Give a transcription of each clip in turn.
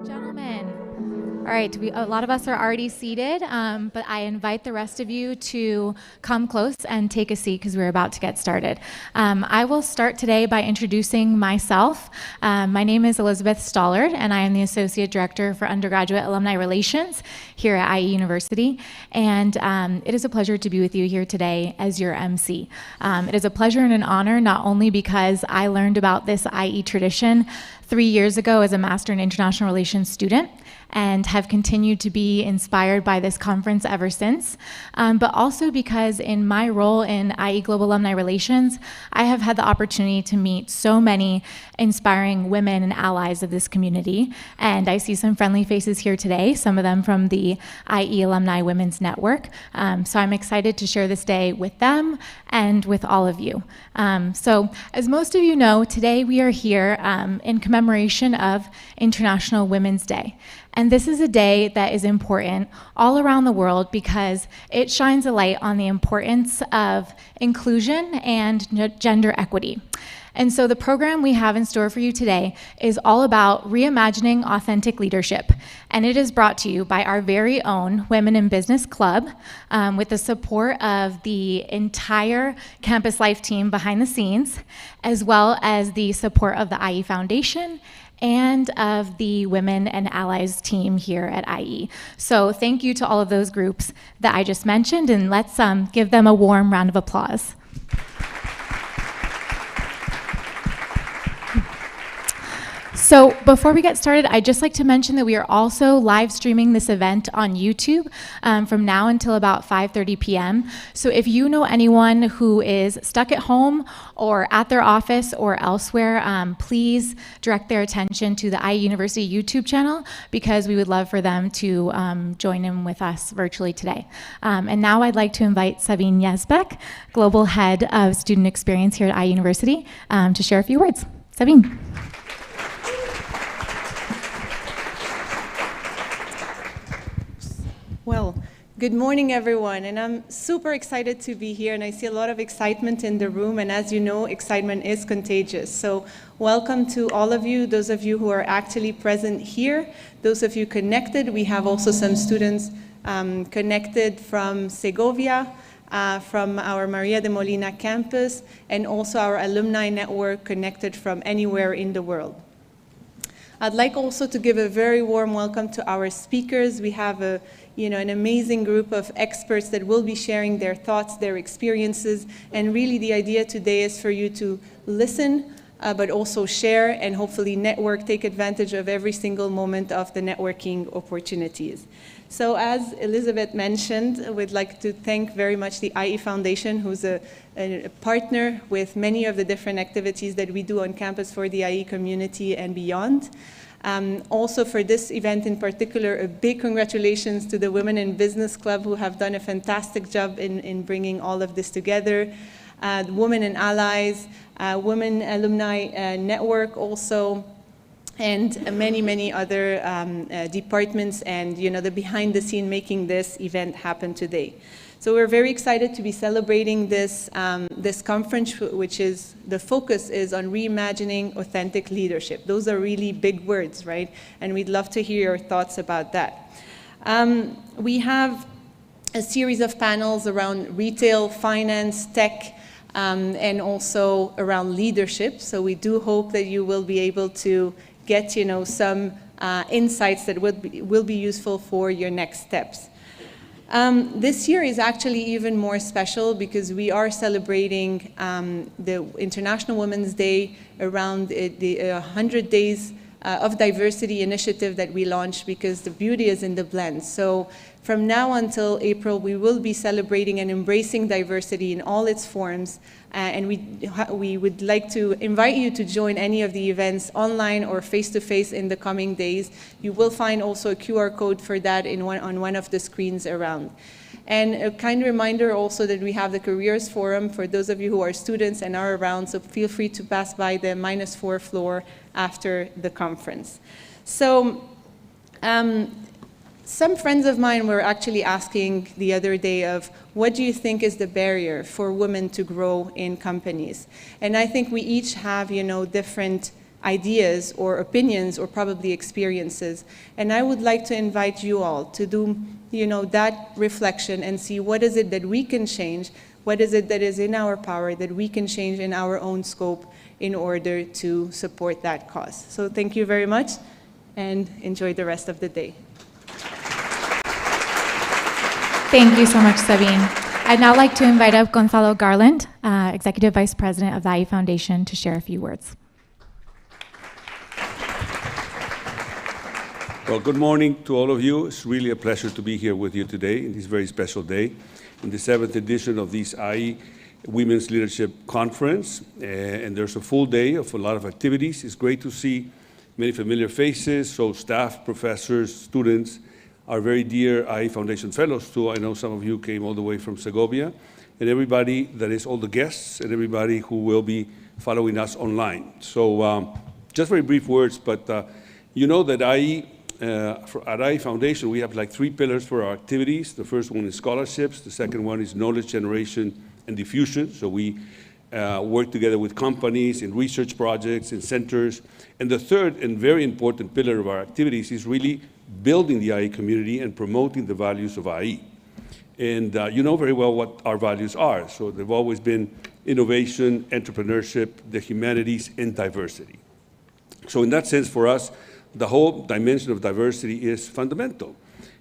Gentlemen. All right, a lot of us are already seated, but I invite the rest of you to come close and take a seat because we're about to get started. I will start today by introducing myself. My name is Elizabeth Stollard, and I am the Associate Director for Undergraduate Alumni Relations here at IE University. And it is a pleasure to be with you here today as your MC. It is a pleasure and an honor, not only because I learned about this IE tradition 3 years ago as a Master in International Relations student, and have continued to be inspired by this conference ever since, but also because in my role in IE Global Alumni Relations, I have had the opportunity to meet so many inspiring women and allies of this community, and I see some friendly faces here today, some of them from the IE Alumni Women's Network, so I'm excited to share this day with them and with all of you. So as most of you know, today we are here in commemoration of International Women's Day. And this is a day that is important all around the world because it shines a light on the importance of inclusion and gender equity. And so the program we have in store for you today is all about reimagining authentic leadership. And it is brought to you by our very own Women in Business Club with the support of the entire Campus Life team behind the scenes, as well as the support of the IE Foundation and of the Women and Allies team here at IE. So thank you to all of those groups that I just mentioned, and let's give them a warm round of applause. So before we get started, I'd just like to mention that we are also live streaming this event on YouTube from now until about 5:30 p.m. So if you know anyone who is stuck at home or at their office or elsewhere, please direct their attention to the IE University YouTube channel because we would love for them to join in with us virtually today. And now I'd like to invite Sabine Yesbeck, Global Head of Student Experience here at IE University, to share a few words. Sabine. Well, good morning, everyone, and I'm super excited to be here, and I see a lot of excitement in the room, and as you know, excitement is contagious. So welcome to all of you, those of you who are actually present here, those of you connected. We have also some students connected from Segovia, from our Maria de Molina campus, and also our alumni network connected from anywhere in the world. I'd like also to give a very warm welcome to our speakers. We have an amazing group of experts that will be sharing their thoughts, their experiences, and really the idea today is for you to listen, but also share and hopefully network, take advantage of every single moment of the networking opportunities. So as Elizabeth mentioned, we'd like to thank very much the IE Foundation, who's a partner with many of the different activities that we do on campus for the IE community and beyond. Also for this event in particular, a big congratulations to the Women in Business Club who have done a fantastic job in bringing all of this together. The Women and Allies, Women Alumni Network also, and many, many other departments and the behind the scene making this event happen today. So we're very excited to be celebrating this conference, which is, the focus is on reimagining authentic leadership. Those are really big words, right? And we'd love to hear your thoughts about that. We have a series of panels around retail, finance, tech, and also around leadership. So we do hope that you will be able to get some insights that will be useful for your next steps. This year is actually even more special because we are celebrating the International Women's Day around the 100 Days of Diversity initiative that we launched, because the beauty is in the blend. So from now until April, we will be celebrating and embracing diversity in all its forms. And we would like to invite you to join any of the events online or face-to-face in the coming days. You will find also a QR code for that on one of the screens around. And a kind reminder also that we have the Careers Forum for those of you who are students and are around, so feel free to pass by the -4 floor after the conference. So some friends of mine were actually asking the other day of, what do you think is the barrier for women to grow in companies? And I think we each have, different ideas or opinions or probably experiences. And I would like to invite you all to do, that reflection and see what is it that we can change, what is it that is in our power that we can change in our own scope in order to support that cause. So thank you very much and enjoy the rest of the day. Thank you so much, Sabine. I'd now like to invite up Gonzalo Garland, Executive Vice President of the IE Foundation, to share a few words. Well, good morning to all of you. It's really a pleasure to be here with you today in this very special day, in the 7th edition of this IE Women's Leadership Conference. And there's a full day of a lot of activities. It's great to see many familiar faces, so staff, professors, students, our very dear IE Foundation fellows too. I know some of you came all the way from Segovia, and everybody, that is all the guests, and everybody who will be following us online. So just very brief words, but you know that at IE Foundation, we have like 3 pillars for our activities. The first one is scholarships. The second one is knowledge generation and diffusion. So we work together with companies in research projects, in centers. And the third and very important pillar of our activities is really building the IE community and promoting the values of IE. And you know very well what our values are. So they've always been innovation, entrepreneurship, the humanities, and diversity. So in that sense, for us, the whole dimension of diversity is fundamental.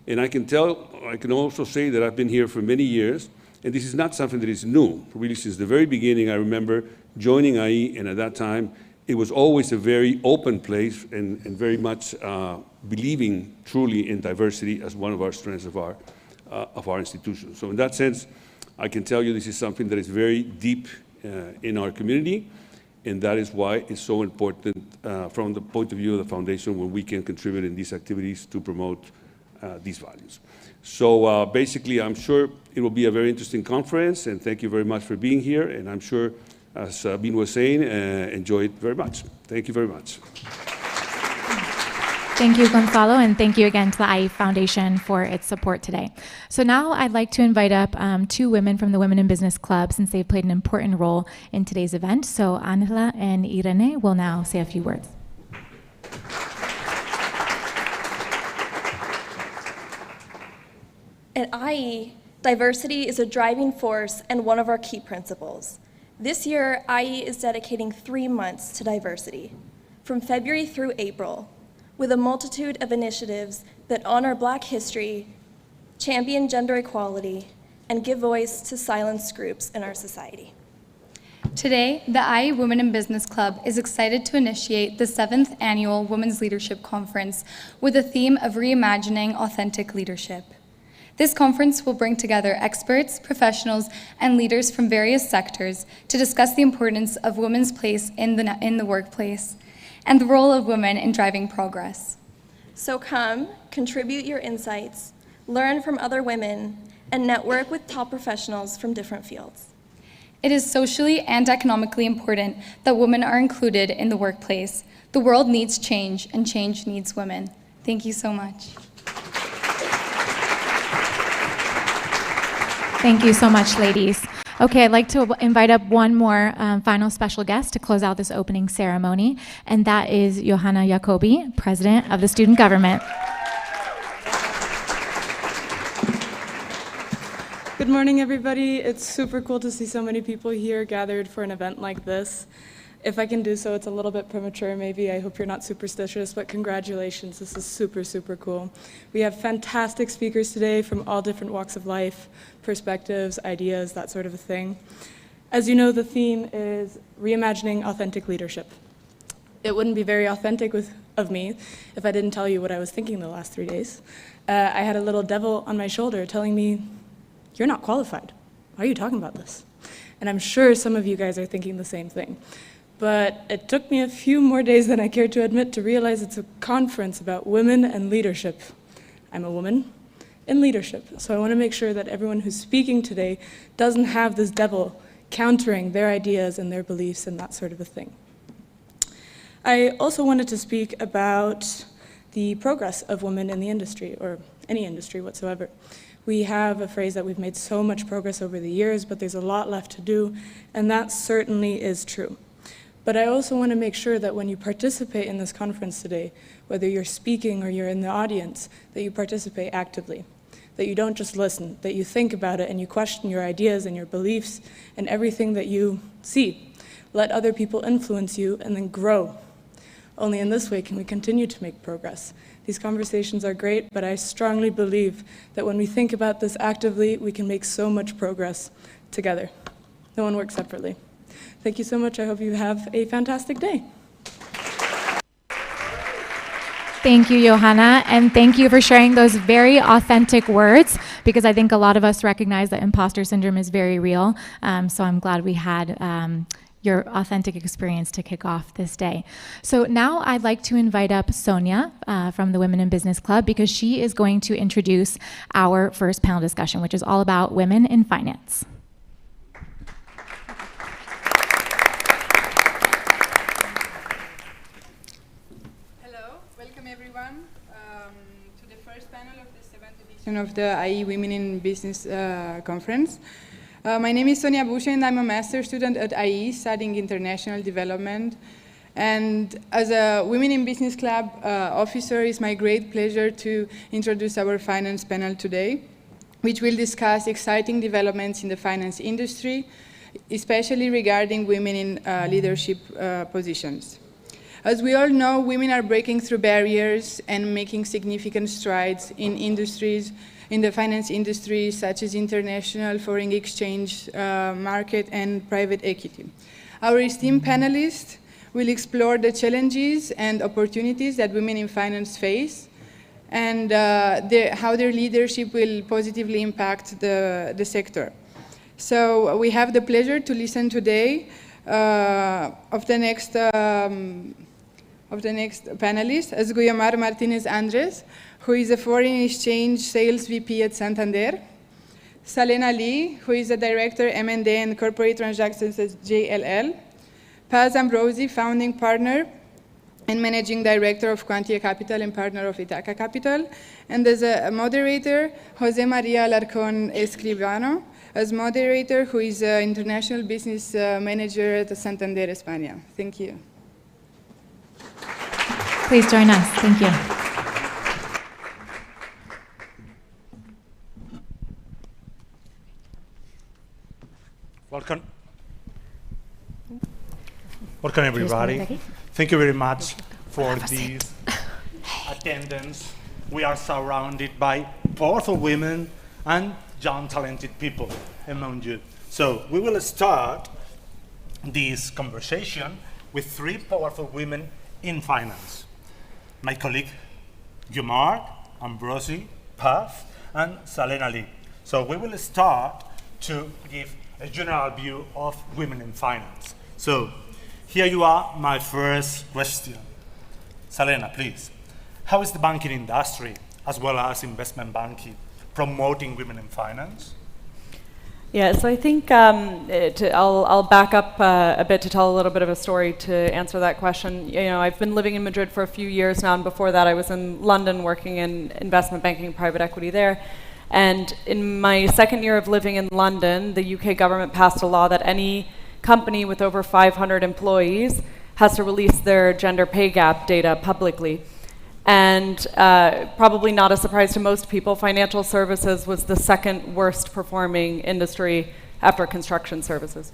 And I can also say that I've been here for many years, and this is not something that is new. Really, since the very beginning, I remember joining IE, and at that time, it was always a very open place and very much believing truly in diversity as one of our strengths of our institution. So in that sense, I can tell you this is something that is very deep in our community, and that is why it's so important from the point of view of the foundation when we can contribute in these activities to promote these values. So basically, I'm sure it will be a very interesting conference, and thank you very much for being here, and I'm sure, as Sabine was saying, enjoy it very much. Thank you very much. Thank you, Gonzalo, and thank you again to the IE Foundation for its support today. So now I'd like to invite up 2 women from the Women in Business Club, since they've played an important role in today's event. So Angela and Irene will now say a few words. At IE, diversity is a driving force and one of our key principles. This year, IE is dedicating 3 months to diversity, from February through April, with a multitude of initiatives that honor Black history, champion gender equality, and give voice to silenced groups in our society. Today, the IE Women in Business Club is excited to initiate the 7th Annual Women's Leadership Conference with a theme of reimagining authentic leadership. This conference will bring together experts, professionals, and leaders from various sectors to discuss the importance of women's place in the workplace and the role of women in driving progress. So come, contribute your insights, learn from other women, and network with top professionals from different fields. It is socially and economically important that women are included in the workplace. The world needs change, and change needs women. Thank you so much. Thank you so much, ladies. Okay, I'd like to invite up one more final special guest to close out this opening ceremony, and that is Johanna Jacobi, President of the Student Government. Good morning, everybody. It's super cool to see so many people here gathered for an event like this. If I can do so, it's a little bit premature maybe. I hope you're not superstitious, but congratulations. This is super, super cool. We have fantastic speakers today from all different walks of life, perspectives, ideas, that sort of a thing. As you know, the theme is reimagining authentic leadership. It wouldn't be very authentic of me if I didn't tell you what I was thinking the last 3 days. I had a little devil on my shoulder telling me, "You're not qualified. Why are you talking about this?" And I'm sure some of you guys are thinking the same thing. But it took me a few more days than I care to admit to realize it's a conference about women and leadership. I'm a woman in leadership, so I want to make sure that everyone who's speaking today doesn't have this devil countering their ideas and their beliefs and that sort of a thing. I also wanted to speak about the progress of women in the industry, or any industry whatsoever. We have a phrase that we've made so much progress over the years, but there's a lot left to do, and that certainly is true. But I also want to make sure that when you participate in this conference today, whether you're speaking or you're in the audience, that you participate actively, that you don't just listen, that you think about it and you question your ideas and your beliefs and everything that you see. Let other people influence you and then grow. Only in this way can we continue to make progress. These conversations are great, but I strongly believe that when we think about this actively, we can make so much progress together. No one works separately. Thank you so much. I hope you have a fantastic day. Thank you, Johanna, and thank you for sharing those very authentic words, because I think a lot of us recognize that imposter syndrome is very real. So I'm glad we had your authentic experience to kick off this day. So now I'd like to invite up Sonia from the Women in Business Club, because she is going to introduce our first panel discussion, which is all about women in finance. To the first panel of the 7th edition of the IE Women in Business Conference. My name is Sonia Busche, and I'm a master's student at IE studying international development. And as a Women in Business Club officer, it's my great pleasure to introduce our finance panel today, which will discuss exciting developments in the finance industry, especially regarding women in leadership positions. As we all know, women are breaking through barriers and making significant strides in industries, in the finance industry, such as international foreign exchange market and private equity. Our esteemed panelists will explore the challenges and opportunities that women in finance face, and how their leadership will positively impact the sector. So we have the pleasure to listen today of the next panelist, as Guiomar Martinez Andres, who is a foreign exchange sales VP at Santander. Salena Lee, who is a director M&A and corporate transactions at JLL. Paz Ambrosi, founding partner and managing director of Quantia Capital and partner of Itaca Capital. And as a moderator, Jose Maria Alarcón Escribano, as moderator, who is an international business manager at Santander, España. Thank you. Please join us. Thank you. Welcome. Welcome, everybody. Thank you very much for this attendance. We are surrounded by powerful women and young, talented people among you. So we will start this conversation with 3 powerful women in finance. My colleague, Guiomar, Ambrosi, Paz, and Salena Lee. So we will start to give a general view of women in finance. So here you are, my first question. Salena, please. How is the banking industry, as well as investment banking, promoting women in finance? Yeah, so I think I'll back up a bit to tell a little bit of a story to answer that question. You know, I've been living in Madrid for a few years now, and before that I was in London working in investment banking and private equity there. And in my second year of living in London, the UK government passed a law that any company with over 500 employees has to release their gender pay gap data publicly. And probably not a surprise to most people, financial services was the second worst performing industry after construction services.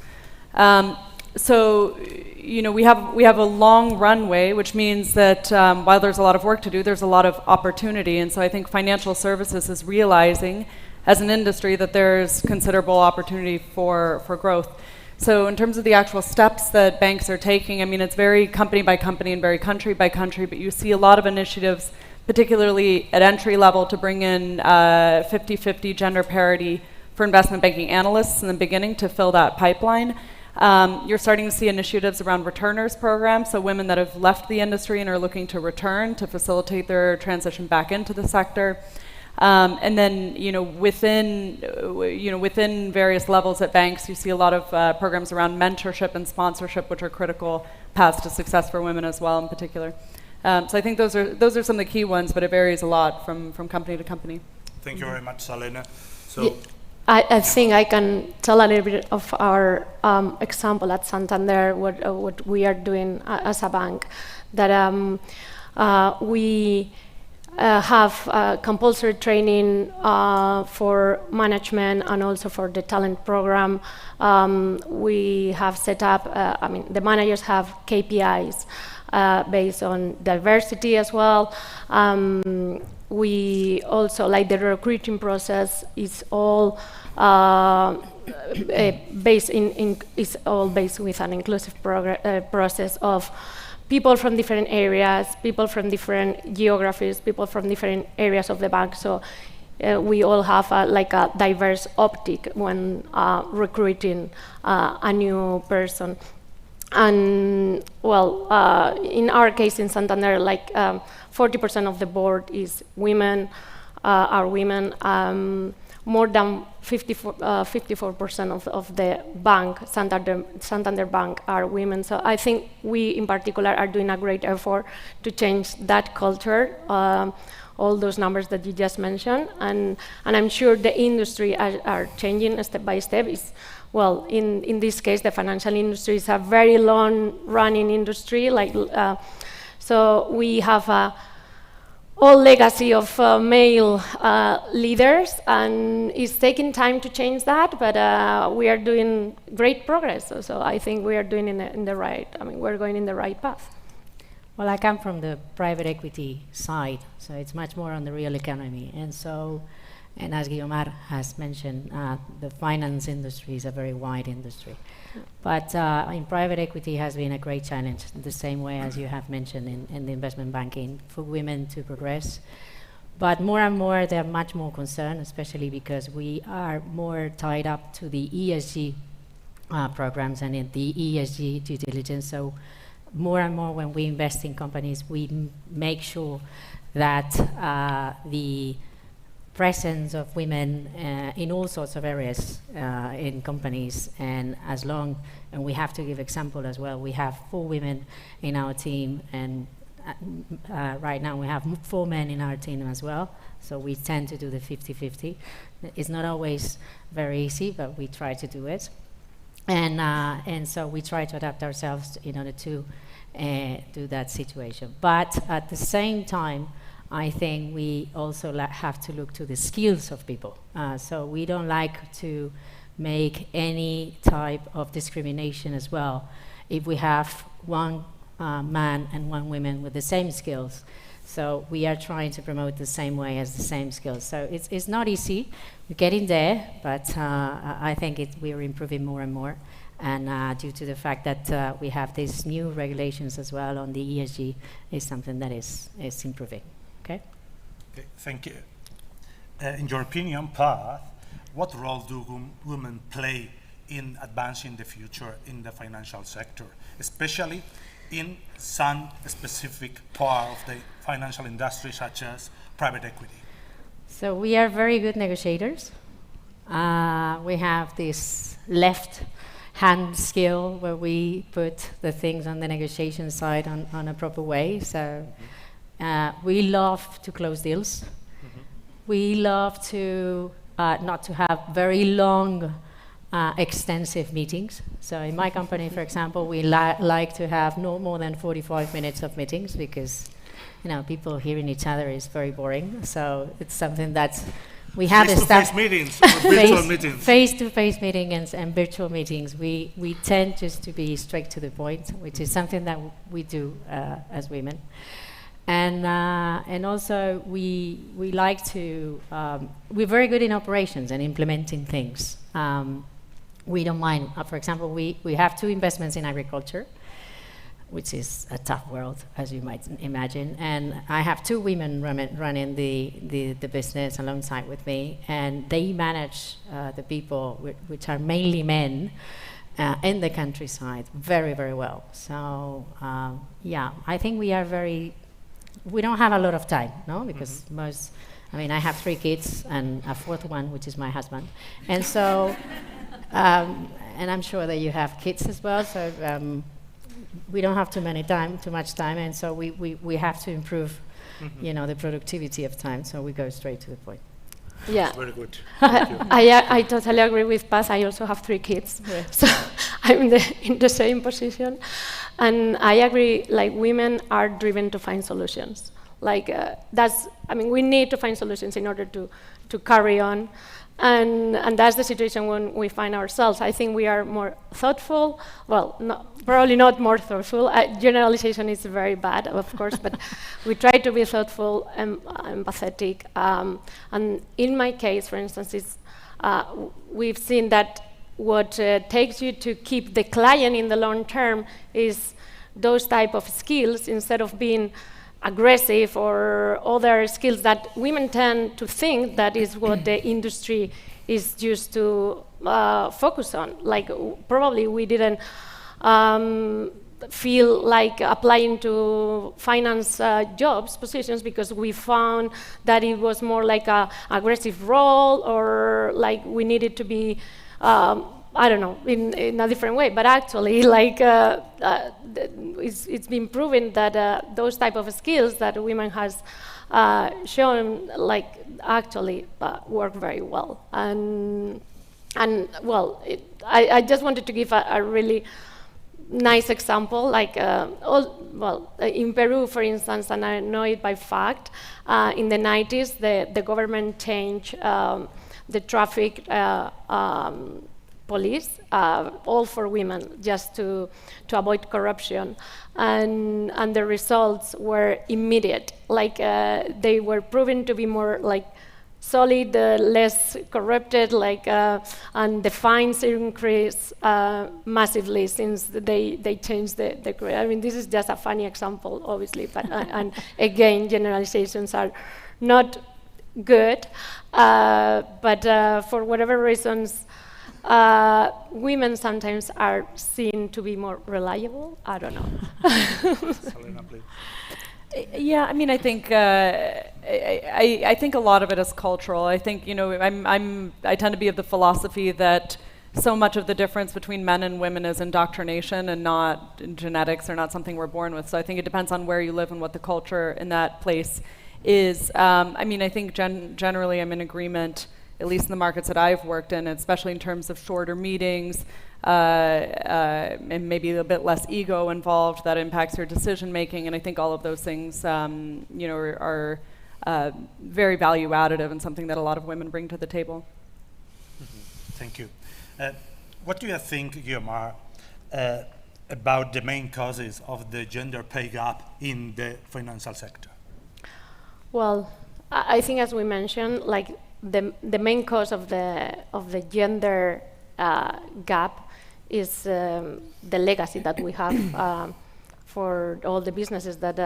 So, you know, we have a long runway, which means that while there's a lot of work to do, there's a lot of opportunity. And so I think financial services is realizing as an industry that there's considerable opportunity for growth. So in terms of the actual steps that banks are taking, I mean, it's very company by company and very country by country, but you see a lot of initiatives, particularly at entry level, to bring in 50-50 gender parity for investment banking analysts in the beginning to fill that pipeline. You're starting to see initiatives around returners programs, so women that have left the industry and are looking to return to facilitate their transition back into the sector. And then, within various levels at banks, you see a lot of programs around mentorship and sponsorship, which are critical paths to success for women as well, in particular. So I think those are some of the key ones, but it varies a lot from company to company. Thank you very much, Salena. So I think I can tell a little bit of our example at Santander, what we are doing as a bank. That we have compulsory training for management and also for the talent program. We have set up, the managers have KPIs based on diversity as well. We also, like the recruiting process is all based with an inclusive process of people from different areas, people from different geographies, people from different areas of the bank. So we all have a diverse optic when recruiting a new person. And well, in our case in Santander, 40% of the board is women, are women. More than 54% of the bank, Santander Bank, are women. So I think we, in particular, are doing a great effort to change that culture, all those numbers that you just mentioned. And I'm sure the industry are changing step by step. Well, in this case, the financial industry is a very long-running industry. So we have a whole legacy of male leaders, and it's taking time to change that, but we are doing great progress. So I think we are doing we're going in the right path. Well, I come from the private equity side, so it's much more on the real economy. And as Guiomar has mentioned, the finance industry is a very wide industry. But in private equity has been a great challenge, the same way as you have mentioned in the investment banking, for women to progress. But more and more, they're much more concerned, especially because we are more tied up to the ESG programs and in the ESG due diligence. So more and more when we invest in companies, we make sure that the presence of women in all sorts of areas in companies, and we have to give example as well. We have 4 women in our team, and right now we have 4 men in our team as well, so we tend to do the 50-50. It's not always very easy, but we try to do it, and so we try to adapt ourselves in order to do that situation. But at the same time, I think we also have to look to the skills of people. So we don't like to make any type of discrimination as well. If we have 1 man and 1 woman with the same skills, so we are trying to promote the same way as the same skills. So it's not easy. We're getting there, but I think we are improving more and more. And due to the fact that we have these new regulations as well on the ESG, is something that is improving. Okay, thank you. In your opinion, Path, what role do women play in advancing the future in the financial sector, especially in some specific part of the financial industry, such as private equity? So we are very good negotiators. We have this left hand skill where we put the things on the negotiation side on a proper way. So we love to close deals. We love to not to have very long, extensive meetings. So in my company, for example, we like to have no more than 45 minutes of meetings, because people hearing each other is very boring. So it's something that we have face-to-face meetings, virtual meetings. Face-to-face meetings and virtual meetings. We tend just to be straight to the point, which is something that we do as women. And also we like to, we're very good in operations and implementing things. We don't mind, for example, we have 2 investments in agriculture, which is a tough world, as you might imagine. And I have 2 women running the business alongside with me, and they manage the people, which are mainly men, in the countryside very, very well. So yeah, I think we don't have a lot of time, no? Because I have 3 kids and a 4th one, which is my husband. And so, and I'm sure that you have kids as well, so we don't have too much time, and so we have to improve, the productivity of time, so we go straight to the point. Yeah. Very good. Thank you. I totally agree with Paz. I also have 3 kids, so I'm in the same position. And I agree, like, women are driven to find solutions. Like, we need to find solutions in order to carry on. And that's the situation when we find ourselves. I think we are more thoughtful. Well, probably not more thoughtful. Generalization is very bad, of course, but we try to be thoughtful and empathetic. And in my case, for instance, we've seen that what takes you to keep the client in the long term is those type of skills, instead of being aggressive or other skills that women tend to think that is what the industry is used to focus on. Like, probably we didn't feel like applying to finance jobs, positions, because we found that it was more like a aggressive role, or like we needed to be I don't know, in a different way. But actually, like, it's been proven that those type of skills that women has shown, like, actually work very well. And well, I just wanted to give a really nice example, like, in Peru, for instance, and I know it by fact, in the 90s, the government changed the traffic police, all for women, just to avoid corruption, and the results were immediate. Like, they were proven to be more like solid, less corrupted, like, and the fines increased massively since they changed the. I mean, this is just a funny example, obviously, but and again, generalizations are not good, but for whatever reasons, women sometimes are seen to be more reliable. I don't know. Selena, please. Yeah, I mean, I think I think a lot of it is cultural. I think, you know, I tend to be of the philosophy that so much of the difference between men and women is indoctrination and not genetics, or not something we're born with. So I think it depends on where you live and what the culture in that place is. I mean, I think generally I'm in agreement, at least in the markets that I've worked in, especially in terms of shorter meetings, and maybe a bit less ego involved that impacts your decision making. And I think all of those things, you know, are very value additive and something that a lot of women bring to the table. Mm-hmm. Thank you. What do you think, Guiomar, about the main causes of the gender pay gap in the financial sector? Well, I think, as we mentioned, like, the main cause of the gender gap is the legacy that we have for all the businesses that,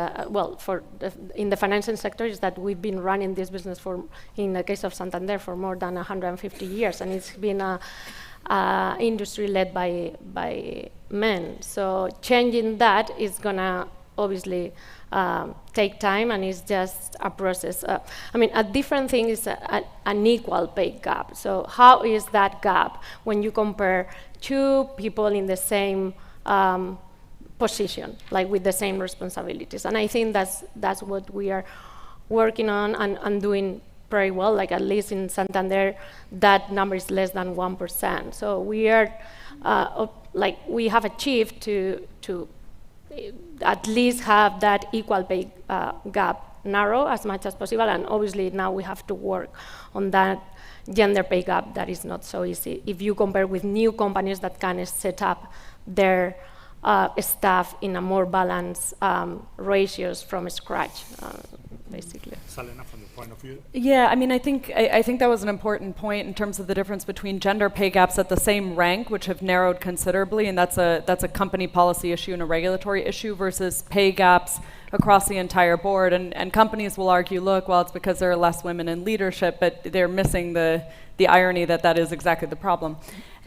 in the financial sector, is that we've been running this business for, in the case of Santander, for more than 150 years, and it's been a industry led by men. So changing that is gonna obviously take time, and it's just a process. I mean, a different thing is an equal pay gap. So how is that gap when you compare two people in the same position, like with the same responsibilities? And I think that's what we are working on and doing very well. Like, at least in Santander, that number is less than 1%. So we are, like, we have achieved to at least have that equal pay gap narrow as much as possible, and obviously now we have to work on that gender pay gap that is not so easy if you compare with new companies that can set up their staff in a more balanced ratios from scratch, basically. Selena, from the point of view? Yeah, I mean, I think that was an important point in terms of the difference between gender pay gaps at the same rank, which have narrowed considerably, and that's a company policy issue and a regulatory issue, versus pay gaps across the entire board. And companies will argue, look, well, it's because there are less women in leadership, but they're missing the irony that is exactly the problem.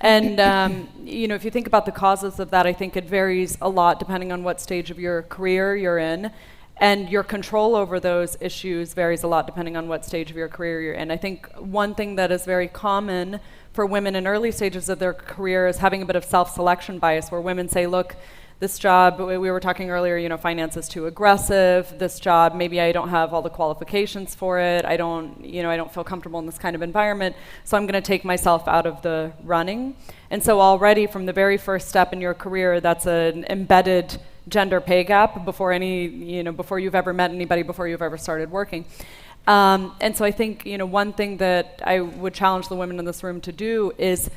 And you know, if you think about the causes of that, I think it varies a lot depending on what stage of your career you're in. And your control over those issues varies a lot depending on what stage of your career you're in. I think one thing that is very common for women in early stages of their career is having a bit of self-selection bias, where women say, look, this job, we were talking earlier, finance is too aggressive. This job, maybe I don't have all the qualifications for it. I don't feel comfortable in this kind of environment. So I'm going to take myself out of the running. And so already from the very first step in your career, that's an embedded gender pay gap before before you've ever met anybody, before you've ever started working. And so I think, one thing that I would challenge the women in this room to do is,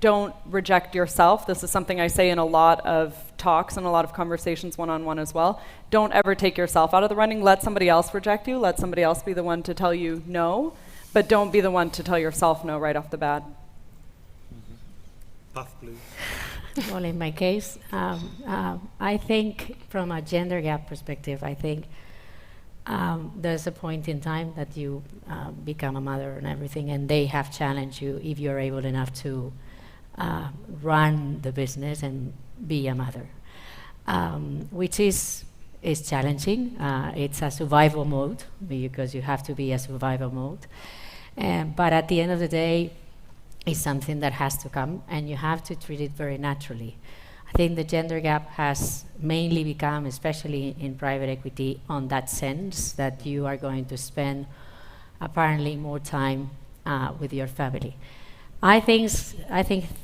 don't reject yourself. This is something I say in a lot of talks and a lot of conversations one-on-one as well. Don't ever take yourself out of the running. Let somebody else reject you. Let somebody else be the one to tell you no, but don't be the one to tell yourself no right off the bat. Puff, please. Well, in my case, I think from a gender gap perspective, I think there's a point in time that you become a mother and everything, and they have challenged you if you're able enough to run the business and be a mother, which is challenging. It's a survival mode because you have to be a survival mode. But at the end of the day, it's something that has to come, and you have to treat it very naturally. I think the gender gap has mainly become, especially in private equity, on that sense that you are going to spend apparently more time with your family. I think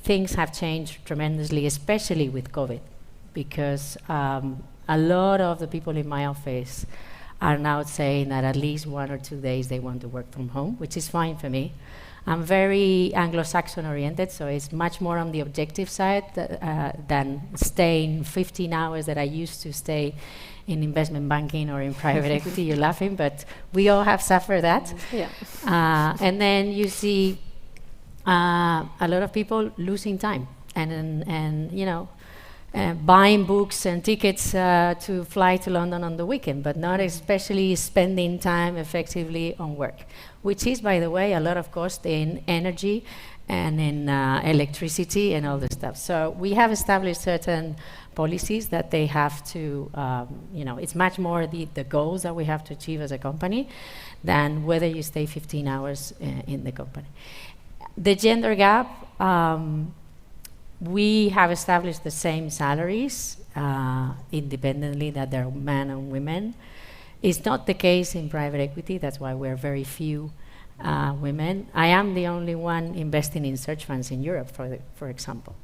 things have changed tremendously, especially with COVID, because a lot of the people in my office are now saying that at least 1 or 2 days they want to work from home, which is fine for me. I'm very Anglo-Saxon oriented, so it's much more on the objective side than staying 15 hours that I used to stay in investment banking or in private equity. You're laughing, but we all have suffered that. Yeah. And then you see a lot of people losing time and buying books and tickets to fly to London on the weekend, but not especially spending time effectively on work, which is, by the way, a lot of cost in energy and in electricity and all this stuff. So we have established certain policies that they have to, it's much more the goals that we have to achieve as a company than whether you stay 15 hours in the company. The gender gap, we have established the same salaries independently that there are men and women. It's not the case in private equity. That's why we're very few women. I am the only one investing in search funds in Europe, for example.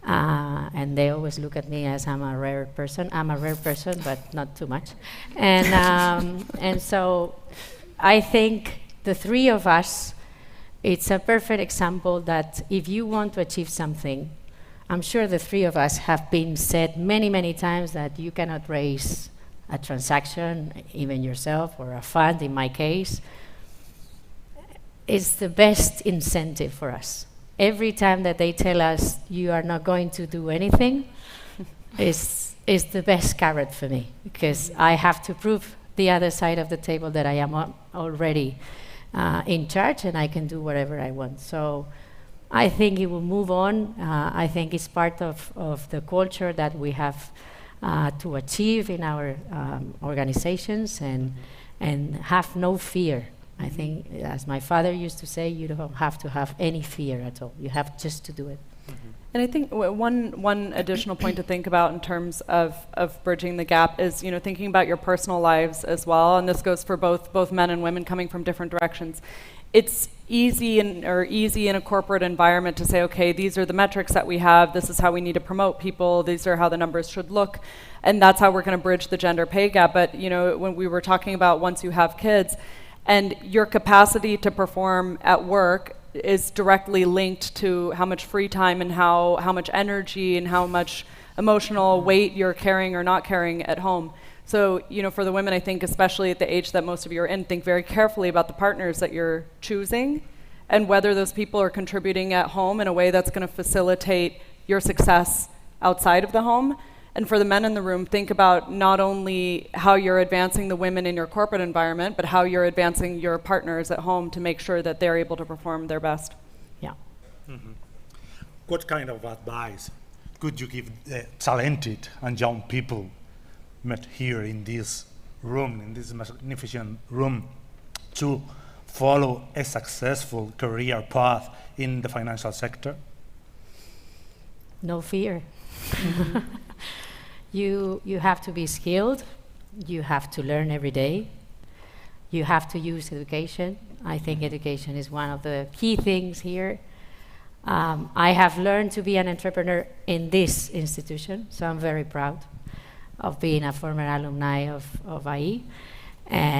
And they always look at me as I'm a rare person. I'm a rare person, but not too much. And so I think the three of us, it's a perfect example that if you want to achieve something, I'm sure the three of us have been said many, many times that you cannot raise a transaction, even yourself, or a fund in my case. It's the best incentive for us. Every time that they tell us you are not going to do anything, is the best carrot for me, because I have to prove the other side of the table that I am already in charge and I can do whatever I want. So I think it will move on. I think it's part of the culture that we have to achieve in our organizations and have no fear. I think, as my father used to say, you don't have to have any fear at all. You have just to do it. Mm-hmm. And I think one additional point to think about in terms of bridging the gap is, thinking about your personal lives as well. And this goes for both men and women coming from different directions. It's easy in a corporate environment to say, okay, these are the metrics that we have. This is how we need to promote people. These are how the numbers should look. And that's how we're going to bridge the gender pay gap. But, when we were talking about once you have kids, and your capacity to perform at work is directly linked to how much free time and how much energy and how much emotional weight you're carrying or not carrying at home. So, for the women, I think, especially at the age that most of you are in, think very carefully about the partners that you're choosing and whether those people are contributing at home in a way that's going to facilitate your success outside of the home. And for the men in the room, think about not only how you're advancing the women in your corporate environment, but how you're advancing your partners at home to make sure that they're able to perform their best. Yeah. Mm-hmm. What kind of advice could you give talented and young people met here in this room, in this magnificent room, to follow a successful career path in the financial sector? No fear. You have to be skilled. You have to learn every day. You have to use education. I think education is one of the key things here. I have learned to be an entrepreneur in this institution, so I'm very proud of being a former alumni of IE,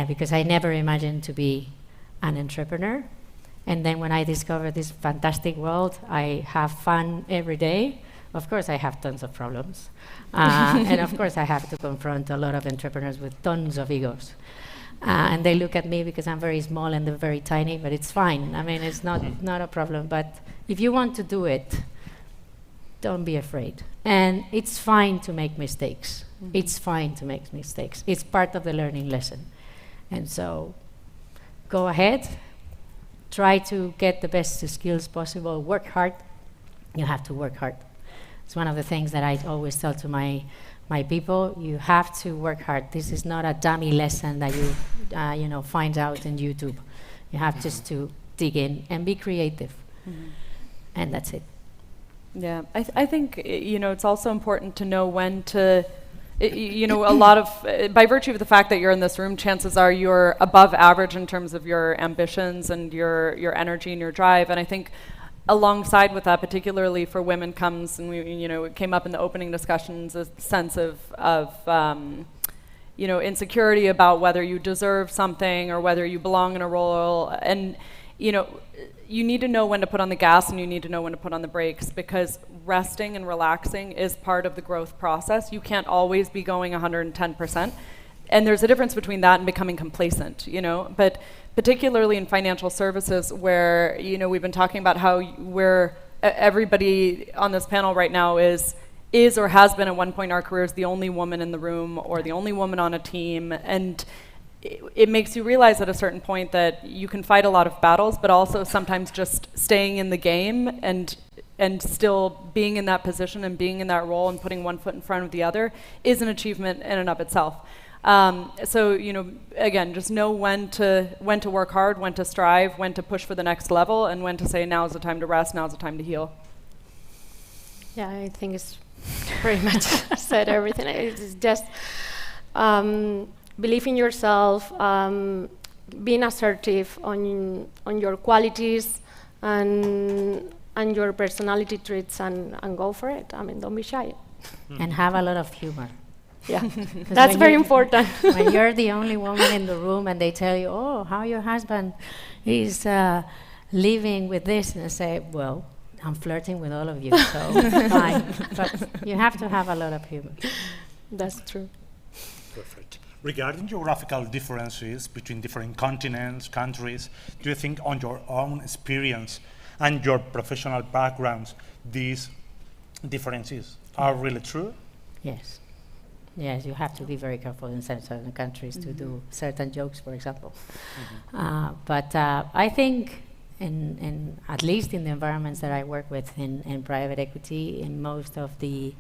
because I never imagined to be an entrepreneur. And then when I discovered this fantastic world, I have fun every day. Of course, I have tons of problems. And of course, I have to confront a lot of entrepreneurs with tons of egos. And they look at me because I'm very small and they're very tiny, but it's fine. I mean, it's not a problem. But if you want to do it, don't be afraid. And it's fine to make mistakes. It's fine to make mistakes. It's part of the learning lesson. And so go ahead, try to get the best skills possible, work hard. You have to work hard. It's one of the things that I always tell to my people. You have to work hard. This is not a dummy lesson that you find out in YouTube. You have just to dig in and be creative. And that's it. Yeah, I think it's also important to know when to, a lot of, by virtue of the fact that you're in this room, chances are you're above average in terms of your ambitions and your energy and your drive. And I think alongside with that, particularly for women, comes, and it came up in the opening discussions, a sense of insecurity about whether you deserve something or whether you belong in a role. And you need to know when to put on the gas and you need to know when to put on the brakes, because resting and relaxing is part of the growth process. You can't always be going 110%. And there's a difference between that and becoming complacent, But particularly in financial services, where, we've been talking about how everybody on this panel right now is or has been at one point in our careers the only woman in the room or the only woman on a team. And it makes you realize at a certain point that you can fight a lot of battles, but also sometimes just staying in the game and still being in that position and being in that role and putting one foot in front of the other is an achievement in and of itself. So, again, just know when to work hard, when to strive, when to push for the next level, and when to say now's the time to rest, now's the time to heal. Yeah, I think it's pretty much said everything. It's just believe in yourself, being assertive on your qualities and your personality traits, and go for it. I mean, don't be shy. And have a lot of humor. Yeah, that's very important. When you're the only woman in the room and they tell you, oh, how your husband is living with this, and I say, well, I'm flirting with all of you, so fine. But you have to have a lot of humor. That's true. Perfect. Regarding geographical differences between different continents, countries, do you think on your own experience and your professional backgrounds, these differences are really true? Yes. Yes, you have to be very careful in certain countries to do certain jokes, for example. But I think, in at least in the environments that I work with in private equity, in most of the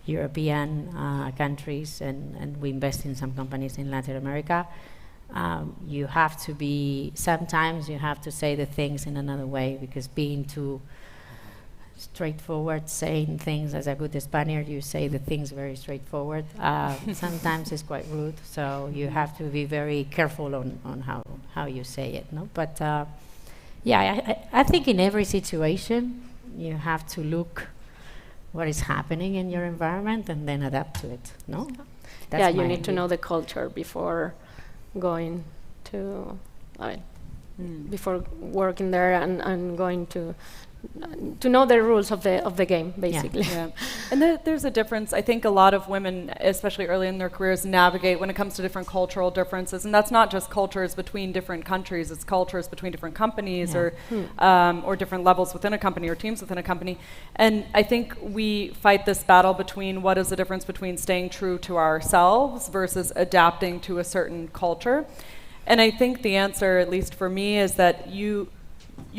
European countries, and we invest in some companies in Latin America, you have to be, sometimes you have to say the things in another way, because being too straightforward, saying things as a good Spaniard, you say the things very straightforward. Sometimes it's quite rude, so you have to be very careful on how you say it. No, but I think in every situation you have to look what is happening in your environment and then adapt to it. No, that's you need to know the culture before going to, before working there and going to know the rules of the game, basically. Yeah. And there's a difference. I think a lot of women, especially early in their careers, navigate when it comes to different cultural differences. And that's not just cultures between different countries, it's cultures between different companies or different levels within a company or teams within a company. And I think we fight this battle between what is the difference between staying true to ourselves versus adapting to a certain culture. And I think the answer, at least for me, is that you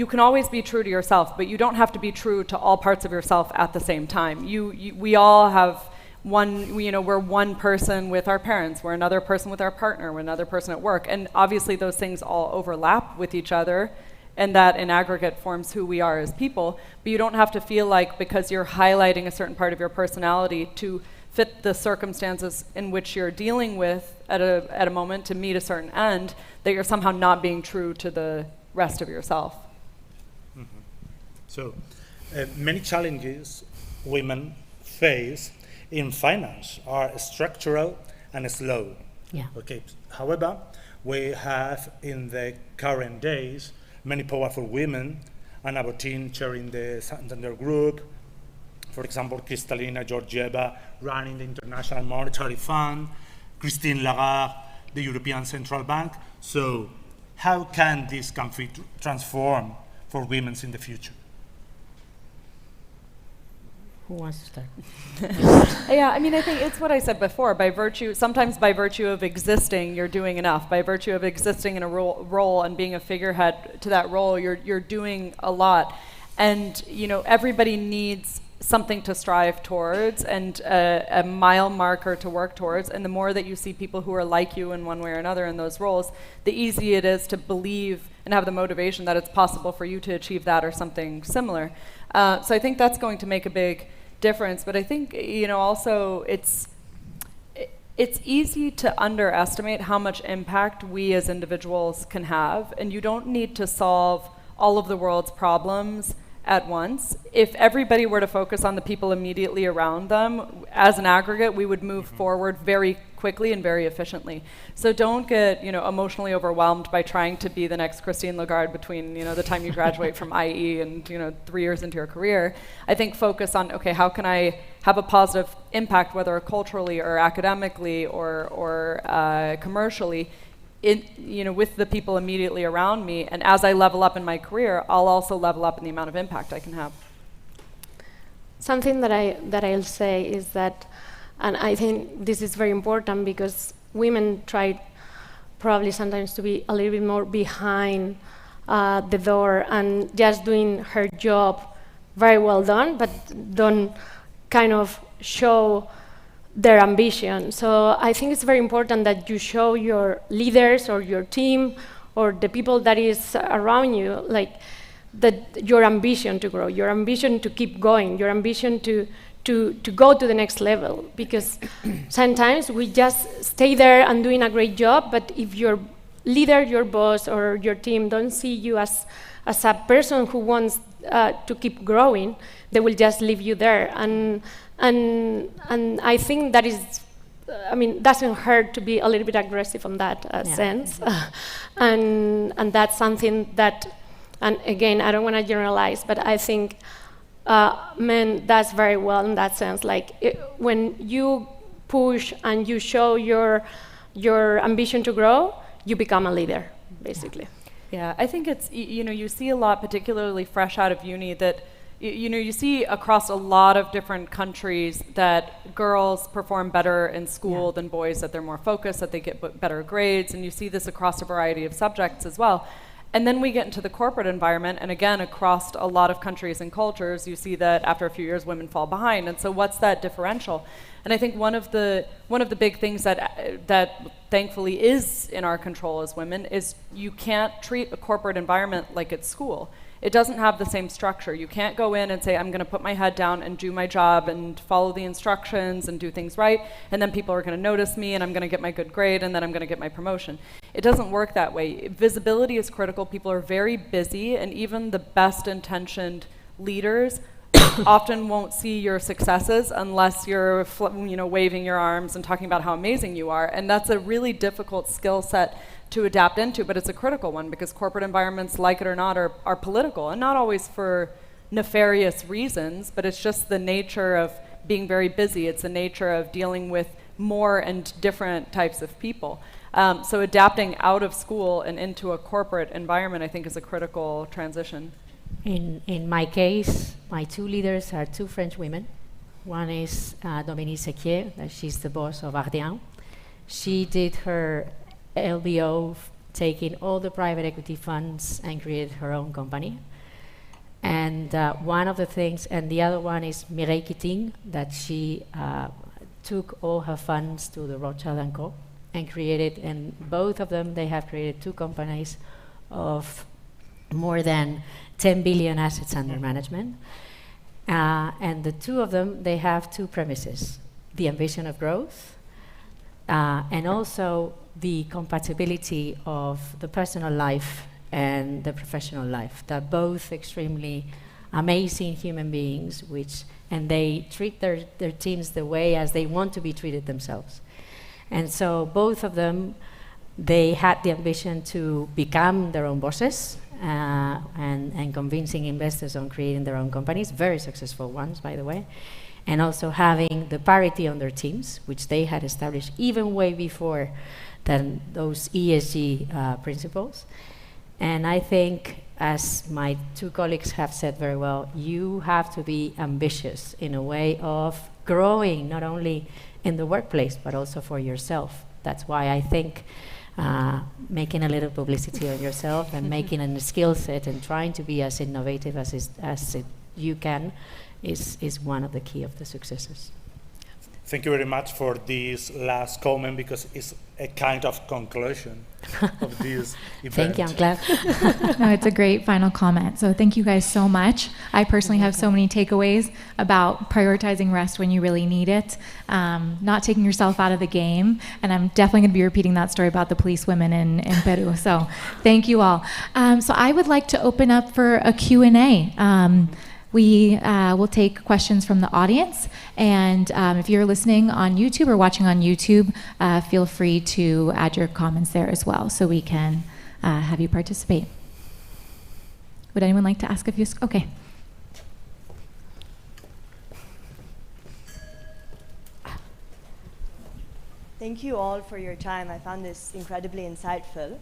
can always be true to yourself, but you don't have to be true to all parts of yourself at the same time. We all have we're one person with our parents, we're another person with our partner, we're another person at work, and obviously those things all overlap with each other, and that in aggregate forms who we are as people, but you don't have to feel like because you're highlighting a certain part of your personality to fit the circumstances in which you're dealing with at a moment to meet a certain end, that you're somehow not being true to the rest of yourself. So, many challenges women face in finance are structural and slow. Yeah. Okay. However, we have in the current days many powerful women, and our team chairing the Santander Group, for example, Kristalina Georgieva running the International Monetary Fund, Christine Lagarde, the European Central Bank. So how can this country transform for women in the future? Who wants to start? Yeah, I mean, I think it's what I said before. Sometimes by virtue of existing, you're doing enough. By virtue of existing in a role and being a figurehead to that role, you're doing a lot. And everybody needs something to strive towards and a mile marker to work towards. And the more that you see people who are like you in one way or another in those roles, the easier it is to believe and have the motivation that it's possible for you to achieve that or something similar. So I think that's going to make a big difference. But I think also it's easy to underestimate how much impact we as individuals can have, and you don't need to solve all of the world's problems at once. If everybody were to focus on the people immediately around them, as an aggregate, we would move forward very quickly and very efficiently. So don't get emotionally overwhelmed by trying to be the next Christine Lagarde between the time you graduate from IE and 3 years into your career. I think focus on, okay, how can I have a positive impact, whether culturally or academically or commercially, with the people immediately around me, and as I level up in my career, I'll also level up in the amount of impact I can have. Something that I'll say is that, and I think this is very important because women try probably sometimes to be a little bit more behind the door and just doing her job very well done, but don't kind of show their ambition. So I think it's very important that you show your leaders or your team or the people that is around you, like that your ambition to grow, your ambition to keep going, your ambition to go to the next level. Because sometimes we just stay there and doing a great job, but if your leader, your boss, or your team don't see you as a person who wants to keep growing, they will just leave you there. And I think that is, doesn't hurt to be a little bit aggressive on that sense. And that's something that, and again, I don't want to generalize, but I think men does very well in that sense. Like when you push and you show your ambition to grow, you become a leader, basically. Yeah, I think it's, you see a lot, particularly fresh out of uni, that you see across a lot of different countries that girls perform better in school than boys, that they're more focused, that they get better grades, and you see this across a variety of subjects as well. And then we get into the corporate environment, and again, across a lot of countries and cultures, you see that after a few years, women fall behind. And so what's that differential? And I think one of the big things that thankfully is in our control as women is you can't treat a corporate environment like it's school. It doesn't have the same structure. You can't go in and say, I'm going to put my head down and do my job and follow the instructions and do things right, and then people are going to notice me and I'm going to get my good grade and then I'm going to get my promotion. It doesn't work that way. Visibility is critical. People are very busy, and even the best intentioned leaders often won't see your successes unless you're waving your arms and talking about how amazing you are. And that's a really difficult skill set to adapt into, but it's a critical one because corporate environments, like it or not, are political, and not always for nefarious reasons, but it's just the nature of being very busy. It's the nature of dealing with more and different types of people. So adapting out of school and into a corporate environment, I think, is a critical transition. In my case, my two leaders are two French women. One is Dominique Sequier, she's the boss of Ardian. She did her LBO, taking all the private equity funds and created her own company. And one of the things, and the other one is Mireille Keating, that she took all her funds to the Rothschild & Co. and created, and both of them, they have created two companies of more than 10 billion assets under management. And the two of them, they have two premises. the ambition of growth, and also the compatibility of the personal life and the professional life. They're both extremely amazing human beings, and they treat their teams the way as they want to be treated themselves. And so both of them, they had the ambition to become their own bosses, and convincing investors on creating their own companies, very successful ones, by the way, and also having the parity on their teams, which they had established even way before than those ESG principles. And I think, as my two colleagues have said very well, you have to be ambitious in a way of growing, not only in the workplace, but also for yourself. That's why I think making a little publicity on yourself and making a skill set and trying to be as innovative as you can is one of the key of the successes. Thank you very much for this last comment, because it's a kind of conclusion of this event. Thank you, I'm glad. No, it's a great final comment. So thank you guys so much. I personally have so many takeaways about prioritizing rest when you really need it, not taking yourself out of the game, and I'm definitely going to be repeating that story about the police women in Peru. So thank you all. So I would like to open up for a Q&A. We will take questions from the audience, and if you're listening on YouTube or watching on YouTube, feel free to add your comments there as well, so we can have you participate. Would anyone like to ask a few? Okay. Thank you all for your time. I found this incredibly insightful.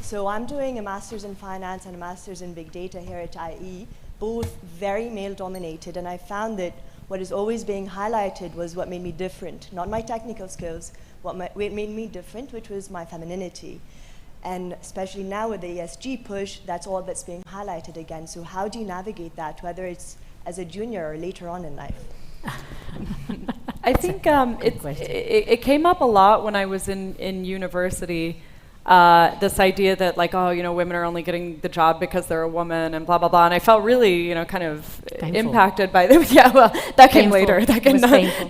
So I'm doing a master's in finance and a master's in big data here at IE, both very male-dominated, and I found that what is always being highlighted was what made me different, not my technical skills, what made me different, which was my femininity. And especially now with the ESG push, that's all that's being highlighted again. So how do you navigate that, whether it's as a junior or later on in life? I think it came up a lot when I was in university. This idea that, like, oh, women are only getting the job because they're a woman and blah, blah, blah. And I felt really, kind of impacted by them. Yeah, well, that came later. That came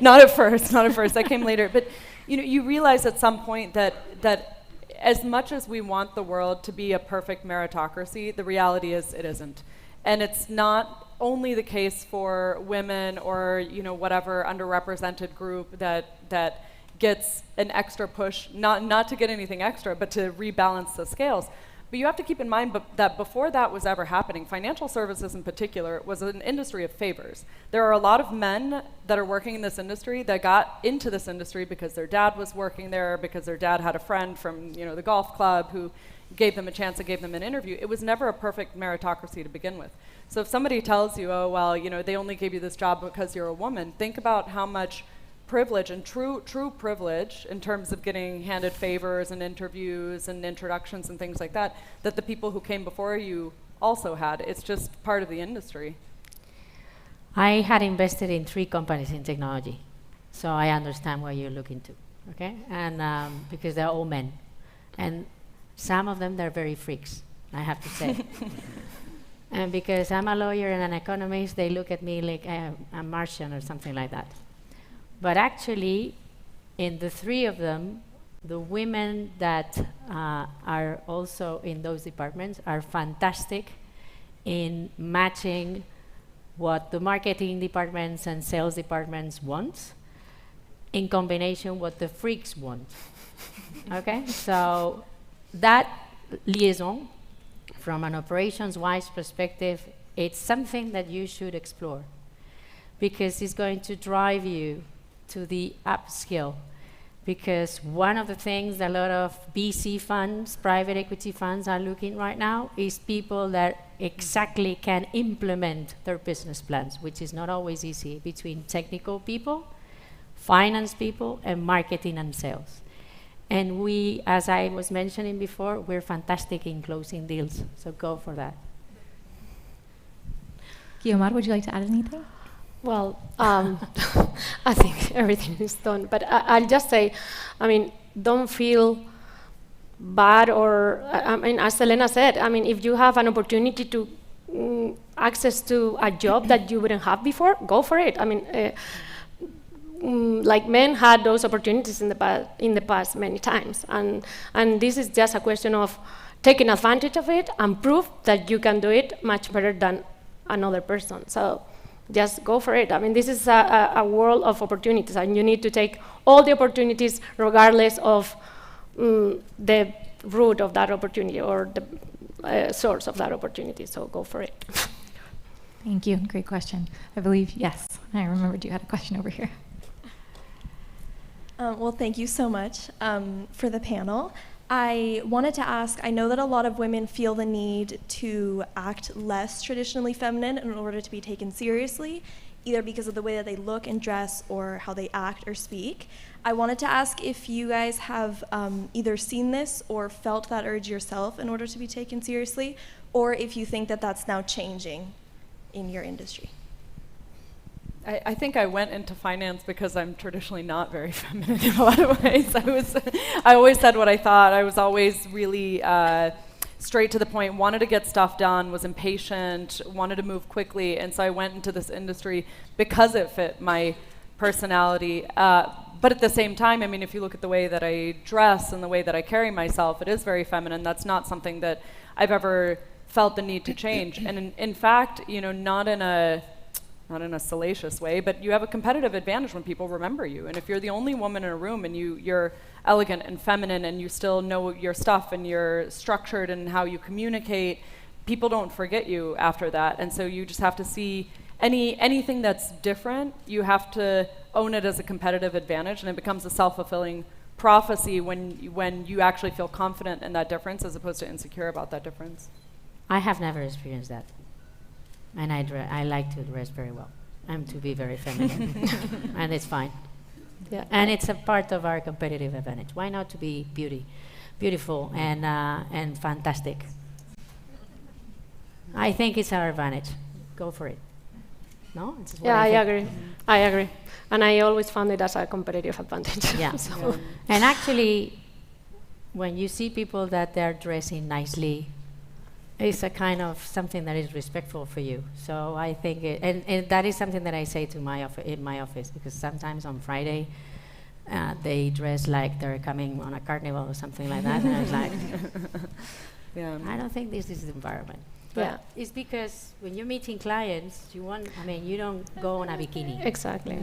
not at first. That came later. But, you realize at some point that as much as we want the world to be a perfect meritocracy, the reality is it isn't. And it's not only the case for women or, whatever underrepresented group that gets an extra push, not to get anything extra, but to rebalance the scales. But you have to keep in mind that before that was ever happening, financial services in particular was an industry of favors. There are a lot of men that are working in this industry that got into this industry because their dad was working there, because their dad had a friend from the golf club who gave them a chance and gave them an interview. It was never a perfect meritocracy to begin with. So if somebody tells you, oh, well, they only gave you this job because you're a woman, think about how much privilege and true privilege in terms of getting handed favors and interviews and introductions and things like that the people who came before you also had. It's just part of the industry. I had invested in 3 companies in technology, so I understand what you're looking to, okay? And because they're all men, and some of them, they're very freaks, I have to say. And because I'm a lawyer and an economist, they look at me like a Martian or something like that. But actually, in the 3 of them, the women that are also in those departments are fantastic in matching what the marketing departments and sales departments want, in combination what the freaks want. Okay? So that liaison, from an operations-wise perspective, it's something that you should explore, because it's going to drive you to the upskill. Because one of the things that a lot of VC funds, private equity funds, are looking right now is people that exactly can implement their business plans, which is not always easy, between technical people, finance people, and marketing and sales. And we, as I was mentioning before, we're fantastic in closing deals, so go for that. Guiomar, would you like to add anything? Well, I think everything is done, but I'll just say, don't feel bad, or, as Elena said, if you have an opportunity to access to a job that you wouldn't have before, go for it. like men had those opportunities in the past many times, and this is just a question of taking advantage of it and prove that you can do it much better than another person. So just go for it. I mean, this is a world of opportunities, and you need to take all the opportunities regardless of the root of that opportunity or the source of that opportunity. So go for it. Thank you. Great question. I believe, yes, I remembered you had a question over here. Well, thank you so much for the panel. I wanted to ask, I know that a lot of women feel the need to act less traditionally feminine in order to be taken seriously, either because of the way that they look and dress or how they act or speak. I wanted to ask if you guys have either seen this or felt that urge yourself in order to be taken seriously, or if you think that that's now changing in your industry. I think I went into finance because I'm traditionally not very feminine in a lot of ways. I always said what I thought. I was always really straight to the point, wanted to get stuff done, was impatient, wanted to move quickly, and so I went into this industry because it fit my personality. But at the same time, I mean, if you look at the way that I dress and the way that I carry myself, it is very feminine. That's not something that I've ever felt the need to change. And in fact, you know, not in a salacious way, but you have a competitive advantage when people remember you. And if you're the only woman in a room and you're elegant and feminine and you still know your stuff and you're structured in how you communicate, people don't forget you after that. And so you just have to see anything that's different, you have to own it as a competitive advantage, and it becomes a self-fulfilling prophecy when you actually feel confident in that difference as opposed to insecure about that difference. I have never experienced that. And I like to dress very well and to be very feminine. And it's fine. Yeah. And it's a part of our competitive advantage. Why not to be beautiful and fantastic? I think it's our advantage. Go for it. No? Yeah, I agree. I agree. And I always found it as a competitive advantage. Yeah. And actually, when you see people that they're dressing nicely, it's a kind of something that is respectful for you. So I think, and that is something that I say to in my office, because sometimes on Friday, they dress like they're coming on a carnival or something like that, and I was like, I don't think this is the environment. But it's because when you're meeting clients, you don't go on a bikini. Exactly.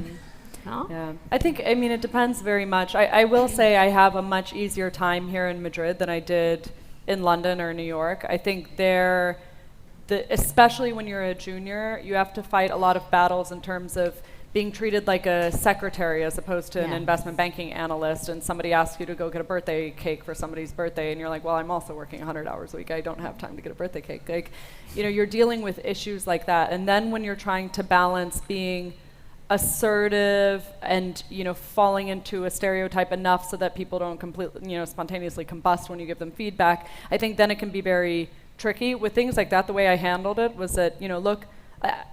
No? Yeah, it depends very much. I will say I have a much easier time here in Madrid than I did in London or New York. I think especially when you're a junior, you have to fight a lot of battles in terms of being treated like a secretary as opposed to an investment banking analyst, and somebody asks you to go get a birthday cake for somebody's birthday, and you're like, well, I'm also working 100 hours a week. I don't have time to get a birthday cake. Like, you're dealing with issues like that. And then when you're trying to balance being assertive and falling into a stereotype enough so that people don't completely spontaneously combust when you give them feedback, I think then it can be very tricky. With things like that, the way I handled it was that look,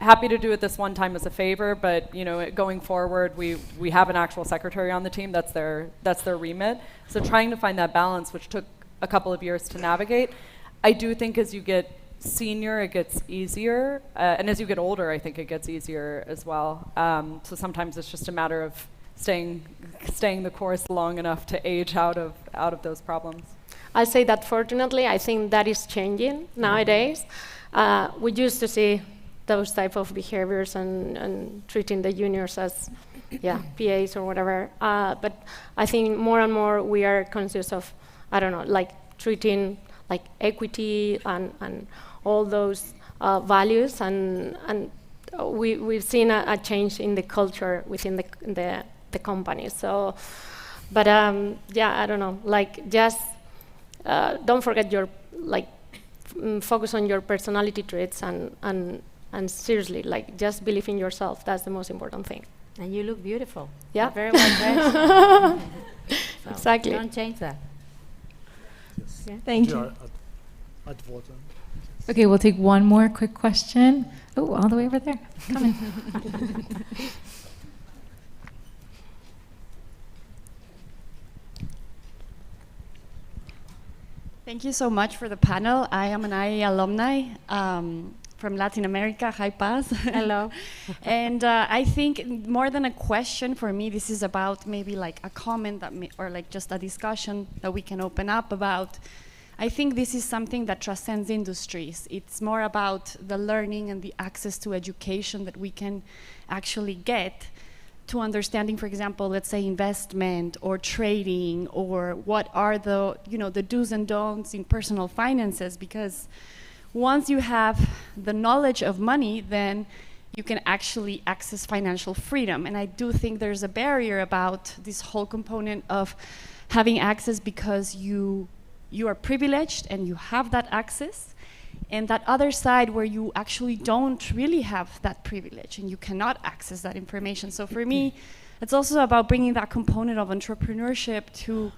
happy to do it this one time as a favor, but going forward we have an actual secretary on the team. That's their remit. So trying to find that balance, which took a couple of years to navigate. I do think as you get senior, it gets easier, and as you get older, I think it gets easier as well. So sometimes it's just a matter of staying the course long enough to age out of those problems. I'll say that fortunately, I think that is changing nowadays. We used to see those type of behaviors and treating the juniors as PAs or whatever. But I think more and more we are conscious of, treating like equity and all those values, and we've seen a change in the culture within the company. So, but I don't know, just don't forget your focus on your personality traits and seriously, just believe in yourself. That's the most important thing. And you look beautiful. Yeah, you're very well dressed. So exactly. Don't change that. Yes. Yeah. Thank you. Okay, we'll take one more quick question. Oh, all the way over there. Coming. Thank you so much for the panel. I am an IE alumni from Latin America. Hi, Paz. Hello. And I think more than a question for me, this is about maybe like a comment that or like just a discussion that we can open up about. I think this is something that transcends industries. It's more about the learning and the access to education that we can actually get to understanding, for example, let's say investment or trading, or what are the, the do's and don'ts in personal finances, because once you have the knowledge of money, then you can actually access financial freedom. And I do think there's a barrier about this whole component of having access because you are privileged and you have that access, and that other side where you actually don't really have that privilege and you cannot access that information. So for me, it's also about bringing that component of entrepreneurship to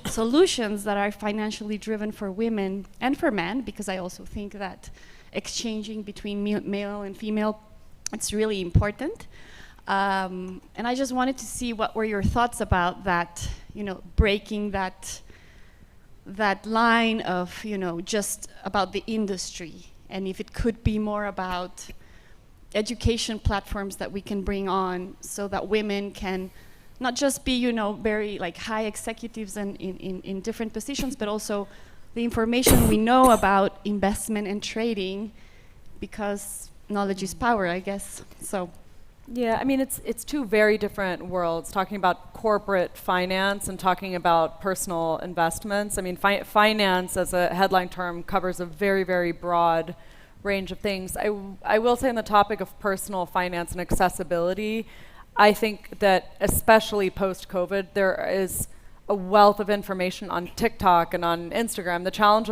solutions that are financially driven for women and for men, because I also think that exchanging between male and female, it's really important. And I just wanted to see what were your thoughts about that, breaking that line of, just about the industry, and if it could be more about education platforms that we can bring on so that women can not just be, very like high executives and in different positions, but also the information we know about investment and trading, because knowledge is power, I guess. So. Yeah, I mean, it's two very different worlds, talking about corporate finance and talking about personal investments. I mean, finance as a headline term covers a very, very broad range of things. I will say on the topic of personal finance and accessibility, I think that especially post-COVID, there is a wealth of information on TikTok and on Instagram. The challenge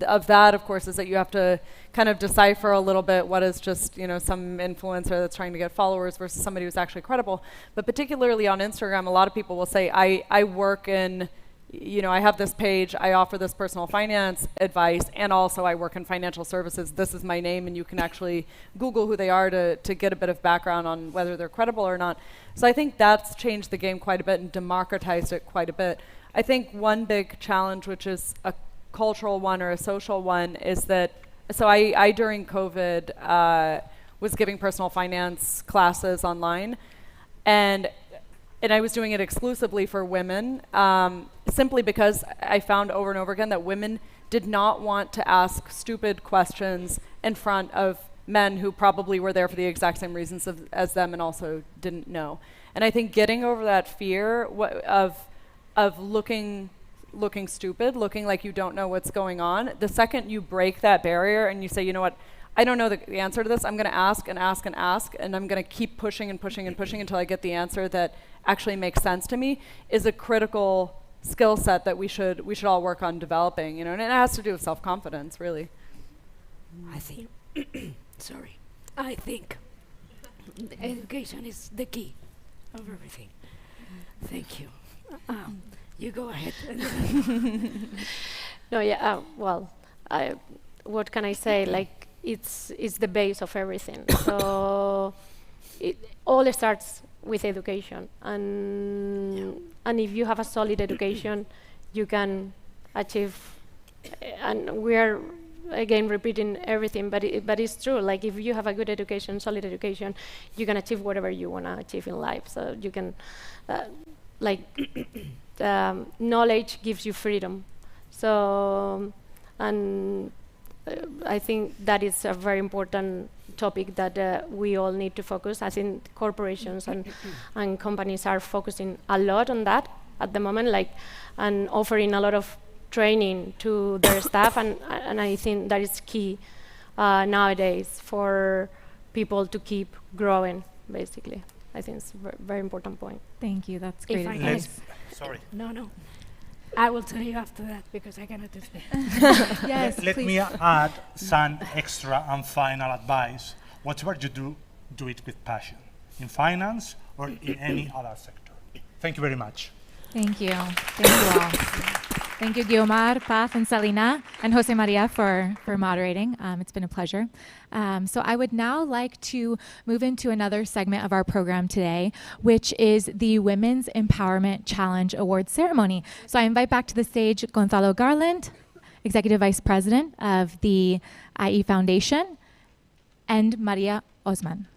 of that, of course, is that you have to kind of decipher a little bit what is just, some influencer that's trying to get followers versus somebody who's actually credible. But particularly on Instagram, a lot of people will say, I work in, I have this page, I offer this personal finance advice, and also I work in financial services. This is my name, and you can actually Google who they are to get a bit of background on whether they're credible or not. So I think that's changed the game quite a bit and democratized it quite a bit. I think one big challenge, which is a cultural one or a social one, is that, so I during COVID was giving personal finance classes online, and I was doing it exclusively for women, simply because I found over and over again that women did not want to ask stupid questions in front of men who probably were there for the exact same reasons as them and also didn't know. And I think getting over that fear of looking stupid, looking like you don't know what's going on, the second you break that barrier and you say, you know what, I don't know the answer to this, I'm going to ask and ask and ask, and I'm going to keep pushing and pushing and pushing until I get the answer that actually makes sense to me, is a critical skill set that we should all work on developing, and it has to do with self-confidence, really. I think, I think education is the key of everything. Thank you. You go ahead. No, yeah, well, what can I say? Like, it's the base of everything. So it all starts with education, and if you have a solid education, you can achieve. And we are again repeating everything, but it's true. Like, if you have a good education, solid education, you can achieve whatever you want to achieve in life. So you can, knowledge gives you freedom. So, and I think that is a very important topic that we all need to focus. I think corporations and companies are focusing a lot on that at the moment, and offering a lot of training to their staff, and I think that is key nowadays for people to keep growing, basically. I think it's a very important point. Thank you, that's great advice. Sorry. No. I will tell you after that because I cannot speak. Yes, Let me add some extra and final advice. Whatever you do it with passion, in finance or in any other sector. Thank you very much. Thank you. Thank you all. Thank you, Guiomar, Paz, and Selena, and Jose Maria for moderating. It's been a pleasure. So I would now like to move into another segment of our program today, which is the Women's Empowerment Challenge Awards ceremony. So I invite back to the stage Gonzalo Garland, Executive Vice President of the IE Foundation, and Maria Osman.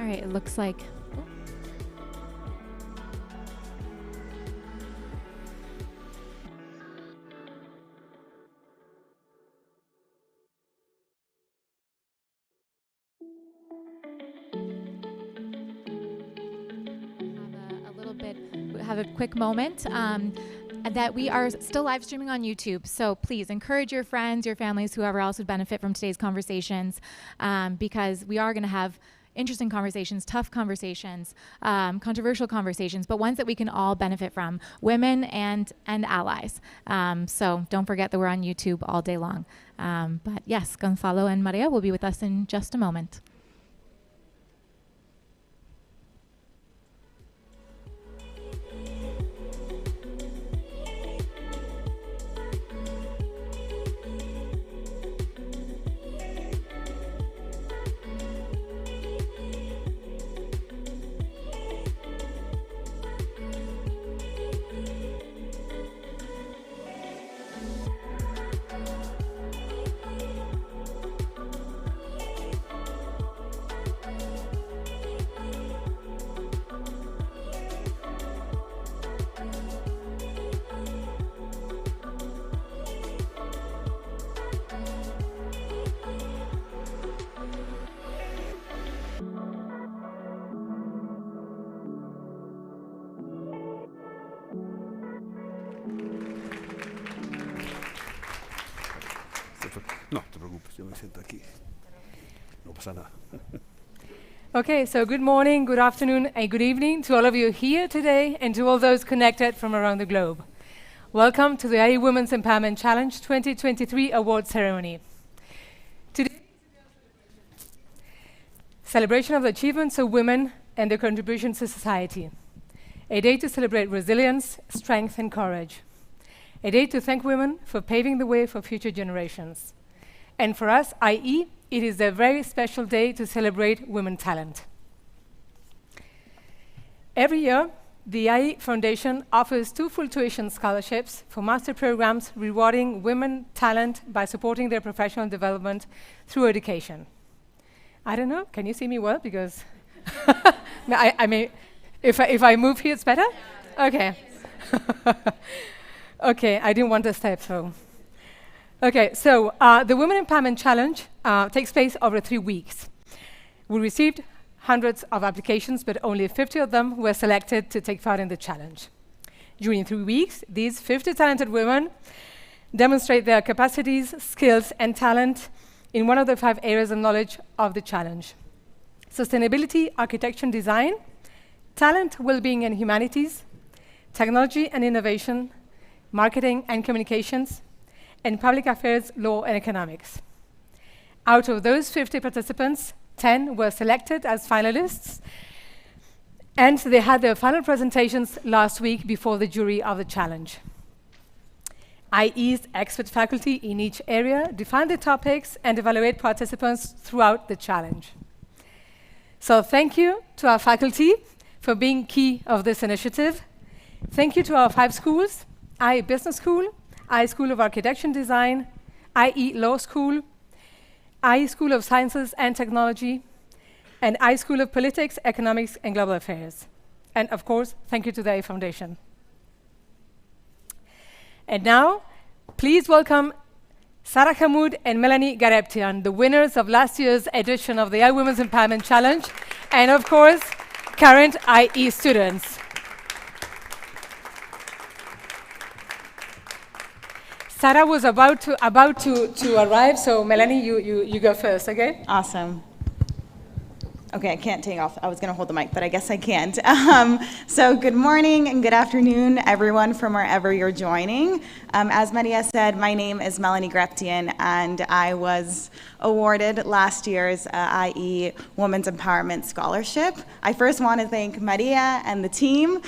All right, it looks like. Have a quick moment. That we are still live streaming on YouTube. So please encourage your friends, your families, whoever else would benefit from today's conversations, because we are going to have interesting conversations, tough conversations, controversial conversations, but ones that we can all benefit from, women and allies. So don't forget that we're on YouTube all day long. But yes, Gonzalo and Maria will be with us in just a moment. No te preocupes, yo me siento aquí. No pasa nada. Okay, so good morning, good afternoon, and good evening to all of you here today and to all those connected from around the globe. Welcome to the IE Women's Empowerment Challenge 2023 award ceremony. Today, celebration of the achievements of women and their contributions to society. A day to celebrate resilience, strength, and courage. A day to thank women for paving the way for future generations. And for us, IE, it is a very special day to celebrate women talent. Every year, the IE Foundation offers 2 full tuition scholarships for master programs rewarding women talent by supporting their professional development through education. I don't know, can you see me well? Because I mean, if I move here, it's better? Okay. Okay, I didn't want to step, so. Okay, so the Women Empowerment Challenge takes place over 3 weeks. We received hundreds of applications, but only 50 of them were selected to take part in the challenge. During 3 weeks, these 50 talented women demonstrate their capacities, skills, and talent in one of the 5 areas of knowledge of the challenge: sustainability, architecture and design, talent, well-being and humanities, technology and innovation, marketing and communications, and public affairs, law, and economics. Out of those 50 participants, 10 were selected as finalists, and they had their final presentations last week before the jury of the challenge. IE's expert faculty in each area define the topics and evaluate participants throughout the challenge. So thank you to our faculty for being key of this initiative. Thank you to our 5 schools: IE Business School, IE School of Architecture and Design, IE Law School, IE School of Sciences and Technology, and IE School of Politics, Economics, and Global Affairs. And of course, thank you to the IE Foundation. And now, please welcome Sarah Hamoud and Melanie Gareptian, the winners of last year's edition of the AI Women's Empowerment Challenge, and of course, current IE students. Sarah was about to arrive, so Melanie, you go first, okay? Awesome. Okay, I can't take off. I was going to hold the mic, but I guess I can't. So good morning and good afternoon, everyone, from wherever you're joining. As Maria said, my name is Melanie Greptian, and I was awarded last year's IE Women's Empowerment Scholarship. I first want to thank Maria and the team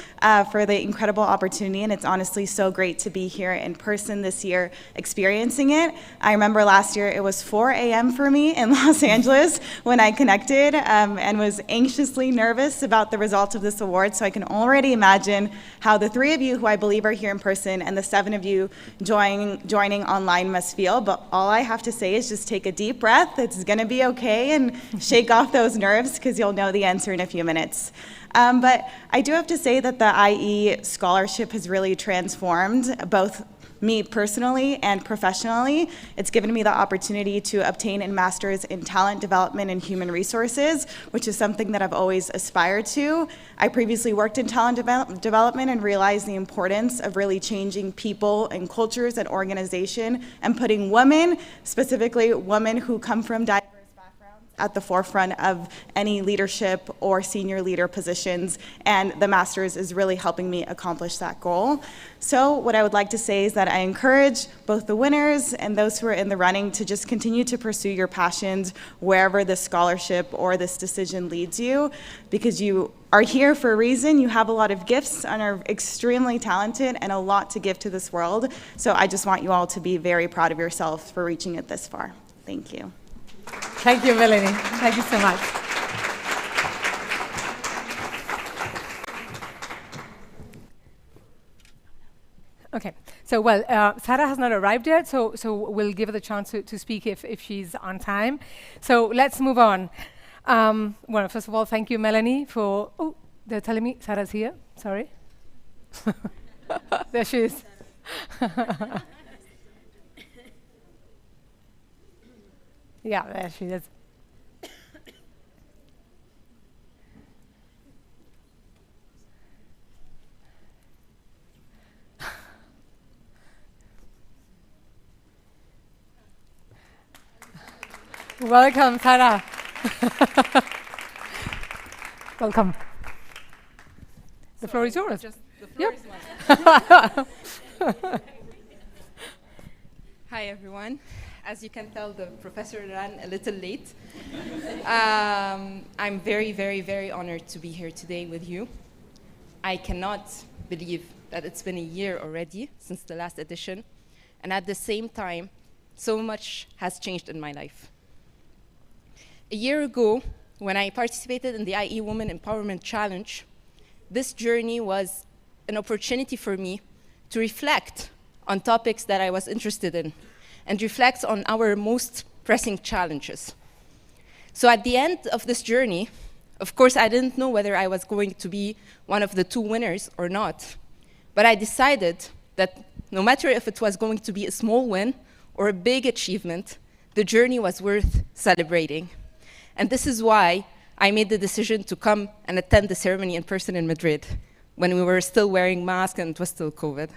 for the incredible opportunity, and it's honestly so great to be here in person this year experiencing it. I remember last year it was 4 a.m. for me in Los Angeles when I connected and was anxiously nervous about the results of this award, so I can already imagine how the 3 of you who I believe are here in person and the 7 of you joining online must feel. But all I have to say is just take a deep breath. It's going to be okay, and shake off those nerves because you'll know the answer in a few minutes. But I do have to say that the IE scholarship has really transformed both me personally and professionally. It's given me the opportunity to obtain a master's in talent development and human resources, which is something that I've always aspired to. I previously worked in talent development and realized the importance of really changing people and cultures and organization and putting women, specifically women who come from diverse backgrounds, at the forefront of any leadership or senior leader positions, and the master's is really helping me accomplish that goal. So what I would like to say is that I encourage both the winners and those who are in the running to just continue to pursue your passions wherever this scholarship or this decision leads you, because you are here for a reason. You have a lot of gifts and are extremely talented and a lot to give to this world. So I just want you all to be very proud of yourself for reaching it this far. Thank you. Thank you, Melanie. Thank you so much. Okay, so Sarah has not arrived yet, so we'll give her the chance to speak if she's on time. So let's move on. Well, first of all, thank you, Melanie, for... Oh, they're telling me Sarah's here. Sorry. There she is. Yeah, there she is. Welcome, Sarah. Welcome. The floor is yours. The floor is mine. Hi, everyone. As you can tell, the professor ran a little late. I'm very, very, very honored to be here today with you. I cannot believe that it's been a year already since the last edition, and at the same time, so much has changed in my life. A year ago, when I participated in the IE Women Empowerment Challenge, this journey was an opportunity for me to reflect on topics that I was interested in and reflect on our most pressing challenges. So at the end of this journey, of course, I didn't know whether I was going to be one of the 2 winners or not, but I decided that no matter if it was going to be a small win or a big achievement, the journey was worth celebrating. And this is why I made the decision to come and attend the ceremony in person in Madrid, when we were still wearing masks and it was still COVID.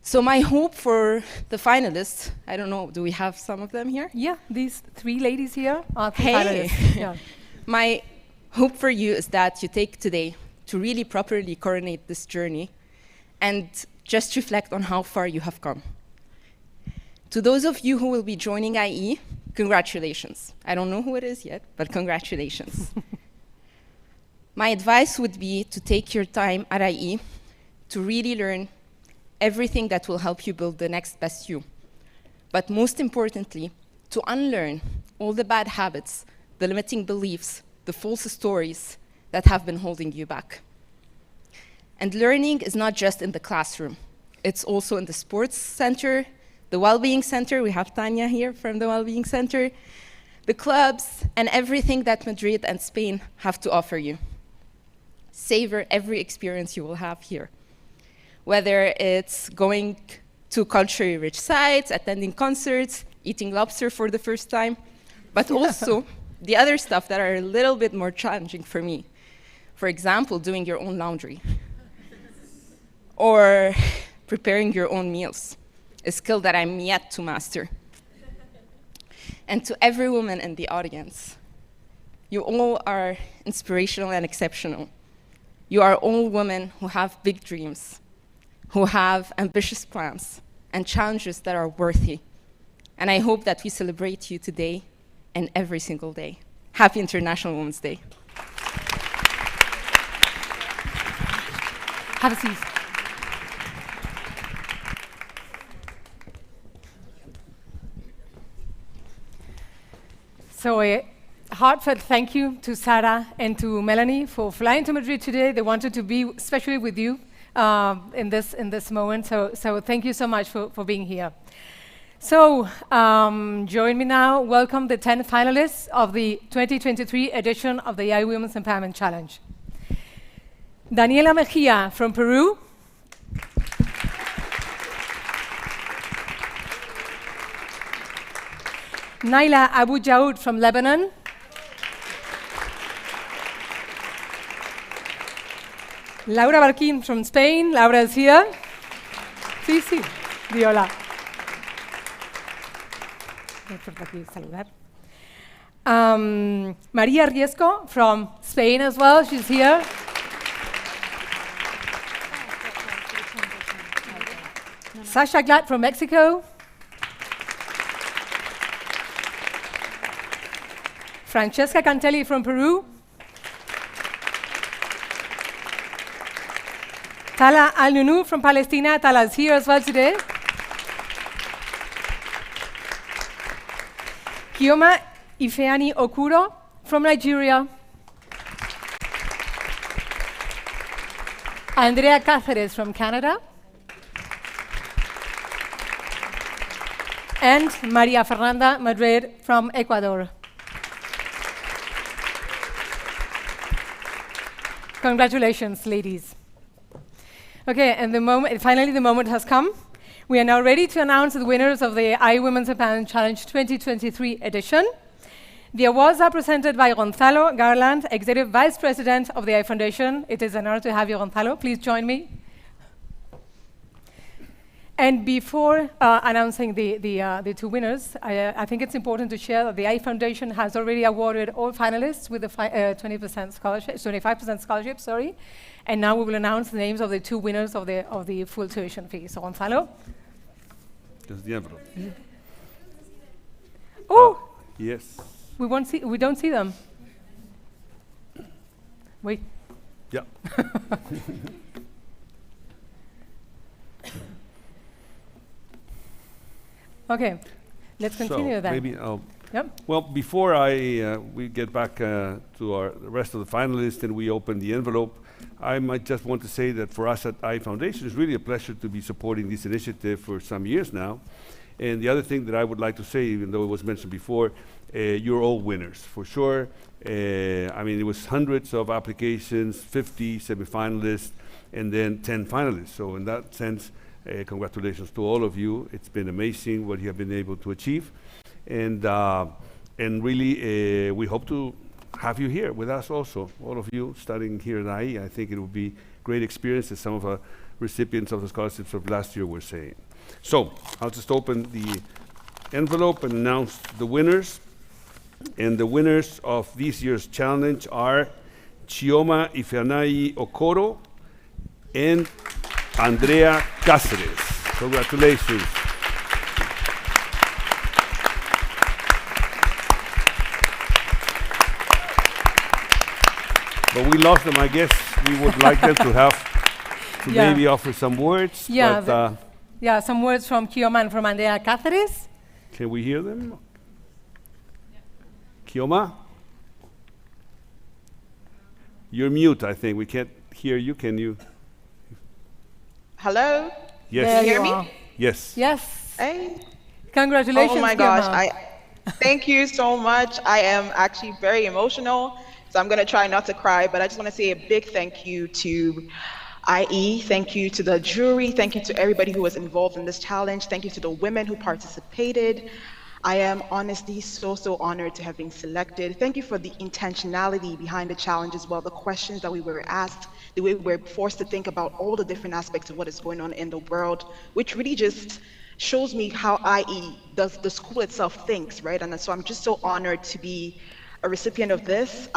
So my hope for the finalists, I don't know, do we have some of them here? Yeah, these 3 ladies here are the finalists. Yeah. My hope for you is that you take today to really properly coordinate this journey and just reflect on how far you have come. To those of you who will be joining IE, congratulations. I don't know who it is yet, but congratulations. My advice would be to take your time at IE to really learn everything that will help you build the next best you. But most importantly, to unlearn all the bad habits, the limiting beliefs, the false stories that have been holding you back. And learning is not just in the classroom. It's also in the sports center, the well-being center. We have Tanya here from the well-being center, the clubs, and everything that Madrid and Spain have to offer you. Savor every experience you will have here. Whether it's going to culturally rich sites, attending concerts, eating lobster for the first time, but also the other stuff that are a little bit more challenging for me. For example, doing your own laundry or preparing your own meals, a skill that I'm yet to master. And to every woman in the audience, you all are inspirational and exceptional. You are all women who have big dreams, who have ambitious plans and challenges that are worthy. And I hope that we celebrate you today and every single day. Happy International Women's Day. Have a seat. So a heartfelt thank you to Sarah and to Melanie for flying to Madrid today. They wanted to be especially with you in this moment. So thank you so much for being here. So join me now. Welcome the 10 finalists of the 2023 edition of the AI Women's Empowerment Challenge. Daniela Mejia from Peru. Naila Abu Jaoud from Lebanon. Laura Barquín from Spain. Laura is here. Sí, sí. Di hola. Maria Riesco from Spain as well. She's here. Sasha Glad from Mexico. Francesca Cantelli from Peru. Tala Al-Nunu from Palestina. Tala is here as well today. Kioma Ifeani Okuro from Nigeria. Andrea Cáceres from Canada. And Maria Fernanda Madrid from Ecuador. Congratulations, ladies. Okay, and finally the moment has come. We are now ready to announce the winners of the AI Women's Empowerment Challenge 2023 edition. The awards are presented by Gonzalo Garland, Executive Vice President of the AI Foundation. It is an honor to have you, Gonzalo. Please join me. And before announcing the two winners, I think it's important to share that the AI Foundation has already awarded all finalists with a 20% scholarship, 25% scholarship, sorry. And now we will announce the names of the two winners of the full tuition fee. So, Gonzalo. There's the envelope. Oh! Yes. We don't see them. Wait. Yeah. Okay, let's continue then. Maybe I'll. Yep. Well, before we get back to the rest of the finalists and we open the envelope, I might just want to say that for us at AI Foundation, it's really a pleasure to be supporting this initiative for some years now. And the other thing that I would like to say, even though it was mentioned before, you're all winners, for sure. I mean, it was hundreds of applications, 50 semifinalists, and then 10 finalists. So in that sense, congratulations to all of you. It's been amazing what you have been able to achieve. And really, we hope to have you here with us also, all of you studying here at IE. I think it will be great experience, as some of our recipients of the scholarships of last year were saying. So I'll just open the envelope and announce the winners. And the winners of this year's challenge are Chioma Ifeanyi Okoro and Andrea Cáceres. Congratulations. But we lost them. I guess we would like them to maybe offer some words. Yeah, yeah, some words from Kioma and from Andrea Cáceres. Can we hear them? Kioma? You're mute, I think. We can't hear you. Can you? Hello? Yes. Can you hear me? Yes. Yes. Hey. Congratulations, Oh my Kioma. gosh. Thank you so much. I am actually very emotional, so I'm going to try not to cry, but I just want to say a big thank you to IE. Thank you to the jury. Thank you to everybody who was involved in this challenge. Thank you to the women who participated. I am honestly so honored to have been selected. Thank you for the intentionality behind the challenge as well, the questions that we were asked, the way we were forced to think about all the different aspects of what is going on in the world, which really just shows me how IE, the school itself, thinks, right? And so I'm just so honored to be a recipient of this.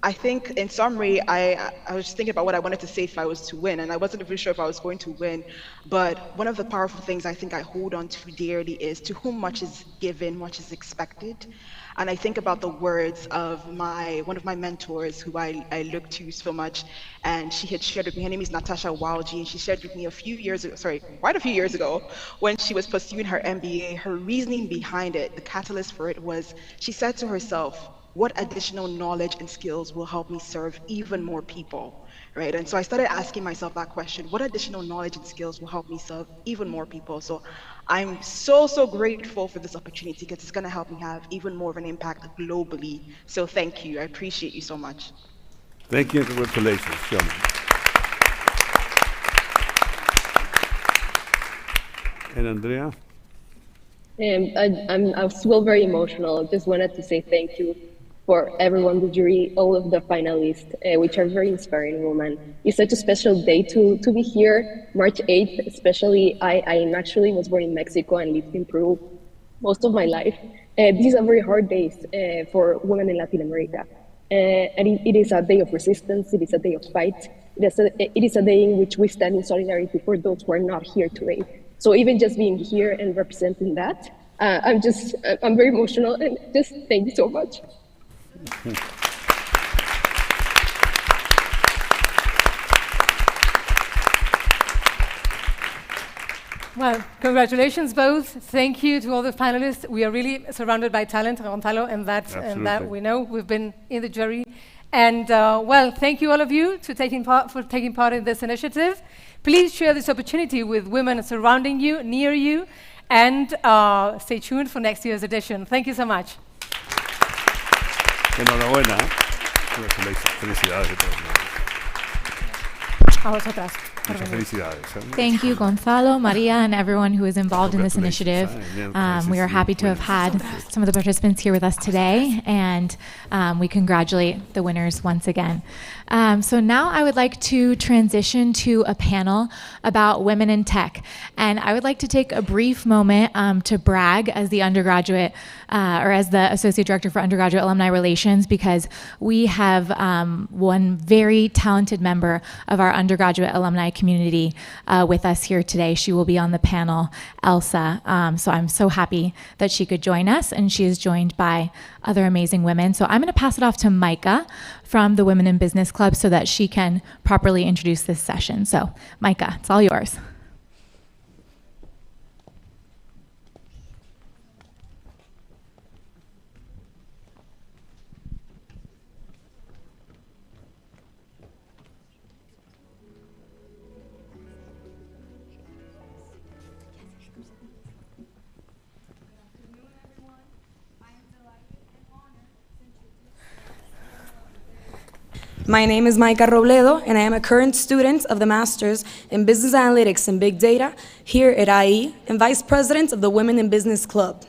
I think, in summary, I was thinking about what I wanted to say if I was to win, and I wasn't really sure if I was going to win, but one of the powerful things I think I hold on to dearly is, to whom much is given, much is expected. And I think about the words of one of my mentors, who I look to so much, and she had shared with me, her name is Natasha Walji, and she shared with me quite a few years ago, when she was pursuing her MBA. Her reasoning behind it, the catalyst for it was, she said to herself, what additional knowledge and skills will help me serve even more people, right? And so I started asking myself that question, what additional knowledge and skills will help me serve even more people? So I'm so grateful for this opportunity, because it's gonna help me have even more of an impact globally. So thank you, I appreciate you so much. Thank you and congratulations. And Andrea? I was still very emotional. Just wanted to say thank you for everyone, the jury, all of the finalists, which are very inspiring women. It's such a special day to be here, March 8th, especially. I actually was born in Mexico and lived in Peru most of my life. These are very hard days for women in Latin America. And it is a day of resistance, it is a day of fight. It is a day in which we stand in solidarity for those who are not here today. So even just being here and representing that, I'm very emotional, and just thank you so much. Well, congratulations both. Thank you to all the finalists. We are really surrounded by talent, Gonzalo, and that we know. We've been in the jury. And well, thank you all of you for taking part in this initiative. Please share this opportunity with women surrounding you, near you, and stay tuned for next year's edition. Thank you so much. Enhorabuena. Felicidades. A vosotras. Thank you, Gonzalo, Maria, and everyone who is involved in this initiative. We are happy to have had some of the participants here with us today, and we congratulate the winners once again. So now I would like to transition to a panel about women in tech. And I would like to take a brief moment to brag as the undergraduate, or as the Associate Director for Undergraduate Alumni Relations, because we have one very talented member of our undergraduate alumni community with us here today. She will be on the panel, Elsa. So I'm so happy that she could join us, and she is joined by other amazing women. So I'm going to pass it off to Micah from the Women in Business Club so that she can properly introduce this session. So Micah, it's all yours. My name is Micah Robledo, and I am a current student of the Masters in Business Analytics and Big Data here at IE and Vice President of the Women in Business Club.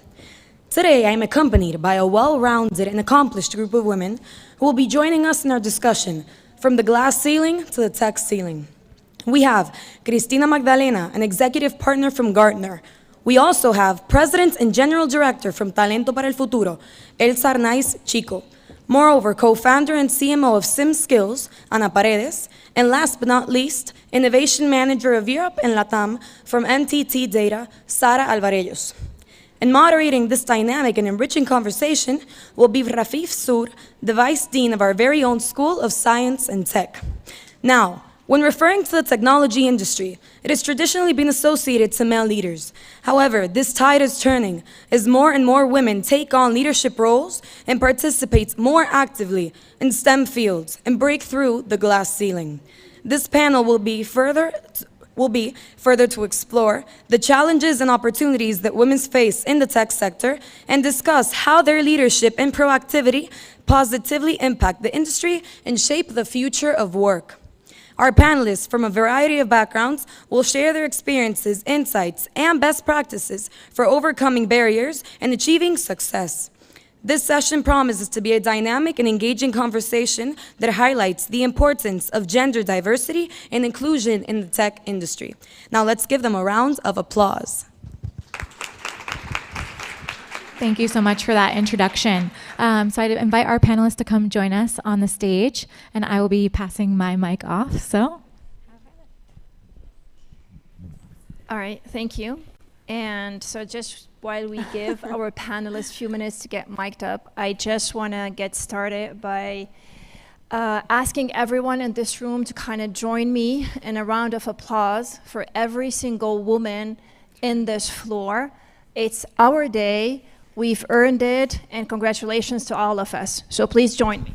Today, I am accompanied by a well-rounded and accomplished group of women who will be joining us in our discussion, from the glass ceiling to the tech ceiling. We have Cristina Magdalena, an executive partner from Gartner. We also have President and General Director from Talento para el Futuro, Elsa Arnaiz Chico. Moreover, co-founder and CMO of SimSkills, Ana Paredes, and last but not least, Innovation Manager of Europe and LATAM from NTT Data, Sara Alvarellos. And moderating this dynamic and enriching conversation will be Rafif Sur, the Vice Dean of our very own School of Science and Tech. Now, when referring to the technology industry, it has traditionally been associated to male leaders. However, this tide is turning as more and more women take on leadership roles and participate more actively in STEM fields and break through the glass ceiling. This panel will be further to explore the challenges and opportunities that women face in the tech sector and discuss how their leadership and proactivity positively impact the industry and shape the future of work. Our panelists from a variety of backgrounds will share their experiences, insights, and best practices for overcoming barriers and achieving success. This session promises to be a dynamic and engaging conversation that highlights the importance of gender diversity and inclusion in the tech industry. Now let's give them a round of applause. Thank you so much for that introduction. So I'd invite our panelists to come join us on the stage, and I will be passing my mic off. So, all right, thank you. And so just while we give our panelists a few minutes to get mic'd up, I just want to get started by asking everyone in this room to kind of join me in a round of applause for every single woman in this floor. It's our day. We've earned it, and congratulations to all of us. So please join me.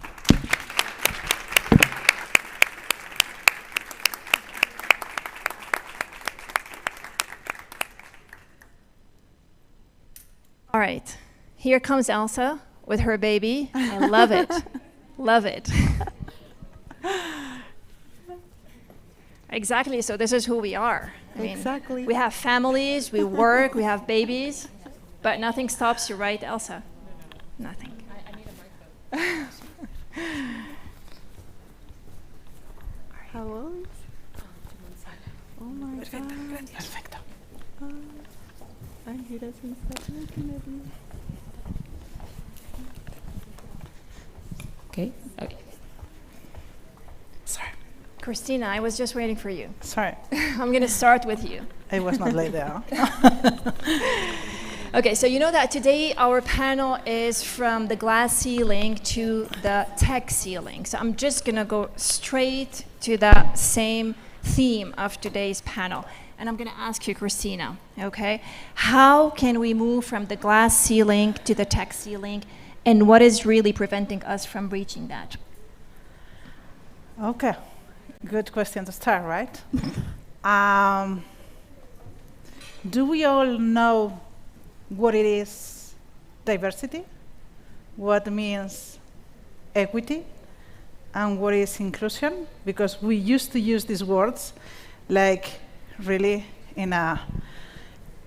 All right, here comes Elsa with her baby. I love it, love it. Exactly, so this is who we are. I mean, exactly. We have families, we work, we have babies. But nothing stops you, right, Elsa? Nothing. I need a microphone. How old? Oh my God. Perfecto. And he doesn't stop looking at me. Okay. Okay. Sorry. Christina, I was just waiting for you. Sorry. I'm going to start with you. I was not late there. Okay, so you know that today our panel is from the glass ceiling to the tech ceiling. So I'm just going to go straight to the same theme of today's panel. And I'm going to ask you, Christina, okay, how can we move from the glass ceiling to the tech ceiling, and what is really preventing us from reaching that? Okay, good question to start, right? Do we all know what it is diversity, what means equity, and what is inclusion? Because we used to use these words like really in a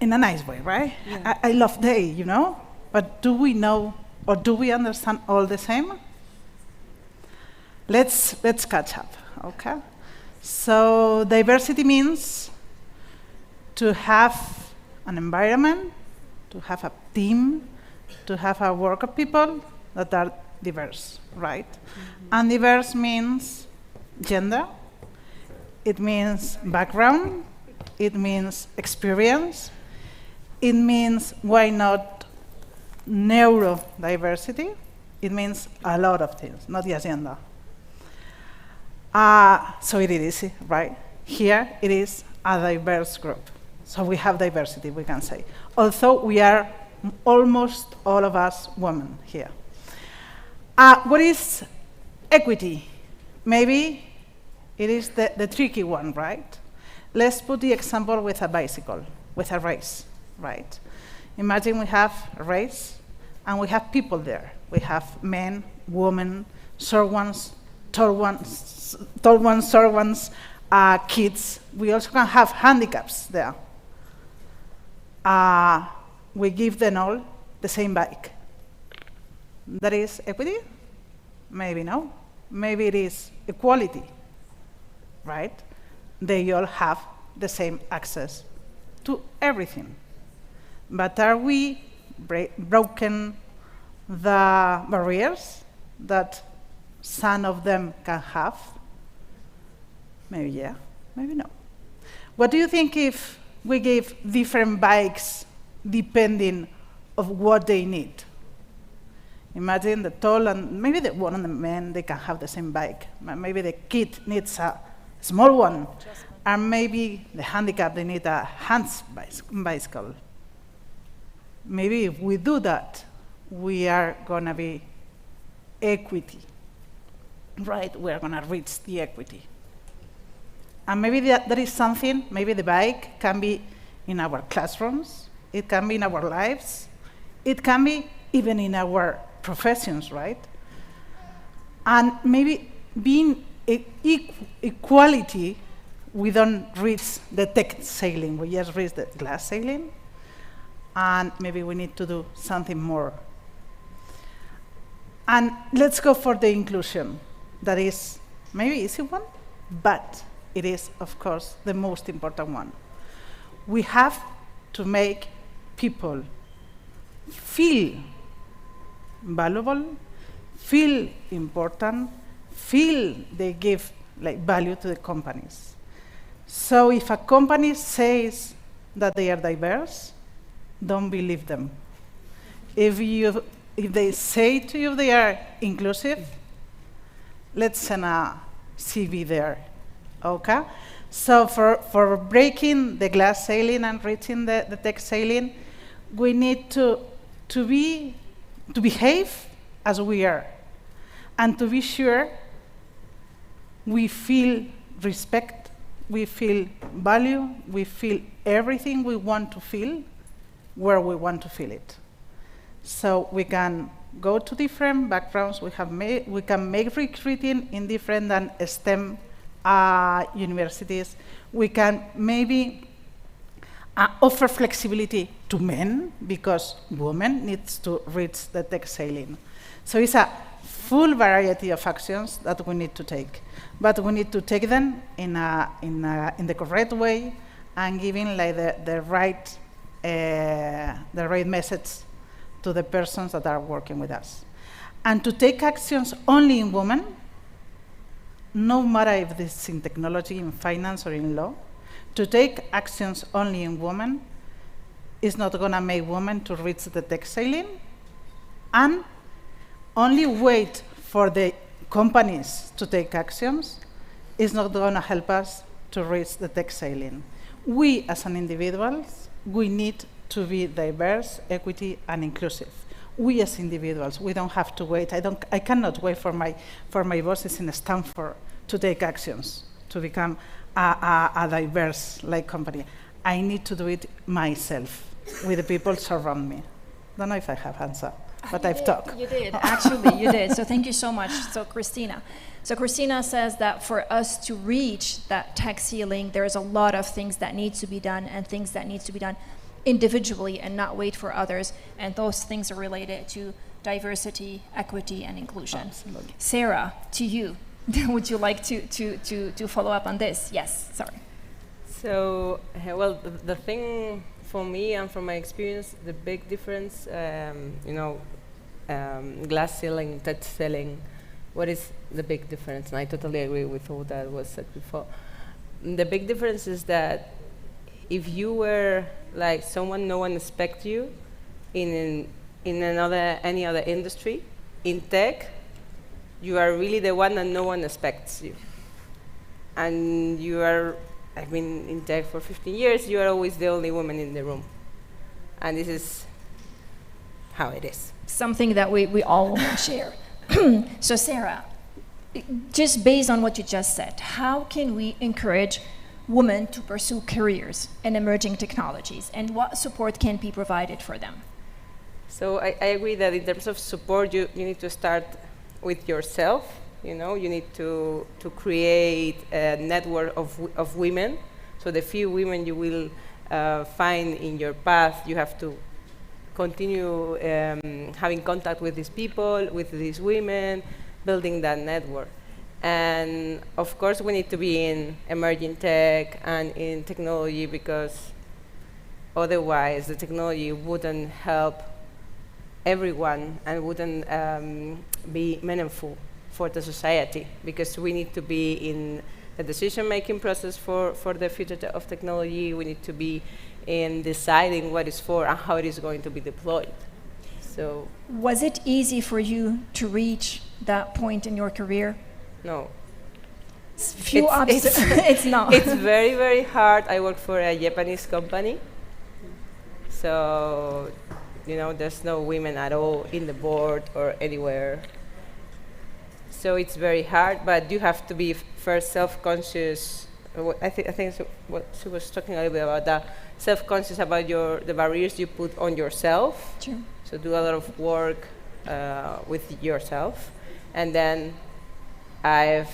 nice way, right? Yeah. I love they, you know? But do we know or do we understand all the same? Let's catch up, okay? So diversity means to have an environment, to have a team, to have a work of people that are diverse, right? Mm-hmm. And diverse means gender, it means background, it means experience, it means, why not, neurodiversity, it means a lot of things, not just gender. So it is easy, right? Here it is a diverse group. So we have diversity, we can say. Although we are almost all of us women here. What is equity? Maybe it is the tricky one, right? Let's put the example with a bicycle, with a race, right? Imagine we have a race and we have people there. We have men, women, short ones, tall ones, short ones, kids. We also can have handicaps there. We give them all the same bike. That is equity? Maybe no. Maybe it is equality, right? They all have the same access to everything. But are we broken the barriers that some of them can have? Maybe yeah, maybe no. What do you think if we gave different bikes depending of what they need? Imagine the tall and maybe the one and the men, they can have the same bike. Maybe the kid needs a small one. And maybe the handicapped, they need a hands bicycle. Maybe if we do that, we are gonna be equity, right? We're gonna reach the equity. And maybe that is something, maybe the bike can be in our classrooms, it can be in our lives, it can be even in our professions, right? And maybe being equality, we don't reach the tech ceiling, we just reach the glass ceiling, and maybe we need to do something more. And let's go for the inclusion. That is maybe easy one, but it is, of course, the most important one. We have to make people feel valuable, feel important, feel they give value to the companies. So if a company says that they are diverse, don't believe them. If they say to you they are inclusive, let's send a CV there, okay? So for breaking the glass ceiling and reaching the tech ceiling, we need to behave as we are, and to be sure we feel respect, we feel value, we feel everything we want to feel where we want to feel it. So we can go to different backgrounds, we can make recruiting in different than STEM universities. We can maybe offer flexibility to men, because women needs to reach the tech ceiling. So it's a full variety of actions that we need to take, but we need to take them in the correct way and giving the right message to the persons that are working with us. And to take actions only in women, no matter if this is in technology, in finance, or in law, to take actions only in women is not going to make women to reach the tech ceiling, and only wait for the companies to take actions is not going to help us to reach the tech ceiling. We, as an individuals, we need to be diverse, equity, and inclusive. We as individuals, we don't have to wait. I cannot wait for my bosses in Stanford to take actions to become a diverse company. I need to do it myself with the people surround me. Don't know if I have answered, but I've talked. You did, actually, you did. So thank you so much. So Christina says that for us to reach that tech ceiling, there's a lot of things that need to be done, and things that need to be done individually and not wait for others. And those things are related to diversity, equity, and inclusion. Absolutely. Sarah, to you. Would you like to follow up on this? Yes, sorry. So, well, the thing for me and from my experience, the big difference, glass ceiling, touch ceiling, what is the big difference? And I totally agree with all that was said before. The big difference is that if you were like someone no one expects you in any other industry, in tech, you are really the one that no one expects you. And I've been in tech for 15 years, you are always the only woman in the room. And this is how it is. Something that we all want to share. So Sarah, just based on what you just said, how can we encourage women to pursue careers in emerging technologies, and what support can be provided for them? So I agree that in terms of support, you need to start with yourself. You need to create a network of women. So the few women you will find in your path, you have to continue having contact with these people, with these women, building that network. And of course, we need to be in emerging tech and in technology, because otherwise the technology wouldn't help everyone and wouldn't be meaningful for the society, because we need to be in the decision-making process for the future of technology. We need to be in deciding what is for and how it is going to be deployed. So, was it easy for you to reach that point in your career? No. It's not. It's very, very hard. I work for a Japanese company. So, there's no women at all in the board or anywhere. So it's very hard, but you have to be first self-conscious. I think what she was talking a little bit about, that self-conscious about the barriers you put on yourself. True. So do a lot of work with yourself, and then I've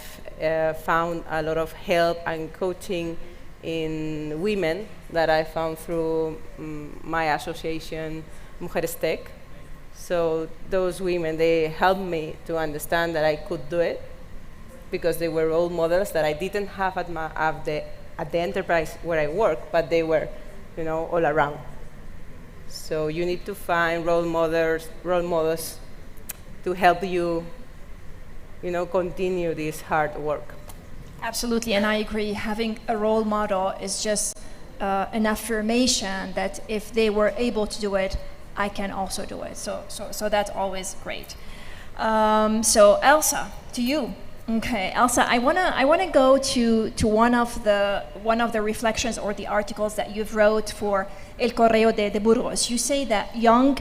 found a lot of help and coaching in women that I found through my association, Mujeres Tech. So those women, they helped me to understand that I could do it, because they were role models that I didn't have at the enterprise where I work, but they were, all around. So you need to find role models to help you, continue this hard work. Absolutely, and I agree. Having a role model is just an affirmation that if they were able to do it, I can also do it. So that's always great. So Elsa, to you. Okay, Elsa, I wanna go to one of the reflections or the articles that you've wrote for El Correo de Burgos. You say that young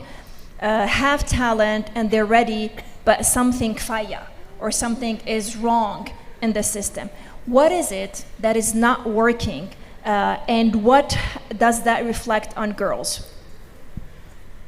have talent and they're ready, but something falla or something is wrong in the system. What is it that is not working, and what does that reflect on girls?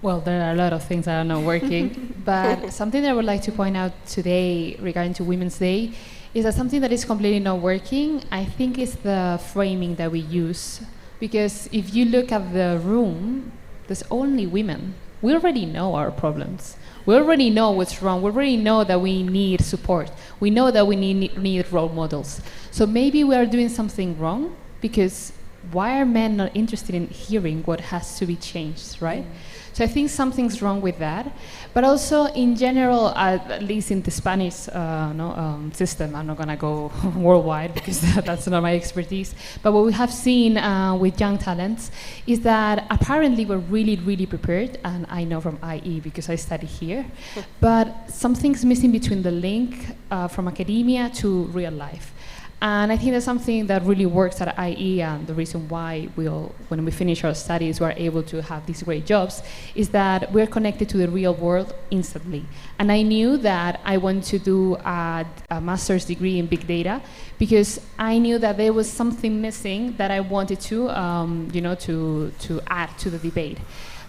Well, there are a lot of things that are not working, but something that I would like to point out today regarding to Women's Day is that something that is completely not working, I think, is the framing that we use. Because if you look at the room, there's only women. We already know our problems. We already know what's wrong. We already know that we need support. We know that we need role models. So maybe we are doing something wrong, because why are men not interested in hearing what has to be changed, right? So I think something's wrong with that. But also in general, at least in the Spanish system, I'm not going to go worldwide because that's not my expertise. But what we have seen with young talents is that apparently we're really, really prepared. And I know from IE because I study here. But something's missing between the link from academia to real life. And I think that's something that really works at IE, and the reason why when we finish our studies, we're able to have these great jobs, is that we're connected to the real world instantly. And I knew that I wanted to do a master's degree in big data, because I knew that there was something missing that I wanted to add to the debate.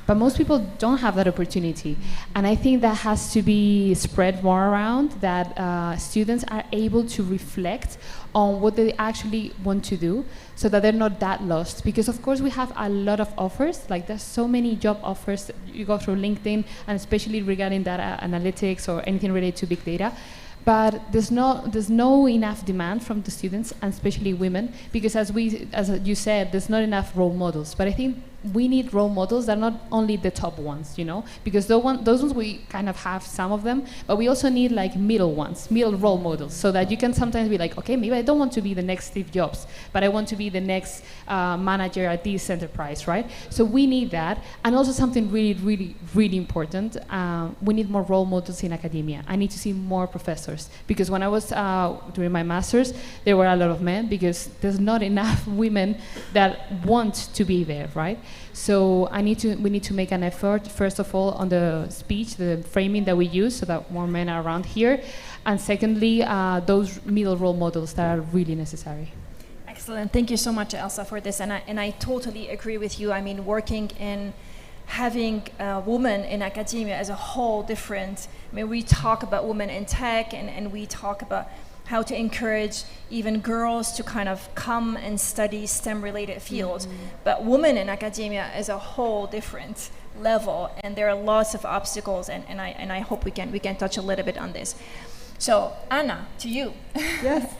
But most people don't have that opportunity. And I think that has to be spread more around, that students are able to reflect on what they actually want to do, so that they're not that lost. Because of course we have a lot of offers, like there's so many job offers. You go through LinkedIn, and especially regarding data analytics or anything related to big data. But there's no enough demand from the students, and especially women, because as you said, there's not enough role models. But I think we need role models that are not only the top ones, because those ones we kind of have some of them, but we also need like middle role models, so that you can sometimes be like, okay, maybe I don't want to be the next Steve Jobs, but I want to be the next manager at this enterprise, right? So we need that. And also something really, really, really important, we need more role models in academia. I need to see more professors, because when I was doing my master's, there were a lot of men, because there's not enough women that want to be there, right? So we need to make an effort, first of all, on the speech, the framing that we use, so that more men are around here. And secondly, those middle role models that are really necessary. Excellent. Thank you so much, Elsa, for this. And I totally agree with you. I mean, working in having women in academia is a whole different. I mean, we talk about women in tech, and we talk about how to encourage even girls to kind of come and study STEM-related fields. But women in academia is a whole different level, and there are lots of obstacles, and I hope we can touch a little bit on this. So Anna, to you. Yes.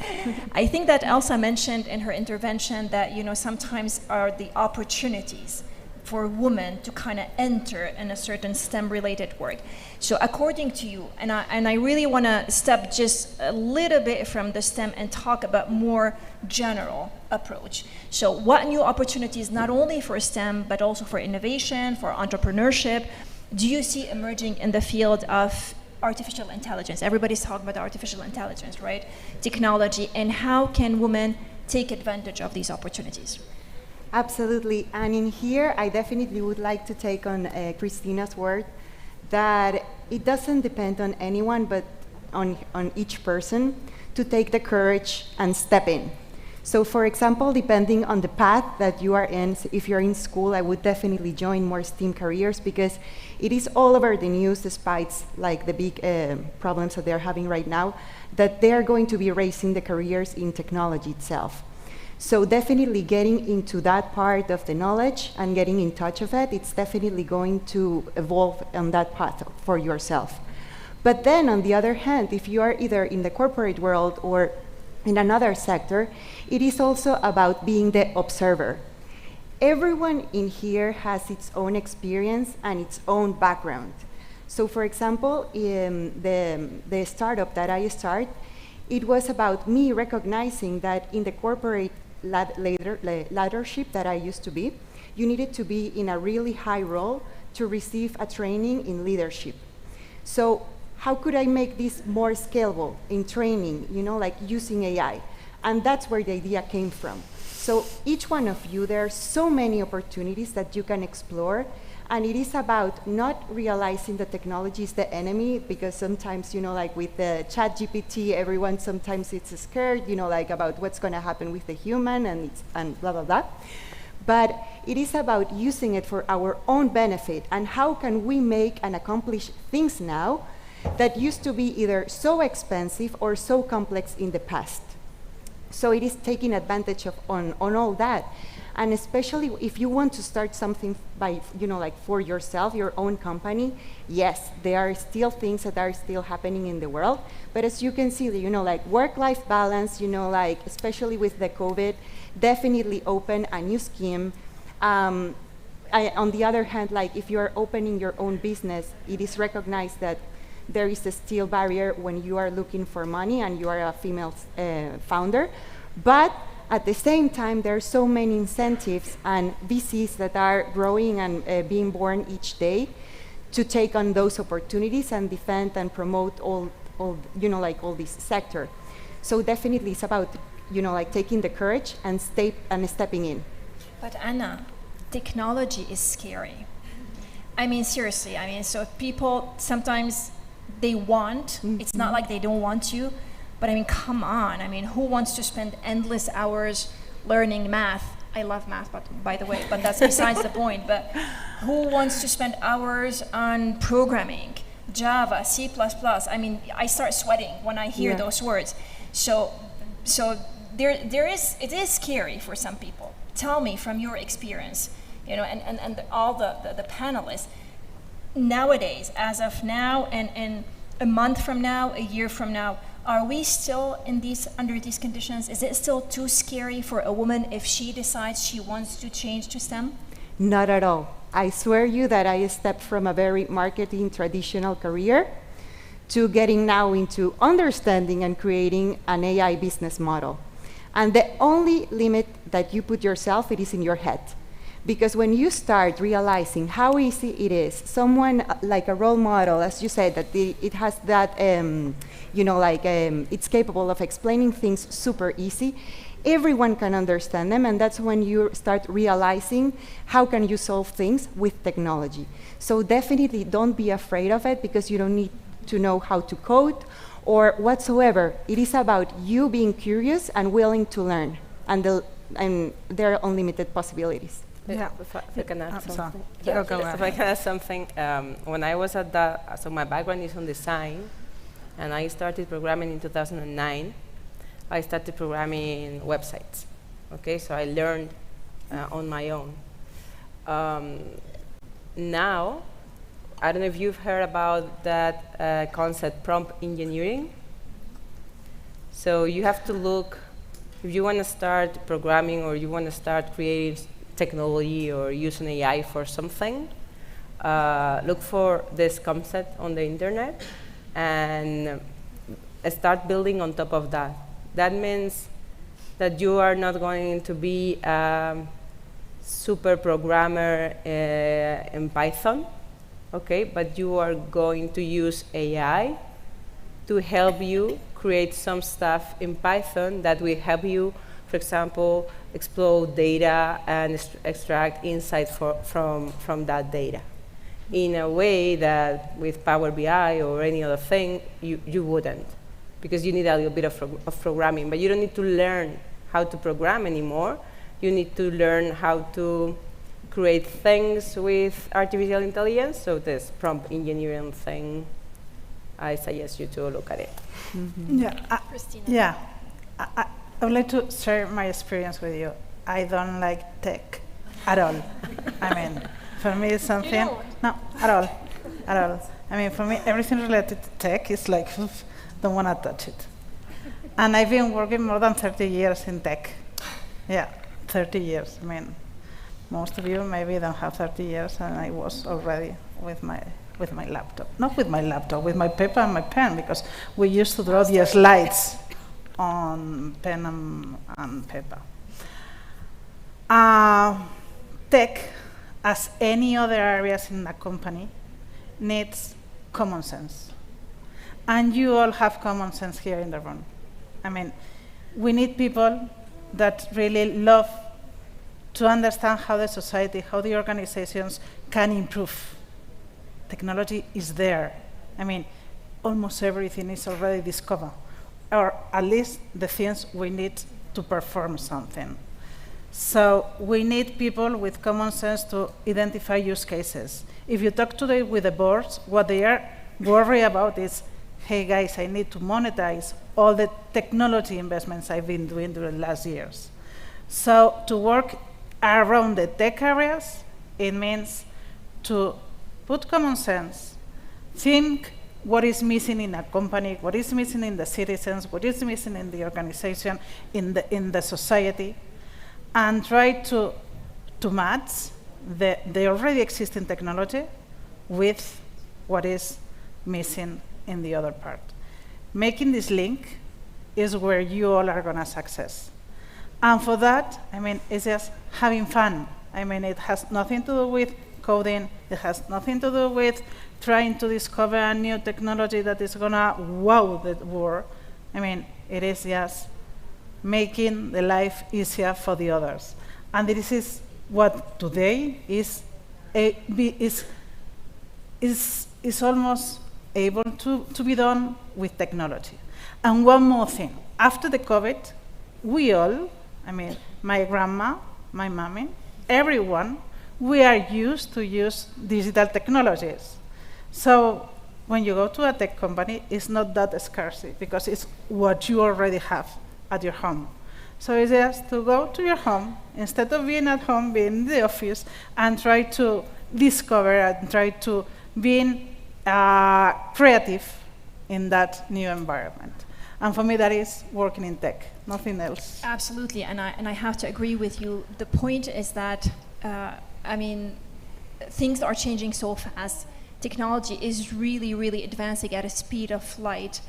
I think that Elsa mentioned in her intervention that sometimes are the opportunities for women to kind of enter in a certain STEM-related work. So according to you, and I really want to step just a little bit from the STEM and talk about more general approach. So what new opportunities, not only for STEM, but also for innovation, for entrepreneurship, do you see emerging in the field of artificial intelligence? Everybody's talking about artificial intelligence, right? Technology, and how can women take advantage of these opportunities? Absolutely, and in here I definitely would like to take on Christina's word, that it doesn't depend on anyone but on each person to take the courage and step in. So for example, depending on the path that you are in, if you're in school, I would definitely join more STEAM careers because it is all over the news, despite like the big problems that they're having right now, that they're going to be raising the careers in technology itself. So definitely getting into that part of the knowledge and getting in touch of it, it's definitely going to evolve on that path for yourself. But then on the other hand, if you are either in the corporate world or in another sector, it is also about being the observer. Everyone in here has its own experience and its own background. So for example, in the startup that I started, it was about me recognizing that in the corporate leadership that I used to be, you needed to be in a really high role to receive a training in leadership. So how could I make this more scalable in training, like using AI? And that's where the idea came from. So each one of you, there are so many opportunities that you can explore, and it is about not realizing that technology is the enemy, because sometimes, like with the ChatGPT, everyone sometimes it's scared, like about what's going to happen with the human and blah, blah, blah. But it is about using it for our own benefit, and how can we make and accomplish things now that used to be either so expensive or so complex in the past. So it is taking advantage of on all that. And especially if you want to start something by, like for yourself, your own company, yes, there are still things that are still happening in the world. But as you can see, like work-life balance, like especially with the COVID, definitely open a new scheme. On the other hand, like if you're opening your own business, it is recognized that there is a still barrier when you are looking for money and you are a female founder. But at the same time, there are so many incentives and VCs that are growing and being born each day to take on those opportunities and defend and promote all this sector. So definitely it's about, like taking the courage and stepping in. But Anna, technology is scary. I mean, seriously, so people sometimes they want, it's not like they don't want you, but come on. Who wants to spend endless hours learning math? I love math, by the way, but that's besides the point. But who wants to spend hours on programming, Java, C++? I start sweating when I hear those words. So it is scary for some people. Tell me from your experience, and all the panelists, nowadays, as of now, and a month from now, a year from now, are we still under these conditions? Is it still too scary for a woman if she decides she wants to change to STEM? Not at all. I swear you that I stepped from a very marketing traditional career to getting now into understanding and creating an AI business model. And the only limit that you put yourself, it is in your head. Because when you start realizing how easy it is, someone like a role model, as you said, that it has that, it's capable of explaining things super easy, everyone can understand them, and that's when you start realizing how can you solve things with technology. So definitely don't be afraid of it, because you don't need to know how to code or whatsoever. It is about you being curious and willing to learn, and there are unlimited possibilities. Yeah. If I can add something. Yeah. If I can add something, when I was at so my background is on design, and I started programming in 2009. I started programming websites. Okay, so I learned on my own. Now, I don't know if you've heard about that concept, prompt engineering. So you have to look, if you want to start programming or you want to start creating technology or using AI for something, look for this concept on the internet and start building on top of that. That means that you are not going to be a super programmer in Python, okay? But you are going to use AI to help you create some stuff in Python that will help you, for example, explore data and extract insights from that data in a way that with Power BI or any other thing, you wouldn't, because you need a little bit of programming, but you don't need to learn how to program anymore. You need to learn how to create things with artificial intelligence. So this prompt engineering thing, I suggest you to look at it. Christina. Yeah, I would like to share my experience with you. I don't like tech at all. I mean, for me it's something, no, at all. I mean, for me, everything related to tech is like, don't want to touch it. And I've been working more than 30 years in tech. Yeah, 30 years. I mean, most of you maybe don't have 30 years, and I was already with my laptop. Not with my laptop, with my paper and my pen, because we used to draw the slides on pen and paper. Tech, as any other areas in a company, needs common sense. And you all have common sense here in the room. I mean, we need people that really love to understand how the society, how the organizations can improve. Technology is there. I mean, almost everything is already discovered, or at least the things we need to perform something. So we need people with common sense to identify use cases. If you talk today with the boards, what they are worried about is, hey guys, I need to monetize all the technology investments I've been doing during the last years. So to work around the tech areas, it means to put common sense, think what is missing in a company, what is missing in the citizens, what is missing in the organization, in the society, and try to match the already existing technology with what is missing in the other part. Making this link is where you all are going to success. And for that, I mean, it's just having fun. I mean, it has nothing to do with coding. It has nothing to do with trying to discover a new technology that is going to wow the world. I mean, it is just making the life easier for the others. And this is what today is almost able to be done with technology. And one more thing. After the COVID, we all, I mean, my grandma, my mommy, everyone, we are used to use digital technologies. So when you go to a tech company, it's not that scarcity because it's what you already have at your home. So it's just to go to your home, instead of being at home, being in the office, and try to discover and try to be creative in that new environment. And for me, that is working in tech, nothing else. Absolutely, and I have to agree with you. The point is that, I mean, things are changing so fast. Technology is really, really advancing at a speed of light.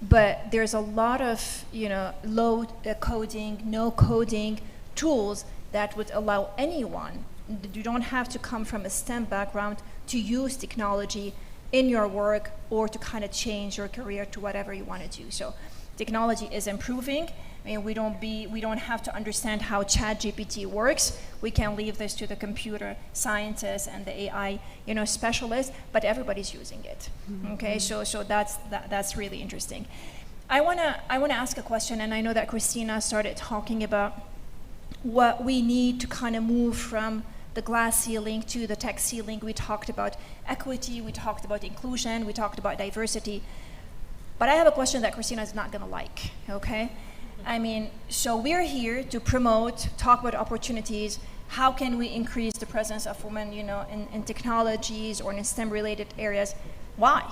But there's a lot of, low coding, no coding tools that would allow anyone, you don't have to come from a STEM background, to use technology in your work or to kind of change your career to whatever you want to do. So technology is improving. I mean, we don't have to understand how ChatGPT works. We can leave this to the computer scientists and the AI, specialists, but everybody's using it. Mm-hmm. Okay, so that's really interesting. I wanna ask a question, and I know that Christina started talking about what we need to kind of move from the glass ceiling to the tech ceiling. We talked about equity, we talked about inclusion, we talked about diversity. But I have a question that Christina is not gonna like, okay? I mean, so we're here to promote, talk about opportunities. How can we increase the presence of women, in technologies or in STEM-related areas? Why?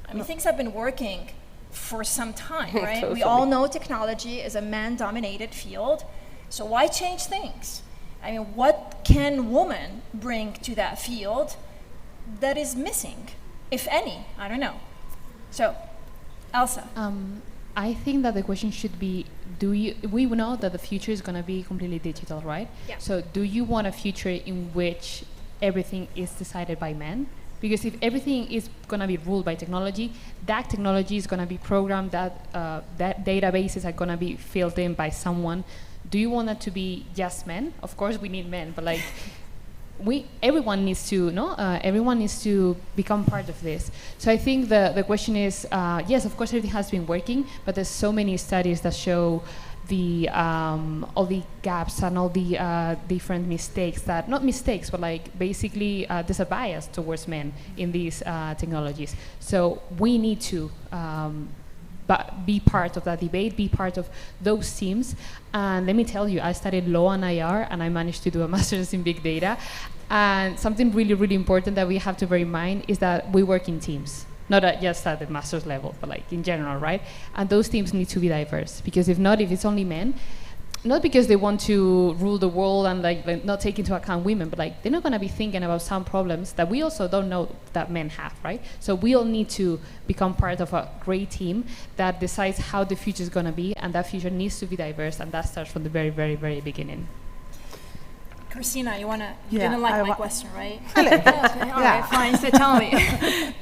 I mean, things have been working for some time, right? Totally. We all know technology is a man-dominated field, so why change things? I mean, what can women bring to that field that is missing, if any? I don't know. So, Elsa. I think that the question should be, we know that the future is going to be completely digital, right? Yeah. So do you want a future in which everything is decided by men? Because if everything is going to be ruled by technology, that technology is going to be programmed, that databases are going to be filled in by someone. Do you want that to be just men? Of course we need men, but like, everyone needs to become part of this. So I think the question is, yes, of course everything has been working, but there's so many studies that show all the gaps and all the different mistakes that, not mistakes, but like basically there's a bias towards men in these technologies. So we need to be part of that debate, be part of those teams. And let me tell you, I studied law and IR, and I managed to do a master's in big data. And something really, really important that we have to bear in mind is that we work in teams. Not just at the master's level, but like in general, right? And those teams need to be diverse, because if not, if it's only men, not because they want to rule the world and like not take into account women, but like they're not going to be thinking about some problems that we also don't know that men have, right? So we all need to become part of a great team that decides how the future is going to be, and that future needs to be diverse, and that starts from the very, very, very beginning. Christina, you Yeah, didn't like my question, right? A little bit. Okay, all right, fine. So tell me.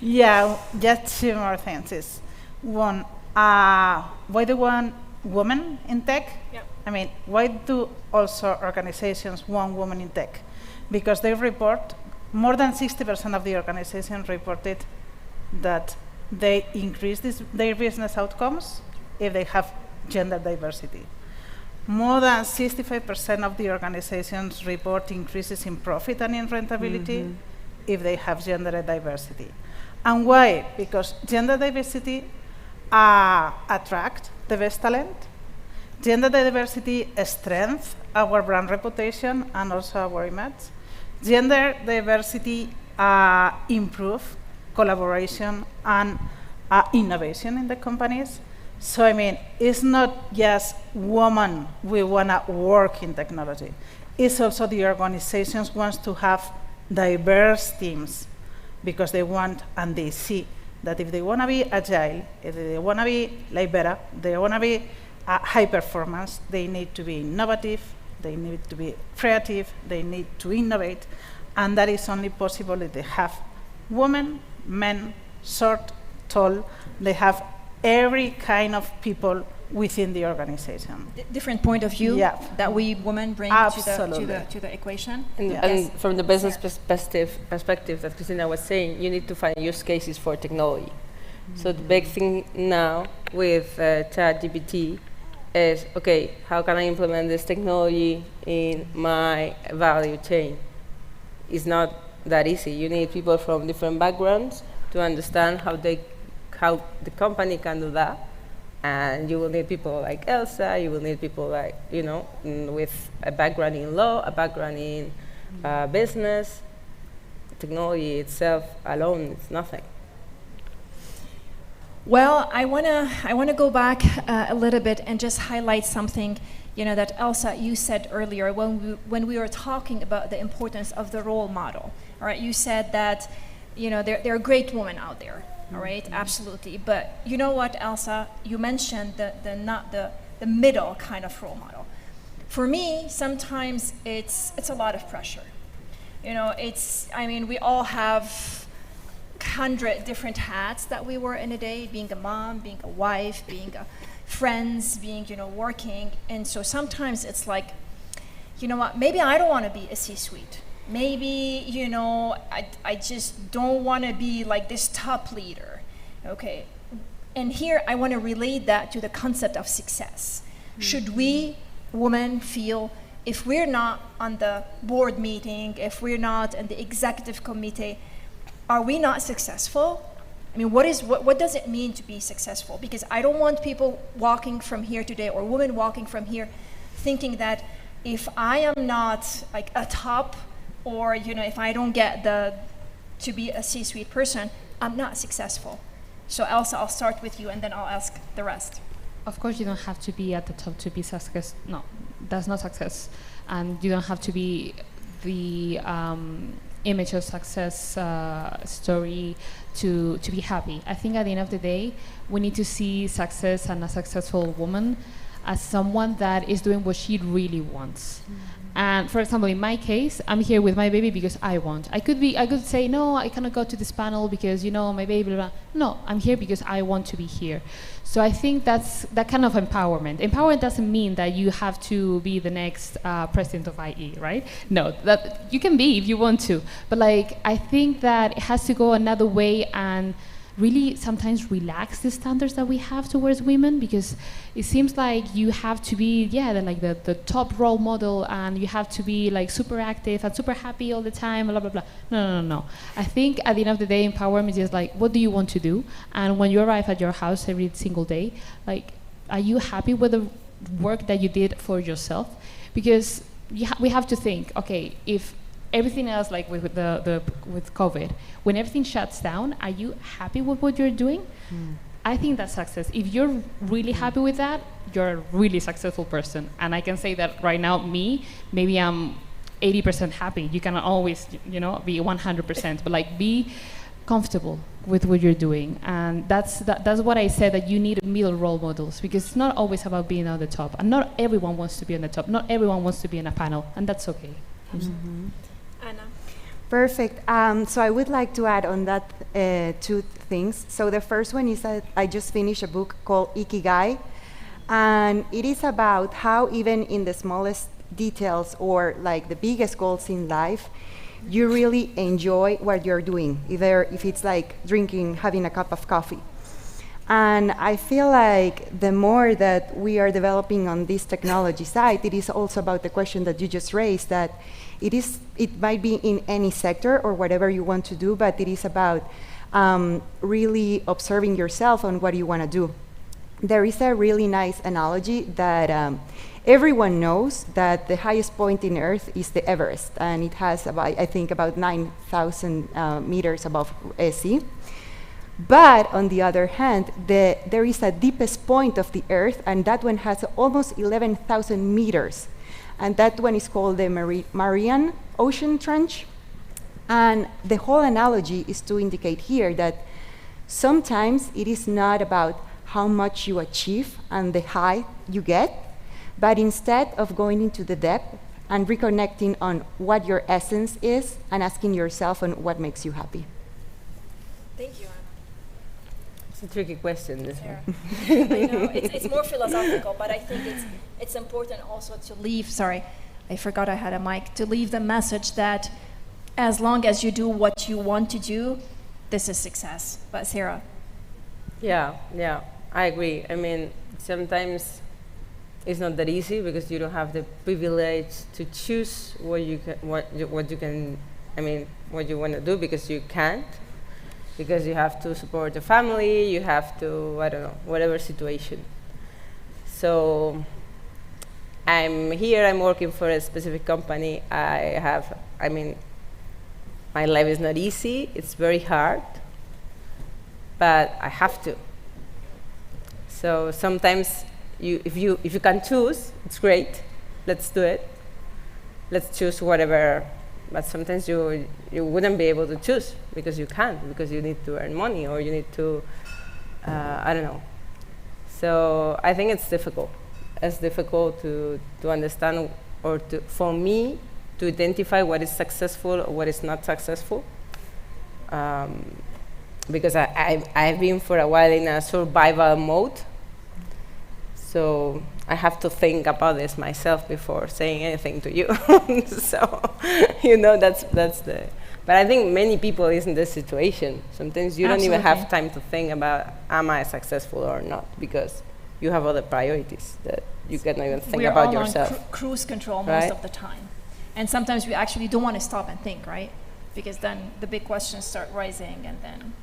Yeah, just two more things. Is one, why do want women in tech? Yep. I mean, why do also organizations want women in tech? Because they report, more than 60% of the organizations reported that they increase their business outcomes if they have gender diversity. More than 65% of the organizations report increases in profit and in rentability if they have gender diversity. And why? Because gender diversity attracts the best talent. Gender diversity strengthens our brand reputation and also our image. Gender diversity improves collaboration and innovation in the companies. So I mean, it's not just women we want to work in technology. It's also the organizations want to have diverse teams, because they want and they see that if they want to be agile, if they want to be like better, they want to be high performance, they need to be innovative, they need to be creative, they need to innovate, and that is only possible if they have women, men, short, tall, they have every kind of people within the organization. Different point of view that we women bring to the equation. And from the business perspective that Christina was saying, you need to find use cases for technology. So the big thing now with ChatGPT is, okay, how can I implement this technology in my value chain? It's not that easy. You need people from different backgrounds to understand how the company can do that. And you will need people like Elsa, you will need people like, with a background in law, a background in business. Technology itself alone is nothing. Well, I wanna go back a little bit and just highlight something, that Elsa, you said earlier when we were talking about the importance of the role model. All right, you said that, there are great women out there. All right, absolutely. But you know what, Elsa? You mentioned the middle kind of role model. For me, sometimes it's a lot of pressure. We all have 100 different hats that we wear in a day, being a mom, being a wife, being friends, being, working. And so sometimes it's like, maybe I don't want to be a C-suite. Maybe, I just don't want to be like this top leader, okay? And here I want to relate that to the concept of success. Should we, women, feel if we're not on the board meeting, if we're not in the executive committee, are we not successful? I mean, what does it mean to be successful? Because I don't want people walking from here today, or women walking from here, thinking that if I am not like a top, or if I don't get to be a C-suite person, I'm not successful. So Elsa, I'll start with you and then I'll ask the rest. Of course you don't have to be at the top to be success. No, that's not success. And you don't have to be the image of success story to be happy. I think at the end of the day, we need to see success and a successful woman as someone that is doing what she really wants. And for example, in my case, I'm here with my baby because I want. I could say, no, I cannot go to this panel because, my baby, blah, blah. No, I'm here because I want to be here. So I think that's that kind of empowerment. Empowerment doesn't mean that you have to be the next president of IE, right? No, that you can be if you want to. But I think that it has to go another way, and really sometimes relax the standards that we have towards women, because it seems like you have to be the top role model, and you have to be like super active and super happy all the time, blah blah blah. No. I think at the end of the day, empowerment is like, what do you want to do? And when you arrive at your house every single day, like, are you happy with the work that you did for yourself? Because we have to think, okay, if everything else, like with COVID, when everything shuts down, are you happy with what you're doing? I think that's success. If you're really happy with that, you're a really successful person. And I can say that right now, maybe I'm 80% happy. You cannot always, be 100%, but like, be comfortable with what you're doing. And that's what I said, that you need middle role models, because it's not always about being on the top. And not everyone wants to be on the top. Not everyone wants to be in a panel, and that's okay. Anna. Perfect. So I would like to add on that two things. So the first one is that I just finished a book called Ikigai, and it is about how even in the smallest details or like the biggest goals in life, you really enjoy what you're doing, either if it's like having a cup of coffee. And I feel like the more that we are developing on this technology side, it is also about the question that you just raised, that it might be in any sector or whatever you want to do, but it is about really observing yourself on what you want to do. There is a really nice analogy that everyone knows that the highest point in Earth is the Everest, and it has about 9,000 meters above sea. But on the other hand, there is a deepest point of the Earth, and that one has almost 11,000 meters. And that one is called the Mariana Ocean Trench. And the whole analogy is to indicate here that sometimes it is not about how much you achieve and the height you get, but instead of going into the depth and reconnecting on what your essence is and asking yourself on what makes you happy. Thank you, Anna. It's a tricky question, this one. I know, it's more philosophical, but I think it's important also to leave, sorry, I forgot I had a mic, to leave the message that as long as you do what you want to do, this is success. But Sarah? Yeah, I agree. I mean, sometimes it's not that easy because you don't have the privilege to choose what you want to do, because you can't. Because you have to support the family, you have to, I don't know, whatever situation. So I'm here, I'm working for a specific company. My life is not easy, it's very hard, but I have to. So sometimes if you can choose, it's great, let's do it. Let's choose whatever. But sometimes you wouldn't be able to choose because you can't, because you need to earn money or you need to, I don't know. So I think it's difficult. It's difficult to understand, or for me to identify what is successful or what is not successful. Because I've been for a while in a survival mode. So I have to think about this myself before saying anything to you. So, that's the. But I think many people is in this situation. Sometimes you don't even have time to think about, am I successful or not? Because you have other priorities that you cannot even think about yourself. We're all on cruise control most right? of the time. And sometimes we actually don't want to stop and think, right? Because then the big questions start rising, and then...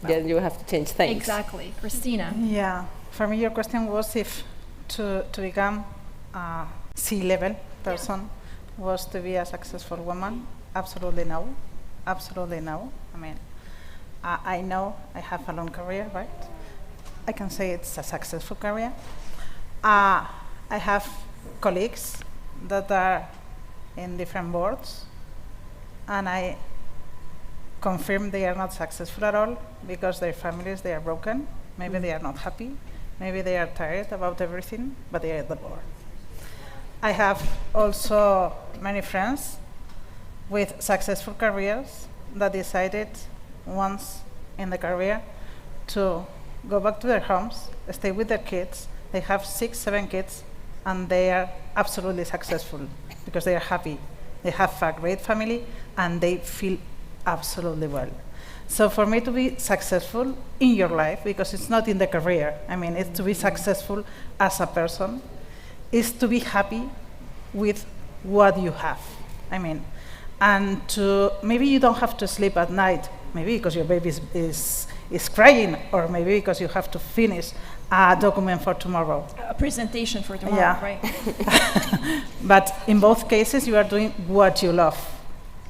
Then you have to change things. Exactly. Christina? Yeah. For me, your question was if to become a C-level person was to be a successful woman. Absolutely no. Absolutely no. I mean, I know I have a long career, right? I can say it's a successful career. I have colleagues that are in different boards, and I confirm they are not successful at all because their families, they are broken. Maybe they are not happy. Maybe they are tired about everything, but they are at the board. I have also many friends with successful careers that decided once in the career to go back to their homes, stay with their kids. They have 6, 7 kids, and they are absolutely successful because they are happy. They have a great family, and they feel absolutely well. So for me to be successful in your life, because it's not in the career, I mean, it's to be successful as a person, is to be happy with what you have. I mean, and to, maybe you don't have to sleep at night, maybe because your baby is crying, or maybe because you have to finish a document for tomorrow. A presentation for tomorrow, Yeah. right? But in both cases, you are doing what you love.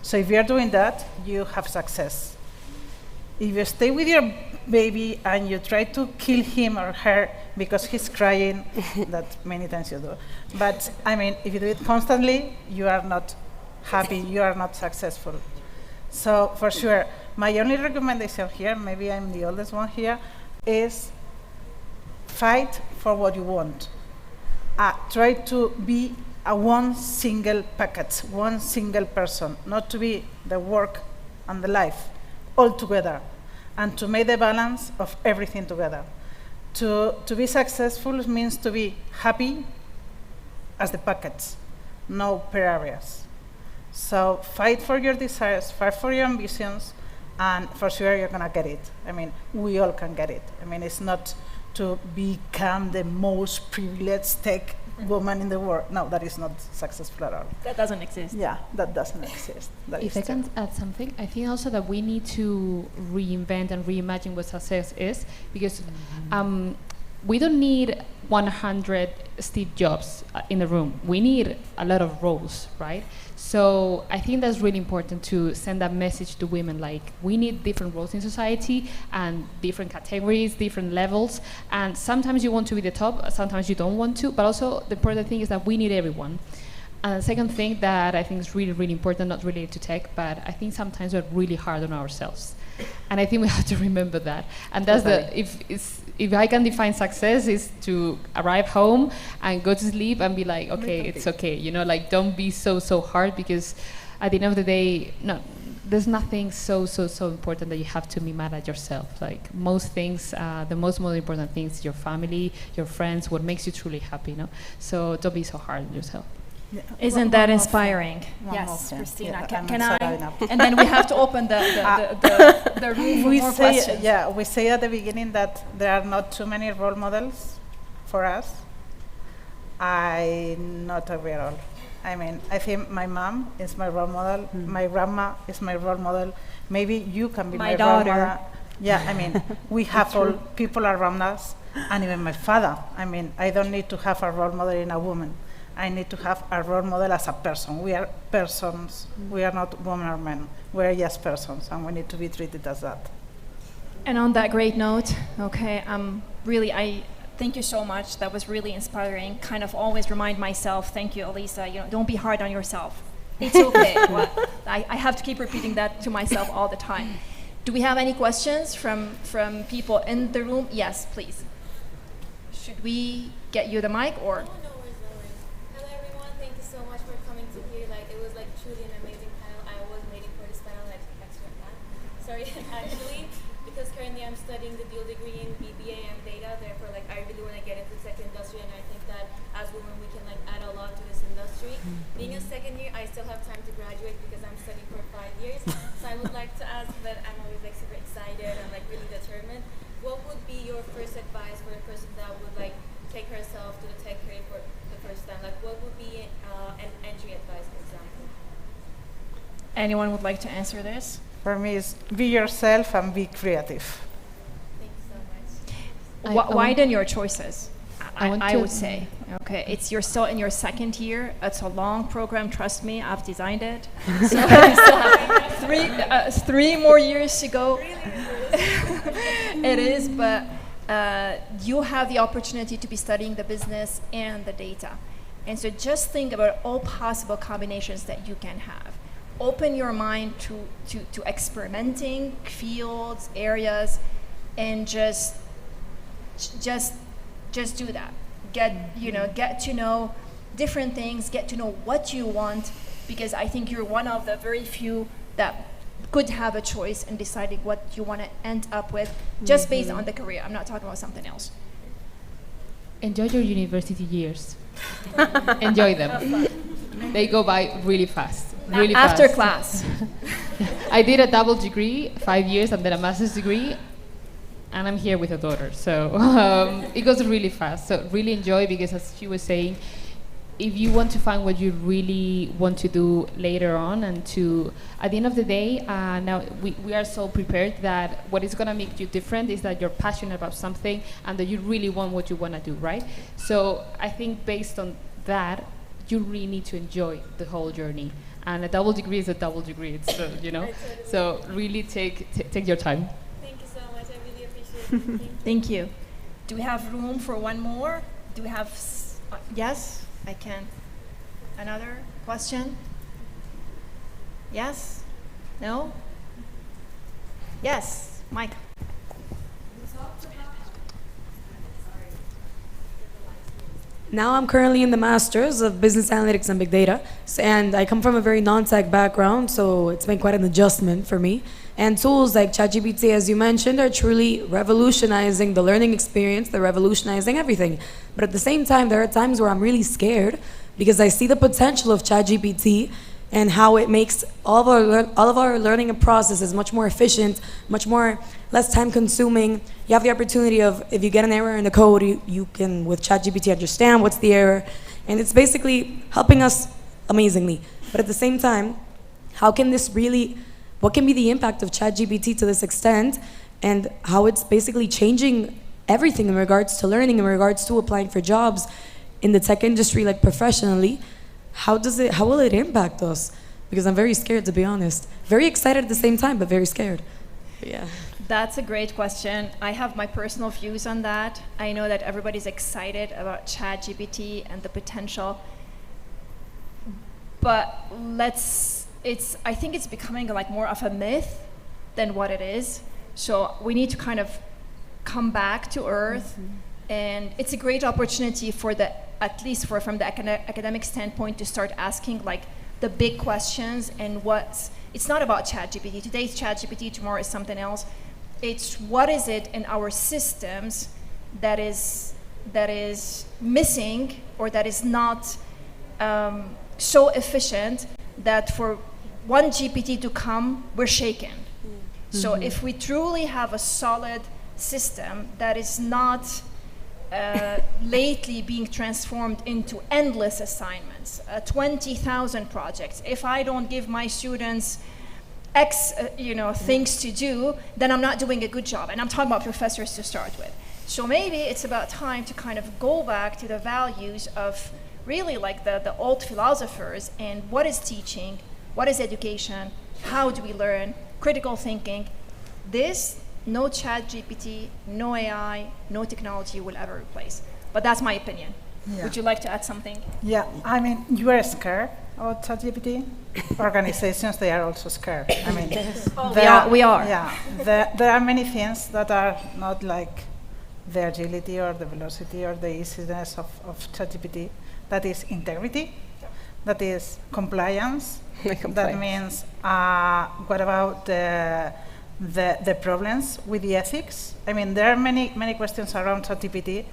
So if you are doing that, you have success. If you stay with your baby and you try to kill him or her because he's crying, that many times you do. But I mean, if you do it constantly, you are not happy, you are not successful. So for sure, my only recommendation here, maybe I'm the oldest one here, is fight for what you want. Try to be a one single package, one single person, not to be the work and the life all together, and to make the balance of everything together. To be successful means to be happy as the package, no per areas. So fight for your desires, fight for your ambitions, and for sure you're gonna get it. I mean, we all can get it. I mean, it's not to become the most privileged tech woman in the world. No, that is not successful at all. That doesn't exist. Yeah, that doesn't exist. That If is I can add something, I think also that we need to reinvent and reimagine what success is, because we don't need 100 Steve Jobs in the room. We need a lot of roles, right? So I think that's really important to send that message to women, like we need different roles in society and different categories, different levels, and sometimes you want to be the top, sometimes you don't want to, but also the important thing is that we need everyone. And the second thing that I think is really, really important, not related to tech, but I think sometimes we're really hard on ourselves. And I think we have to remember that. And that's if I can define success, is to arrive home and go to sleep and be like, okay, it's okay. You know, like don't be so hard, because at the end of the day, no, there's nothing so important that you have to be mad at yourself. Like most things, the most important things, your family, your friends, what makes you truly happy, you know? So don't be so hard on yourself. Yeah. Isn't that inspiring? Yes, Christina. Can I? And then we have to open the room for more questions. Yeah, we say at the beginning that there are not too many role models for us. I not agree at all. I mean, I think my mom is my role model. My grandma is my role model. Maybe you can be my daughter. role model. Yeah, I mean, we have all people around us, and even my father. I mean, I don't need to have a role model in a woman. I need to have a role model as a person. We are persons. We are not women or men. We are just persons, and we need to be treated as that. And on that great note, okay, I thank you so much. That was really inspiring. Kind of always remind myself, thank you, Elisa, you know, don't be hard on yourself. It's okay. Well, I have to keep repeating that to myself all the time. Do we have any questions from people in the room? Yes, please. Should we get you the mic, or? Actually, because currently I'm studying the dual degree in BBA and data, therefore I really want to get into the tech industry, and I think that as women we can add a lot to this industry. Being a second year, I still have time to graduate because I'm studying for 5 years. So I would like to ask, but I'm always super excited and really determined. What would be your first advice for a person that would take herself to the tech career for the first time? What would be an entry advice, for example? Anyone would like to answer this? For me, it's be yourself and be creative. Thanks so much. Widen your choices. I would say, okay, you're still in your second year. It's a long program. Trust me, I've designed it. So you still have 3 more years to go. It is, but you have the opportunity to be studying the business and the data, and so just think about all possible combinations that you can have. Open your mind to experimenting fields, areas, and just do that. Get to know different things, get to know what you want, because I think you're one of the very few that could have a choice in deciding what you want to end up with, just based on the career. I'm not talking about something else. Enjoy your university years. Enjoy them. They go by really fast. After class. I did a double degree, 5 years, and then a master's degree, and I'm here with a daughter. So it goes really fast. So really enjoy, because as she was saying, if you want to find what you really want to do later on, and to, at the end of the day, now we are so prepared that what is going to make you different is that you're passionate about something and that you really want what you want to do, right? So I think based on that, you really need to enjoy the whole journey. And a double degree is a double degree, it's, you know? So really take your time. Thank you so much. I really appreciate it. Thank you. Do we have room for one more? Do we have, yes? I can. Another question? Yes? No? Yes, Mike. Now I'm currently in the Masters of Business Analytics and Big Data, and I come from a very non-tech background, so it's been quite an adjustment for me. And tools like ChatGPT, as you mentioned, are truly revolutionizing the learning experience. They're revolutionizing everything. But at the same time, there are times where I'm really scared because I see the potential of ChatGPT and how it makes all of our learning processes much more efficient, much more less time consuming. You have the opportunity of, if you get an error in the code, you can, with ChatGPT, understand what's the error. And it's basically helping us amazingly. But at the same time, how can this really, what can be the impact of ChatGPT to this extent, and how it's basically changing everything in regards to learning, in regards to applying for jobs in the tech industry, like professionally? How will it impact us? Because I'm very scared, to be honest. Very excited at the same time, but very scared. But yeah. That's a great question. I have my personal views on that. I know that everybody's excited about ChatGPT and the potential, but I think it's becoming like more of a myth than what it is. So we need to kind of come back to earth, and it's a great opportunity for at least from the academic standpoint, to start asking like the big questions. And it's not about ChatGPT. Today's ChatGPT, tomorrow is something else. It's what is it in our systems that is missing, or that is not so efficient that for one GPT to come, we're shaken. So if we truly have a solid system that is not lately being transformed into endless assignments, 20,000 projects. If I don't give my students X, things to do, then I'm not doing a good job. And I'm talking about professors to start with. So maybe it's about time to kind of go back to the values of really like the old philosophers, and what is teaching, what is education, how do we learn, critical thinking. This, no ChatGPT, no AI, no technology will ever replace. But that's my opinion. Yeah. Would you like to add something? Yeah, I mean, you are scared about ChatGPT. Organizations, they are also scared. I mean, we are. Yeah, there are many things that are not like the agility or the velocity or the easiness of ChatGPT. That is integrity. That is compliance. That means what about the problems with the ethics? I mean, there are many questions around ChatGPT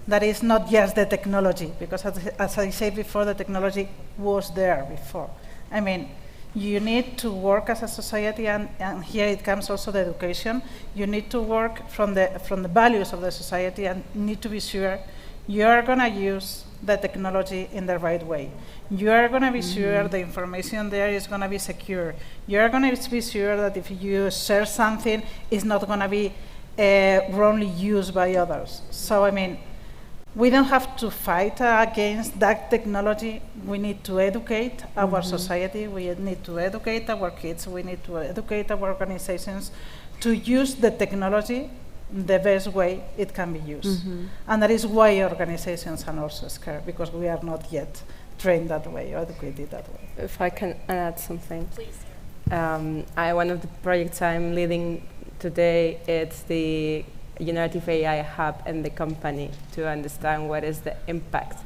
that is not just the technology, because as I said before, the technology was there before. I mean, you need to work as a society, and here it comes also the education. You need to work from the values of the society, and need to be sure you are going to use the technology in the right way. You are going to be sure the information there is going to be secure. You are going to be sure that if you share something, it's not going to be wrongly used by others. So, I mean, we don't have to fight against that technology. We need to educate our society. We need to educate our kids. We need to educate our organizations to use the technology the best way it can be used. And that is why organizations are also scared, because we are not yet trained that way or educated that way. If I can add something. Please. One of the projects I'm leading today, it's the Generative AI Hub in the company, to understand what is the impact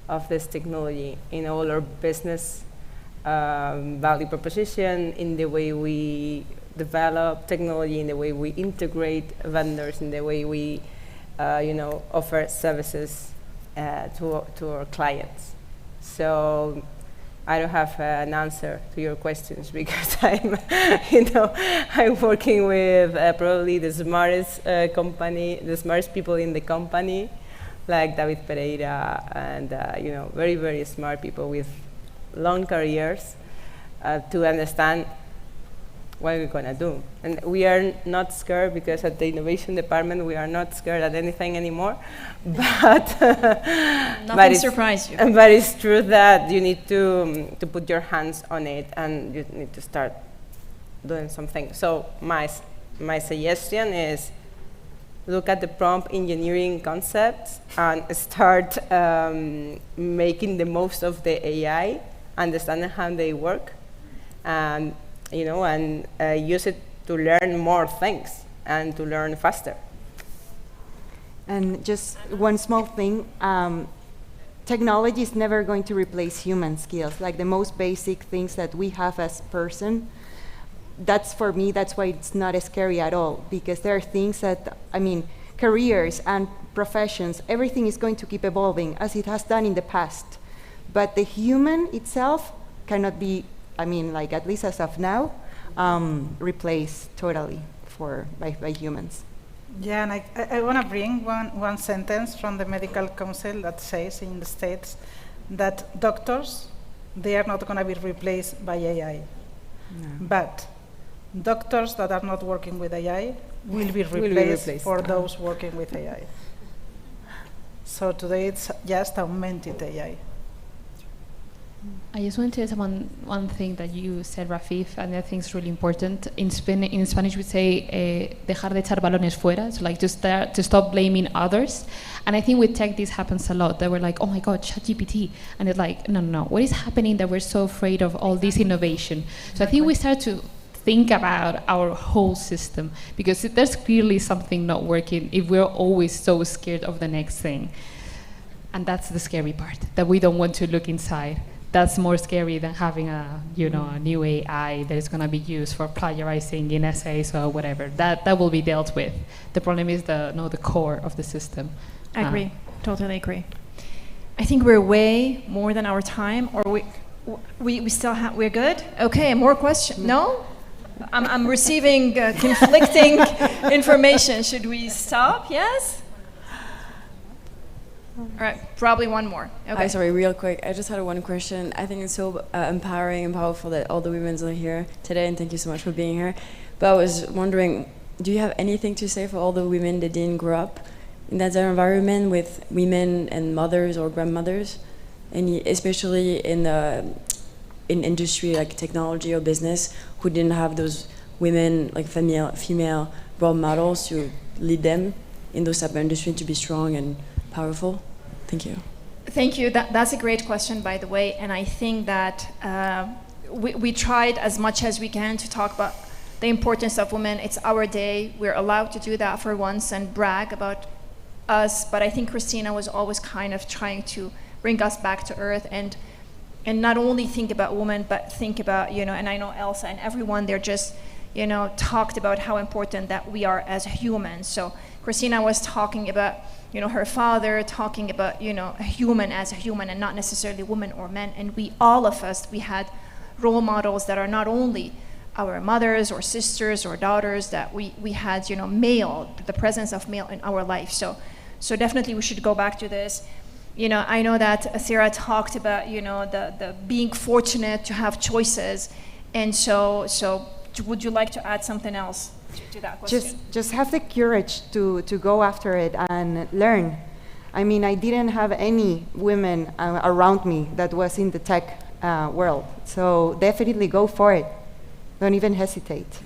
of this technology in all our business value proposition, in the way we develop technology, in the way we integrate vendors, in the way we offer services to our clients. So I don't have an answer to your questions because I'm working with probably the smartest the smartest people in the company, like David Pereira, and very, very smart people with long careers to understand what we're going to do. And we are not scared because at the innovation department we are not scared at anything anymore. But nothing surprised you. But it's true that you need to put your hands on it and you need to start doing something. So my suggestion is look at the prompt engineering concepts and start making the most of the AI, understanding how they work, and use it to learn more things and to learn faster. And just one small thing, technology is never going to replace human skills, like the most basic things that we have as person. That's for me, that's why it's not as scary at all, because there are things that, careers and professions, everything is going to keep evolving as it has done in the past. But the human itself cannot be, at least as of now, replaced totally by humans. Yeah, and I want to bring one sentence from the Medical Council that says in the States that doctors, they are not going to be replaced by AI. No. But doctors that are not working with AI will be replaced for those working with AI. So today it's just augmented AI. I just want to add one thing that you said, Rafif, and I think is really important. In Spanish we say, dejar de echar balones fuera, so like to stop blaming others. And I think with tech this happens a lot, that we're like, oh my God, ChatGPT. And it's like, no, what is happening that we're so afraid of all this innovation? So I think we start to think about our whole system, because there's clearly something not working if we're always so scared of the next thing. And that's the scary part, that we don't want to look inside. That's more scary than having a new AI that is going to be used for plagiarizing in essays or whatever. That will be dealt with. The problem is the core of the system. I agree, totally agree. I think we're way more than our time, or we still have. We're good. Okay, more questions? No, I'm receiving conflicting information. Should we stop? Yes. All right, probably one more. Okay. Hi, sorry, real quick. I just had one question. I think it's so empowering and powerful that all the women are here today, and thank you so much for being here. But I was wondering, do you have anything to say for all the women that didn't grow up in that environment with women and mothers or grandmothers, and especially in industry like technology or business, who didn't have those women, like female role models to lead them in those type of industry to be strong and powerful? Thank you. Thank you. That's a great question, by the way. And I think that we tried as much as we can to talk about the importance of women. It's our day. We're allowed to do that for once and brag about us. But I think Christina was always kind of trying to bring us back to earth and not only think about women, but think about, and I know Elsa and everyone, they're just, talked about how important that we are as humans. So Christina was talking about her father, talking about, a human as a human and not necessarily women or men. And all of us, we had role models that are not only our mothers or sisters or daughters, that we had, male, the presence of male in our life. So definitely we should go back to this. I know that Sarah talked about, the being fortunate to have choices. And so would you like to add something else to that question? Just have the courage to go after it and learn. I didn't have any women around me that was in the tech world. So definitely go for it. Don't even hesitate.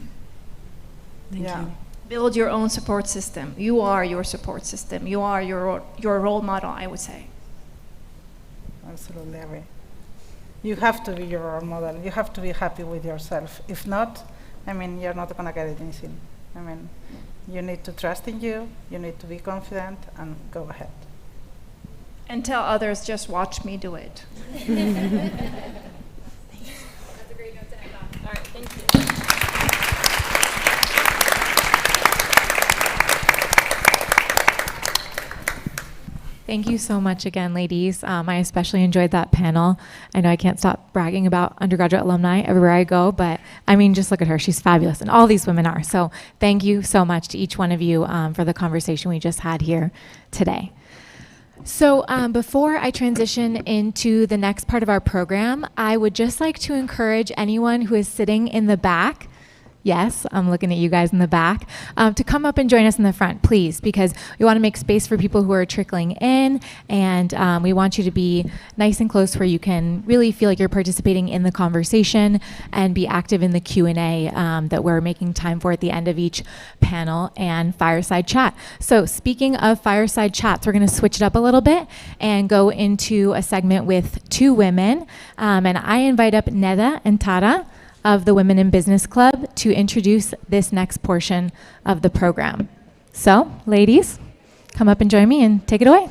Thank you. Build your own support system. You are your support system. You are your role model, I would say. Absolutely agree. You have to be your role model. You have to be happy with yourself. If not, you're not going to get anything. You need to trust in you. You need to be confident and go ahead. And tell others, just watch me do it. That's a great note to end on. All right, thank you. Thank you so much again, ladies. I especially enjoyed that panel. I know I can't stop bragging about undergraduate alumni everywhere I go, but I mean, just look at her. She's fabulous, and all these women are. So thank you so much to each one of you for the conversation we just had here today. So before I transition into the next part of our program, I would just like to encourage anyone who is sitting in the back, yes, I'm looking at you guys in the back, to come up and join us in the front, please, because we want to make space for people who are trickling in, and we want you to be nice and close where you can really feel like you're participating in the conversation and be active in the Q&A that we're making time for at the end of each panel and fireside chat. So speaking of fireside chats, we're going to switch it up a little bit and go into a segment with two women, and I invite up Neda and Tara of the Women in Business Club to introduce this next portion of the program. So, ladies, come up and join me and take it away.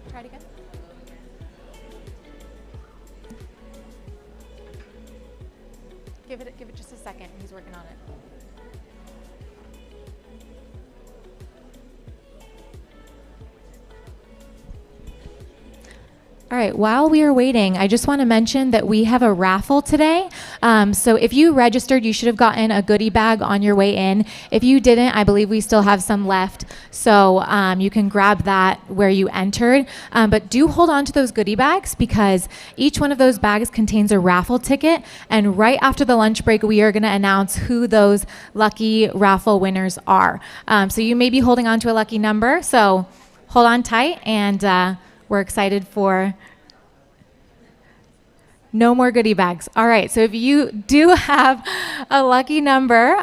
Try it again. Give it just a second. He's working on it. All right, while we are waiting, I just want to mention that we have a raffle today. So if you registered, you should have gotten a goodie bag on your way in. If you didn't, I believe we still have some left. So you can grab that where you entered. But do hold on to those goodie bags because each one of those bags contains a raffle ticket. And right after the lunch break, we are going to announce who those lucky raffle winners are. So you may be holding on to a lucky number. So hold on tight, and we're excited for no more goodie bags. All right, so if you do have a lucky number,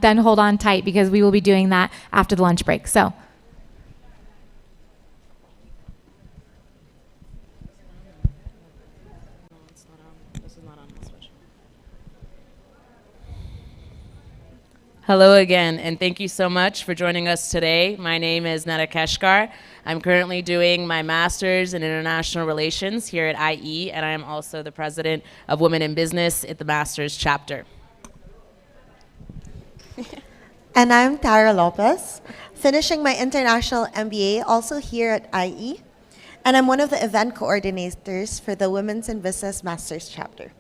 then hold on tight because we will be doing that after the lunch break. So. Hello again, and thank you so much for joining us today. My name is Neda Keshkar. I'm currently doing my master's in international relations here at IE, and I am also the president of Women in Business at the master's chapter. And I'm Tara Lopez, finishing my international MBA also here at IE, and I'm one of the event coordinators for the Women's in Business master's chapter.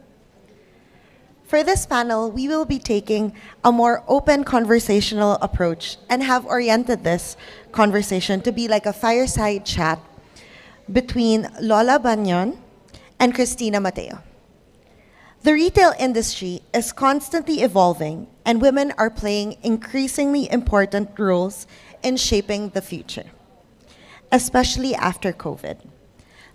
For this panel, we will be taking a more open conversational approach and have oriented this conversation to be like a fireside chat between Lola Banyon and Cristina Mateo. The retail industry is constantly evolving, and women are playing increasingly important roles in shaping the future, especially after COVID.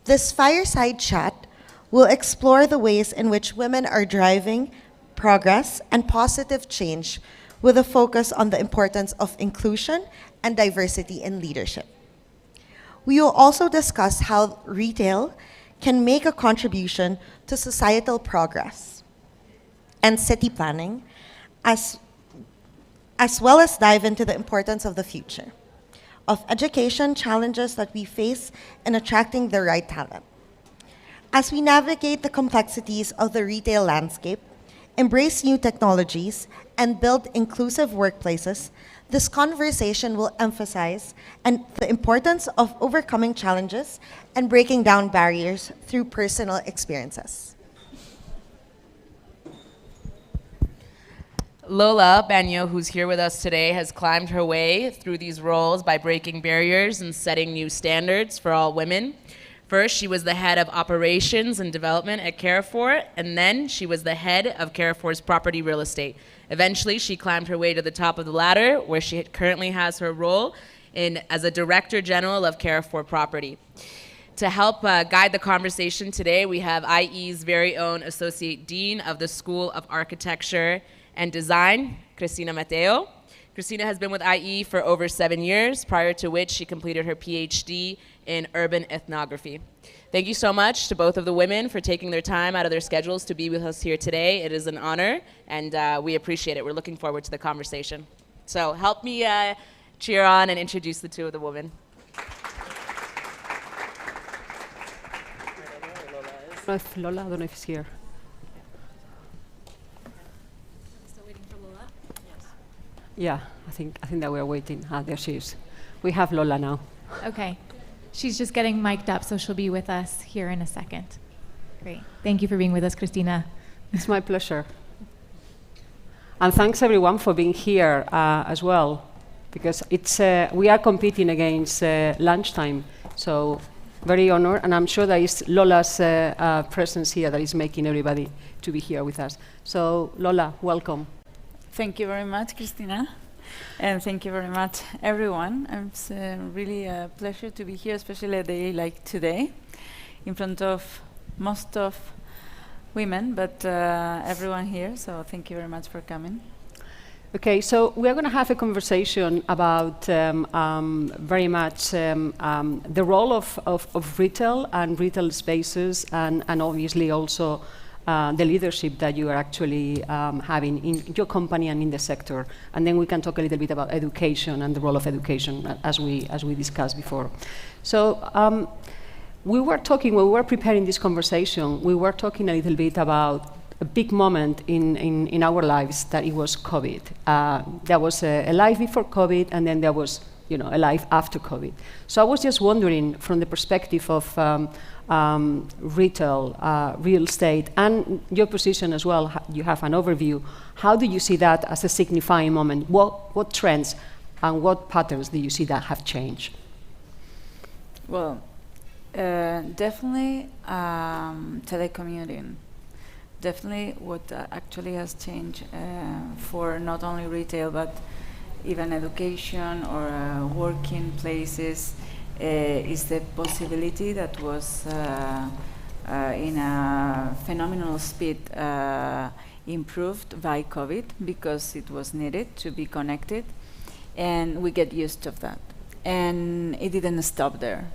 This fireside chat will explore the ways in which women are driving progress and positive change with a focus on the importance of inclusion and diversity in leadership. We will also discuss how retail can make a contribution to societal progress and city planning, as well as dive into the importance of the future, of education challenges that we face in attracting the right talent. As we navigate the complexities of the retail landscape, embrace new technologies, and build inclusive workplaces, this conversation will emphasize the importance of overcoming challenges and breaking down barriers through personal experiences. Lola Banyo, who's here with us today, has climbed her way through these roles by breaking barriers and setting new standards for all women. First, she was the head of operations and development at Carrefour, and then she was the head of Carrefour's property real estate. Eventually, she climbed her way to the top of the ladder, where she currently has her role as a Director General of Carrefour Property. To help guide the conversation today, we have IE's very own Associate Dean of the School of Architecture and Design, Cristina Mateo. Christina has been with IE for over 7 years, prior to which she completed her PhD in urban ethnography. Thank you so much to both of the women for taking their time out of their schedules to be with us here today. It is an honor, and we appreciate it. We're looking forward to the conversation. So help me cheer on and introduce the two of the women. Lola, I don't know if she's here. Still waiting for Lola? Yes. Yeah, I think that we're waiting. There she is. We have Lola now. Okay. She's just getting mic'd up, so she'll be with us here in a second. Great. Thank you for being with us, Christina. It's my pleasure. And thanks everyone for being here as well, because it's we are competing against lunchtime, so very honored, and I'm sure that is Lola's presence here that is making everybody to be here with us. So Lola, welcome. Thank you very much, Christina. And thank you very much, everyone. It's really a pleasure to be here, especially a day like today, in front of most of women, but everyone here. So thank you very much for coming. Okay, so we are going to have a conversation about very much the role of retail and retail spaces, and obviously also the leadership that you are actually having in your company and in the sector. And then we can talk a little bit about education and the role of education as we discussed before. So we were talking, when we were preparing this conversation, we were talking a little bit about a big moment in our lives, that it was COVID. There was a life before COVID, and then there was a life after COVID. So I was just wondering, from the perspective of retail, real estate, and your position as well, you have an overview. How do you see that as a signifying moment? What trends and what patterns do you see that have changed? Well, definitely telecommuting. Definitely what actually has changed for not only retail, but even education or working places, is the possibility that was in a phenomenal speed improved by COVID, because it was needed to be connected, and we get used to that. And it didn't stop there.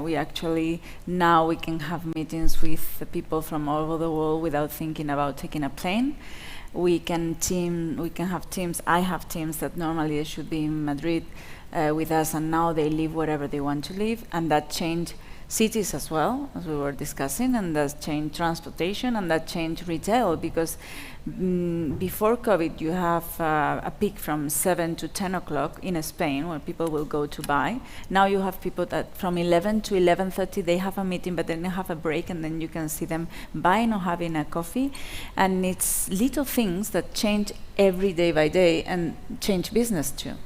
We actually, now we can have meetings with the people from all over the world without thinking about taking a plane. We can have teams. I have teams that normally should be in Madrid with us, and now they live wherever they want to live, and that changed cities as well, as we were discussing, and that changed transportation, and that changed retail, because before COVID you have a peak from 7 to 10 o'clock in Spain where people will go to buy. Now you have people that from 11 to 11:30 they have a meeting, but then they have a break, and then you can see them buying or having a coffee. And it's little things that change every day by day and change business too.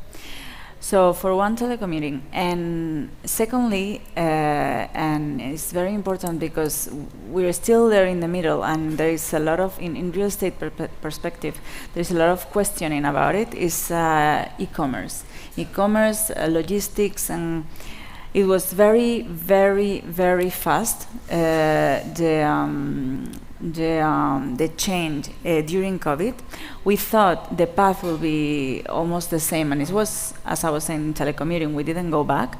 So for one, telecommuting, and secondly, and it's very important because we're still there in the middle, and there is a lot of, in real estate perspective, there's a lot of questioning about it, is e-commerce. E-commerce, logistics, and it was very, very, very fast, the change during COVID. We thought the path will be almost the same, and it was, as I was saying, in telecommuting, we didn't go back.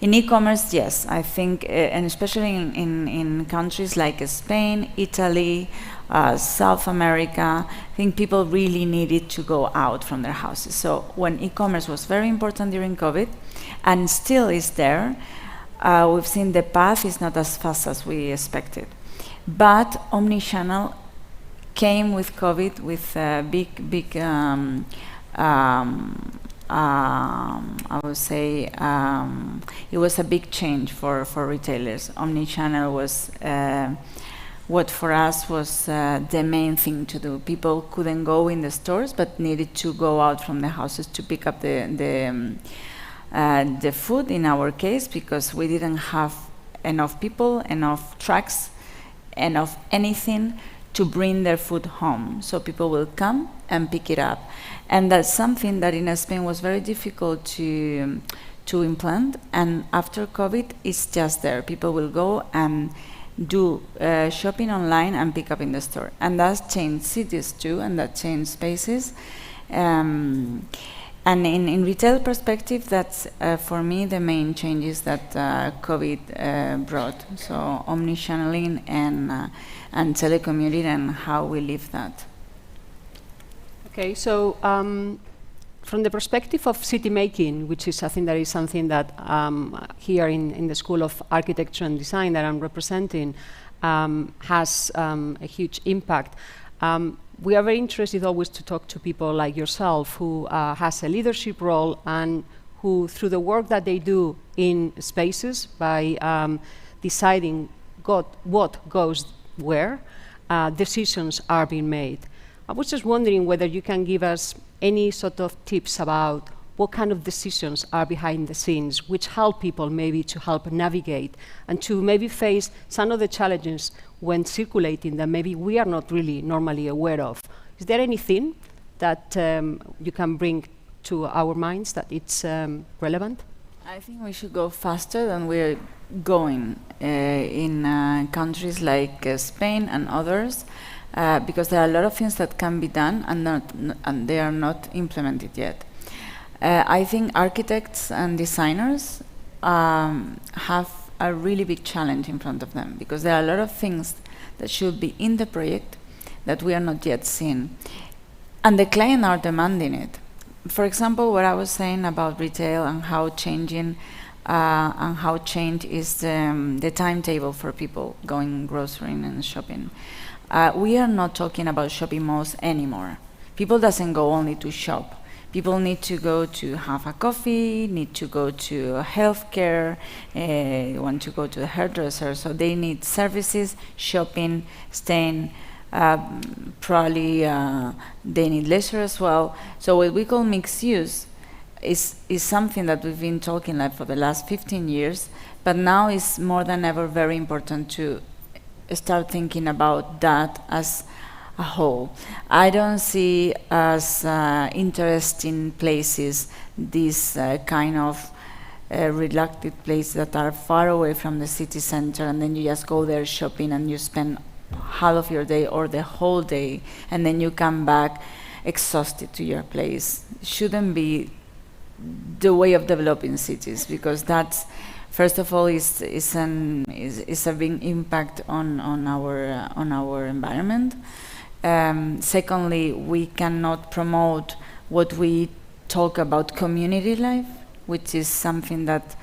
In e-commerce, yes, I think, and especially in countries like Spain, Italy, South America, I think people really needed to go out from their houses. So when e-commerce was very important during COVID, and still is there, we've seen the path is not as fast as we expected. But omnichannel came with COVID with a big, I would say, it was a big change for retailers. Omnichannel was what for us was the main thing to do. People couldn't go in the stores, but needed to go out from the houses to pick up the food, in our case, because we didn't have enough people, enough trucks, enough anything to bring their food home. So people will come and pick it up. And that's something that in Spain was very difficult to implant. And after COVID, it's just there. People will go and do shopping online and pick up in the store. And that's changed cities too, and that changed spaces. And in retail perspective, that's for me the main changes that COVID brought. So omnichanneling and telecommuting and how we live that. Okay, so from the perspective of city making, which is I think that is something that here in the School of Architecture and Design that I'm representing has a huge impact. We are very interested always to talk to people like yourself who has a leadership role and who, through the work that they do in spaces by deciding what goes where, decisions are being made. I was just wondering whether you can give us any sort of tips about what kind of decisions are behind the scenes, which help people maybe to help navigate and to maybe face some of the challenges when circulating that maybe we are not really normally aware of. Is there anything that you can bring to our minds that it's relevant? I think we should go faster than we're going in countries like Spain and others, because there are a lot of things that can be done and they are not implemented yet. I think architects and designers have a really big challenge in front of them, because there are a lot of things that should be in the project that we are not yet seeing. And the client are demanding it. For example, what I was saying about retail and how changing and how change is the timetable for people going grocerying and shopping. We are not talking about shopping malls anymore. People doesn't go only to shop. People need to go to have a coffee, need to go to healthcare, want to go to the hairdresser, so they need services, shopping, staying, probably they need leisure as well. So what we call mixed use is something that we've been talking like for the last 15 years, but now it's more than ever very important to start thinking about that as a whole. I don't see as interesting places these kind of reluctant places that are far away from the city center, and then you just go there shopping and you spend half of your day or the whole day, and then you come back exhausted to your place. It shouldn't be the way of developing cities, because that's, first of all, is a big impact on our environment. Secondly, we cannot promote what we talk about community life, which is something that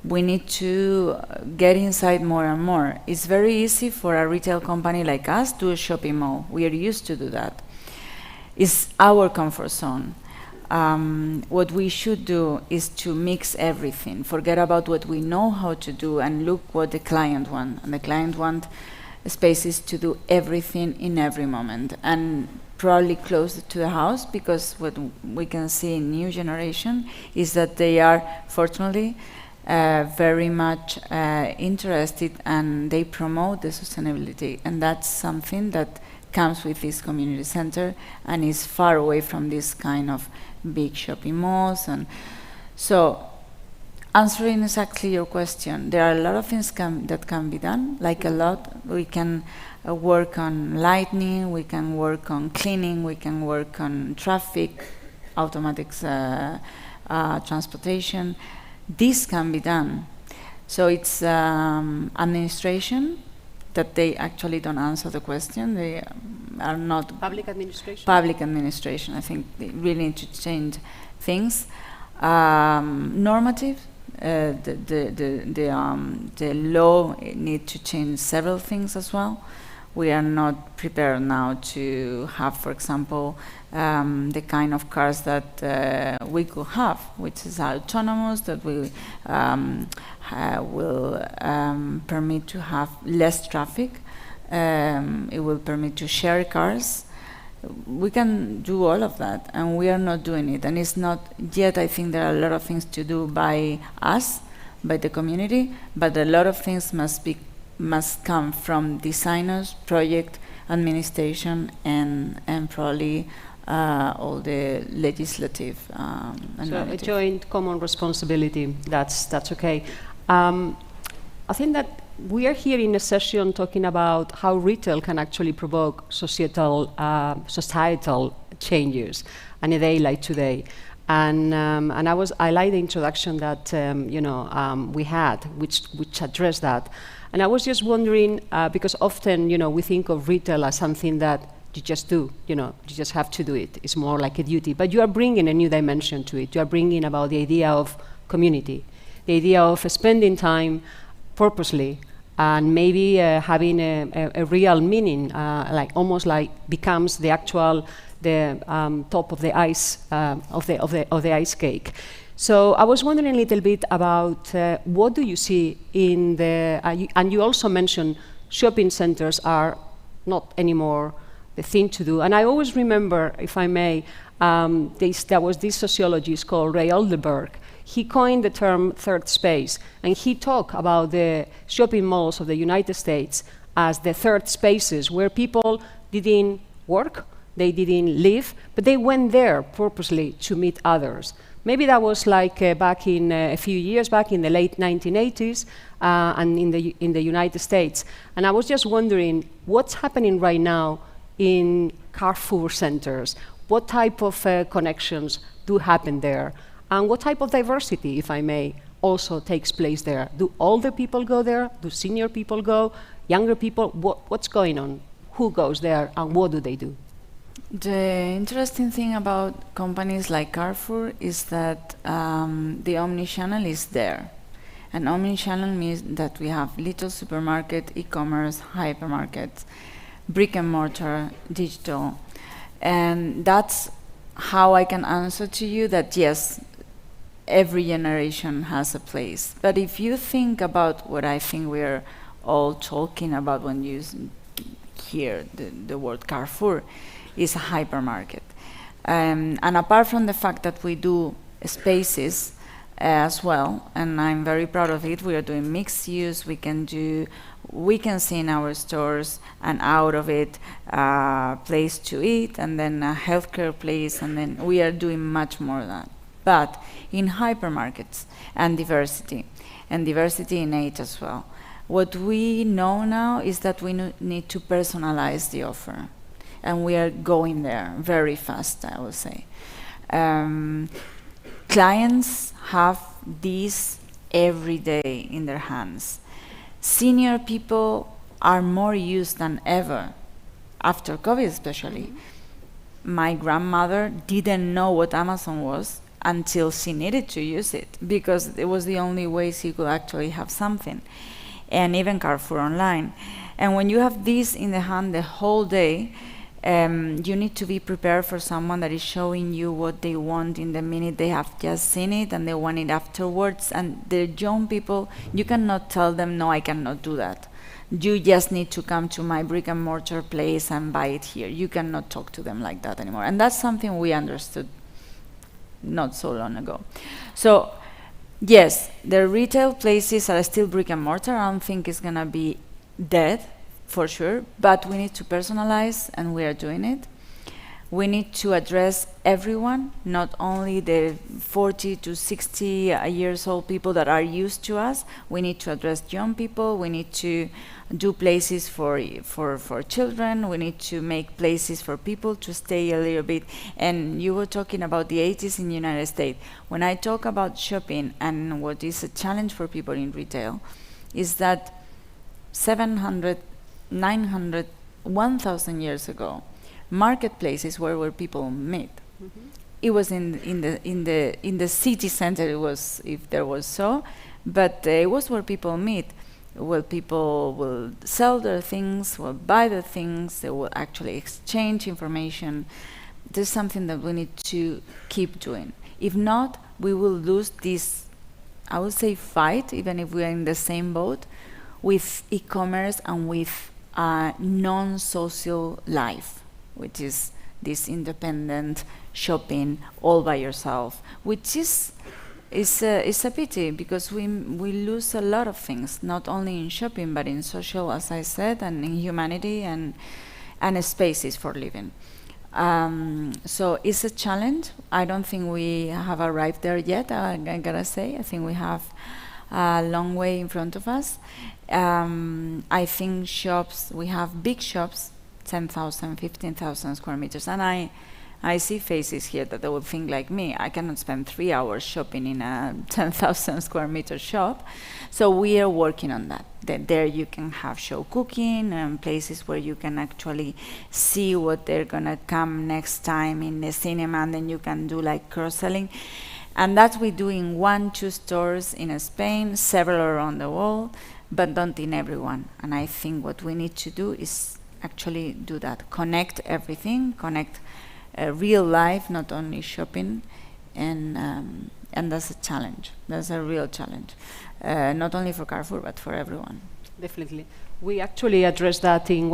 we need to get inside more and more. It's very easy for a retail company like us to do a shopping mall. We are used to do that. It's our comfort zone. What we should do is to mix everything, forget about what we know how to do and look what the client wants. And the client wants spaces to do everything in every moment, and probably close to the house, because what we can see in new generation is that they are fortunately very much interested, and they promote the sustainability, and that's something that comes with this community center and is far away from this kind of big shopping malls. And so, answering exactly your question, there are a lot of things that can be done, like a lot. We can work on lighting, we can work on cleaning, we can work on traffic, automatic transportation. This can be done. So it's administration that they actually don't answer the question. They are not public administration. Public administration. I think they really need to change things. Normative. The law need to change several things as well. We are not prepared now to have, for example, the kind of cars that we could have, which is autonomous, that will permit to have less traffic. It will permit to share cars. We can do all of that, and we are not doing it. And it's not yet. I think there are a lot of things to do by us, by the community, but a lot of things must come from designers, project administration, and probably all the legislative. So a joint common responsibility. That's okay. I think that we are here in a session talking about how retail can actually provoke societal changes on a day like today. And I like the introduction that we had, which addressed that. And I was just wondering, because often we think of retail as something that you just do, you just have to do it. It's more like a duty. But you are bringing a new dimension to it. You are bringing about the idea of community, the idea of spending time purposely, and maybe having a real meaning, like almost like becomes the actual top of the ice of the ice cake. So I was wondering a little bit about what do you see in the and you also mentioned shopping centers are not anymore the thing to do. And I always remember, if I may, there was this sociologist called Ray Oldenburg. He coined the term third space, and he talked about the shopping malls of the United States as the third spaces where people didn't work, they didn't live, but they went there purposely to meet others. Maybe that was like back in a few years back in the late 1980s and in the United States. And I was just wondering what's happening right now in Carrefour centers. What type of connections do happen there? And what type of diversity, if I may, also takes place there? Do older people go there? Do senior people go? Younger people? What's going on? Who goes there and what do they do? The interesting thing about companies like Carrefour is that the omnichannel is there. And omnichannel means that we have little supermarket, e-commerce, hypermarkets, brick and mortar, digital. And that's how I can answer to you that yes, every generation has a place. But if you think about what I think we're all talking about when you hear the word Carrefour, is a hypermarket. And apart from the fact that we do spaces as well, and I'm very proud of it, we are doing mixed use, we can see in our stores and out of it a place to eat and then a healthcare place, and then we are doing much more than that. But in hypermarkets and diversity in age as well, what we know now is that we need to personalize the offer. And we are going there very fast, I would say. Clients have this every day in their hands. Senior people are more used than ever, after COVID especially. My grandmother didn't know what Amazon was until she needed to use it, because it was the only way she could actually have something. And even Carrefour online. And when you have this in the hand the whole day, you need to be prepared for someone that is showing you what they want in the minute they have just seen it and they want it afterwards. And the young people, you cannot tell them, no, I cannot do that. You just need to come to my brick and mortar place and buy it here. You cannot talk to them like that anymore. And that's something we understood not so long ago. So yes, the retail places are still brick and mortar. I don't think it's going to be dead, for sure, but we need to personalize, and we are doing it. We need to address everyone, not only the 40 to 60 years old people that are used to us. We need to address young people. We need to do places for children. We need to make places for people to stay a little bit. And you were talking about the 80s in the United States. When I talk about shopping and what is a challenge for people in retail is that 700, 900, 1,000 years ago, marketplaces were where people meet. It was in the city center. It was, if there was so, but it was where people meet. Where people will sell their things, will buy their things. They will actually exchange information. There's something that we need to keep doing. If not, we will lose this, I would say, fight, even if we are in the same boat, with e-commerce and with non-social life, which is this independent shopping all by yourself, which is a pity, because we lose a lot of things, not only in shopping but in social, as I said, and in humanity and spaces for living. So it's a challenge. I don't think we have arrived there yet, I gotta say. I think we have a long way in front of us. I think shops, we have big shops, 10,000, 15,000 square meters, and I see faces here that they will think like me. I cannot spend 3 hours shopping in a 10,000 square meter shop. So we are working on that. There you can have show cooking and places where you can actually see what they're gonna come next time in the cinema, and then you can do like cross-selling. And that's we do in 1-2 stores in Spain, several around the world, but not in everyone. And I think what we need to do is actually do that. Connect everything, connect real life, not only shopping, and that's a challenge. That's a real challenge, not only for Carrefour, but for everyone. Definitely. We actually address that in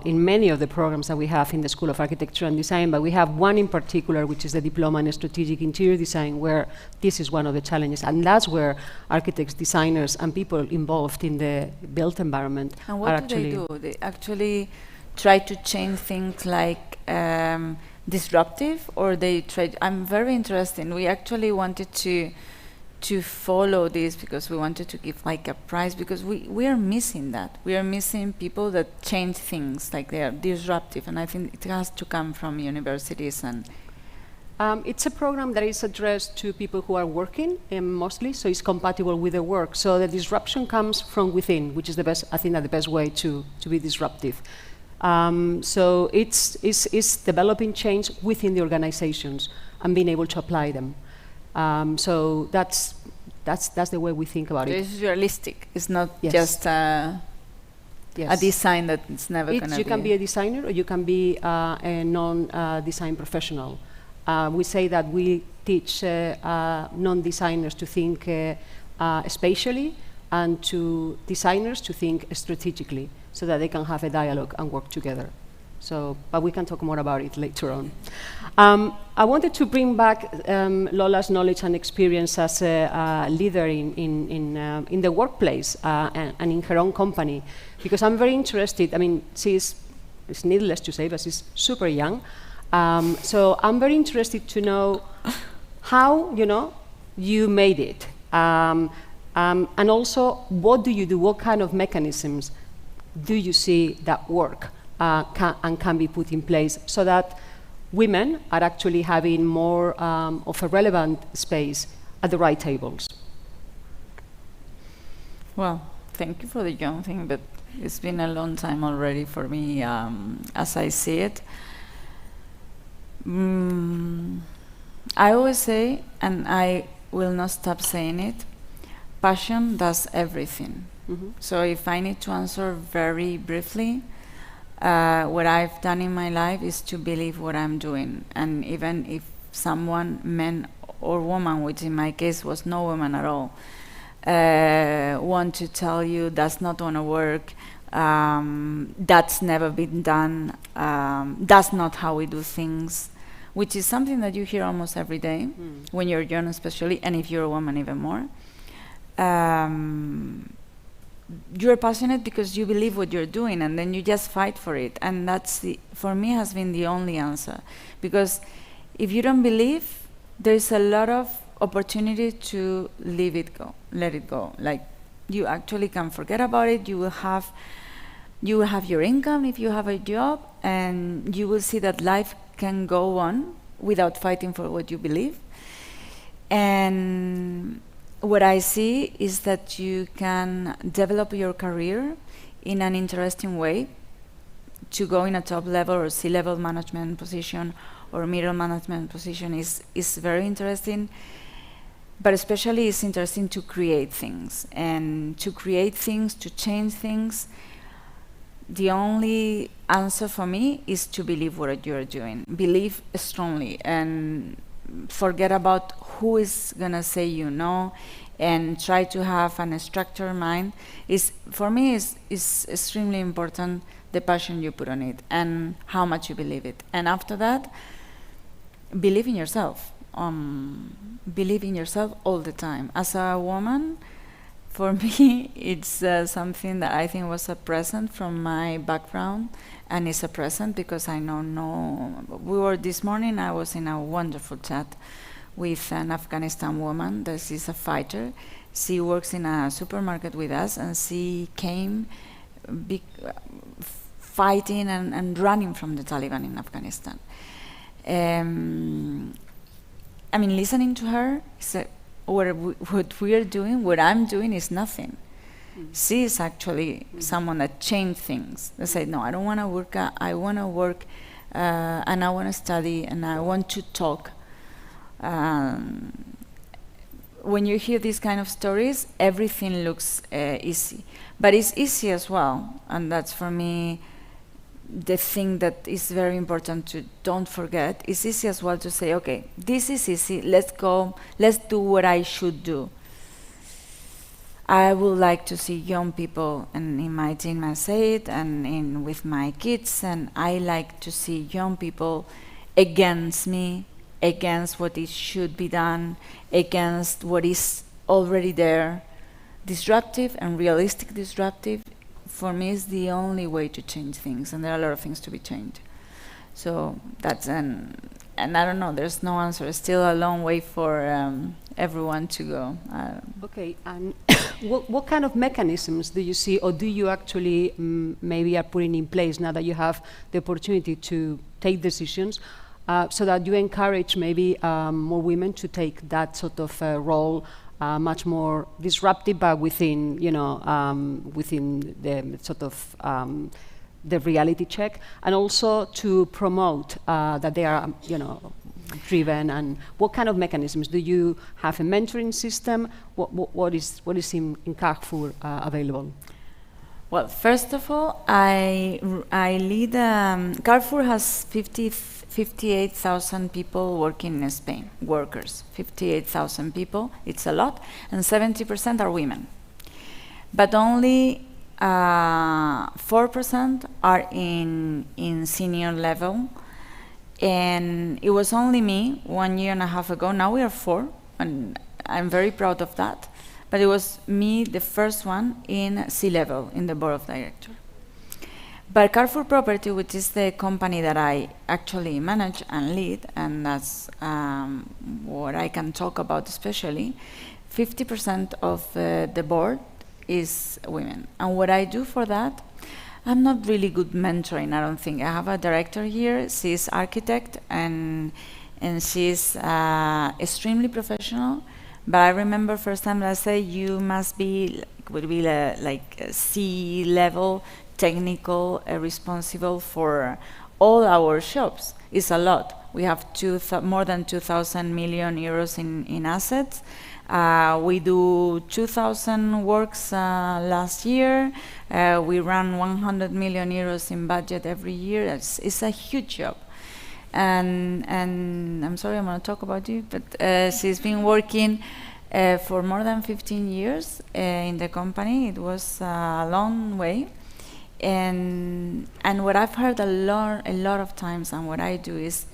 in many of the programs that we have in the School of Architecture and Design, but we have one in particular, which is the Diploma in Strategic Interior Design, where this is one of the challenges, and that's where architects, designers, and people involved in the built environment and what do they do? They actually try to change things like disruptive, or they try. I'm very interested. We actually wanted to follow this because we wanted to give like a prize, because we are missing that. We are missing people that change things, like they are disruptive, and I think it has to come from universities. And it's a program that is addressed to people who are working mostly, so it's compatible with their work. So the disruption comes from within, which is the best, I think, that the best way to be disruptive. So it's developing change within the organizations and being able to apply them. So that's the way we think about it. It's realistic. It's not just a design that it's never going to be. You can be a designer, or you can be a non-design professional. We say that we teach non-designers to think spatially, and to designers to think strategically, so that they can have a dialogue and work together. So, but we can talk more about it later on. I wanted to bring back Lola's knowledge and experience as a leader in the workplace and in her own company, because I'm very interested. I mean, it's needless to say, but she's super young. So I'm very interested to know how you made it, and also what do you do? What kind of mechanisms do you see that work? Can be put in place so that women are actually having more of a relevant space at the right tables. Well, thank you for the young thing, but it's been a long time already for me, as I see it. I always say, and I will not stop saying it, passion does everything. Mm-hmm. So if I need to answer very briefly, what I've done in my life is to believe what I'm doing. And even if someone, man or woman, which in my case was no woman at all, want to tell you that's not going to work, that's never been done, that's not how we do things, which is something that you hear almost every day, when you're young especially, and if you're a woman even more. You're passionate because you believe what you're doing, and then you just fight for it. And that's for me, has been the only answer. Because if you don't believe, there's a lot of opportunity to let it go. Like, you actually can forget about it. You will have your income if you have a job, and you will see that life can go on without fighting for what you believe. And what I see is that you can develop your career in an interesting way to go in a top level or C-level management position or middle management position is very interesting, but especially it's interesting to create things, and to create things, to change things. The only answer for me is to believe what you're doing. Believe strongly and forget about who is gonna say and try to have a structured mind. For me is extremely important, the passion you put on it and how much you believe it. And after that, believe in yourself. Believe in yourself all the time. As a woman, for me, it's something that I think was a present from my background, and it's a present because I know this morning I was in a wonderful chat with an Afghanistan woman. This is a fighter. She works in a supermarket with us, and she came fighting and running from the Taliban in Afghanistan. I mean, listening to her, what we are doing, what I'm doing is nothing. She is actually someone that changed things. They say, no, I don't want to work, I want to work, and I want to study, and I want to talk. When you hear these kind of stories, everything looks easy. But it's easy as well, and that's for me the thing that is very important to don't forget. It's easy as well to say, okay, this is easy, let's go, let's do what I should do. I would like to see young people, and in my team I say it, and with my kids, and I like to see young people against me, against what it should be done, against what is already there. Disruptive and realistic disruptive, for me, is the only way to change things, and there are a lot of things to be changed. So that's and I don't know, there's no answer. It's still a long way for everyone to go. Okay, and what kind of mechanisms do you see, or do you actually maybe are putting in place now that you have the opportunity to take decisions, so that you encourage maybe more women to take that sort of role, much more disruptive, but within, you know, within the sort of the reality check, and also to promote that they are, you know, driven. And what kind of mechanisms do you have? A mentoring system? What is in Carrefour available? Well, first of all, I lead. Carrefour has 58,000 people working in Spain, workers. 58,000 people, it's a lot, and 70% are women. But only 4% are in senior level. And it was only me 1.5 years ago. Now we are 4, and I'm very proud of that. But it was me, the first one, in C-level, in the board of directors. But Carrefour Property, which is the company that I actually manage and lead, and that's what I can talk about especially, 50% of the board is women. And what I do for that, I'm not really good mentoring, I don't think. I have a director here, she's architect, and she's extremely professional. But I remember first time that I say, you must be, would be like a C-level, technical, responsible for all our shops. It's a lot. We have more than 2,000 million euros in assets. We do 2,000 works last year. We run 100 million euros in budget every year. It's a huge job. And I'm sorry, I'm going to talk about you, but she's been working for more than 15 years in the company. It was a long way. And what I've heard a lot of times, and what I do is,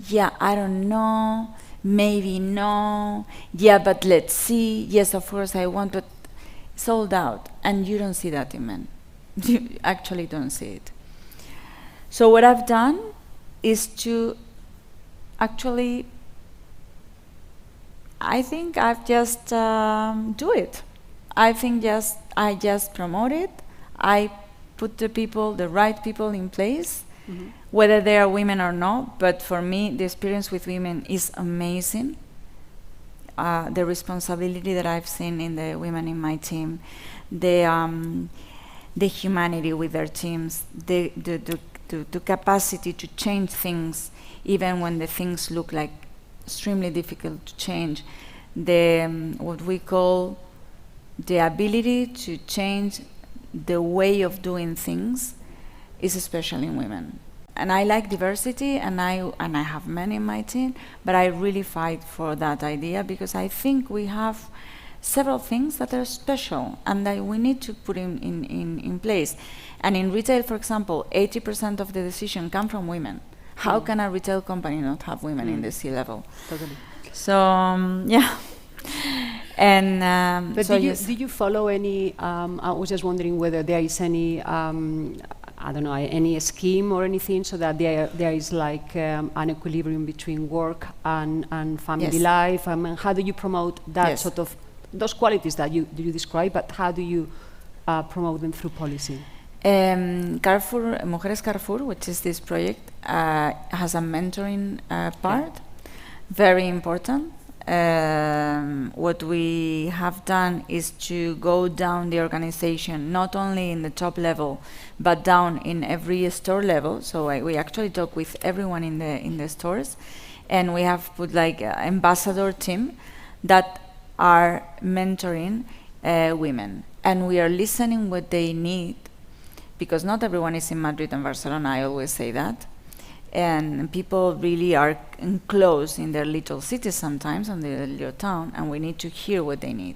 yeah, I don't know, maybe no, yeah, but let's see, yes, of course I want, but sold out. And you don't see that in men. You actually don't see it. So what I've done is to actually, I think I've just do it. I think I just promote it. I put the right people in place, whether they are women or not. But for me, the experience with women is amazing. The responsibility that I've seen in the women in my team, the humanity with their teams, the capacity to change things, even when the things look like extremely difficult to change. What we call the ability to change the way of doing things is especially in women. And I like diversity, and I have men in my team, but I really fight for that idea, because I think we have several things that are special and that we need to put in place. And in retail, for example, 80% of the decision come from women. How can a retail company not have women in the C-level? Totally. So, yeah. And but so do you follow any, I was just wondering whether there is any, I don't know, any scheme or anything, so that there is like an equilibrium between work and family life. I mean, how do you promote that sort of, those qualities that you describe, but how do you promote them through policy? Carrefour, Mujeres Carrefour, which is this project, has a mentoring part, very important. What we have done is to go down the organization, not only in the top level, but down in every store level. So we actually talk with everyone in the stores, and we have put like an ambassador team that are mentoring women, and we are listening what they need, because not everyone is in Madrid and Barcelona. I always say that. And people really are enclosed in their little cities sometimes, in their little town, and we need to hear what they need.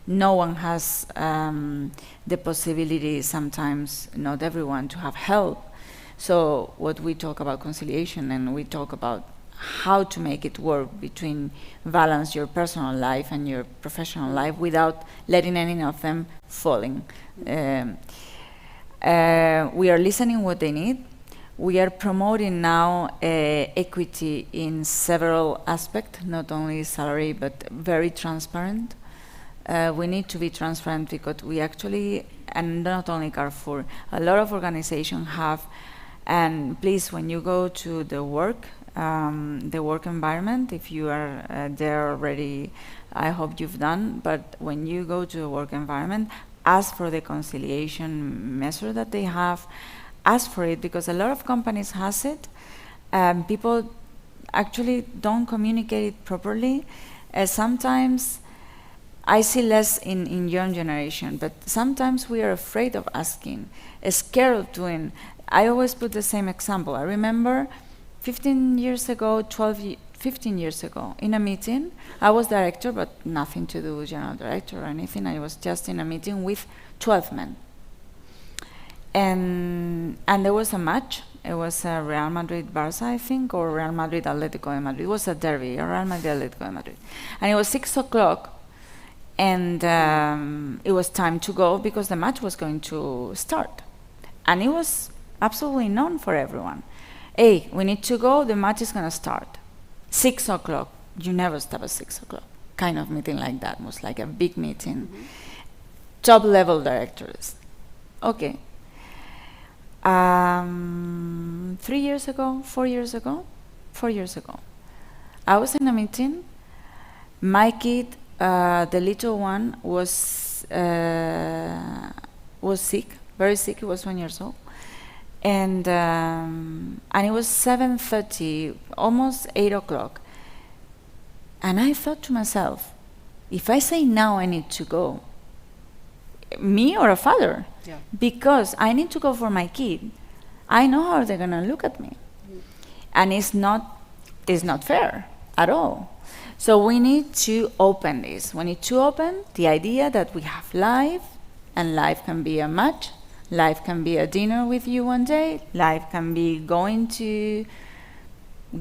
No one has the possibility, sometimes, not everyone, to have help. So what we talk about conciliation, and we talk about how to make it work between balance your personal life and your professional life without letting any of them falling. We are listening what they need. We are promoting now equity in several aspects, not only salary, but very transparent. We need to be transparent because we actually, and not only Carrefour, a lot of organizations have, and please, when you go to the work environment, if you are there already, I hope you've done, but when you go to the work environment, ask for the conciliation measure that they have. Ask for it, because a lot of companies has it. People actually don't communicate it properly. Sometimes I see less in young generation, but sometimes we are afraid of asking, scared of doing. I always put the same example. I remember 15 years ago, 15 years ago, in a meeting, I was director, but nothing to do with general director or anything. I was just in a meeting with 12 men. And there was a match. It was a Real Madrid-Barça, I think, or Real Madrid-Atletico de Madrid. It was a derby, a Real Madrid-Atletico de Madrid. And it was 6 o'clock, and it was time to go because the match was going to start. And it was absolutely known for everyone. Hey, we need to go, the match is going to start. 6 o'clock. You never stop at 6 o'clock. Kind of meeting like that. It was like a big meeting. Mm-hmm. Top-level directors. Okay. 4 years ago, I was in a meeting. My kid, the little one, was sick, very sick. He was 1 year old, and it was 7:30, almost 8 o'clock. And I thought to myself, if I say now I need to go, me or a father, because I need to go for my kid, I know how they're gonna look at me, and it's not fair at all. So we need to open this. We need to open the idea that we have life, and life can be a match, life can be a dinner with you one day, life can be going to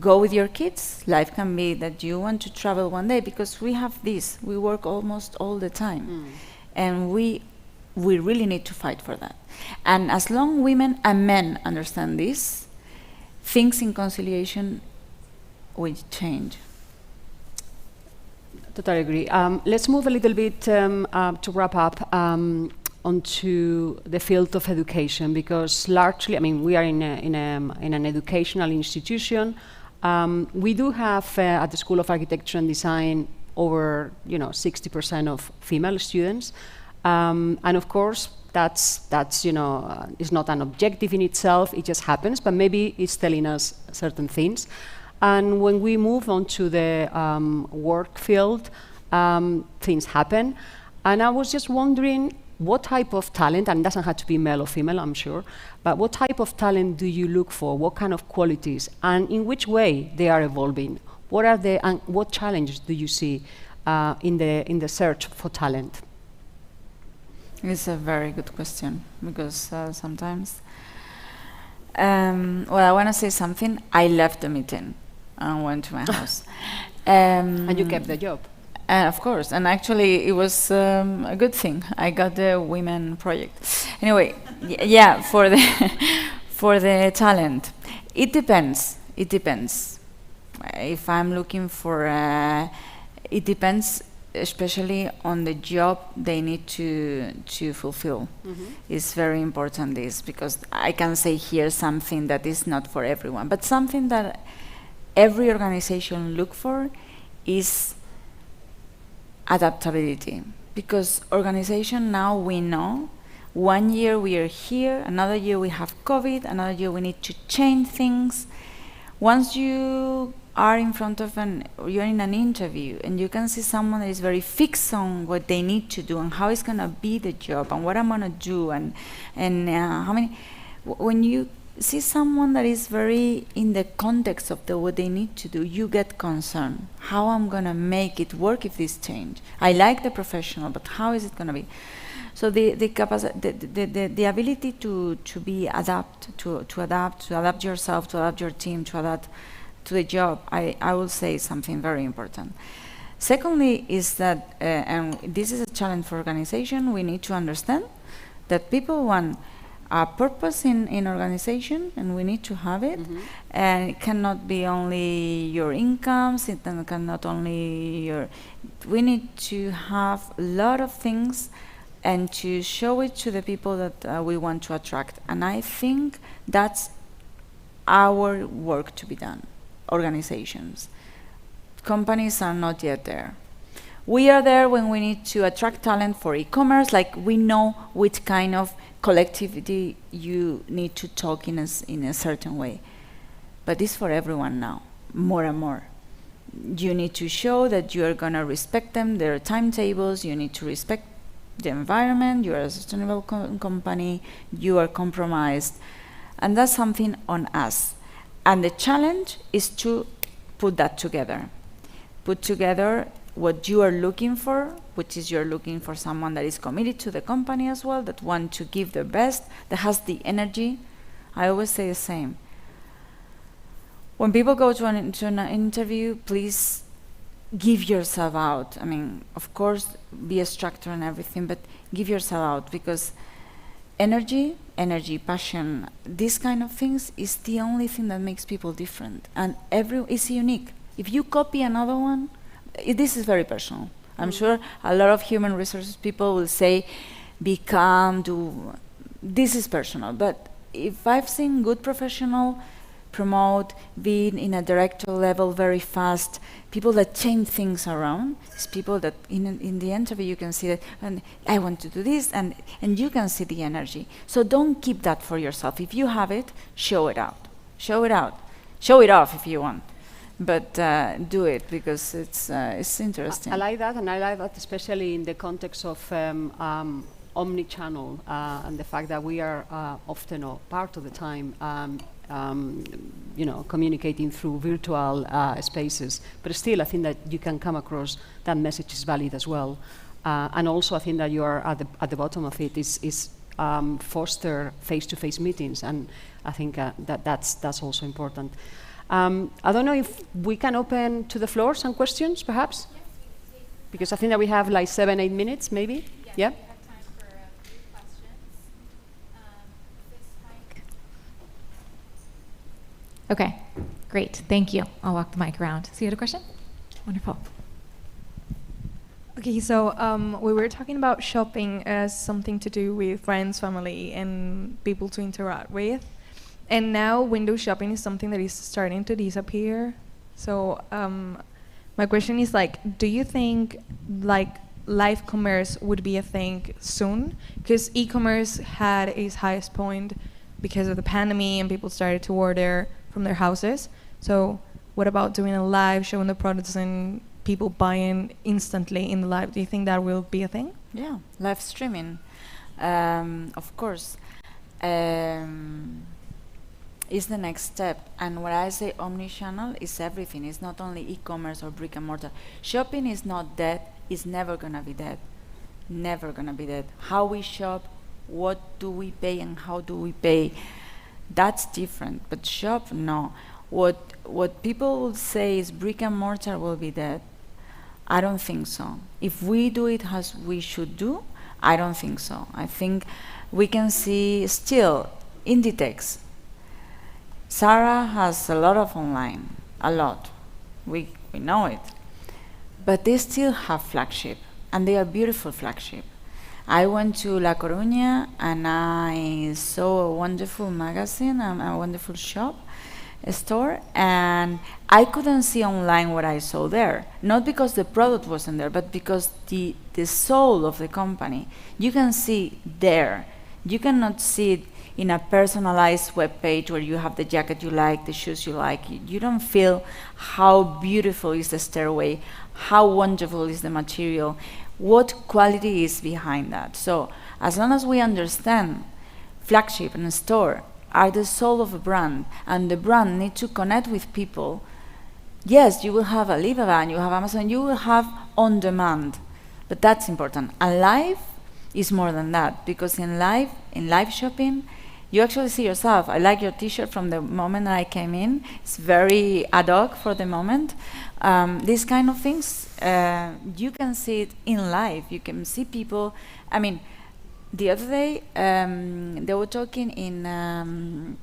go with your kids, life can be that you want to travel one day, because we have this, we work almost all the time, and we really need to fight for that. And as long women and men understand this, things in conciliation will change. Totally agree. Let's move a little bit to wrap up onto the field of education, because largely, I mean, we are in an educational institution. We do have at the School of Architecture and Design over 60% of female students. And of course, that's is not an objective in itself, it just happens, but maybe it's telling us certain things. And when we move on to the work field, things happen. And I was just wondering what type of talent, and it doesn't have to be male or female, I'm sure, but what type of talent do you look for? What kind of qualities? And in which way they are evolving? What are they, and what challenges do you see in the search for talent? It's a very good question, because sometimes, well, I want to say something. I left the meeting and went to my house. And you kept the job? Of course, and actually it was a good thing. I got the women project. Anyway, yeah, for the talent, it depends. It depends. If I'm looking for, it depends especially on the job they need to fulfill. It's very important, this, because I can say here something that is not for everyone, but something that every organization look for is adaptability. Because organization now, we know, 1 year we are here, another year we have COVID, another year we need to change things. Once you are in front of you're in an interview and you can see someone that is very fixed on what they need to do and how it's going to be the job and what I'm going to do and how many, when you see someone that is very in the context of what they need to do, you get concerned. How I'm going to make it work if this change? I like the professional, but how is it going to be? So the ability to adapt yourself, to adapt your team, to adapt to the job, I will say is something very important. Secondly is that, and this is a challenge for organization, we need to understand that people want a purpose in organization, and we need to have it. And it cannot be only your incomes, it cannot only your, we need to have a lot of things and to show it to the people that we want to attract. And I think that's our work to be done, organizations. Companies are not yet there. We are there when we need to attract talent for e-commerce, like we know which kind of collectivity you need to talk in a certain way. But it's for everyone now, more and more. You need to show that you are going to respect them, their timetables, you need to respect the environment, you are a sustainable company, you are compromised, and that's something on us. And the challenge is to put that together. Put together what you are looking for, which is you're looking for someone that is committed to the company as well, that want to give their best, that has the energy. I always say the same. When people go to an interview, please give yourself out. I mean, of course, be a structure and everything, but give yourself out, because energy, passion, these kind of things is the only thing that makes people different. And it's unique. If you copy another one, this is very personal. I'm sure a lot of human resources people will say, be calm, this is personal. But if I've seen good professional promote, being in a director level very fast, people that change things around, it's people that in the interview you can see that, and I want to do this, and you can see the energy. So don't keep that for yourself. If you have it, show it out. Show it out. Show it off if you want. But do it, because it's interesting. I like that, and I like that especially in the context of omni-channel and the fact that we are often, or part of the time, communicating through virtual spaces. But still, I think that you can come across that message is valid as well. And also, I think that you are at the bottom of it is foster face-to-face meetings, and I think that's also important. I don't know if we can open to the floor some questions, perhaps? Because I think that we have like 7-8 minutes, maybe? Yeah? We have time for a few questions. This mic. Okay, great, thank you. I'll walk the mic around. So you had a question? Wonderful. Okay, so we were talking about shopping as something to do with friends, family, and people to interact with. And now window shopping is something that is starting to disappear. So my question is, like, do you think like live commerce would be a thing soon? Because e-commerce had its highest point because of the pandemic and people started to order from their houses. So what about doing a live, showing the products and people buying instantly in the live? Do you think that will be a thing? Yeah, live streaming, of course. Is the next step. And when I say omni-channel, it's everything. It's not only e-commerce or brick and mortar. Shopping is not dead. It's never going to be dead. Never going to be dead. How we shop, what do we pay, and how do we pay, that's different. But shop, no. What people will say is brick and mortar will be dead. I don't think so. If we do it as we should do, I don't think so. I think we can see still Inditex. Zara has a lot of online, a lot. We know it. but they still have flagship, and they are beautiful flagship. I went to La Coruña and I saw a wonderful magazine, a wonderful shop, a store, and I couldn't see online what I saw there. Not because the product wasn't there, but because the soul of the company, you can see there. You cannot see it in a personalized web page where you have the jacket you like, the shoes you like. You don't feel how beautiful is the stairway, how wonderful is the material, what quality is behind that. So as long as we understand flagship and store are the soul of a brand, and the brand needs to connect with people, yes, you will have Alibaba and you have Amazon, you will have on demand, but that's important. And live is more than that, because in live shopping, you actually see yourself. I like your t-shirt from the moment that I came in. It's very ad hoc for the moment. These kind of things, you can see it in live. You can see people. I mean, the other day, they were talking in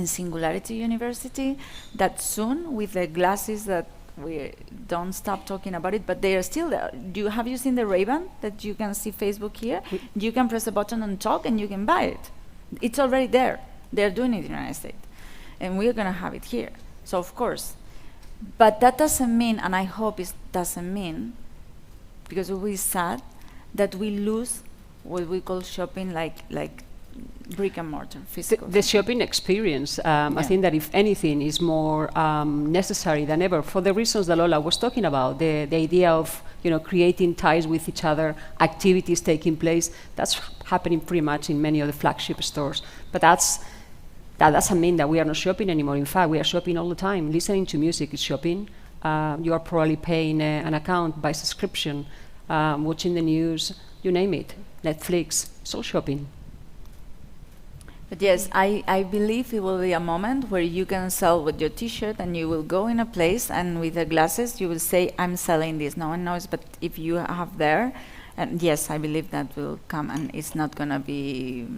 Singularity University that soon, with the glasses that we don't stop talking about it, but they are still there. Have you seen the Ray-Ban that you can see Facebook here? You can press a button and talk and you can buy it. It's already there. They're doing it in the United States. And we're going to have it here. So, of course. But that doesn't mean, and I hope it doesn't mean, because it will be sad, that we lose what we call shopping like brick and mortar, physical. The shopping experience, I think that if anything is more necessary than ever, for the reasons that Lola was talking about, the idea of creating ties with each other, activities taking place, that's happening pretty much in many of the flagship stores. But that doesn't mean that we are not shopping anymore. In fact, we are shopping all the time. Listening to music is shopping. You are probably paying an account by subscription, watching the news, you name it, Netflix, it's all shopping. But yes, I believe it will be a moment where you can sell with your t-shirt and you will go in a place and with the glasses you will say, I'm selling this. No one knows, but if you have there, and yes, I believe that will come, and it's not going to be,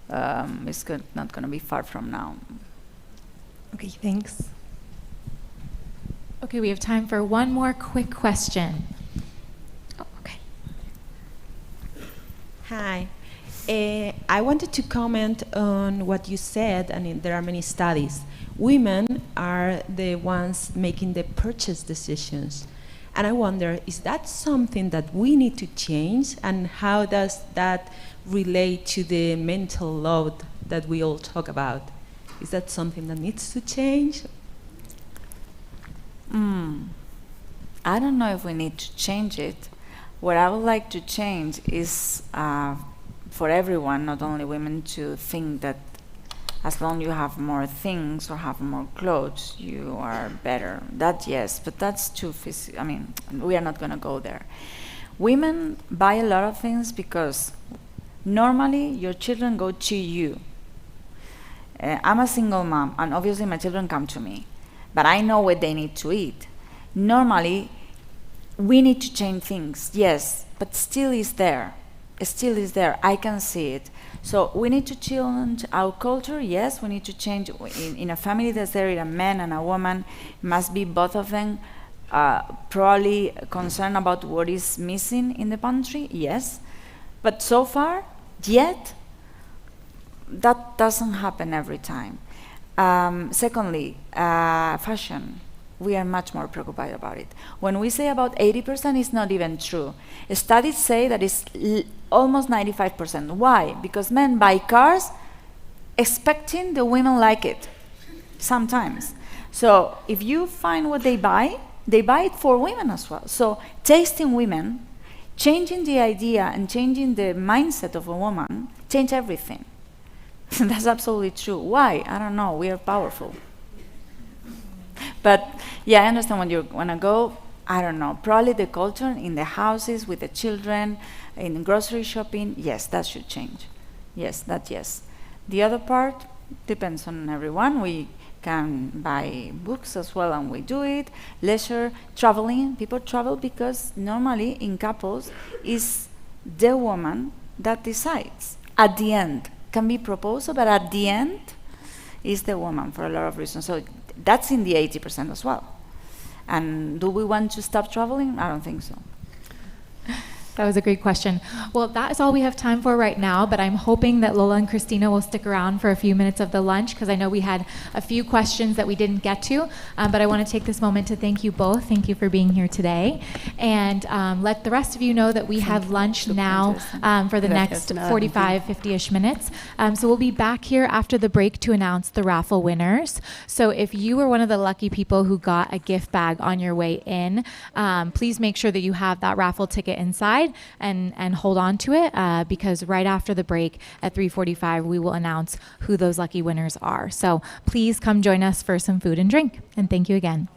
not going to be far from now. Okay, thanks. Okay, we have time for one more quick question. Oh, okay. Hi. I wanted to comment on what you said, and there are many studies. Women are the ones making the purchase decisions. And I wonder, is that something that we need to change? And how does that relate to the mental load that we all talk about? Is that something that needs to change? I don't know if we need to change it. What I would like to change is for everyone, not only women, to think that as long as you have more things or have more clothes, you are better. That, yes, but that's too physical. I mean, we are not going to go there. Women buy a lot of things because normally your children go to you. I'm a single mom, and obviously my children come to me, but I know what they need to eat. Normally, we need to change things, yes, but still is there. It still is there. I can see it. So we need to change our culture. Yes, we need to change. In a family that's there, a man and a woman, must be both of them probably concerned about what is missing in the pantry. Yes, but so far, yet, that doesn't happen every time. Secondly, fashion. We are much more preoccupied about it. When we say about 80%, it's not even true. Studies say that it's almost 95%. Why? Because men buy cars expecting the women like it, sometimes. So if you find what they buy it for women as well. So tasting women, changing the idea and changing the mindset of a woman, change everything. That's absolutely true. Why? I don't know. We are powerful. But yeah, I understand when you want to go, I don't know, probably the culture in the houses with the children, in grocery shopping, yes, that should change. Yes, that yes. The other part depends on everyone. We can buy books as well, and we do it. Leisure, traveling, people travel because normally in couples is the woman that decides. At the end, can be proposal, but at the end is the woman for a lot of reasons. So that's in the 80% as well. And do we want to stop traveling? I don't think so. That was a great question. Well, that is all we have time for right now, but I'm hoping that Lola and Christina will stick around for a few minutes of the lunch, because I know we had a few questions that we didn't get to, but I want to take this moment to thank you both. Thank you for being here today. And let the rest of you know that we have lunch now for the next 45, 50-ish minutes. So we'll be back here after the break to announce the raffle winners. So if you were one of the lucky people who got a gift bag on your way in, please make sure that you have that raffle ticket inside and hold on to it, because right after the break at 3:45 we will announce who those lucky winners are. So please come join us for some food and drink, and thank you again.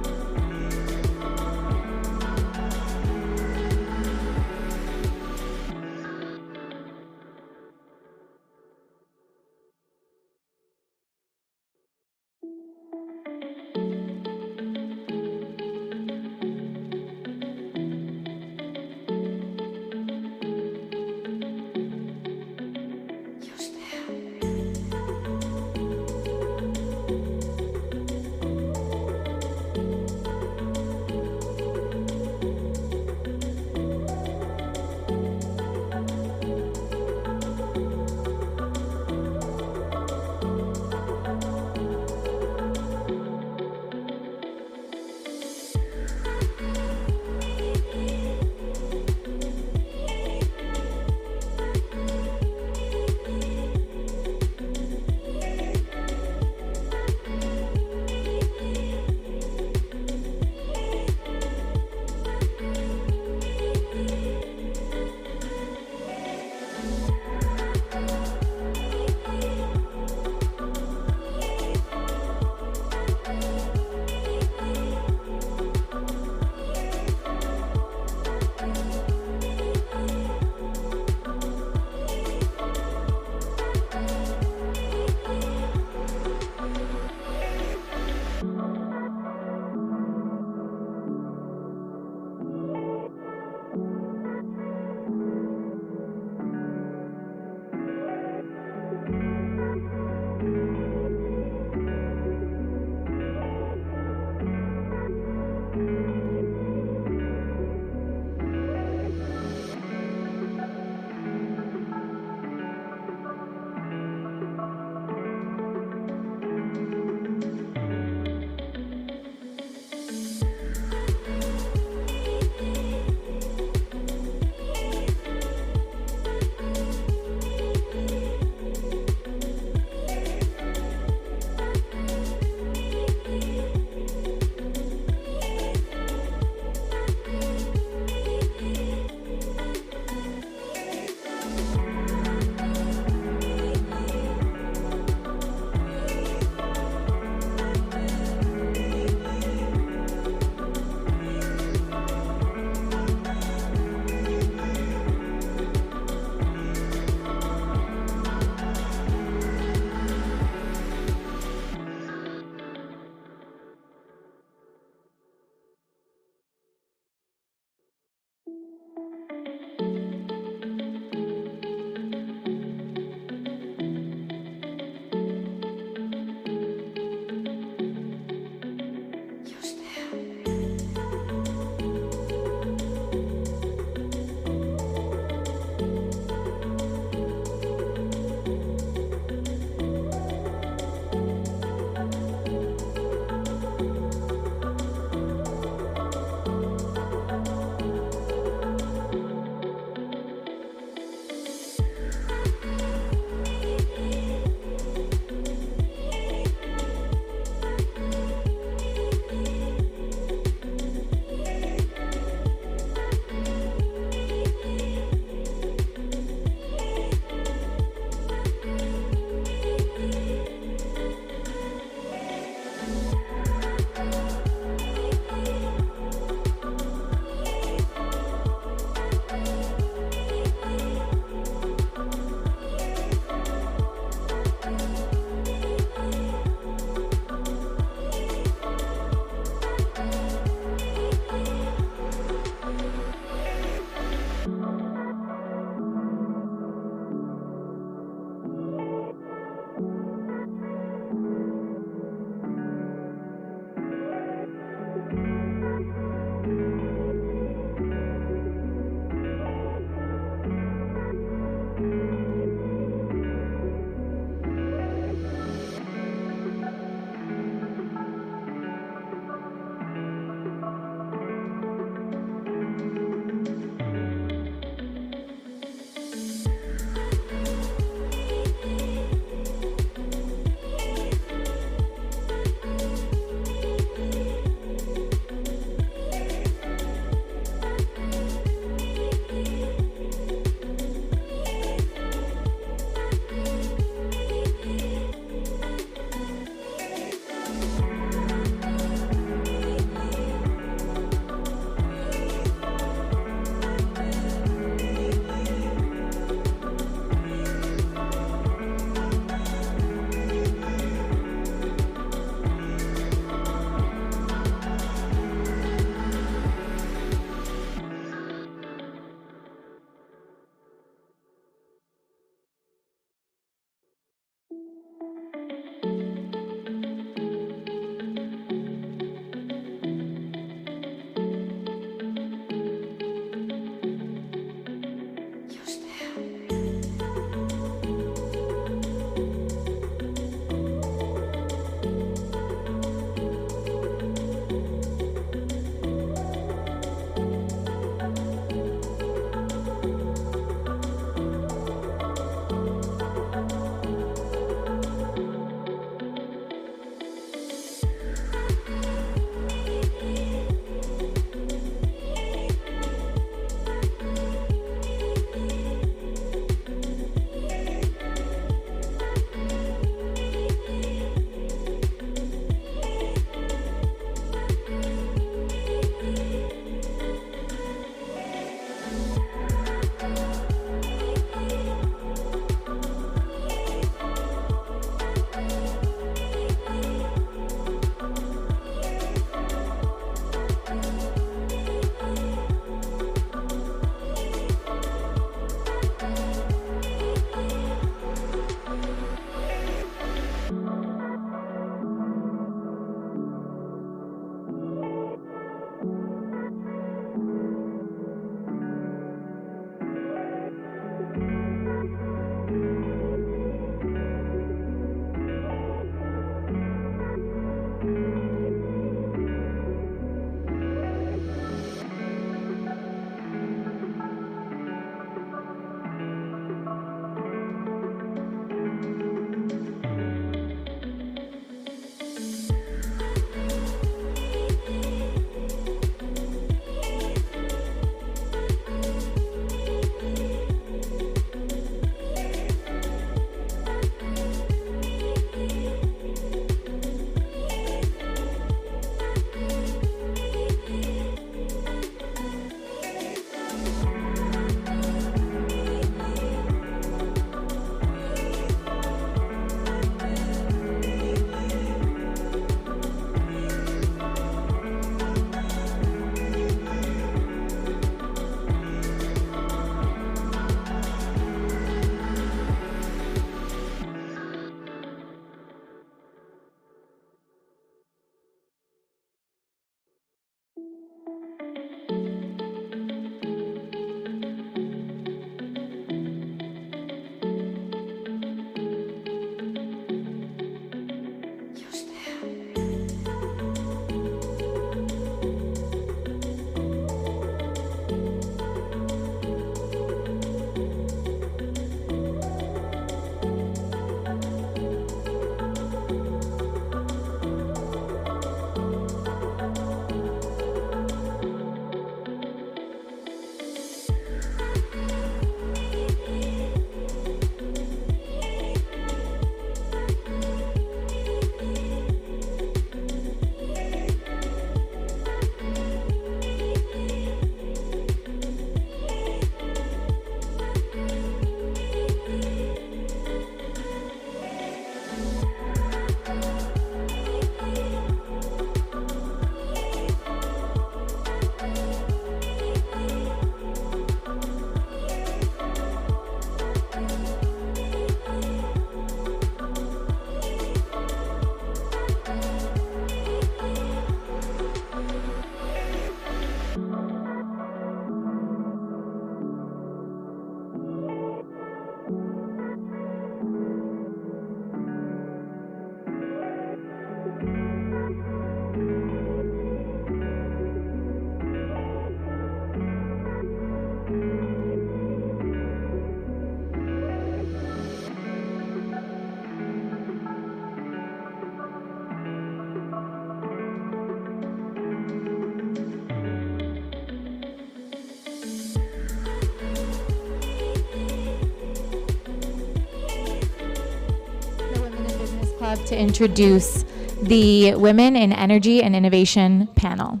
love to introduce the Women in Energy and Innovation panel.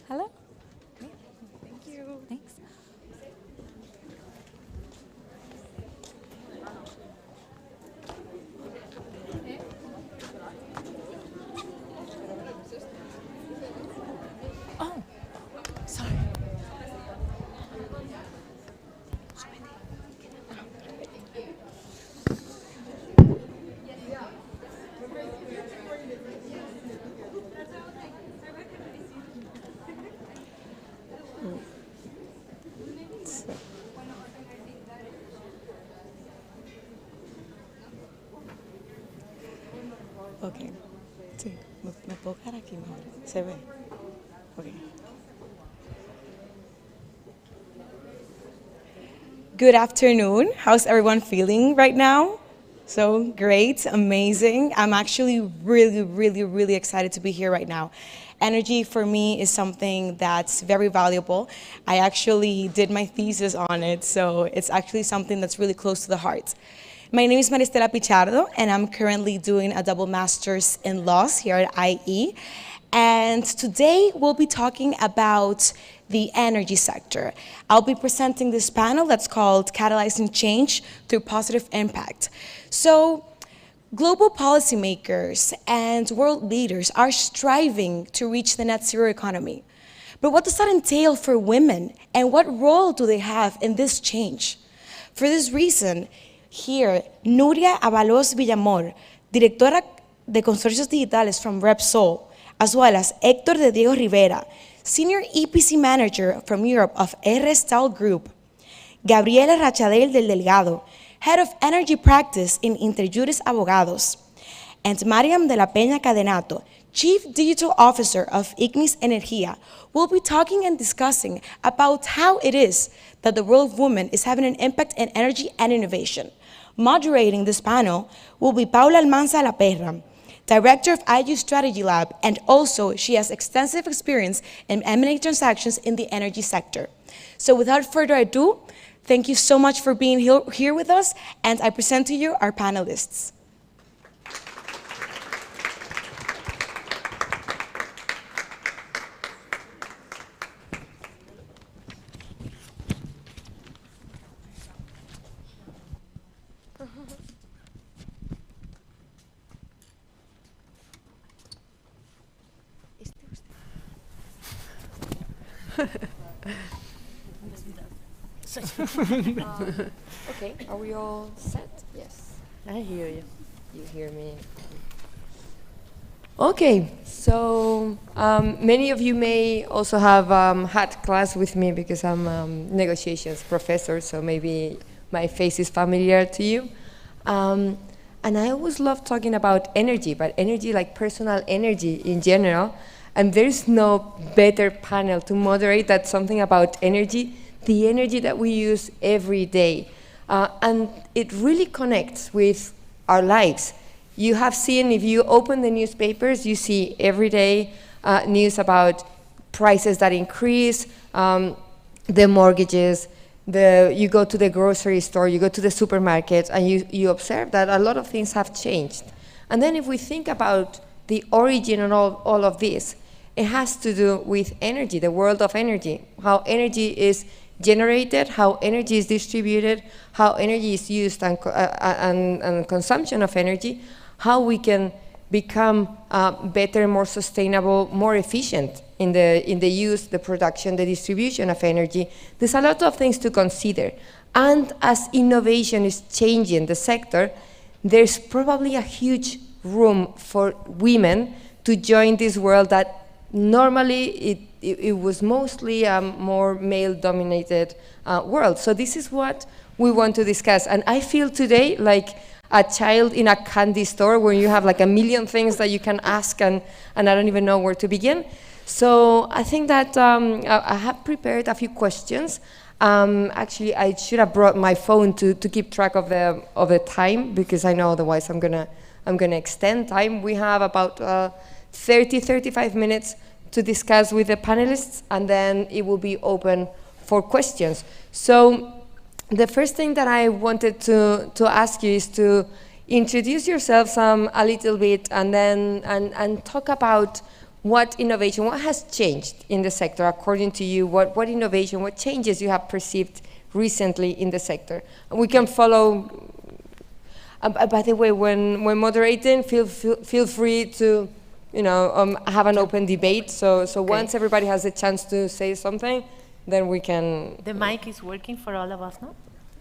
Hello. Thank you. Thanks. Oh, sorry. Ok. Sí, me puedo quedar aquí mejor. Se ve. Ok. Good afternoon. How's everyone feeling right now? So great, amazing. I'm actually really excited to be here right now. Energy for me is something that's very valuable. I actually did my thesis on it, so it's actually something that's really close to the heart. My name is Maristela Pichardo, and I'm currently doing a double master's in laws here at IE. And today we'll be talking about the energy sector. I'll be presenting this panel that's called Catalyzing Change Through Positive Impact. So, global policymakers and world leaders are striving to reach the net zero economy. But what does that entail for women, and what role do they have in this change? For this reason, here, Nuria Avalos Villamor, Directora de Consorcios Digitales from Repsol, as well as Héctor de Diego Rivera, Senior EPC Manager from Europe of Stahl Group, Gabriela Rachadel del Delgado, Head of Energy Practice in Interjuris Abogados, and Mariam de la Peña Cadenato, Chief Digital Officer of Ignis Energía, will be talking and discussing about how it is that the role of women is having an impact in energy and innovation. Moderating this panel will be Paula Almanza La Perra, Director of IU Strategy Lab, and also she has extensive experience in M&A transactions in the energy sector. So without further ado, thank you so much for being here with us, and I present to you our panelists. Okay, are we all set? Yes. I hear you. You hear me. Okay, so many of you may also have had class with me because I'm negotiations professor, so maybe my face is familiar to you. And I always love talking about energy, but energy like personal energy in general. And there's no better panel to moderate that something about energy, the energy that we use every day. And it really connects with our lives. You have seen, if you open the newspapers, you see every day news about prices that increase, the mortgages, you go to the grocery store, you go to the supermarket, and you observe that a lot of things have changed. And then if we think about the origin of all of this, it has to do with energy, the world of energy, how energy is generated, how energy is distributed, how energy is used, and consumption of energy, how we can become better, more sustainable, more efficient in the use, the production, the distribution of energy. There's a lot of things to consider. And as innovation is changing the sector, there's probably a huge room for women to join this world that normally it was mostly a more male-dominated world. So this is what we want to discuss. And I feel today like a child in a candy store where you have like a million things that you can ask and I don't even know where to begin. So I think that I have prepared a few questions. Actually, I should have brought my phone to keep track of the time, because I know otherwise I'm gonna extend time. We have about 30-35 minutes to discuss with the panelists, and then it will be open for questions. So the first thing that I wanted to ask you is to introduce yourselves a little bit and then and talk about what innovation, what has changed in the sector according to you, what innovation, what changes you have perceived recently in the sector. And we can follow, by the way, when moderating, feel free to have an open debate. So once everybody has a chance to say something, then we can... The mic is working for all of us, no?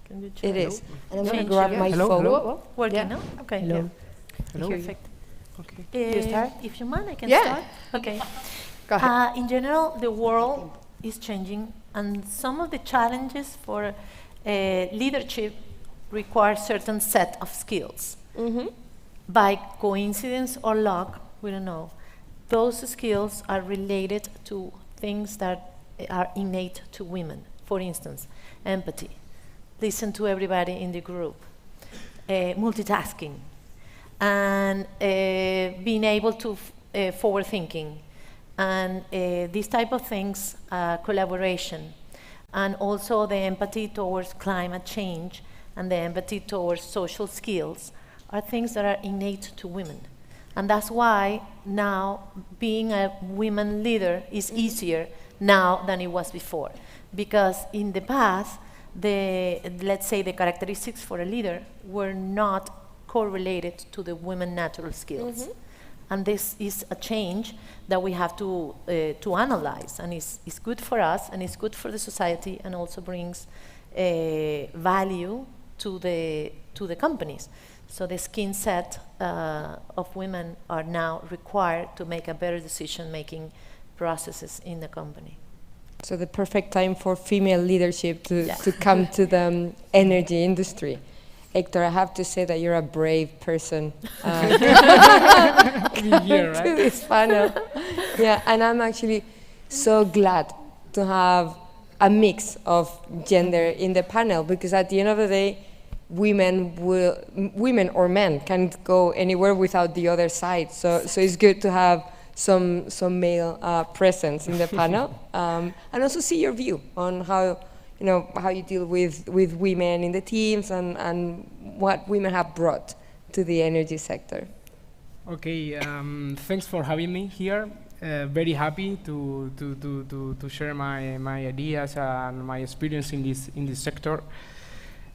Can you check? It is. And I'm going to grab my phone. Hello? Working, Yeah. no? Okay. Hello. Yeah. Hello. Perfect. You start? If you mind, I can Yeah. start. Okay. Go ahead. In general, the world is changing, and some of the challenges for leadership require certain set of skills. By coincidence or luck, we don't know, those skills are related to things that are innate to women. For instance, empathy, listen to everybody in the group, multitasking, and being able to forward thinking, and these type of things, collaboration, and also the empathy towards climate change and the empathy towards social skills are things that are innate to women. And that's why now being a women leader is easier now than it was before. Because in the past, let's say the characteristics for a leader were not correlated to the women natural skills. And this is a change that we have to analyze, and it's good for us, and it's good for the society, and also brings value to the companies. So the skill set of women are now required to make a better decision-making processes in the company. So the perfect time for female leadership to come to the energy industry. Hector, I have to say that you're a brave person to this panel. Yeah, and I'm actually so glad to have a mix of gender in the panel, because at the end of the day, women or men can't go anywhere without the other side. So it's good to have some male presence in the panel, and also see your view on how you deal with women in the teams and what women have brought to the energy sector. Okay, thanks for having me here. Very happy to share my ideas and my experience in this sector.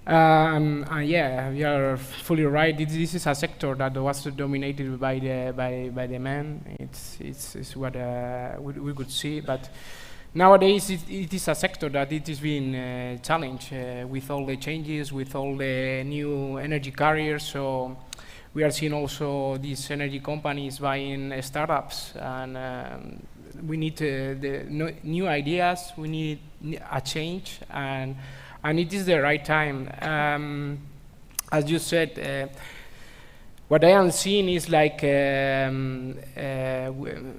Yeah, you are fully right. This is a sector that was dominated by the men. It's what we could see, but nowadays it is a sector that it is being challenged with all the changes, with all the new energy carriers. So we are seeing also these energy companies buying startups, and we need the new ideas. We need a change, and it is the right time. As you said, what I am seeing is like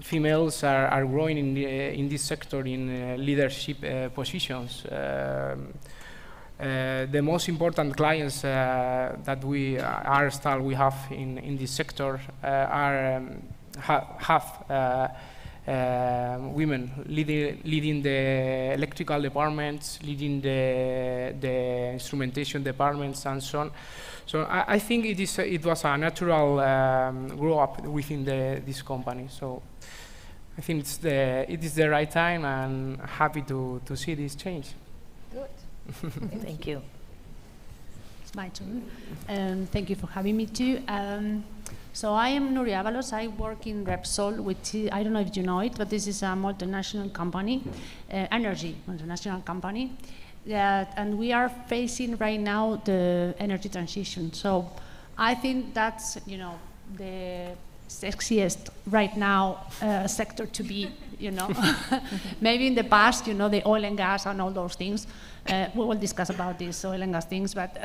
females are growing in this sector in leadership positions. The most important clients that we have in this sector have women leading the electrical departments, leading the instrumentation departments, and so on. So I think it was a natural grow up within this company. So I think it is the right time, and happy to see this change. Good. Thank you. It's my turn. Thank you for having me too. So I am Nuria Avalos. I work in Repsol, which is, I don't know if you know it, but this is a multinational company, energy multinational company. And we are facing right now the energy transition. So I think that's, the sexiest right now sector to be, Maybe in the past, the oil and gas and all those things. We will discuss about these oil and gas things, but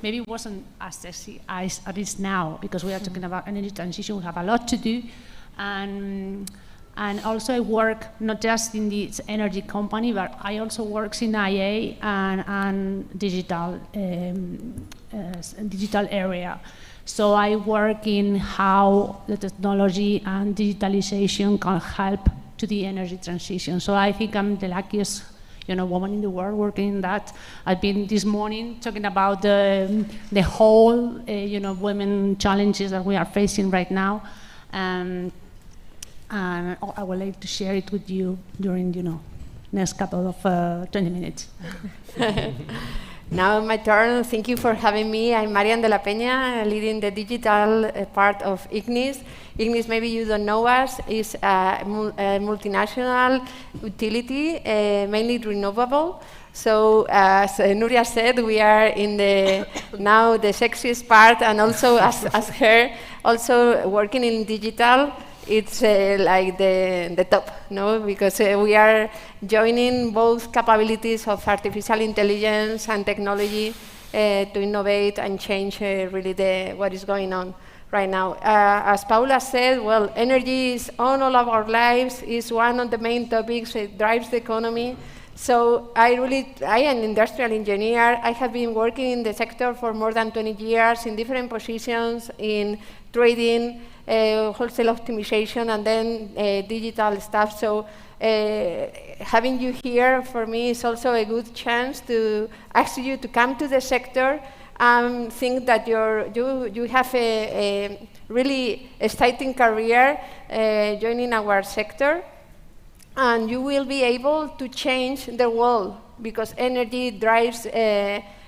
maybe it wasn't as sexy as it is now, because we are talking about energy transition. We have a lot to do, and also I work not just in this energy company, but I also work in IA and digital area. So I work in how the technology and digitalization can help to the energy transition. So I think I'm the luckiest woman in the world working in that. I've been this morning talking about the whole, women challenges that we are facing right now. And I would like to share it with you during, next couple of 20 minutes. Now my turn. Thank you for having me. I'm Marian de la Peña, leading the digital part of Ignis. Ignis, maybe you don't know us, is a multinational utility, mainly renewable. So as Nuria said, we are in now the sexiest part, and also as her, also working in digital. It's like the top, no? Because we are joining both capabilities of artificial intelligence and technology to innovate and change really what is going on right now. As Paula said, well, energy is on all of our lives, is one of the main topics. It drives the economy. So I am an industrial engineer. I have been working in the sector for more than 20 years in different positions in trading, wholesale optimization, and then digital stuff. So having you here for me is also a good chance to ask you to come to the sector and think that you have a really exciting career joining our sector. And you will be able to change the world because energy drives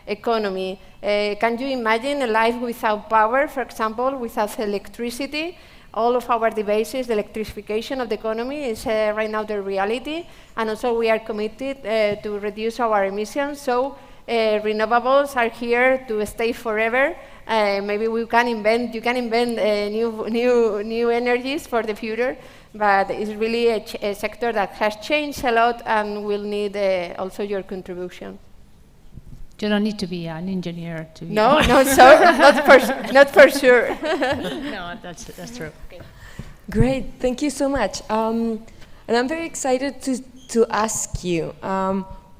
economy. Can you imagine a life without power, for example, without electricity? All of our devices, the electrification of the economy is right now the reality. And also we are committed to reduce our emissions. So renewables are here to stay forever. Maybe you can invent new energies for the future. But it's really a sector that has changed a lot and will need also your contribution. You don't need to be an engineer to be. No, not for sure. No, that's true. Okay. Great, thank you so much. And I'm very excited to ask you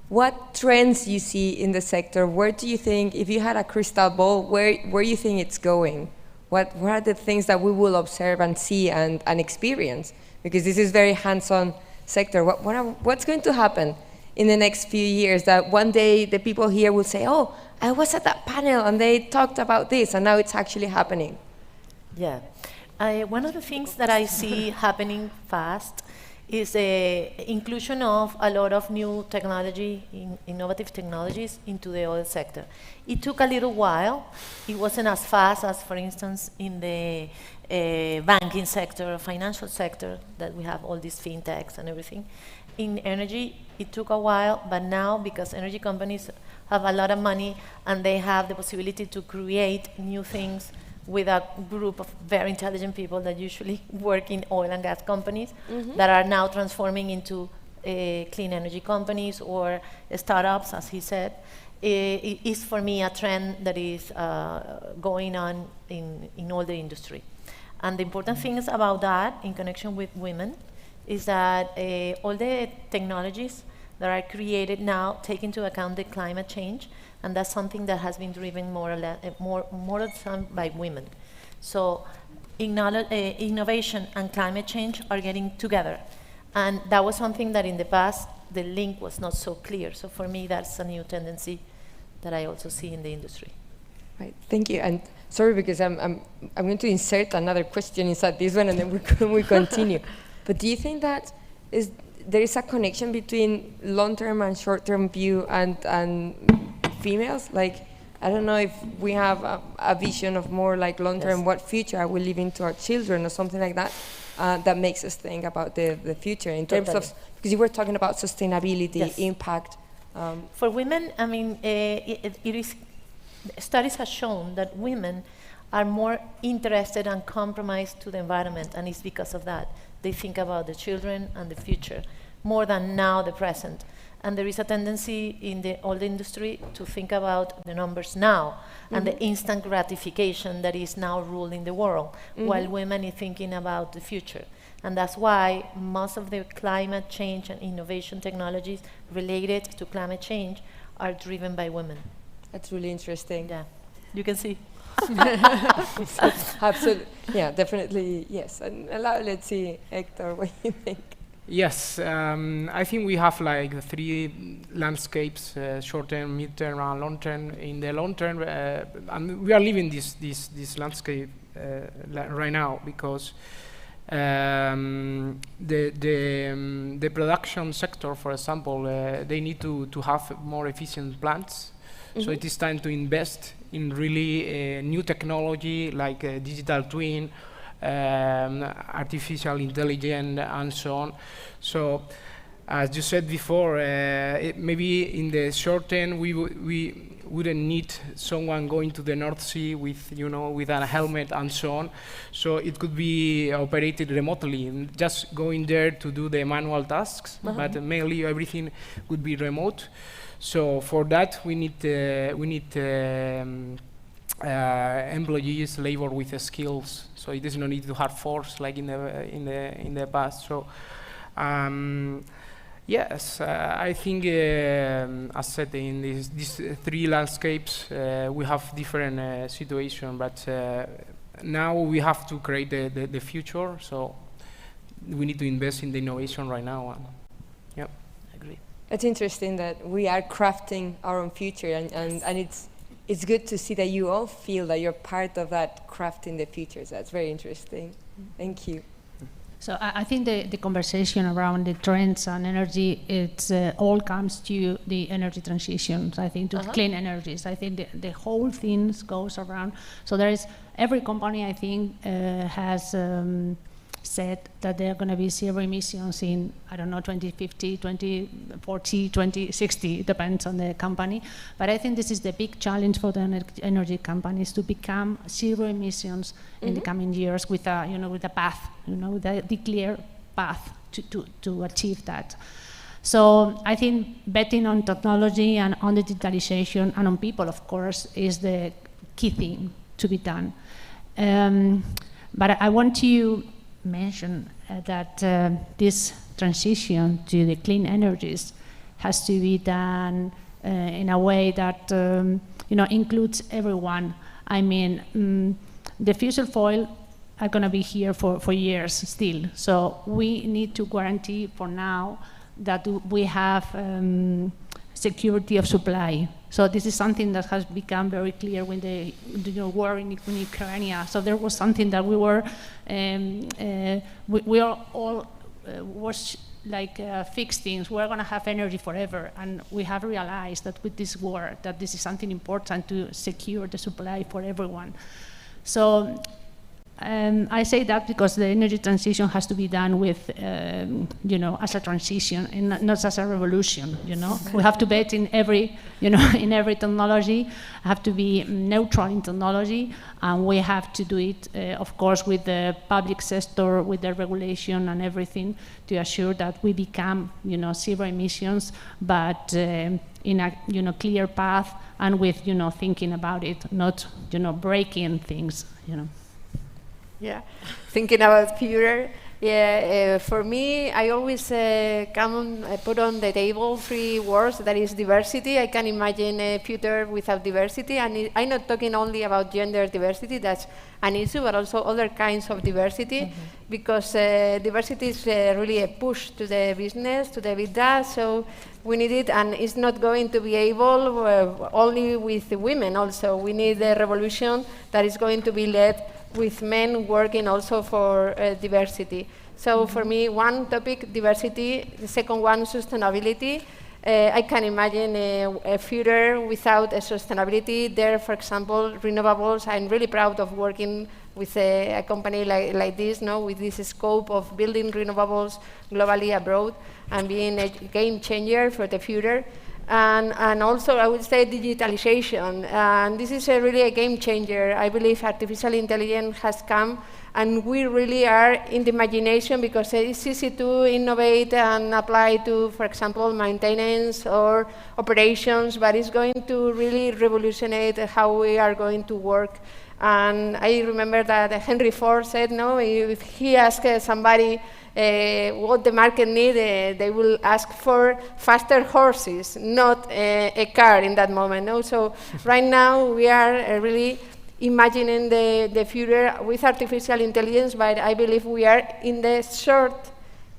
what trends you see in the sector. Where do you think, if you had a crystal ball, where you think it's going? What are the things that we will observe and see and experience? Because this is very hands-on sector. What's going to happen in the next few years that one day the people here will say, oh, I was at that panel and they talked about this and now it's actually happening? Yeah. One of the things that I see happening fast is the inclusion of a lot of new technology, innovative technologies into the oil sector. It took a little while. It wasn't as fast as, for instance, in the banking sector, financial sector, that we have all these fintechs and everything. In energy, it took a while, but now, because energy companies have a lot of money and they have the possibility to create new things with a group of very intelligent people that usually work in oil and gas companies that are now transforming into clean energy companies or startups, as he said, it is for me a trend that is going on in all the industry. And the important things about that, in connection with women, is that all the technologies that are created now take into account the climate change, and that's something that has been driven more or less by women. So innovation and climate change are getting together. And that was something that in the past, the link was not so clear. So for me, that's a new tendency that I also see in the industry. Right, thank you. And sorry, because I'm going to insert another question inside this one and then we continue. But do you think that there is a connection between long-term and short-term view and females? Like, I don't know if we have a vision of more like long-term, yes, what future are we leaving to our children or something like that, that makes us think about the future in terms of, because you were talking about sustainability, yes, impact. For women, I mean, studies have shown that women are more interested and compromised to the environment, and it's because of that. They think about the children and the future more than now the present. And there is a tendency in the oil industry to think about the numbers now and the instant gratification that is now ruling the world, while women are thinking about the future. And that's why most of the climate change and innovation technologies related to climate change are driven by women. That's really interesting. Yeah, you can see. Absolutely, yeah, definitely, yes. And let's see, Hector, what do you think? Yes, I think we have like the three landscapes: short-term, mid-term, and long-term. In the long-term, and we are living this landscape right now because the production sector, for example, they need to have more efficient plants. So it is time to invest in really new technology like digital twin, artificial intelligence, and so on. So, as you said before, maybe in the short term we wouldn't need someone going to the North Sea with with a helmet and so on. So it could be operated remotely, and just going there to do the manual tasks. But mainly everything would be remote. So for that we need employees, labor with skills. So it does not need to have force like in the past. So yes, I think as said in these three landscapes we have different situations, but now we have to create the future. So we need to invest in the innovation right now. Yeah, I agree. It's interesting that we are crafting our own future, and it's good to see that you all feel that you're part of that crafting the future. So that's very interesting. Thank you. So I think the conversation around the trends and energy, it all comes to the energy transitions. I think to clean energies. I think the whole thing goes around. So there is every company I think has said that they're going to be zero emissions in, I don't know, 2050, 2040, 2060, depends on the company. But I think this is the big challenge for the energy companies, to become zero emissions in the coming years with a, with a path, the clear path to achieve that. So I think betting on technology and on the digitalization and on people, of course, is the key thing to be done. But I want to mention that this transition to the clean energies has to be done in a way that includes everyone. I mean, the fossil fuel are going to be here for years still. So we need to guarantee for now that we have security of supply. So this is something that has become very clear when the war in Ukraine. So there was something that we were, we are all was like fixed things. We're going to have energy forever, and we have realized that with this war, that this is something important to secure the supply for everyone. So I say that because the energy transition has to be done with, as a transition and not as a revolution. We have to bet in every, in every technology. Have to be neutral in technology, and we have to do it, of course, with the public sector, with the regulation and everything, to assure that we become, zero emissions, but in a, clear path and with, thinking about it, not, breaking things, Yeah, thinking about future. Yeah, for me, I always put on the table three words. That is diversity. I can imagine a future without diversity, and I'm not talking only about gender diversity. That's an issue, but also other kinds of diversity, because diversity is really a push to the business, to the EBITDA. So we need it, and it's not going to be able only with the women. Also, we need a revolution that is going to be led with men working also for diversity. So for me, one topic, diversity, the second one, sustainability. I can imagine a future without a sustainability. There, for example, renewables. I'm really proud of working with a company like this, with this scope of building renewables globally abroad and being a game changer for the future. And also, I would say digitalization. And this is really a game changer. I believe artificial intelligence has come, and we really are in the imagination, because it's easy to innovate and apply to, for example, maintenance or operations, but it's going to really revolutionize how we are going to work. And I remember that Henry Ford said, if he asked somebody what the market needs, they will ask for faster horses, not a car in that moment. So right now we are really imagining the future with artificial intelligence, but I believe we are in the short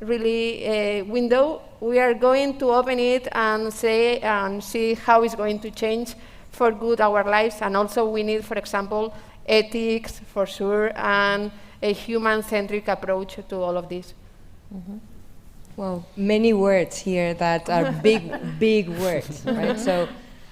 really window. We are going to open it and say and see how it's going to change for good our lives. And also we need, for example, ethics for sure, and a human-centric approach to all of this. Well, many words here that are big, big words, right? So,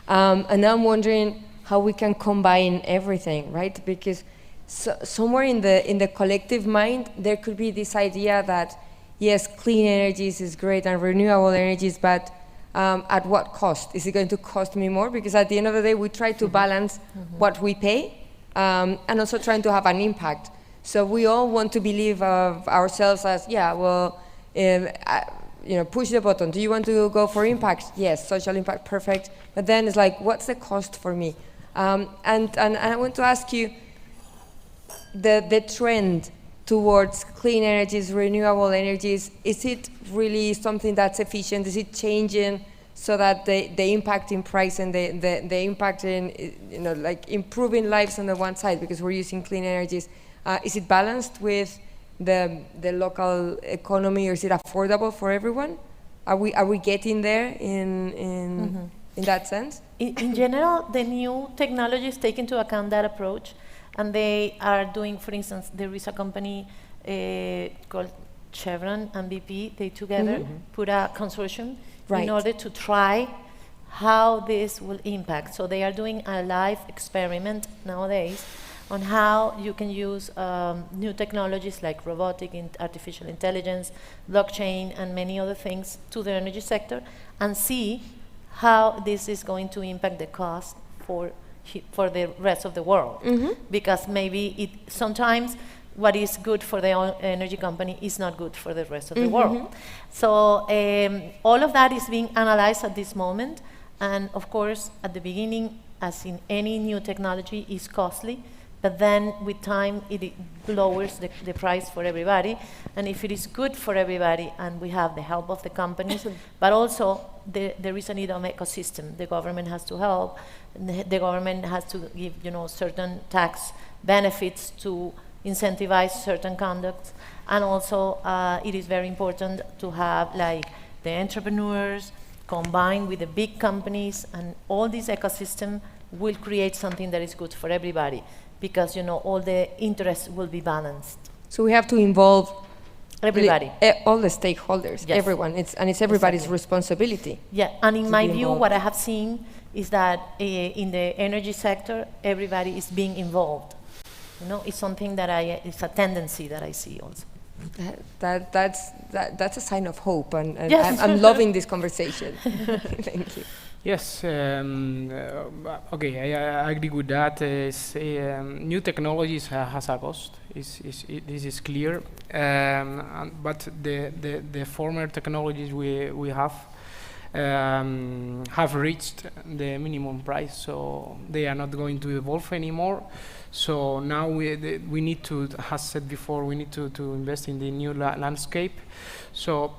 and I'm wondering how we can combine everything, right? Because somewhere in the collective mind, there could be this idea that, yes, clean energies is great and renewable energies, but at what cost? Is it going to cost me more? Because at the end of the day, we try to balance what we pay and also trying to have an impact. So we all want to believe of ourselves as, yeah, well, push the button. Do you want to go for impact? Yes, social impact, perfect. But then it's like, what's the cost for me? And I want to ask you, the trend towards clean energies, renewable energies, is it really something that's efficient? Is it changing so that the impact in price and the impact in, like improving lives on the one side because we're using clean energies, is it balanced with the local economy, or is it affordable for everyone? Are we getting there in that sense? In general, the new technologies take into account that approach, and they are doing, for instance, there is a company called Chevron and BP. They together put a consortium in order to try how this will impact. So they are doing a live experiment nowadays on how you can use new technologies like robotic, artificial intelligence, blockchain, and many other things to the energy sector, and see how this is going to impact the cost for the rest of the world. Because maybe sometimes what is good for the energy company is not good for the rest of the world. So all of that is being analyzed at this moment, and of course at the beginning, as in any new technology, is costly. But then with time, it lowers the price for everybody. And if it is good for everybody, and we have the help of the companies, but also there is a need of ecosystem. The government has to help. The government has to give, certain tax benefits to incentivize certain conducts. And also, it is very important to have like the entrepreneurs combined with the big companies, and all this ecosystem will create something that is good for everybody. Because all the interests will be balanced. So we have to involve everybody, all the stakeholders, everyone. It's everybody's responsibility. Yeah, and in my view, what I have seen is that in the energy sector, everybody is being involved. It's something that it's a tendency that I see also. That's a sign of hope, and yes. I'm loving this conversation. Thank you. Yes, okay, I agree with that. New technologies has a cost. This is clear. But the former technologies we have reached the minimum price, so they are not going to evolve anymore. So now we need to, as said before, we need to invest in the new landscape. So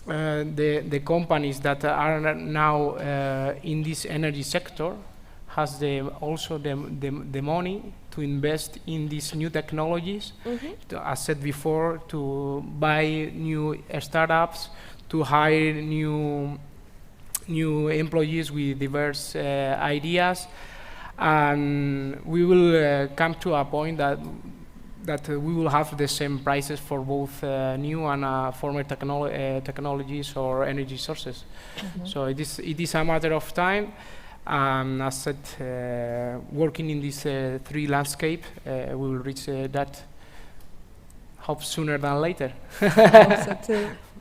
the companies that are now in this energy sector has also the money to invest in these new technologies, as said before, to buy new startups, to hire new employees with diverse ideas, and we will come to a point that we will have the same prices for both new and former technologies or energy sources. So it is a matter of time. As said, working in this three landscape, we will reach that hope sooner than later.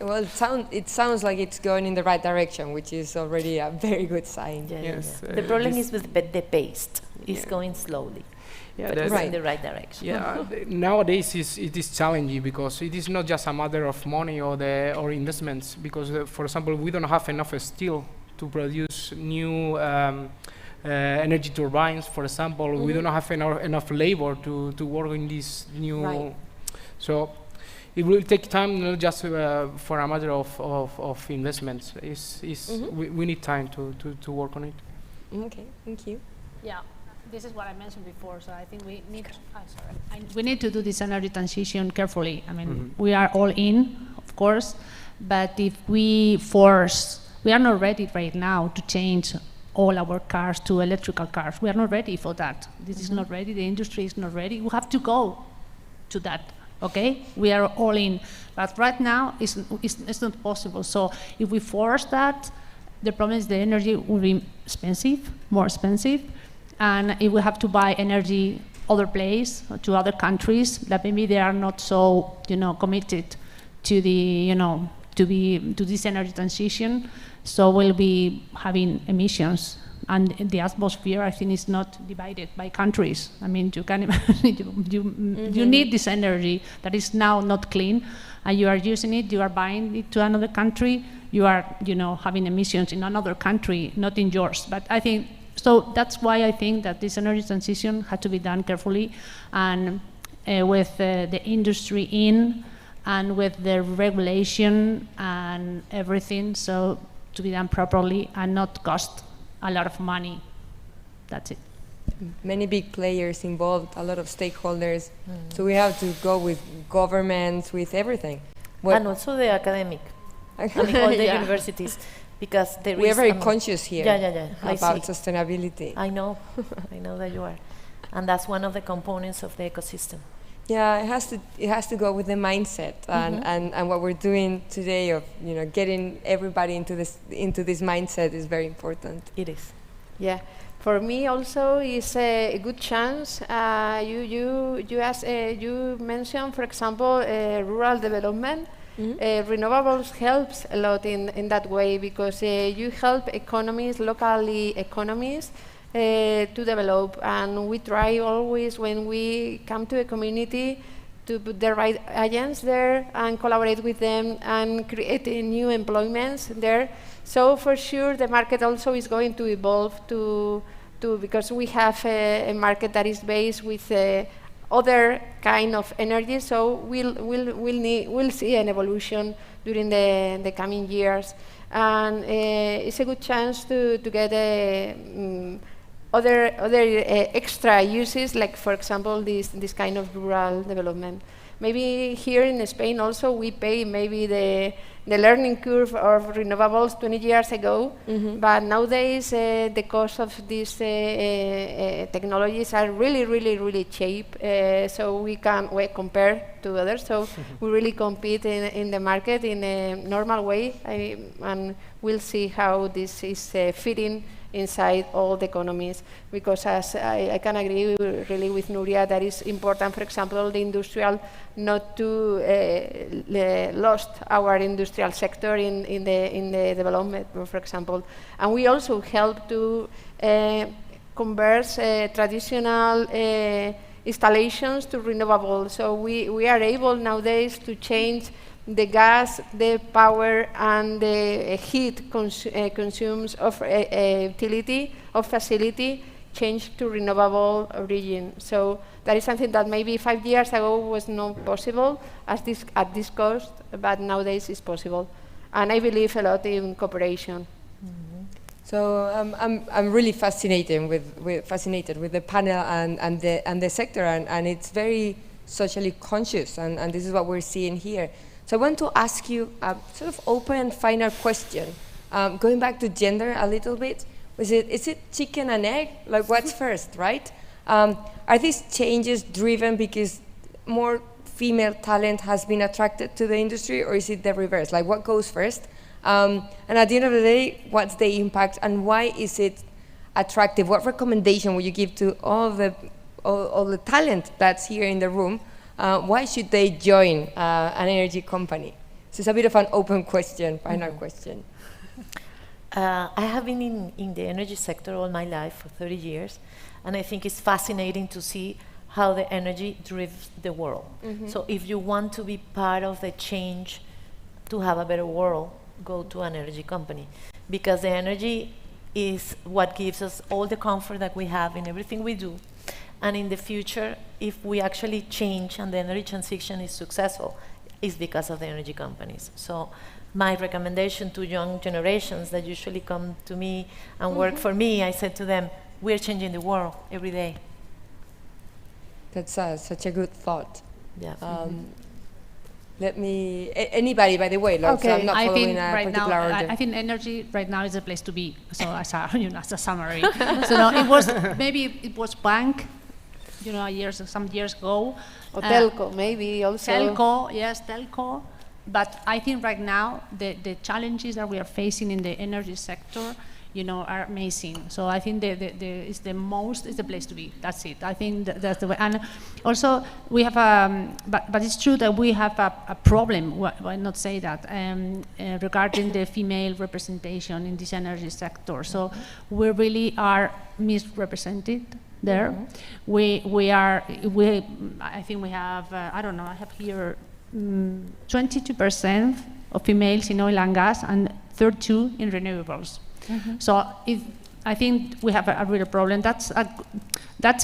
Well, it sounds like it's going in the right direction, which is already a very good sign. Yes. The problem is with the pace. It's going slowly. Yeah, but it's in the right direction. Yeah, nowadays it is challenging because it is not just a matter of money or investments. Because, for example, we don't have enough steel to produce new energy turbines. For example, we don't have enough labor to work in this new. Right. So it will take time, not just for a matter of investments. We need time to work on it. Okay, thank you. Yeah. This is what I mentioned before, so I think we need we need to do this energy transition carefully. I mean, we are all in, of course, but if we are not ready right now to change all our cars to electrical cars. We are not ready for that. This is not ready, the industry is not ready. We have to go to that, okay? We are all in, but right now it's not possible. So if we force that, the problem is the energy will be expensive, more expensive, and if we have to buy energy other place, to other countries, that maybe they are not so, committed to the, to this energy transition, so we'll be having emissions. And the atmosphere, I think, is not divided by countries. I mean, you can imagine, you need this energy that is now not clean, and you are using it, you are buying it to another country, you are, having emissions in another country, not in yours. But I think, so that's why I think that this energy transition had to be done carefully, and with the industry in, and with the regulation and everything, so to be done properly and not cost a lot of money. That's it. Many big players involved, a lot of stakeholders. So we have to go with governments, with everything. And also the academic, all the universities, because we are very conscious here about sustainability. I know that you are, and that's one of the components of the ecosystem. Yeah, it has to go with the mindset, and what we're doing today of getting everybody into this mindset is very important. It is. Yeah, for me also is a good chance. You mentioned, for example, rural development. Renewables helps a lot in that way, because you help locally economies to develop, and we try always, when we come to a community, to put the right agents there and collaborate with them and create new employments there. So for sure the market also is going to evolve because we have a market that is based with other kind of energy, so we'll see an evolution during the coming years, and it's a good chance to get other extra uses, like for example this kind of rural development. Maybe here in Spain also we pay maybe the learning curve of renewables 20 years ago, but nowadays the cost of these technologies are really cheap, so we can compare to others, so we really compete in the market in a normal way, and we'll see how this is fitting inside all the economies, because as I can agree really with Nuria, that is important, for example, the industrial, not to lost our industrial sector in the development, for example. And we also help to convert traditional installations to renewable. So we are able nowadays to change the gas, the power, and the heat consumes of utility, of facility, change to renewable origin. So that is something that maybe 5 years ago was not possible at this cost, but nowadays is possible. And I believe a lot in cooperation. So I'm really fascinated with the panel and the sector, and it's very socially conscious, and this is what we're seeing here. So I want to ask you a sort of open, final question. Going back to gender a little bit, is it chicken and egg? Like, what's first, right? Are these changes driven because more female talent has been attracted to the industry, or is it the reverse? Like, what goes first? And at the end of the day, what's the impact, and why is it attractive? What recommendation would you give to all the talent that's here in the room? Why should they join an energy company? So it's a bit of an open question, final question. I have been in the energy sector all my life, for 30 years, and I think it's fascinating to see how the energy drives the world. So if you want to be part of the change to have a better world, go to an energy company, because the energy is what gives us all the comfort that we have in everything we do. And in the future, if we actually change and the energy transition is successful, it's because of the energy companies. So my recommendation to young generations that usually come to me and work for me, I said to them, we're changing the world every day. That's such a good thought. Yeah. Let me, anybody, by the way, like, so I'm not I following think a right now, particular order. I think energy right now is the place to be. So as a, as a summary, so no, it was maybe it was bank, some years ago. Or telco, maybe also. Telco, yes, telco. But I think right now the challenges that we are facing in the energy sector, are amazing. So I think it's the place to be. That's it. I think that's the way. And also we have but it's true that we have a problem. Why not say that regarding the female representation in this energy sector? So we really are misrepresented there. I think we have. I don't know. I have here 22% of females in oil and gas and 32% in renewables. So I think we have a real problem. That's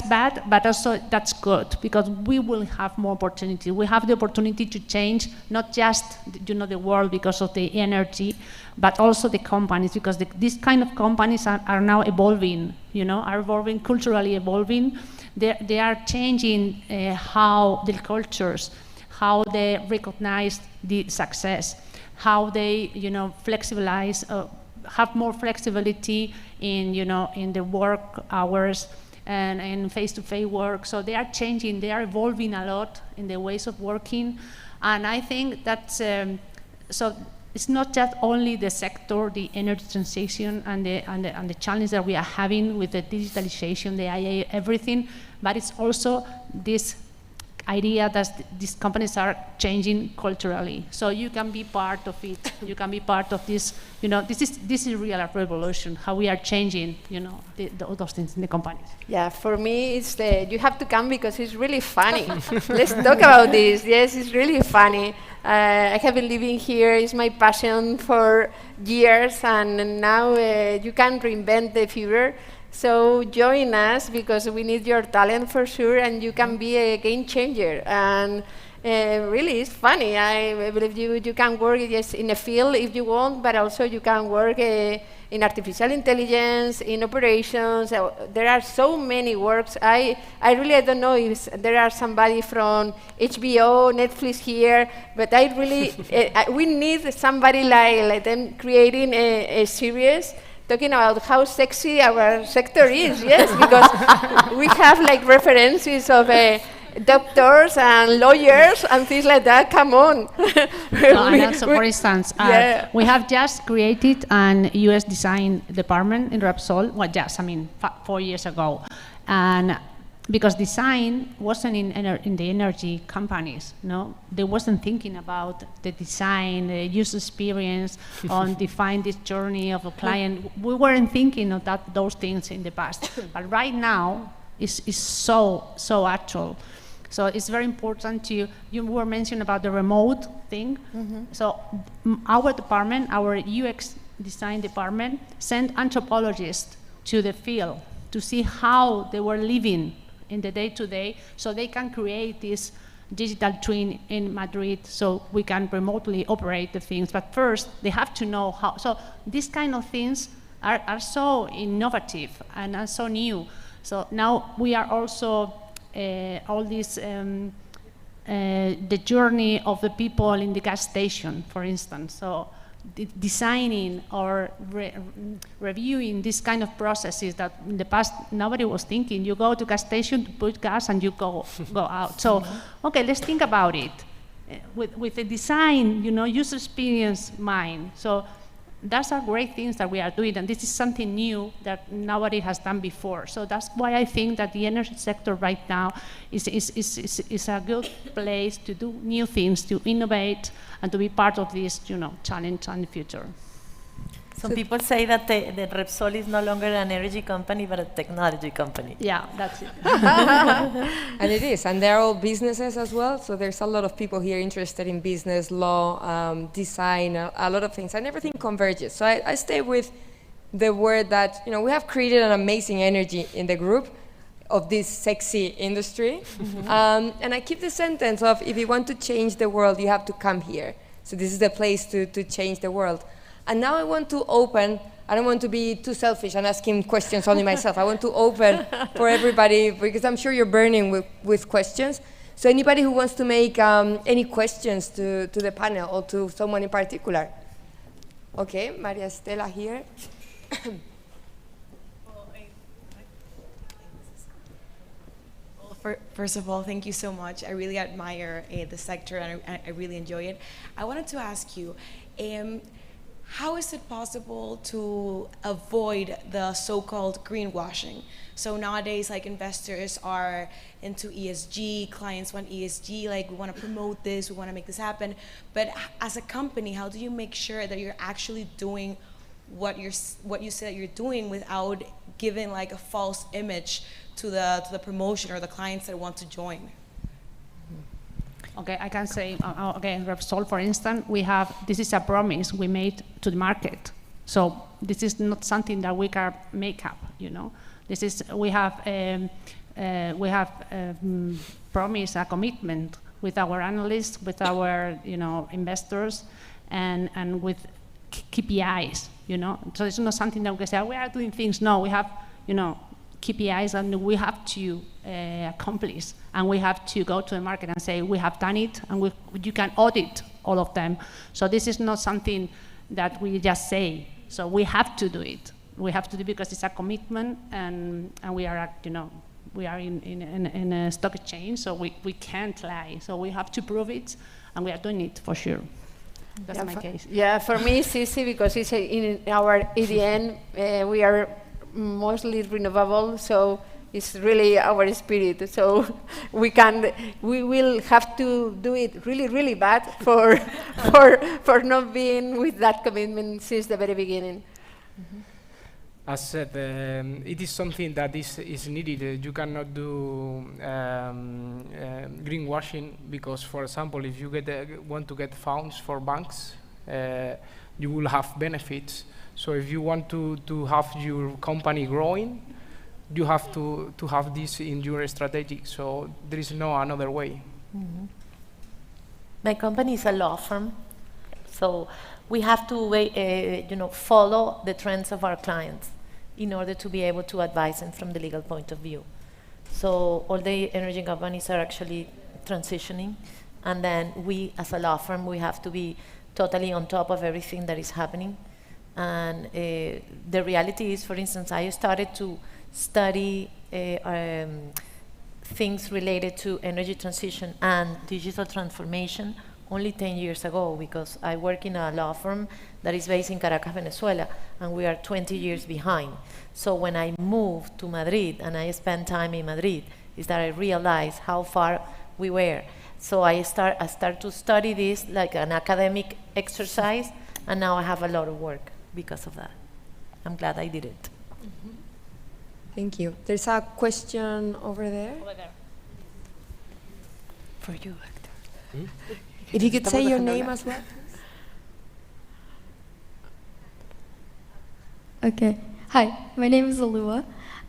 bad, but also that's good because we will have more opportunity. We have the opportunity to change not just the world because of the energy, but also the companies because these kind of companies are now evolving. Are evolving, culturally evolving. They are changing how the cultures, how they recognize the success, how they flexibilize. Have more flexibility in in the work hours and in face-to-face work. So they are changing, they are evolving a lot in the ways of working, and I think that's so. It's not just only the sector, the energy transition, and the challenge that we are having with the digitalization, the AI, everything, but it's also this idea that these companies are changing culturally. So you can be part of it. You can be part of this. This is real revolution. How we are changing. Those things in the companies. Yeah, for me, it's you have to come because it's really funny. Let's talk about this. Yes, it's really funny. I have been living here. It's my passion for years, and now you can reinvent the future. So join us because we need your talent for sure, and you can be a game changer. And really, it's funny. I believe you can work in a field if you want, but also you can work in artificial intelligence, in operations. There are so many works. I really don't know if there are somebody from HBO, Netflix here, but I really we need somebody like them creating a series talking about how sexy our sector is, yes, because we have like references of doctors and lawyers and things like that. Come on. So for instance, we have just created an US design department in Repsol. Well, 4 years ago, and because design wasn't in the energy companies, they wasn't thinking about the design, the user experience, on define this journey of a client. We weren't thinking of those things in the past, but right now is so actual. So it's very important you were mentioning about the remote thing. So our department, our UX design department, sent anthropologists to the field to see how they were living in the day-to-day, so they can create this digital twin in Madrid, so we can remotely operate the things. But first, they have to know how. So these kind of things are so innovative and are so new. So now we are also all this the journey of the people in the gas station, for instance. So designing or reviewing this kind of processes that in the past nobody was thinking. You go to gas station to put gas and you go out. So okay, let's think about it with the design, user experience mind. So those are great things that we are doing, and this is something new that nobody has done before. So that's why I think that the energy sector right now is a good place to do new things, to innovate, and to be part of this, challenge and the future. Some people say that the Repsol is no longer an energy company, but a technology company. Yeah, that's it. And it is, and they're all businesses as well, so there's a lot of people here interested in business, law, design, a lot of things, and everything converges. So I stay with the word that, we have created an amazing energy in the group of this sexy industry. And I keep the sentence of, if you want to change the world, you have to come here. So this is the place to change the world. And now I want to open, I don't want to be too selfish and asking questions only myself. I want to open for everybody, because I'm sure you're burning with questions. So anybody who wants to make any questions to the panel or to someone in particular? Okay, Maria Estela here. First of all, thank you so much. I really admire the sector and I really enjoy it. I wanted to ask you, how is it possible to avoid the so-called greenwashing? So nowadays, like investors are into ESG, clients want ESG, like we want to promote this, we want to make this happen. But as a company, how do you make sure that you're actually doing what you say that you're doing without giving like a false image to the promotion or the clients that want to join? Okay, I can say, again, Repsol, for instance, this is a promise we made to the market. So this is not something that we can make up, you know. We have promised a commitment with our analysts, with our, investors, and with KPIs, you know. So it's not something that we can say, we are doing things. No, we have, KPIs and we have to accomplish, and we have to go to the market and say we have done it, and you can audit all of them. So this is not something that we just say. So we have to do it. We have to do it because it's a commitment, and we are we are in a stock exchange, so we can't lie. So we have to prove it, and we are doing it for sure. That's my case. Yeah, for me it's easy because it's in our EDN. We are mostly renewable, so it's really our spirit. So we will have to do it really, really bad for not being with that commitment since the very beginning. As said, it is something that is needed. You cannot do greenwashing because, for example, if you want to get funds for banks, you will have benefits. So if you want to have your company growing, you have to have this in your strategy. So there is no another way. Mm-hmm. My company is a law firm, so we have to follow the trends of our clients in order to be able to advise them from the legal point of view. So all the energy companies are actually transitioning, and then we, as a law firm, we have to be totally on top of everything that is happening. And the reality is, for instance, I started to study things related to energy transition and digital transformation only 10 years ago, because I work in a law firm that is based in Caracas, Venezuela, and we are 20 years behind. So when I moved to Madrid and I spent time in Madrid, is that I realized how far we were. So I start to study this like an academic exercise, and now I have a lot of work because of that. I'm glad I did it. Mm-hmm. Thank you. There's a question over there. Over there. For you, Hector. Hmm? If you could say your name as well. Okay. Hi, my name is Alua.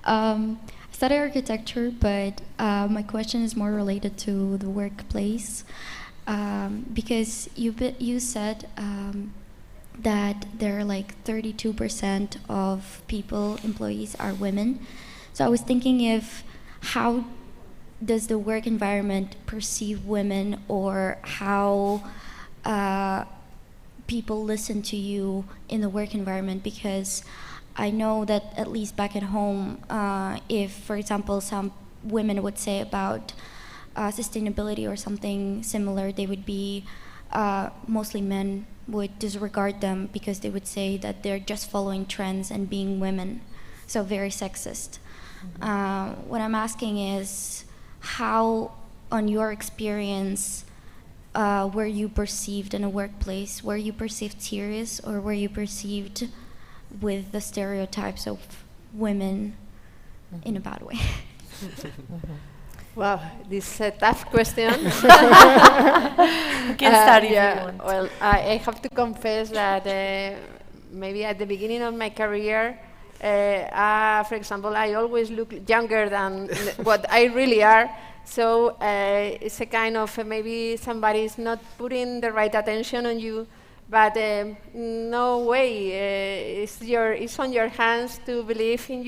I studied architecture, but my question is more related to the workplace, because you said that there are like 32% of employees are women. So I was thinking how does the work environment perceive women, or how people listen to you in the work environment? Because I know that at least back at home, if, for example, some women would say about sustainability or something similar, they would be, mostly men would disregard them because they would say that they're just following trends and being women, so very sexist. Mm-hmm. What I'm asking is, how, on your experience, were you perceived in a workplace? Were you perceived serious, or were you perceived with the stereotypes of women in a bad way? Wow, this is a tough question. You can start if you want. Well, I have to confess that maybe at the beginning of my career, for example, I always look younger than what I really are. So it's a kind of maybe somebody is not putting the right attention on you. But no way, it's on your hands to believe in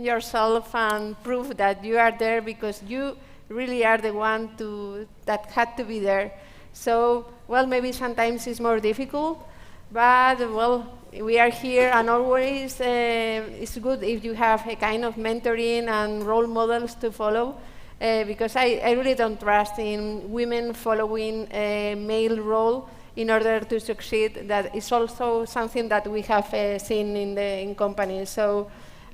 yourself, and prove that you are there because you really are the one that had to be there. So, well, maybe sometimes it's more difficult, but well, we are here, and always it's good if you have a kind of mentoring and role models to follow, because I really don't trust in women following a male role in order to succeed. That is also something that we have seen in companies. So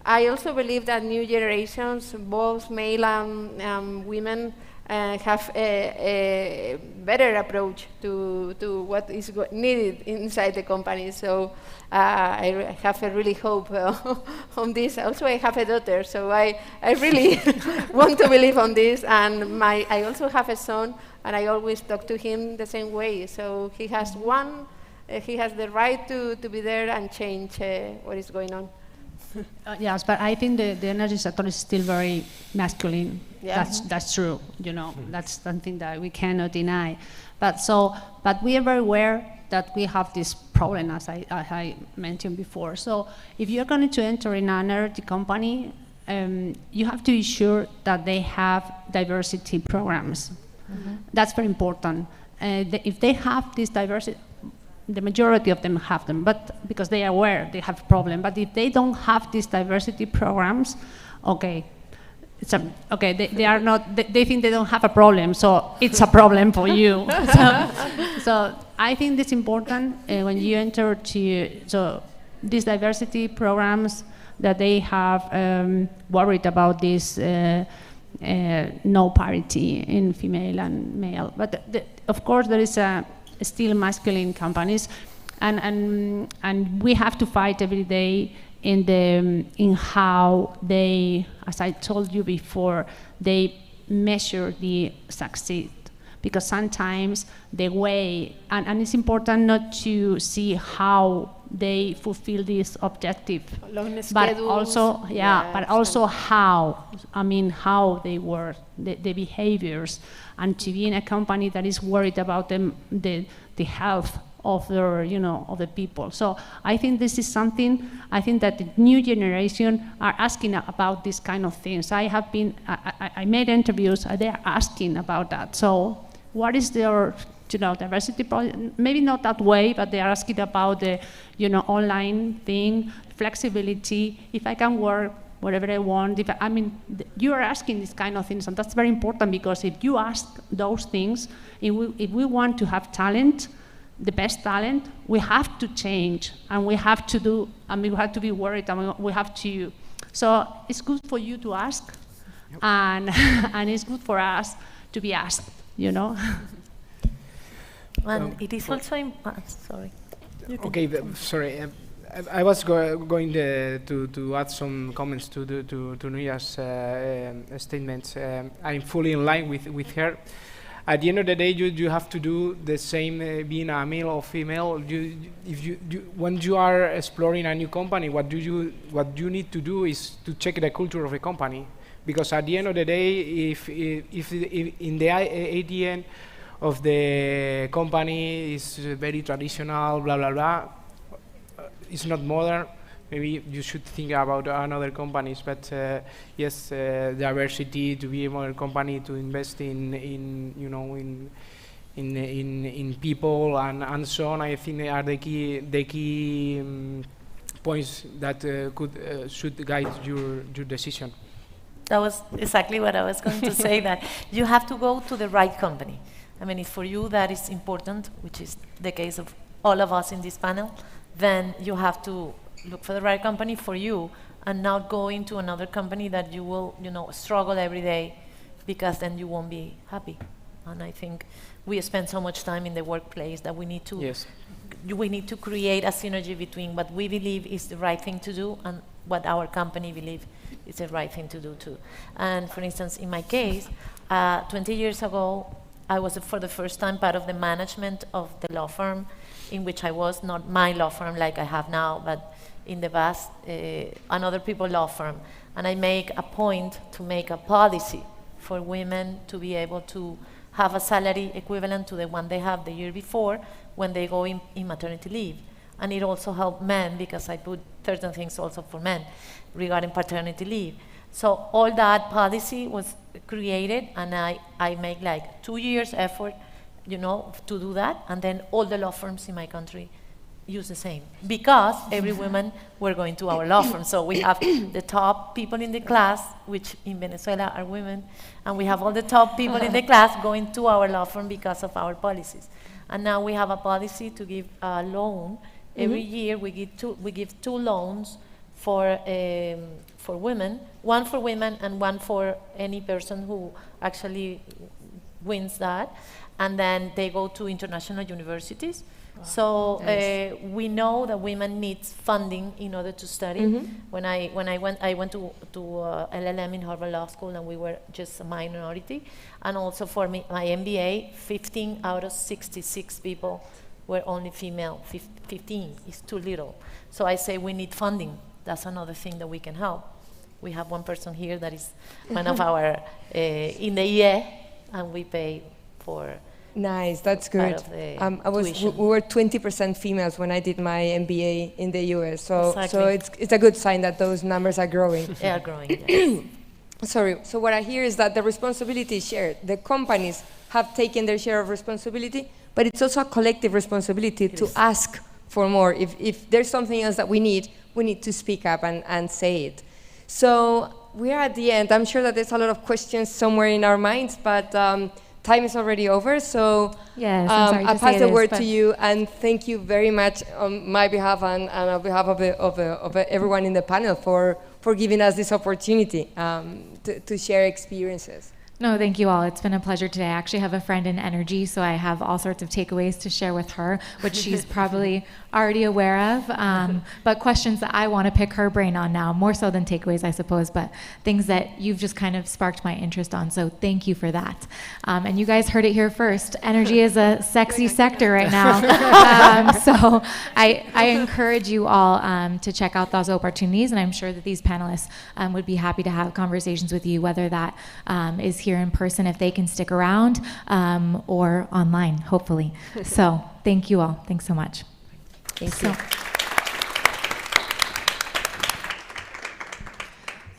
I also believe that new generations, both male and women, have a better approach to what is needed inside the company. So I have a really hope on this. Also, I have a daughter, so I really want to believe on this. And I also have a son, and I always talk to him the same way. So he has he has the right to be there and change what is going on. Yes, but I think the energy sector is still very masculine. Yeah. That's true. You know, that's something that we cannot deny. But we are very aware that we have this problem, as I mentioned before. So if you're going to enter in an energy company, you have to be sure that they have diversity programs. That's very important. If they have this diversity, the majority of them have them, but because they are aware they have a problem. But if they don't have these diversity programs, okay, they are not. They think they don't have a problem, so it's a problem for you. So I think it's important when you enter so these diversity programs that they have worried about this no parity in female and male. But of course there is still masculine companies, and we have to fight every day in how they, as I told you before, they measure the succeed. Because sometimes the way, and it's important not to see how they fulfill this objective, but also, but also how they work, the behaviors, and to be in a company that is worried about the health of their, of the people. So I think this is something, I think that the new generation are asking about these kind of things. I made interviews, they are asking about that. So what is their, diversity project? Maybe not that way, but they are asking about the, online thing, flexibility, if I can work wherever I want. You are asking these kind of things, and that's very important, because if you ask those things, if we want to have talent, the best talent, we have to change, and we have to do, and we have to be worried, and we have to. So it's good for you to ask, and it's good for us to be asked, And it is also, sorry. Okay, sorry. I was going to add some comments to Nuya's statements. I'm fully in line with her. At the end of the day, you have to do the same, being a male or female. When you are exploring a new company, what you need to do is to check the culture of a company, because at the end of the day, if in the ADN of the company is very traditional, blah blah blah, it's not modern, maybe you should think about another companies. But yes, diversity, to be a modern company, to invest in people and so on, I think are the key points that should guide your decision. That was exactly what I was going to say, that you have to go to the right company. I mean, if for you that is important, which is the case of all of us in this panel, then you have to look for the right company for you, and not go into another company that you will, struggle every day, because then you won't be happy. And I think we spend so much time in the workplace that we need to create a synergy between what we believe is the right thing to do and what our company believes is the right thing to do too. And for instance, in my case, 20 years ago, I was for the first time part of the management of the law firm in which I was, not my law firm like I have now, but in the past, another people's law firm. And I make a point to make a policy for women to be able to have a salary equivalent to the one they have the year before when they go in maternity leave. And it also helped men, because I put certain things also for men regarding paternity leave. So all that policy was created, and I make like 2 years effort, you know, to do that, and then all the law firms in my country use the same, because every woman were going to our law firm. So we have the top people in the class, which in Venezuela are women, and we have all the top people in the class going to our law firm because of our policies. And now we have a policy to give a loan. Every year we give two loans for women, one for women and one for any person who actually wins that. And then they go to international universities. So we know that women need funding in order to study. When I went to LLM in Harvard Law School, and we were just a minority. And also for my MBA, 15 out of 66 people were only female. 15 is too little. So I say we need funding. That's another thing that we can help. We have one person here that is one of our in the IE, and we pay for. Nice, that's good. We were 20% females when I did my MBA in the US, so it's a good sign that those numbers are growing. They are growing. Yes. Sorry. So what I hear is that the responsibility is shared. The companies have taken their share of responsibility, but it's also a collective responsibility to ask for more. If there's something else that we need to speak up and say it. So we are at the end. I'm sure that there's a lot of questions somewhere in our minds, but. Time is already over, so yes, I'll pass the word to you, and thank you very much on my behalf and on behalf of everyone in the panel for giving us this opportunity to share experiences. No, thank you all. It's been a pleasure today. I actually have a friend in energy, so I have all sorts of takeaways to share with her, which she's probably already aware of, but questions that I want to pick her brain on now, more so than takeaways, I suppose, but things that you've just kind of sparked my interest on, so thank you for that. And you guys heard it here first. Energy is a sexy sector right now, so I encourage you all to check out those opportunities, and I'm sure that these panelists would be happy to have conversations with you, whether that is here in person if they can stick around, or online, hopefully. So thank you all. Thanks so much. Thank you.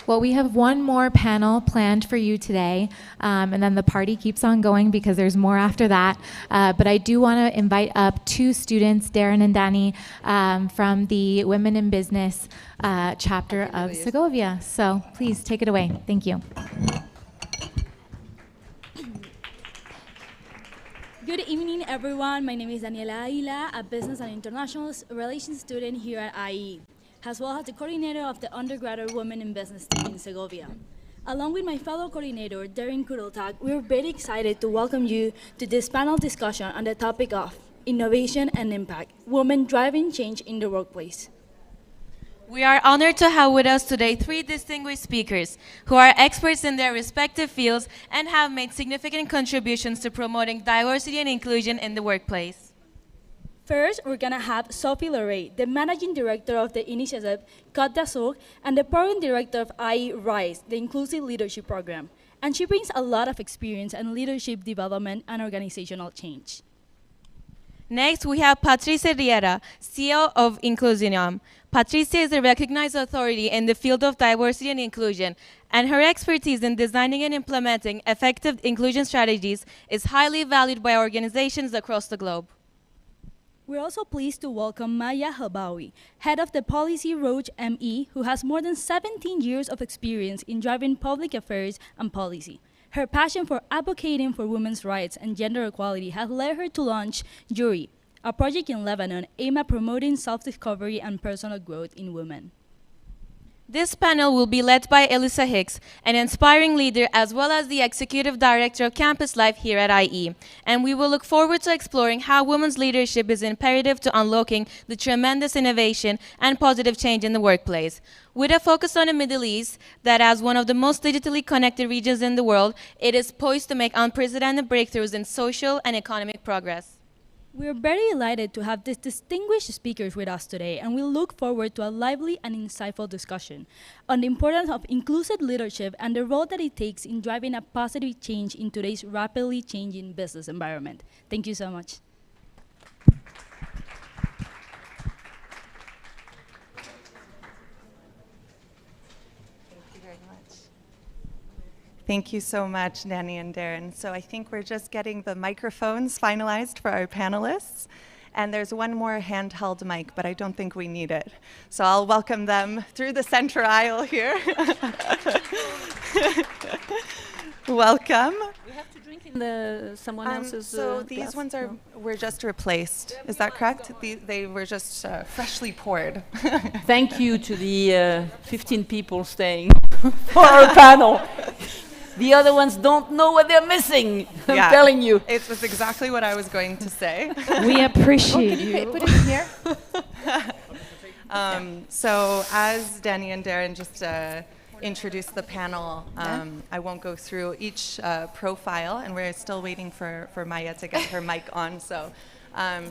Well, we have one more panel planned for you today, and then the party keeps on going because there's more after that. But I do want to invite up two students, Darren and Danny, from the Women in Business chapter of Segovia. So please take it away. Thank you. Good evening, everyone. My name is Daniela Aguila, a Business and International Relations student here at IE, as well as the coordinator of the undergraduate Women in Business team in Segovia. Along with my fellow coordinator, Darren Kudeltak, we're very excited to welcome you to this panel discussion on the topic of innovation and impact, women driving change in the workplace. We are honored to have with us today three distinguished speakers who are experts in their respective fields and have made significant contributions to promoting diversity and inclusion in the workplace. First, we're going to have Sophie Leray, the Managing Director of the initiative Côte d'Azur and the Program Director of IE RISE, the Inclusive Leadership Program. And she brings a lot of experience in leadership development and organizational change. Next, we have Patricia Riera, CEO of Inclusionium. Patricia is a recognized authority in the field of diversity and inclusion, and her expertise in designing and implementing effective inclusion strategies is highly valued by organizations across the globe. We're also pleased to welcome Maya Helbawi, head of the Policy Roche ME, who has more than 17 years of experience in driving public affairs and policy. Her passion for advocating for women's rights and gender equality has led her to launch Jury, a project in Lebanon aimed at promoting self-discovery and personal growth in women. This panel will be led by Elisa Hicks, an inspiring leader as well as the Executive Director of Campus Life here at IE, and we will look forward to exploring how women's leadership is imperative to unlocking the tremendous innovation and positive change in the workplace. With a focus on the Middle East, that as one of the most digitally connected regions in the world, it is poised to make unprecedented breakthroughs in social and economic progress. We're very delighted to have these distinguished speakers with us today, and we look forward to a lively and insightful discussion on the importance of inclusive leadership and the role that it takes in driving a positive change in today's rapidly changing business environment. Thank you so much. Thank you very much. Thank you so much, Nanny and Darren. So I think we're just getting the microphones finalized for our panelists. And there's one more handheld mic, but I don't think we need it. So I'll welcome them through the center aisle here. Welcome. We have to drink in someone else's So these glass? ones No. were just replaced. Is that correct? They were just freshly poured. Thank you to the 15 people staying for our panel. The other ones don't know what they're missing. I'm telling you. It was exactly what I was going to say. We appreciate you. Put it here. So as Danny and Darren just introduced the panel, I won't go through each profile, and we're still waiting for Maya to get her mic on. So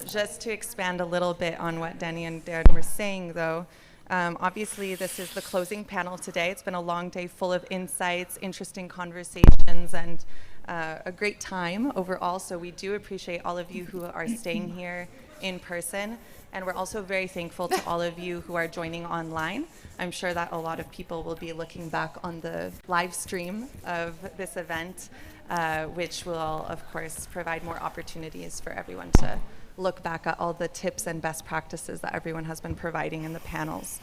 just to expand a little bit on what Danny and Darren were saying, though, obviously, this is the closing panel today. It's been a long day full of insights, interesting conversations, and a great time overall. So we do appreciate all of you who are staying here in person. And we're also very thankful to all of you who are joining online. I'm sure that a lot of people will be looking back on the live stream of this event, which will, of course, provide more opportunities for everyone to look back at all the tips and best practices that everyone has been providing in the panels.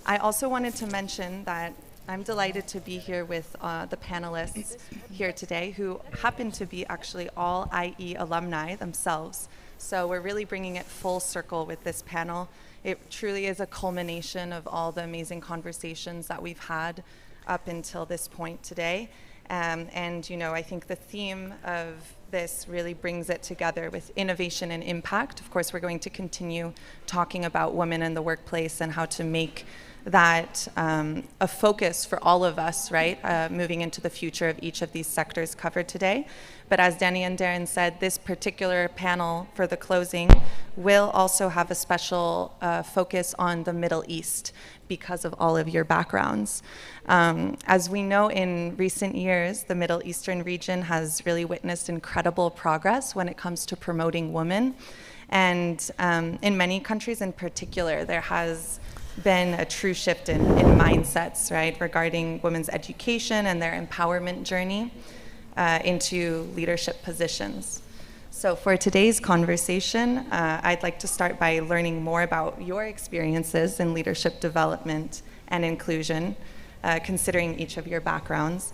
I also wanted to mention that I'm delighted to be here with the panelists here today, who happen to be actually all IE alumni themselves. So we're really bringing it full circle with this panel. It truly is a culmination of all the amazing conversations that we've had up until this point today. And you know, I think the theme of this really brings it together with innovation and impact. Of course, we're going to continue talking about women in the workplace and how to make that a focus for all of us, right? Moving into the future of each of these sectors covered today. But as Danny and Darren said, this particular panel for the closing will also have a special focus on the Middle East because of all of your backgrounds. As we know, in recent years, the Middle Eastern region has really witnessed incredible progress when it comes to promoting women. And in many countries in particular, there has been a true shift in mindsets, right, regarding women's education and their empowerment journey into leadership positions. So for today's conversation, I'd like to start by learning more about your experiences in leadership development and inclusion, considering each of your backgrounds.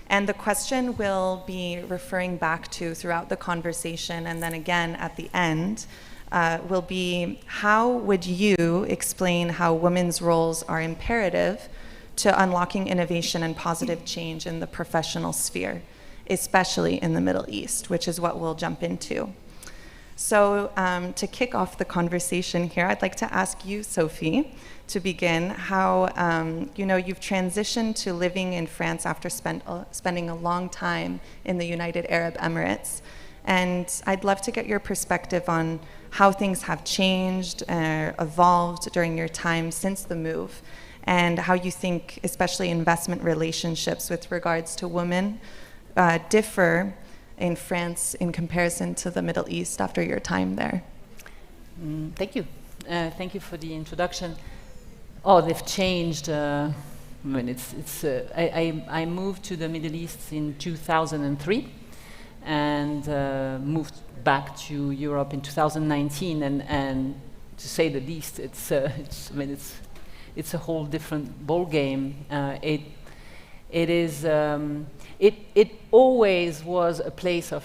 And the question we'll be referring back to throughout the conversation, and then again at the end, will be, how would you explain how women's roles are imperative to unlocking innovation and positive change in the professional sphere, especially in the Middle East, which is what we'll jump into. So to kick off the conversation here, I'd like to ask you, Sophie, to begin, how you know, you've transitioned to living in France after spending a long time in the United Arab Emirates. And I'd love to get your perspective on how things have changed, evolved during your time since the move, and how you think, especially investment relationships with regards to women, differ in France in comparison to the Middle East after your time there. Thank you. Thank you for the introduction. Oh, they've changed. I mean, I moved to the Middle East in 2003 and moved back to Europe in 2019. And to say the least, it's a whole different ball game. It always was a place of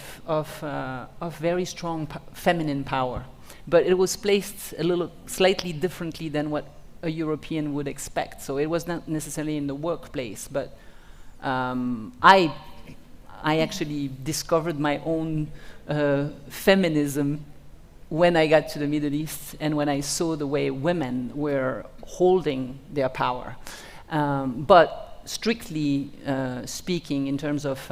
very strong feminine power, but it was placed a little slightly differently than what a European would expect. So it was not necessarily in the workplace, but I actually discovered my own feminism when I got to the Middle East and when I saw the way women were holding their power. But strictly speaking, in terms of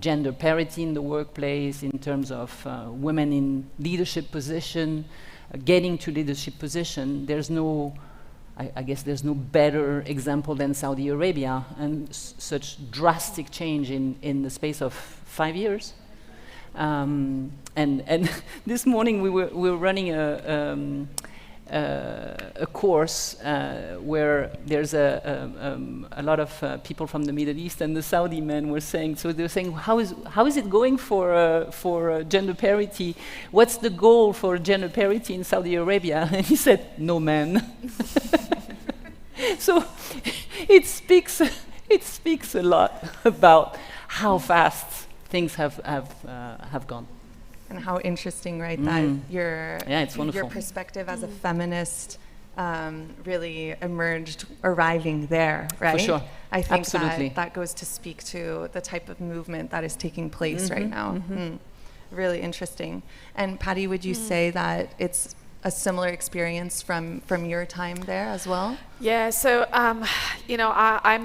gender parity in the workplace, in terms of women in leadership position, getting to leadership position, there's no, I guess there's no better example than Saudi Arabia, and such drastic change in the space of 5 years. And this morning we were running a course where there's a lot of people from the Middle East, and the Saudi men were saying, so they were saying, how is it going for gender parity? What's the goal for gender parity in Saudi Arabia? And he said, no men. So it speaks a lot about how fast things have gone. And how interesting, right? That it's wonderful. your perspective as a feminist really emerged arriving there, right? For sure. I think Absolutely. that goes to speak to the type of movement that is taking place right now. Really interesting. And Patty, would you say that it's a similar experience from your time there as well? Yeah, so I'm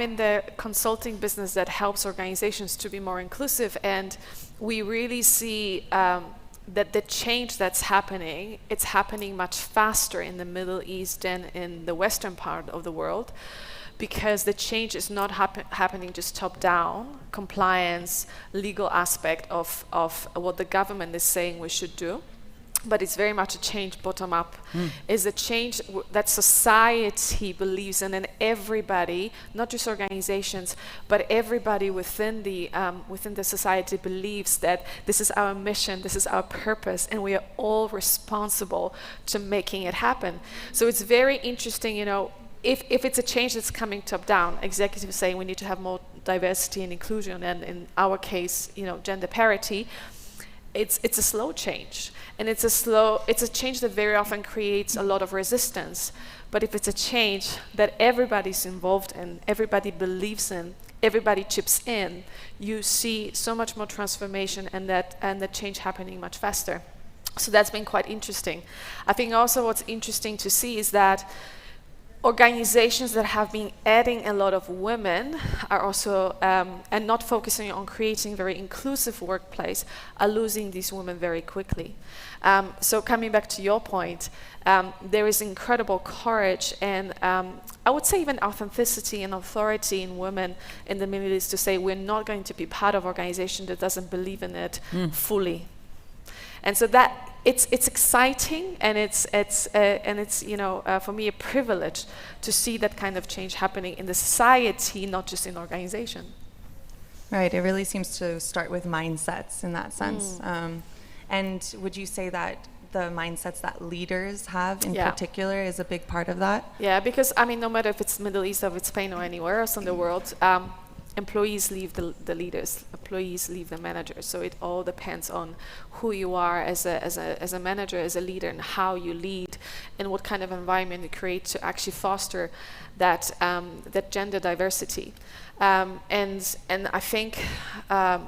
in the consulting business that helps organizations to be more inclusive, and we really see that the change that's happening, it's happening much faster in the Middle East than in the Western part of the world, because the change is not happening just top down, compliance, legal aspect of what the government is saying we should do. But it's very much a change bottom up. Is a change that society believes in, and everybody, not just organizations, but everybody within the society believes that this is our mission, this is our purpose, and we are all responsible to making it happen. So it's very interesting, if it's a change that's coming top down, executives saying we need to have more diversity and inclusion, and in our case, gender parity. It's a slow change, and it's a change that very often creates a lot of resistance. But if it's a change that everybody's involved in, everybody believes in, everybody chips in, you see so much more transformation and the change happening much faster. So that's been quite interesting. I think also what's interesting to see is that organizations that have been adding a lot of women are also, and not focusing on creating very inclusive workplace, are losing these women very quickly. So coming back to your point, there is incredible courage and I would say even authenticity and authority in women in the Middle East to say we're not going to be part of an organization that doesn't believe in it fully. And so that it's exciting, and it's for me a privilege to see that kind of change happening in the society, not just in organization. Right. It really seems to start with mindsets in that sense. And would you say that the mindsets that leaders have in particular is a big part of that? Yeah, because no matter if it's Middle East or if it's Spain or anywhere else in the world, employees leave the leaders, employees leave the managers. So it all depends on who you are as a manager, as a leader, and how you lead, and what kind of environment you create to actually foster that gender diversity. And I think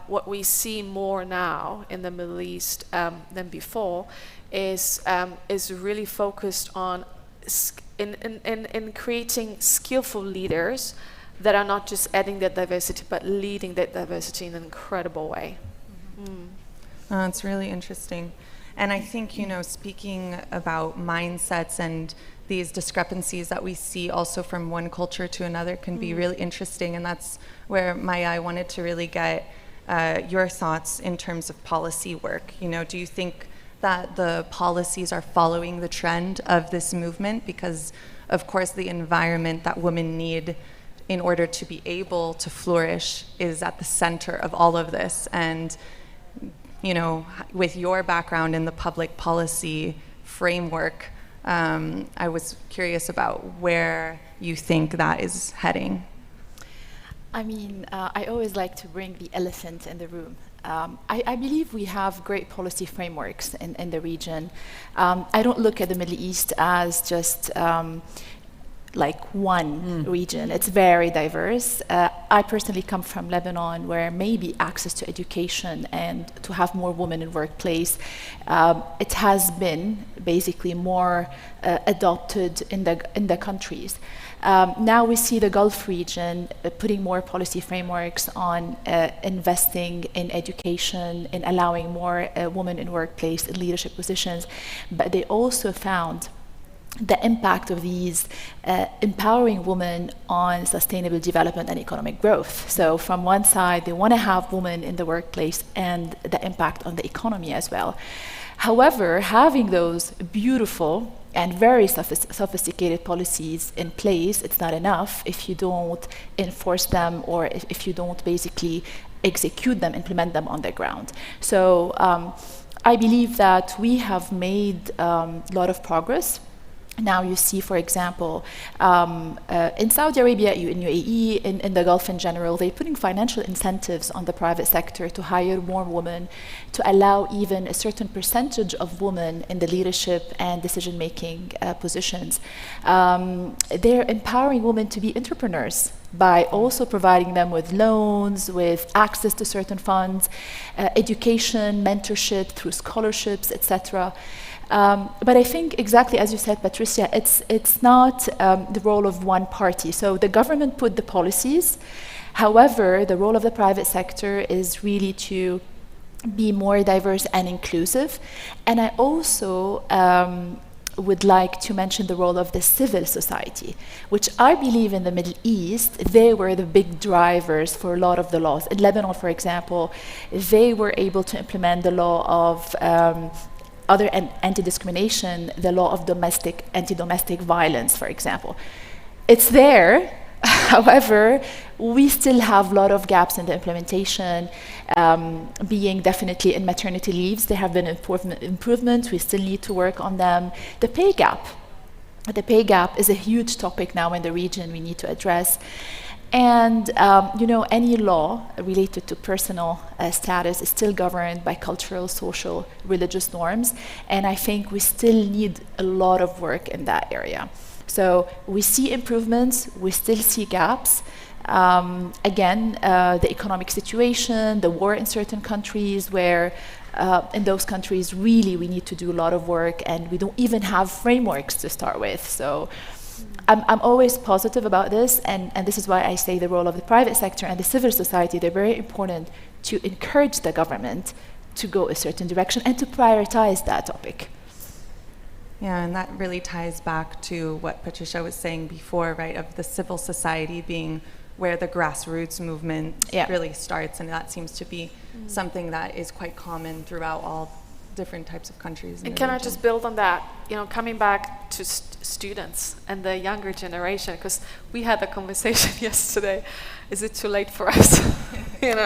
what we see more now in the Middle East than before is really focused on in creating skillful leaders that are not just adding that diversity, but leading that diversity in an incredible way. It's really interesting. And I think, speaking about mindsets and these discrepancies that we see also from one culture to another can be really interesting. And that's where, Maya, I wanted to really get your thoughts in terms of policy work. Do you think that the policies are following the trend of this movement? Because, of course, the environment that women need in order to be able to flourish is at the center of all of this. And, with your background in the public policy framework, I was curious about where you think that is heading. I always like to bring the elephant in the room. I believe we have great policy frameworks in the region. I don't look at the Middle East as just like one region. It's very diverse. I personally come from Lebanon, where maybe access to education and to have more women in workplace, it has been basically more adopted in the countries. Now we see the Gulf region putting more policy frameworks on investing in education, in allowing more women in workplace, in leadership positions, but they also found the impact of these empowering women on sustainable development and economic growth. So from one side, they want to have women in the workplace and the impact on the economy as well. However, having those beautiful and very sophisticated policies in place, it's not enough if you don't enforce them, or if you don't basically execute them, implement them on the ground. So I believe that we have made a lot of progress. Now you see, for example, in Saudi Arabia, in UAE, in the Gulf in general, they're putting financial incentives on the private sector to hire more women, to allow even a certain percentage of women in the leadership and decision-making positions. They're empowering women to be entrepreneurs by also providing them with loans, with access to certain funds, education, mentorship through scholarships, etc. But I think exactly as you said, Patricia, it's not the role of one party. So the government put the policies. However, the role of the private sector is really to be more diverse and inclusive. And I also would like to mention the role of the civil society, which I believe in the Middle East, they were the big drivers for a lot of the laws. In Lebanon, for example, they were able to implement the law of other anti-discrimination, the law of anti-domestic violence, for example. It's there. However, we still have a lot of gaps in the implementation, being definitely in maternity leaves. There have been improvements. We still need to work on them. The pay gap. The pay gap is a huge topic now in the region we need to address. And any law related to personal status is still governed by cultural, social, religious norms. And I think we still need a lot of work in that area. So we see improvements, we still see gaps. Again, the economic situation, the war in certain countries where in those countries really we need to do a lot of work, and we don't even have frameworks to start with. So I'm always positive about this, and this is why I say the role of the private sector and the civil society, they're very important to encourage the government to go a certain direction and to prioritize that topic. Yeah, and that really ties back to what Patricia was saying before, right, of the civil society being where the grassroots movement really starts, and that seems to be something that is quite common throughout all different types of countries. And can I just build on that? Coming back to students and the younger generation, because we had a conversation yesterday. Is it too late for us? And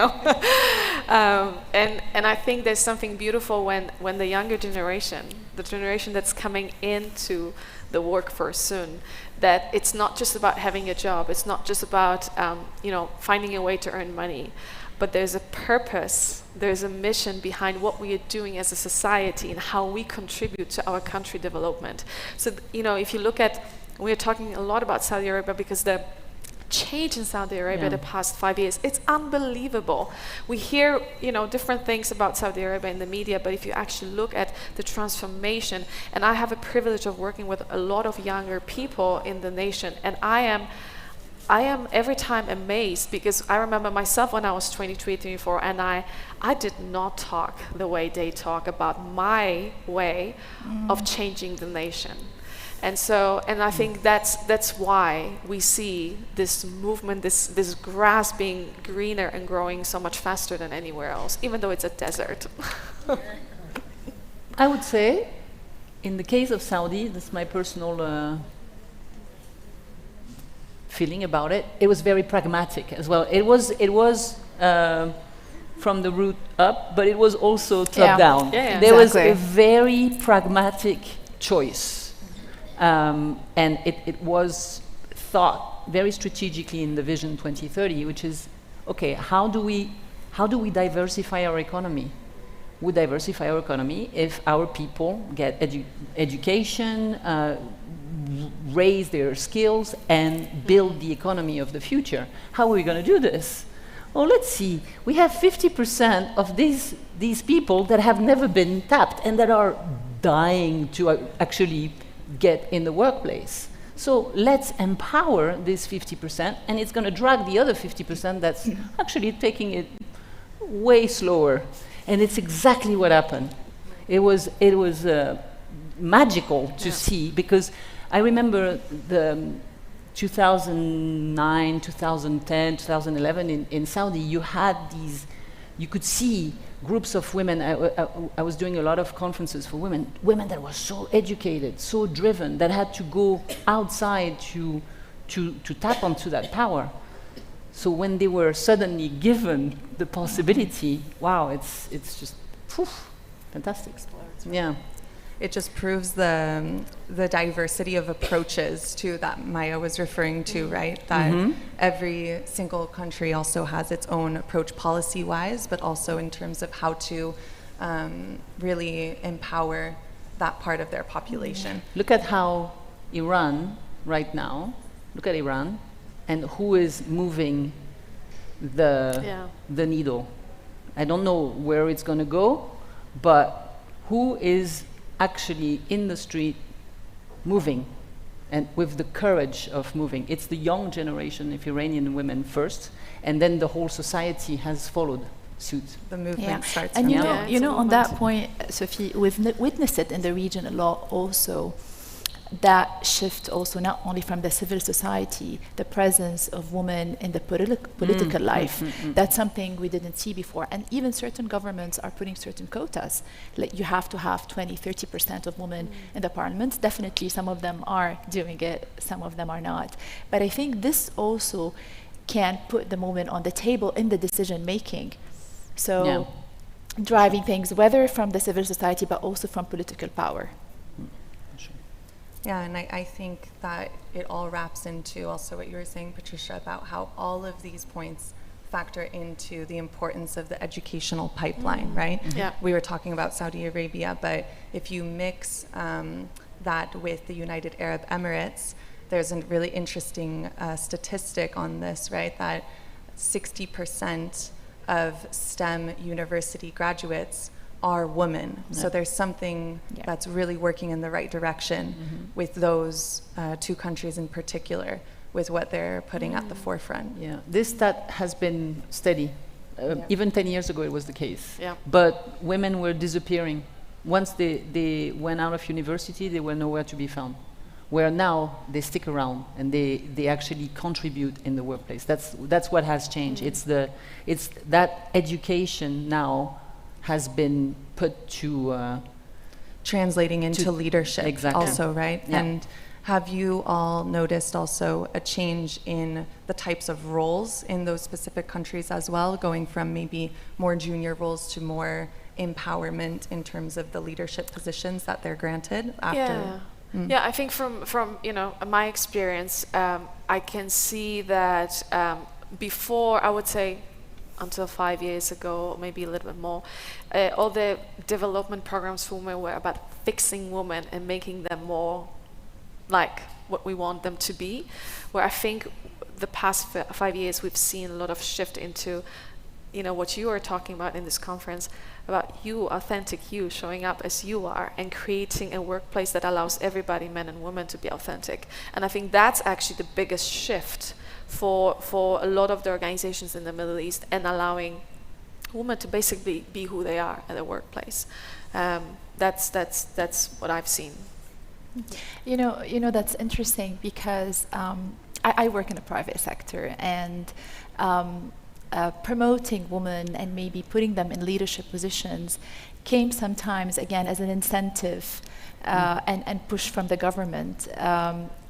I think there's something beautiful when the younger generation, the generation that's coming into the workforce soon, that it's not just about having a job. It's not just about finding a way to earn money. But there's a purpose, there's a mission behind what we are doing as a society and how we contribute to our country development. So, if you look at, we're talking a lot about Saudi Arabia because the change in Saudi Arabia the past 5 years, it's unbelievable. We hear, different things about Saudi Arabia in the media, but if you actually look at the transformation, and I have a privilege of working with a lot of younger people in the nation, and I am every time amazed, because I remember myself when I was 23, 24, and I did not talk the way they talk about my way of changing the nation. And I think that's why we see this movement, this grass being greener and growing so much faster than anywhere else, even though it's a desert. I would say, in the case of Saudi, that's my personal feeling about it. It was very pragmatic as well. It was from the root up, but it was also top down. There was a very pragmatic choice, and it was thought very strategically in the Vision 2030, which is, okay, how do we diversify our economy? We diversify our economy if our people get education, raise their skills, and build the economy of the future. How are we going to do this? Well, let's see. We have 50% of these people that have never been tapped and that are dying to actually get in the workplace. So let's empower this 50%, and it's going to drag the other 50% that's actually taking it way slower. And it's exactly what happened. It was magical to see, because I remember the 2009, 2010, 2011 in Saudi, you had you could see groups of women. I was doing a lot of conferences for women that were so educated, so driven, that had to go outside to tap onto that power. So when they were suddenly given the possibility, wow, it's just fantastic. Yeah. It just proves the diversity of approaches too that Maya was referring to, right? That every single country also has its own approach policy-wise, but also in terms of how to really empower that part of their population. Look at how Iran right now, look at Iran, and who is moving the needle. I don't know where it's going to go, but who is actually in the street moving and with the courage of moving? It's the young generation of Iranian women first, and then the whole society has followed suit. The movement starts. And you know, on that point, Sophie, we've witnessed it in the region a lot also. That shift also not only from the civil society, the presence of women in the political life. That's something we didn't see before. And even certain governments are putting certain quotas. Like you have to have 20-30% of women in the parliament. Definitely some of them are doing it, some of them are not. But I think this also can put the women on the table in the decision making. So driving things, whether from the civil society, but also from political power. Yeah, and I think that it all wraps into also what you were saying, Patricia, about how all of these points factor into the importance of the educational pipeline, right? Yeah. We were talking about Saudi Arabia, but if you mix that with the United Arab Emirates, there's a really interesting statistic on this, right? That 60% of STEM university graduates are women. Yeah. So there's something that's really working in the right direction with those two countries in particular, with what they're putting at the forefront. Yeah, this stat has been steady. Even 10 years ago it was the case. Yeah. But women were disappearing. Once they went out of university, they were nowhere to be found. Where now they stick around and they actually contribute in the workplace. That's what has changed. It's that education now has been put to translating into leadership also, right? Yeah. And have you all noticed also a change in the types of roles in those specific countries as well, going from maybe more junior roles to more empowerment in terms of the leadership positions that they're granted after? Yeah, I think from my experience, I can see that before, I would say, until 5 years ago, maybe a little bit more, all the development programs for women were about fixing women and making them more like what we want them to be. Where I think the past 5 years we've seen a lot of shift into, what you are talking about in this conference, about you, authentic you, showing up as you are and creating a workplace that allows everybody, men and women, to be authentic. And I think that's actually the biggest shift for a lot of the organizations in the Middle East, and allowing women to basically be who they are at the workplace. That's what I've seen. You know that's interesting because I work in the private sector, and promoting women and maybe putting them in leadership positions came sometimes again as an incentive and push from the government.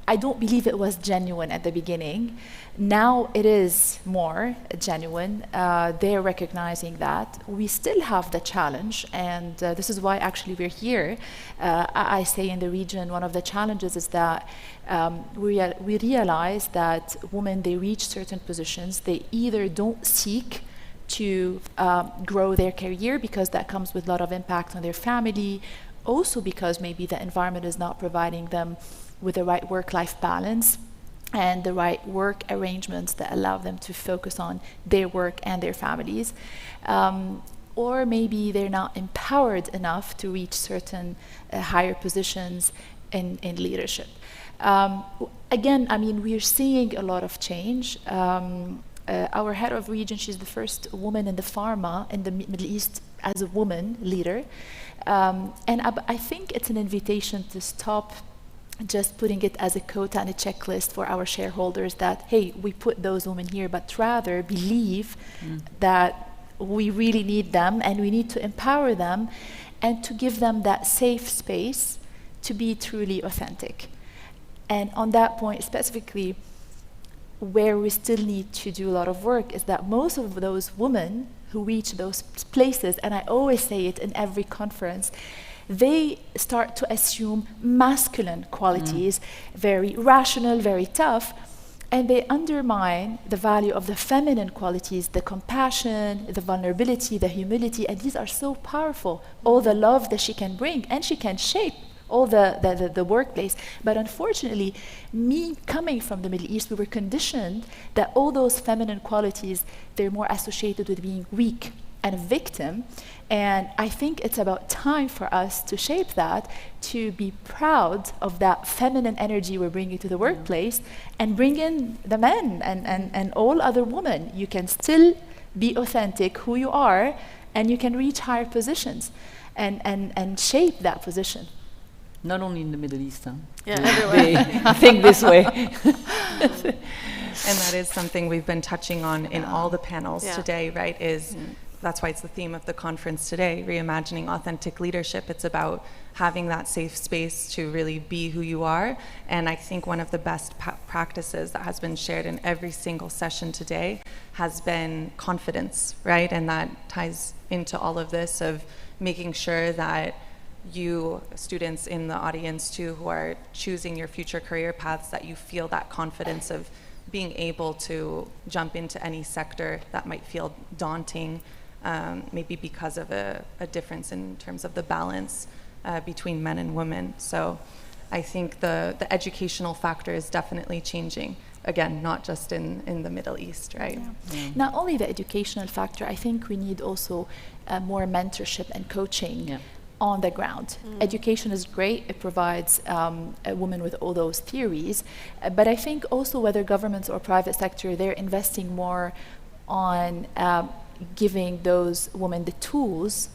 I don't believe it was genuine at the beginning. Now it is more genuine. They're recognizing that. We still have the challenge, and this is why actually we're here. I say in the region, one of the challenges is that we realize that women, they reach certain positions, they either don't seek to grow their career because that comes with a lot of impact on their family, also because maybe the environment is not providing them with the right work-life balance and the right work arrangements that allow them to focus on their work and their families. Or maybe they're not empowered enough to reach certain higher positions in leadership. Again, I mean, we're seeing a lot of change. Our head of region, she's the first woman in the pharma in the Middle East as a woman leader. And I think it's an invitation to stop just putting it as a quota and a checklist for our shareholders that, hey, we put those women here, but rather believe that we really need them, and we need to empower them and to give them that safe space to be truly authentic. And on that point specifically, where we still need to do a lot of work is that most of those women who reach those places, and I always say it in every conference, they start to assume masculine qualities, very rational, very tough, and they undermine the value of the feminine qualities, the compassion, the vulnerability, the humility, and these are so powerful. All the love that she can bring, and she can shape all the workplace. But unfortunately, me coming from the Middle East, we were conditioned that all those feminine qualities, they're more associated with being weak and a victim. And I think it's about time for us to shape that, to be proud of that feminine energy we're bringing to the workplace, and bring in the men and all other women. You can still be authentic, who you are, and you can reach higher positions and shape that position. Not only in the Middle East, huh? Yeah, they everywhere. think this way. And that is something we've been touching on in all the panels today, right? That's why it's the theme of the conference today, Reimagining Authentic Leadership. It's about having that safe space to really be who you are. And I think one of the best practices that has been shared in every single session today has been confidence, right? And that ties into all of this of making sure that you, students in the audience too, who are choosing your future career paths, that you feel that confidence of being able to jump into any sector that might feel daunting, maybe because of a difference in terms of the balance between men and women. So I think the educational factor is definitely changing. Again, not just in the Middle East, right? Not only the educational factor, I think we need also more mentorship and coaching on the ground. Education is great, it provides a woman with all those theories, but I think also whether governments or private sector, they're investing more on giving those women the tools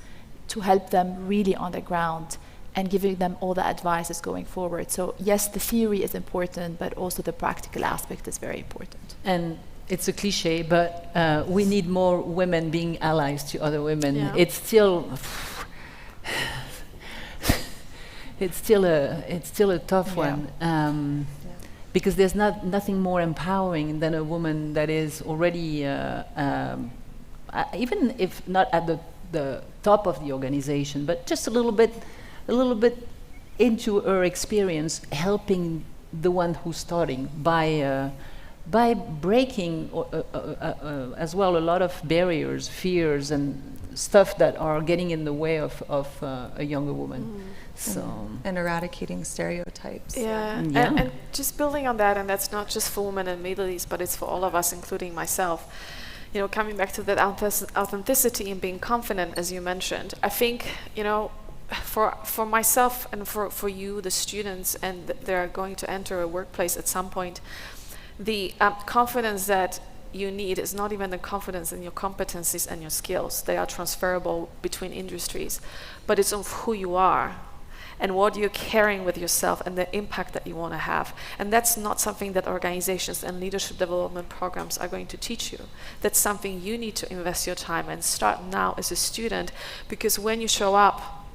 to help them really on the ground and giving them all the advices going forward. So yes, the theory is important, but also the practical aspect is very important. And it's a cliche, but we need more women being allies to other women. Yeah. It's still a tough one, because there's nothing more empowering than a woman that is already, even if not at the top of the organization, but just a little bit into her experience, helping the one who's starting by breaking as well a lot of barriers, fears, and stuff that are getting in the way of a younger woman. So and eradicating stereotypes. Yeah, and just building on that, and that's not just for women in the Middle East, but it's for all of us, including myself. You know, coming back to that authenticity and being confident, as you mentioned, I think, you know, for myself and for you, the students, and they're going to enter a workplace at some point, the confidence that you need is not even the confidence in your competencies and your skills. They are transferable between industries, but it's of who you are and what you're carrying with yourself and the impact that you want to have. And that's not something that organizations and leadership development programs are going to teach you. That's something you need to invest your time and start now as a student, because when you show up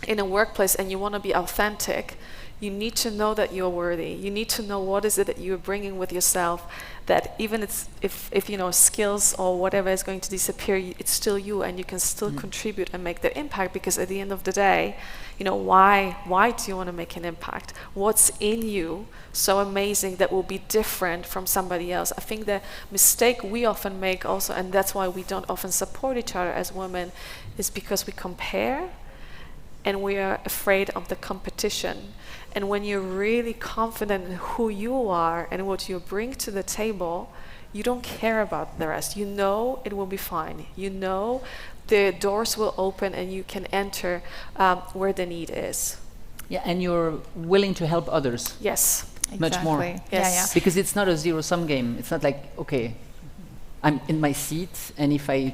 in a workplace and you want to be authentic, you need to know that you're worthy. You need to know what is it that you're bringing with yourself, that even if you know, skills or whatever is going to disappear, it's still you, and you can still contribute and make the impact. Because at the end of the day, you know, why do you want to make an impact? What's in you so amazing that will be different from somebody else? I think the mistake we often make also, and that's why we don't often support each other as women, is because we compare and we are afraid of the competition. And when you're really confident in who you are and what you bring to the table, you don't care about the rest. You know it will be fine. You know the doors will open and you can enter where the need is. yeah, and you're willing to help others. Yes, much more. Yes. Yeah. Because it's not a zero-sum game. It's not like, okay, I'm in my seat, and if I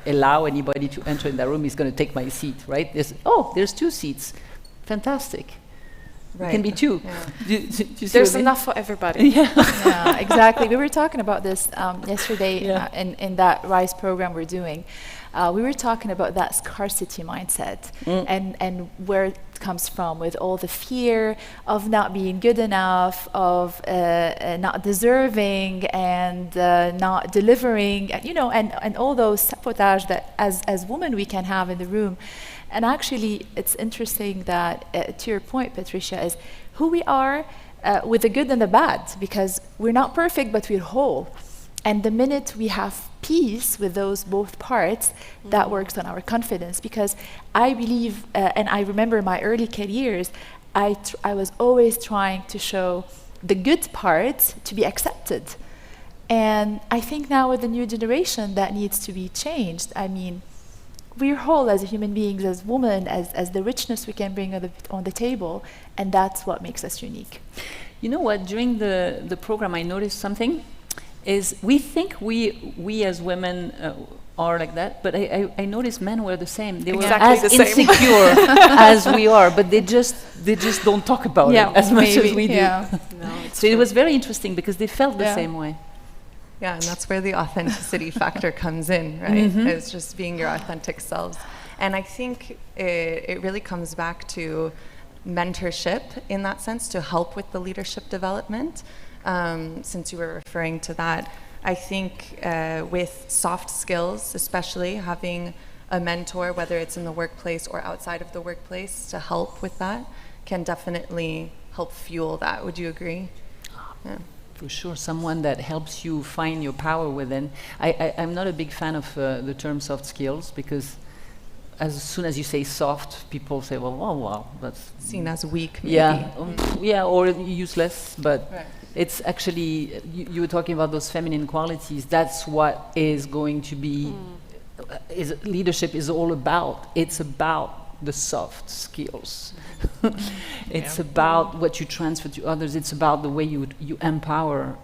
allow anybody to enter in that room, he's going to take my seat, right? There's 2 seats. Fantastic. It can be two. Yeah. Do you see There's what I mean? enough for everybody. Yeah. Yeah, exactly. We were talking about this yesterday Yeah. in that RISE program we're doing. We were talking about that scarcity mindset and where it comes from, with all the fear of not being good enough, of not deserving, and not delivering, and all those sabotage that as women we can have in the room. And actually, it's interesting that, to your point, Patricia, is who we are with the good and the bad, because we're not perfect, but we're whole. And the minute we have peace with those both parts, that works on our confidence. Because I believe, and I remember my early careers, I was always trying to show the good parts to be accepted. And I think now with the new generation, that needs to be changed. I mean, we're whole as human beings, as women, as the richness we can bring on the table, and that's what makes us unique. You know what? During the program, I noticed something. Is we think we as women are like that, but I noticed men were the same. They were as insecure as we are, but they just don't talk about it as much as we do. Yeah. So it was very interesting because they felt the same way. Yeah, and that's where the authenticity factor comes in, right? It's just being your authentic selves. And I think it really comes back to mentorship in that sense, to help with the leadership development. Since you were referring to that, I think with soft skills, especially having a mentor, whether it's in the workplace or outside of the workplace, to help with that can definitely help fuel that. Would you agree? Yeah. For sure, someone that helps you find your power within. I'm not a big fan of the term soft skills, because as soon as you say soft, people say, well, wow, that's seen as weak, maybe. Yeah, or useless, but right. It's actually, you were talking about those feminine qualities. That's what is going to be, leadership is all about. It's about the soft skills. It's about what you transfer to others. It's about the way you empower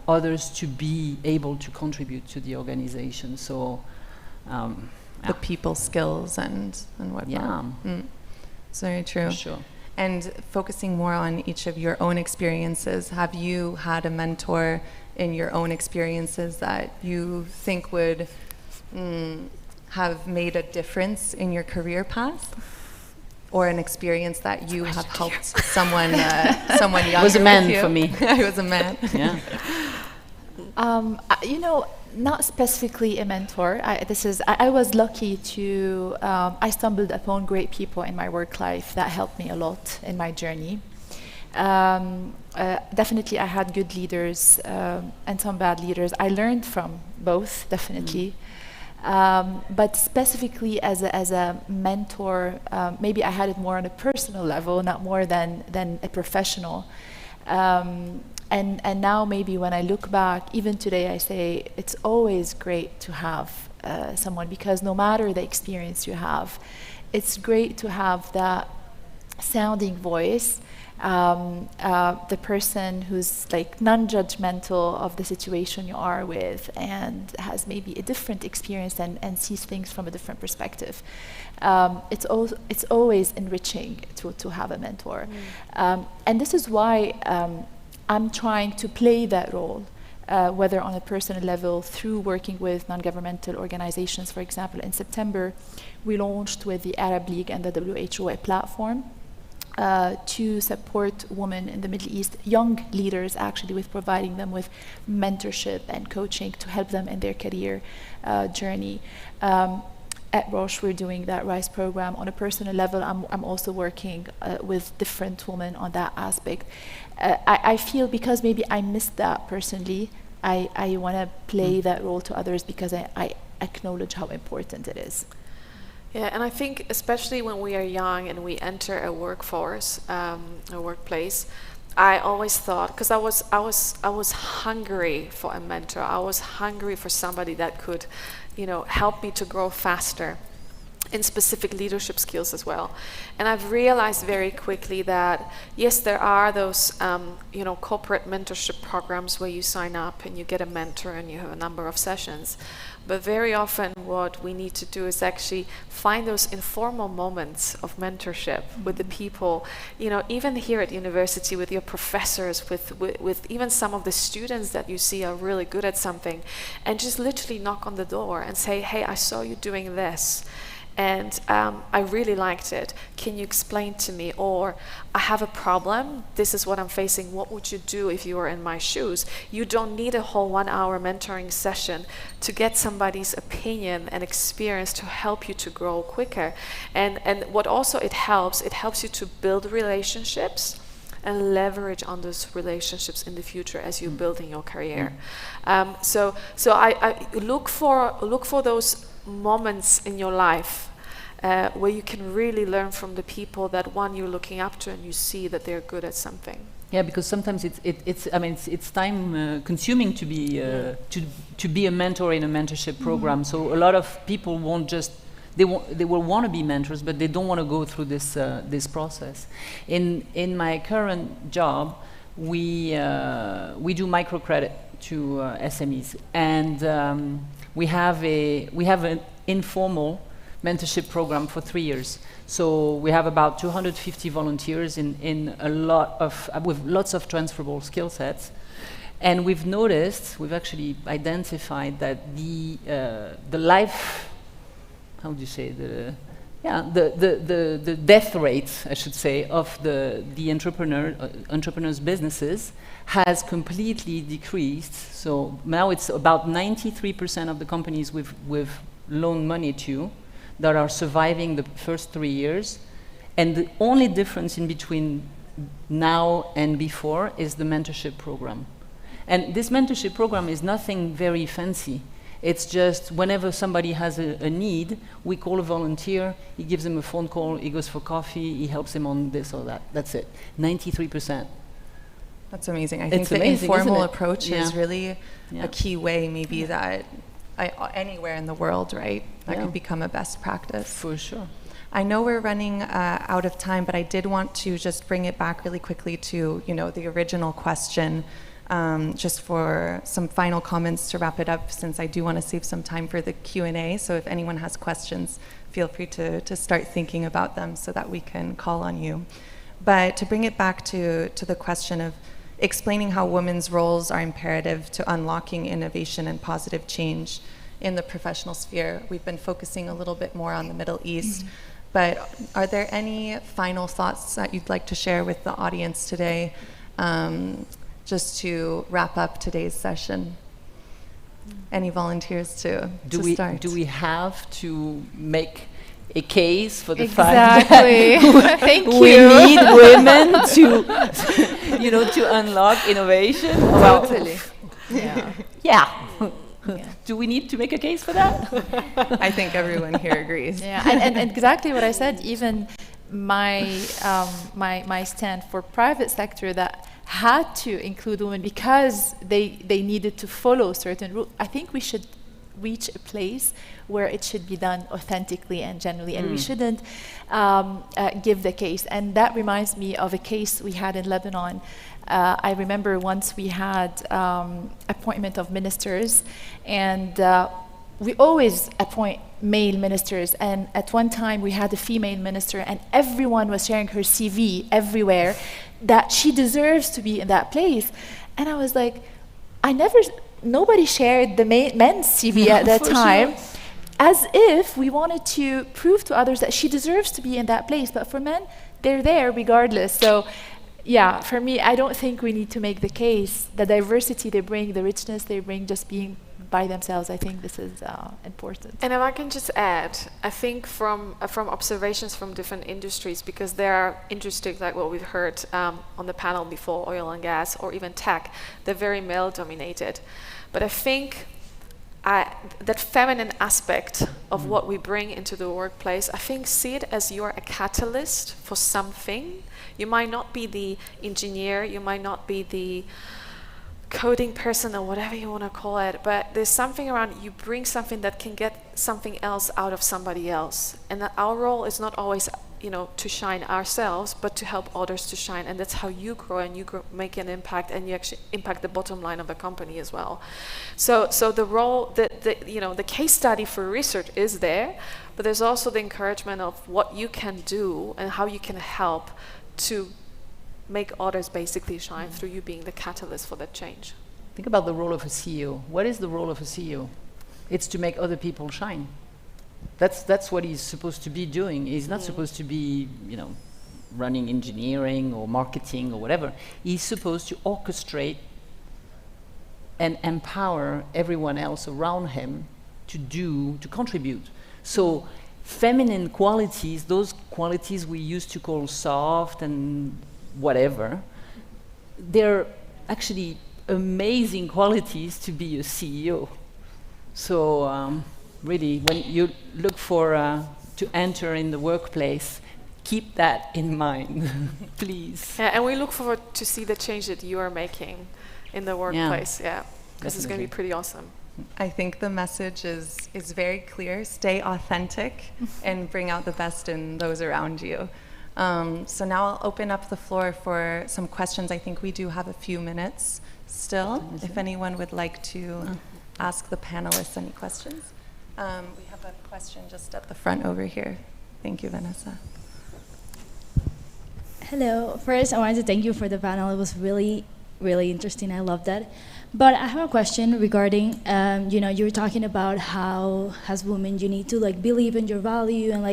others to be able to contribute to the organization. So, the people skills and whatnot. Yeah. It's very true. For sure. And focusing more on each of your own experiences, have you had a mentor in your own experiences that you think would have made a difference in your career path? Or an experience that you have helped someone younger? It was a man with you? for me. It was a man. Yeah. Not specifically a mentor. I was lucky to, I stumbled upon great people in my work life that helped me a lot in my journey. Definitely I had good leaders and some bad leaders. I learned from both, definitely. But specifically as a mentor, maybe I had it more on a personal level, not more than a professional. And now maybe when I look back, even today, I say it's always great to have someone, because no matter the experience you have, it's great to have that sounding voice, the person who's like non-judgmental of the situation you are with and has maybe a different experience and sees things from a different perspective. It's always enriching to have a mentor. And this is why I'm trying to play that role, whether on a personal level through working with non-governmental organizations. For example, in September, we launched with the Arab League and the WHO a platform to support women in the Middle East, young leaders actually, with providing them with mentorship and coaching to help them in their career journey. At Roche, we're doing that RISE program. On a personal level, I'm also working with different women on that aspect. I feel because maybe I missed that personally, I want to play that role to others because I acknowledge how important it is. Yeah, and I think especially when we are young and we enter a workforce, a workplace, I always thought, because I was hungry for a mentor. I was hungry for somebody that could, help me to grow faster. in specific leadership skills as well. And I've realized very quickly that, yes, there are those corporate mentorship programs where you sign up and you get a mentor and you have a number of sessions. But very often what we need to do is actually find those informal moments of mentorship with the people, even here at university with your professors, with even some of the students that you see are really good at something, and just literally knock on the door and say, hey, I saw you doing this. And I really liked it. Can you explain to me? Or I have a problem. This is what I'm facing. What would you do if you were in my shoes? You don't need a whole 1 hour mentoring session to get somebody's opinion and experience to help you to grow quicker. And what also it helps you to build relationships and leverage on those relationships in the future as you're building your career. So I look for those moments in your life where you can really learn from the people that you're looking up to and you see that they're good at something. Yeah, because sometimes it's time consuming to be to be a mentor in a mentorship program. So a lot of people they will want to be mentors, but they don't want to go through this process. In my current job, we do microcredit to SMEs, and we have an informal mentorship program for 3 years. So we have about 250 volunteers in a lot of with lots of transferable skill sets, and we've actually identified that the life, how do you say, the death rate, I should say, of the entrepreneurs' businesses has completely decreased. So now it's about 93% of the companies we've loaned money to that are surviving the first 3 years. And the only difference in between now and before is the mentorship program. And this mentorship program is nothing very fancy. It's just whenever somebody has a need, we call a volunteer, he gives them a phone call, he goes for coffee, he helps them on this or that. That's it. 93%. That's amazing. I think the informal approach is really a key way, maybe that anywhere in the world, right? That can become a best practice. For sure. I know we're running out of time, but I did want to just bring it back really quickly to the original question. Just for some final comments to wrap it up, since I do want to save some time for the Q&A. So if anyone has questions, feel free to start thinking about them so that we can call on you. But to bring it back to the question of explaining how women's roles are imperative to unlocking innovation and positive change in the professional sphere, we've been focusing a little bit more on the Middle East. But are there any final thoughts that you'd like to share with the audience today? Just to wrap up today's session. Any volunteers to start? Do we have to make a case for the fact that Thank we you. need women to unlock innovation? Totally. Yeah. Do we need to make a case for that? I think everyone here agrees. Yeah, and exactly what I said. Even my stand for private sector that had to include women because they needed to follow certain rules. I think we should reach a place where it should be done authentically and genuinely, and we shouldn't give the case. And that reminds me of a case we had in Lebanon. I remember once we had appointment of ministers, and we always appoint male ministers, and at one time we had a female minister, and everyone was sharing her CV everywhere that she deserves to be in that place. And I was like, nobody shared the men's CV at that time, as if we wanted to prove to others that she deserves to be in that place. But for men, they're there regardless. So yeah, for me, I don't think we need to make the case. The diversity they bring, the richness they bring, just being by themselves, I think this is important. And if I can just add, I think from observations from different industries, because there are industries like what we've heard on the panel before, oil and gas, or even tech, they're very male dominated. But I think that feminine aspect of what we bring into the workplace, I think see it as you're a catalyst for something. You might not be the engineer, you might not be the coding person or whatever you want to call it, but there's something around you bring something that can get something else out of somebody else, and that our role is not always to shine ourselves, but to help others to shine, and that's how you grow, and you make an impact, and you actually impact the bottom line of the company as well. So the role, the case study for research is there, but there's also the encouragement of what you can do and how you can help to make others basically shine through you being the catalyst for that change. Think about the role of a CEO. What is the role of a CEO? It's to make other people shine. That's what he's supposed to be doing. He's not supposed to be, running engineering or marketing or whatever. He's supposed to orchestrate and empower everyone else around him to contribute. So feminine qualities, those qualities we used to call soft and whatever, they're actually amazing qualities to be a CEO. So really, when you look for to enter in the workplace, keep that in mind, please. Yeah, and we look forward to see the change that you are making in the workplace. Yeah, this is going to be pretty awesome. I think the message is very clear. Stay authentic and bring out the best in those around you. So now I'll open up the floor for some questions. I think we do have a few minutes still, if anyone would like to ask the panelists any questions. We have a question just at the front over here. Thank you, Vanessa. Hello. First, I wanted to thank you for the panel. It was really, really interesting. I loved that. But I have a question regarding, you were talking about how, as women, you need to believe in your value and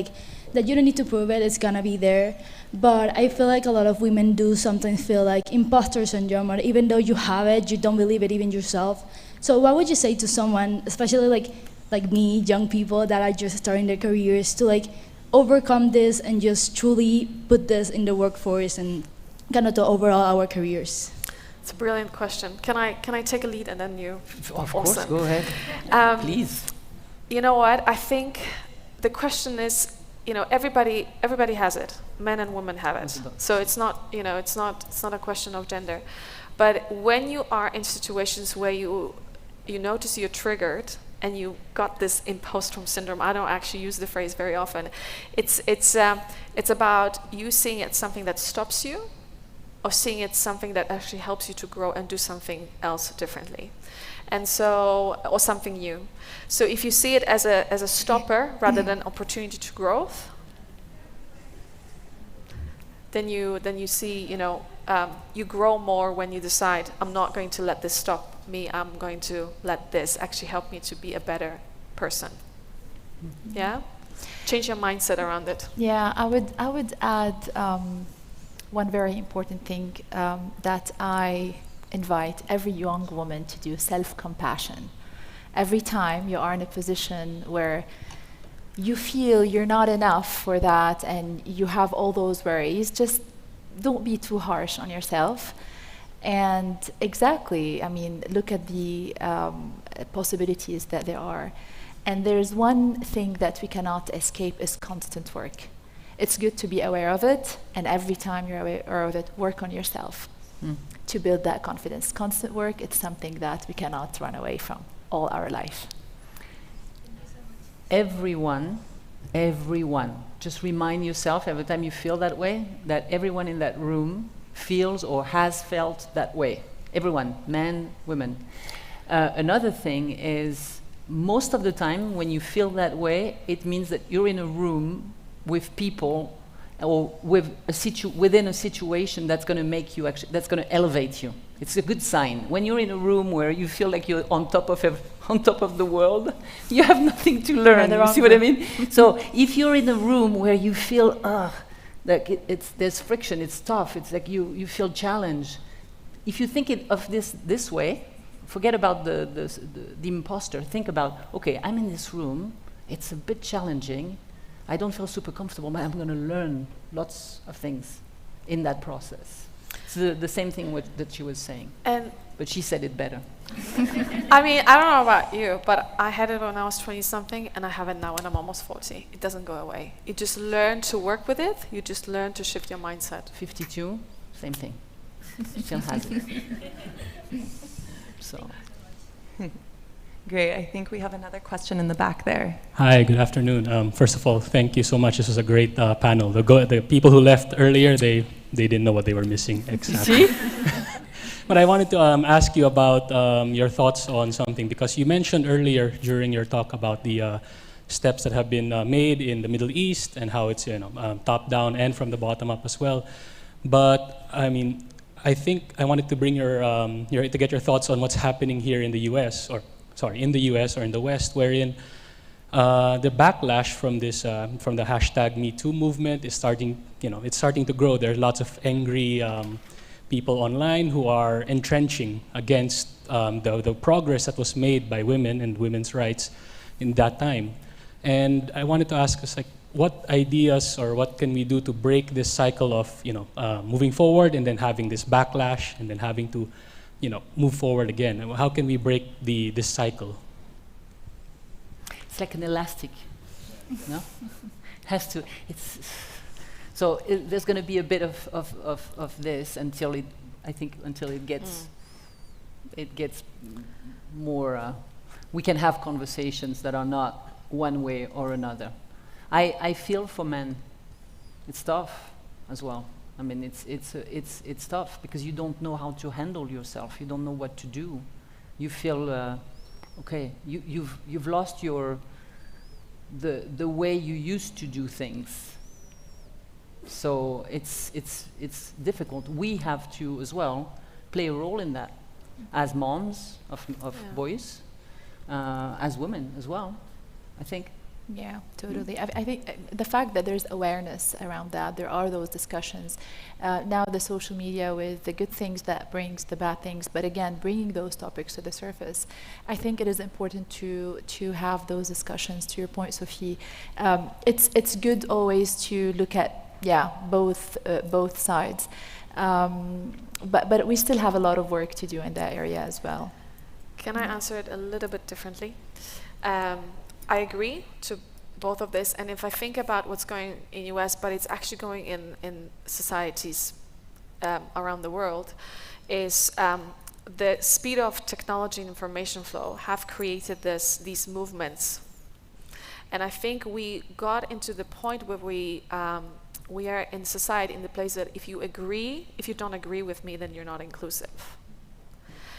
that you don't need to prove it, it's gonna be there. But I feel like a lot of women do sometimes feel like imposter syndrome, or even though you have it, you don't believe it even yourself. So what would you say to someone, especially like me, young people that are just starting their careers, to overcome this and just truly put this in the workforce and kind of to overall our careers? It's a brilliant question. Can I take a lead and then you? Of course, go ahead. Please. You know what? I think the question is, everybody has it. Men and women have it. So it's not, it's not a question of gender. But when you are in situations where you notice you're triggered and you got this imposter syndrome, I don't actually use the phrase very often. It's about you seeing it something that stops you, or seeing it something that actually helps you to grow and do something else differently. And so, or something new. So if you see it as a stopper rather than opportunity to growth, then you see, you grow more when you decide, I'm not going to let this stop me, I'm going to let this actually help me to be a better person. Yeah? Change your mindset around it. Yeah, I would add one very important thing that I invite every young woman to do: self-compassion. Every time you are in a position where you feel you're not enough for that and you have all those worries, just don't be too harsh on yourself. And look at the possibilities that there are. And there's one thing that we cannot escape is constant work. It's good to be aware of it, and every time you're aware of it, work on yourself to build that confidence. Constant work, it's something that we cannot run away from all our life. Everyone, just remind yourself every time you feel that way, that everyone in that room feels or has felt that way. Everyone, men, women. Another thing is, most of the time when you feel that way, it means that you're in a room with people or within a situation that's going to make you that's going to elevate you. It's a good sign. When you're in a room where you feel like you're on top of the world, you have nothing to learn. You see what I mean? So if you're in a room where you feel like there's friction, it's tough, it's like you feel challenged. If you think of this way, forget about the imposter. Think about, okay, I'm in this room. It's a bit challenging. I don't feel super comfortable, but I'm going to learn lots of things in that process. It's the same thing that she was saying, but she said it better. I mean, I don't know about you, but I had it when I was 20-something, and I have it now when I'm almost 40. It doesn't go away. You just learn to work with it. You just learn to shift your mindset. 52, same thing. Still has it. So. Great. I think we have another question in the back there. Hi, good afternoon. First of all, thank you so much. This was a great panel. The people who left earlier, they didn't know what they were missing exactly. But I wanted to ask you about your thoughts on something, because you mentioned earlier during your talk about the steps that have been made in the Middle East and how it's top down and from the bottom up as well. But I mean, I think I wanted to bring to get your thoughts on what's happening here in the U.S. in the U.S. or in the West, wherein the backlash from this from the hashtag #MeToo movement is starting. It's starting to grow. There are lots of angry people online who are entrenching against the progress that was made by women and women's rights in that time. And I wanted to ask us, what ideas or what can we do to break this cycle of moving forward and then having this backlash and then having to move forward again? How can we break this cycle? It's like an elastic, no? Has to. There's going to be a bit of this until it gets more. We can have conversations that are not one way or another. I feel for men. It's tough as well. I mean, it's tough because you don't know how to handle yourself. You don't know what to do. You feel okay. You've lost the way you used to do things. So it's difficult. We have to as well play a role in that, as moms of boys, as women as well, I think. Yeah, totally. I think the fact that there's awareness around that, there are those discussions. Now the social media with the good things that brings the bad things, but again, bringing those topics to the surface. I think it is important to have those discussions. To your point, Sophie, it's good always to look at both sides, but we still have a lot of work to do in that area as well. Can I answer it a little bit differently? I agree to both of this, and if I think about what's going in US, but it's actually going in societies around the world, is the speed of technology and information flow have created these movements. And I think we got into the point where we are in society in the place that if you don't agree with me, then you're not inclusive.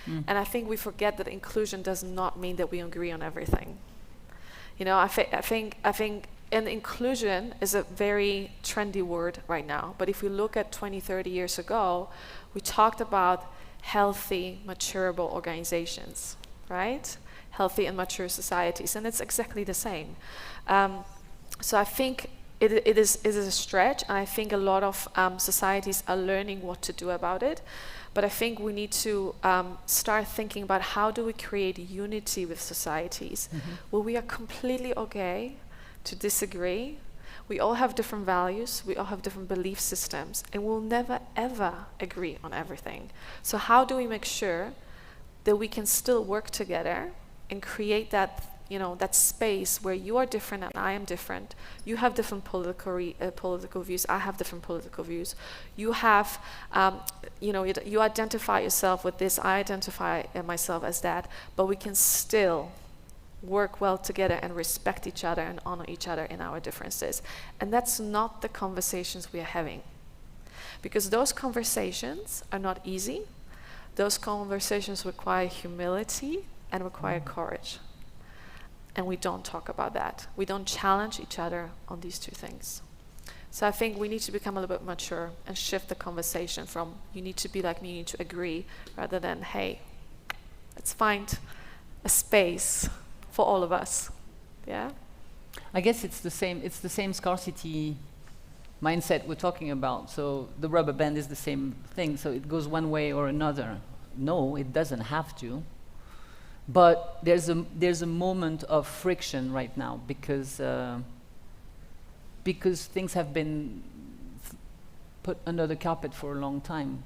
And I think we forget that inclusion does not mean that we agree on everything. I think and inclusion is a very trendy word right now. But if we look at 20, 30 years ago, we talked about healthy, maturable organizations, right? Healthy and mature societies, and it's exactly the same. So I think it is a stretch, and I think a lot of societies are learning what to do about it. But I think we need to start thinking about how do we create unity with societies where we are completely okay to disagree. We all have different values, we all have different belief systems, and we'll never ever agree on everything. So how do we make sure that we can still work together and create that that space where you are different and I am different. You have different political views. I have different political views. You have, you identify yourself with this. I identify myself as that. But we can still work well together and respect each other and honor each other in our differences. And that's not the conversations we are having, because those conversations are not easy. Those conversations require humility and require courage. And we don't talk about that. We don't challenge each other on these two things. So I think we need to become a little bit mature and shift the conversation from you need to be like me, you need to agree, rather than, hey, let's find a space for all of us. Yeah? I guess it's the same scarcity mindset we're talking about. So the rubber band is the same thing. So it goes one way or another. No, it doesn't have to. But there's a moment of friction right now because things have been put under the carpet for a long time.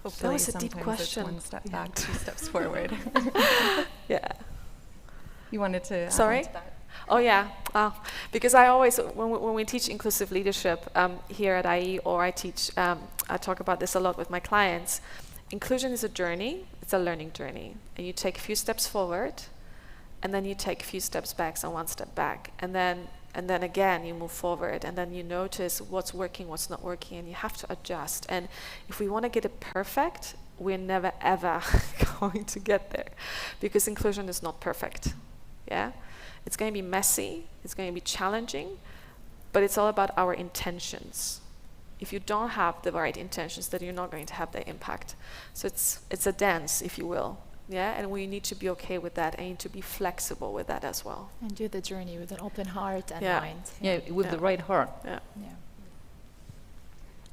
Hopefully that was a deep sometimes question. It's one step back, 2 steps forward. Yeah. You wanted to Sorry? add on to that? Oh yeah, because I always, when we teach inclusive leadership here at IE, or I talk about this a lot with my clients. Inclusion is a journey. It's a learning journey, and you take a few steps forward, and then you take a few steps back, so one step back, and then again you move forward, and then you notice what's working, what's not working, and you have to adjust. And if we want to get it perfect, we're never ever going to get there, because inclusion is not perfect. Yeah, it's going to be messy, it's going to be challenging, but it's all about our intentions. If you don't have the right intentions, then you're not going to have the impact. So it's a dance, if you will. Yeah, and we need to be okay with that, and to be flexible with that as well. And do the journey with an open heart and Yeah. mind. Yeah, with the right heart. Yeah. Yeah.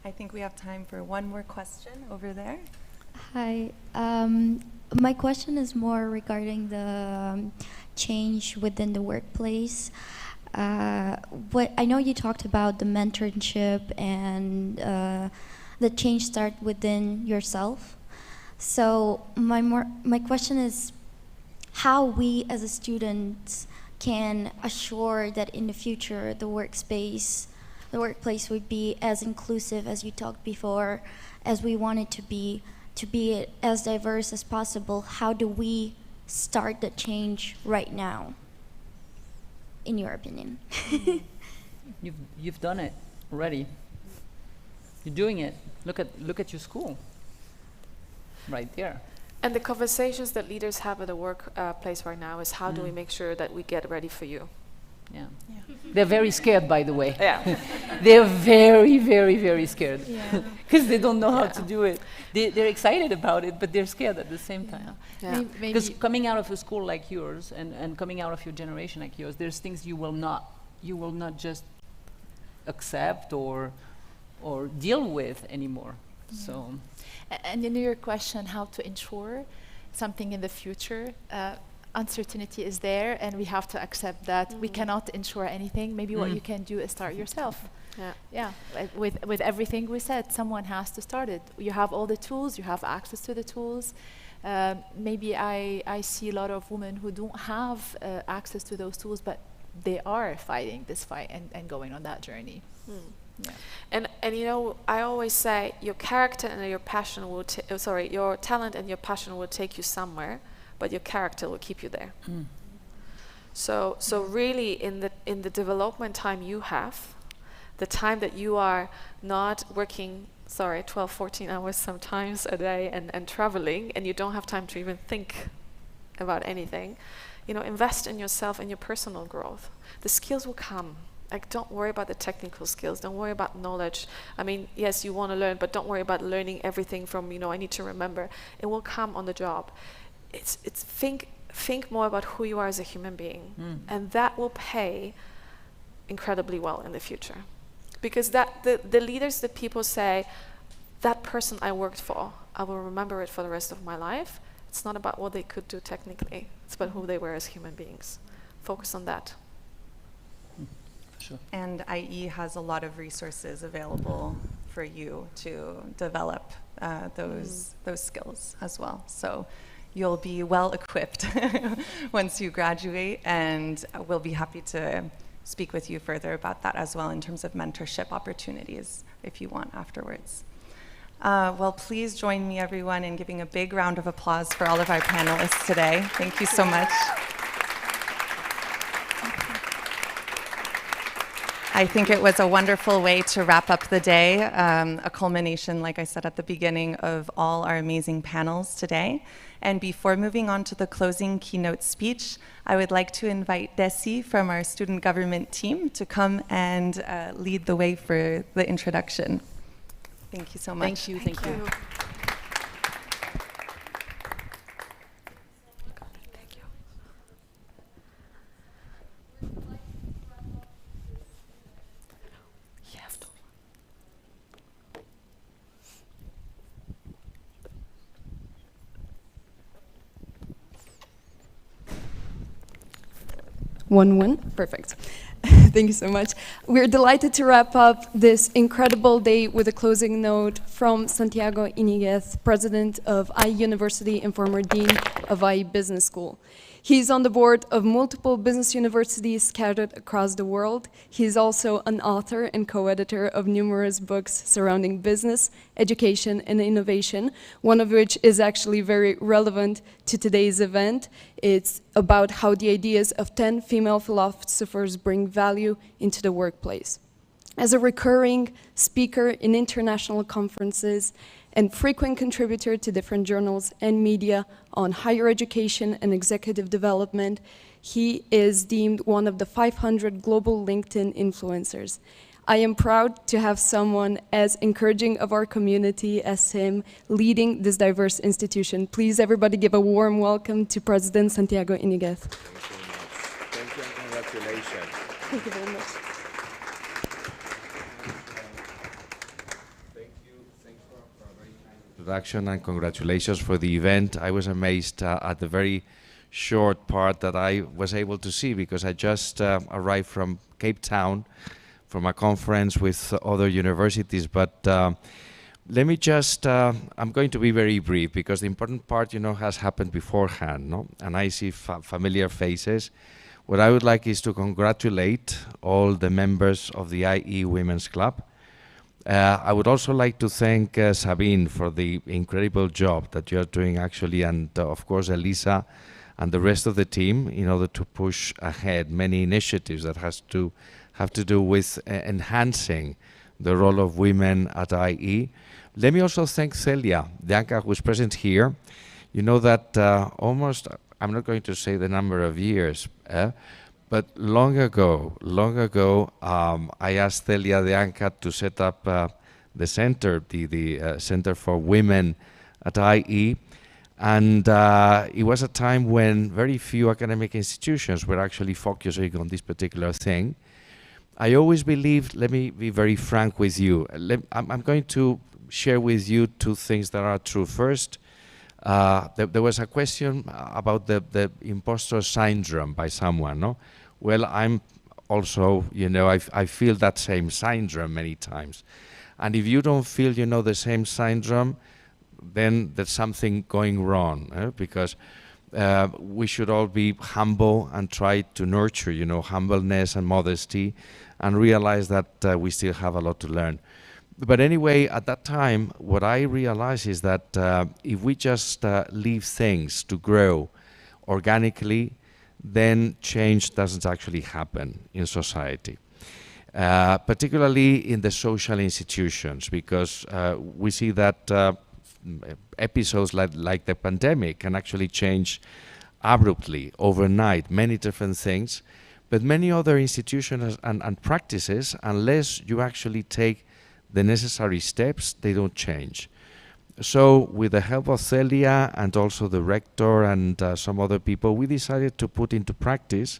I think we have time for one more question over there. Hi. My question is more regarding the change within the workplace. What I know you talked about the mentorship and the change start within yourself. So my question is how we as a student can assure that in the future the workplace would be as inclusive as you talked before, as we want it to be as diverse as possible. How do we start the change right now, in your opinion? You've done it already. You're doing it. Look at your school. Right there. And the conversations that leaders have at the workplace right now is how do we make sure that we get ready for you? Yeah. They're very scared, by the way. Yeah. They're very, very, very scared. Yeah. Because they don't know how to do it. They're excited about it, but they're scared at the same time. Yeah. Because coming out of a school like yours and coming out of your generation like yours, there's things you will not just accept or deal with anymore. So. And in your question, how to ensure something in the future, uncertainty is there, and we have to accept that we cannot ensure anything. Maybe what you can do is start yourself. Yeah. With everything we said, someone has to start it. You have all the tools, you have access to the tools. Maybe I see a lot of women who don't have access to those tools, but they are fighting this fight and going on that journey. Yeah. And you know, I always say your character and your passion will your talent and your passion will take you somewhere, but your character will keep you there. So really in the development time you have, the time that you are not working 12, 14 hours sometimes a day and traveling, and you don't have time to even think about anything, you know, invest in yourself and your personal growth. The skills will come. Like, don't worry about the technical skills. Don't worry about knowledge. I mean, yes, you want to learn, but don't worry about learning everything from, you know, I need to remember. It will come on the job. It's think more about who you are as a human being, and that will pay incredibly well in the future. Because that the leaders, the people say, that person I worked for, I will remember it for the rest of my life. It's not about what they could do technically. It's about who they were as human beings. Focus on that. Sure. And IE has a lot of resources available for you to develop those skills as well. So you'll be well equipped once you graduate, and we'll be happy to speak with you further about that as well in terms of mentorship opportunities if you want afterwards. Well, please join me, everyone, in giving a big round of applause for all of our panelists today. Thank you so much. I think it was a wonderful way to wrap up the day, a culmination, like I said at the beginning, of all our amazing panels today. And before moving on to the closing keynote speech, I would like to invite Desi from our student government team to come and lead the way for the introduction. Thank you so much. Thank you. One. Perfect. Thank you so much. We're delighted to wrap up this incredible day with a closing note from Santiago Iniguez, President of IE University and former Dean of IE Business School. He's on the board of multiple business universities scattered across the world. He's also an author and co-editor of numerous books surrounding business, education, and innovation, one of which is actually very relevant to today's event. It's about how the ideas of 10 female philosophers bring value into the workplace. As a recurring speaker in international conferences and frequent contributor to different journals and media on higher education and executive development, he is deemed one of the 500 global LinkedIn influencers. I am proud to have someone as encouraging of our community as him leading this diverse institution. Please, everybody, give a warm welcome to President Santiago Iniguez. Thank you and congratulations. Thank you very much. Introduction and congratulations for the event. I was amazed at the very short part that I was able to see because I just arrived from Cape Town from a conference with other universities, but let me just, I'm going to be very brief because the important part, has happened beforehand, no? And I see familiar faces. What I would like is to congratulate all the members of the IE Women's Club. I would also like to thank Sabine for the incredible job that you're doing actually, and of course Elisa and the rest of the team in order to push ahead many initiatives that have to do with enhancing the role of women at IE. Let me also thank Celia Dianca, who is present here. You know that almost, I'm not going to say the number of years, but long ago, I asked Celia Dianca to set up the center, the Center for Women at IE. And it was a time when very few academic institutions were actually focusing on this particular thing. I always believed, let me be very frank with you, I'm going to share with you two things that are true. First, there was a question about the imposter syndrome by someone, no? Well, I'm also, I feel that same syndrome many times. And if you don't feel, the same syndrome, then there's something going wrong, because we should all be humble and try to nurture, humbleness and modesty and realize that we still have a lot to learn. But anyway, at that time, what I realized is that if we just leave things to grow organically, then change doesn't actually happen in society. Particularly in the social institutions, because we see that episodes like the pandemic can actually change abruptly, overnight, many different things, but many other institutions and practices, unless you actually take the necessary steps, they don't change. So with the help of Celia and also the rector and some other people, we decided to put into practice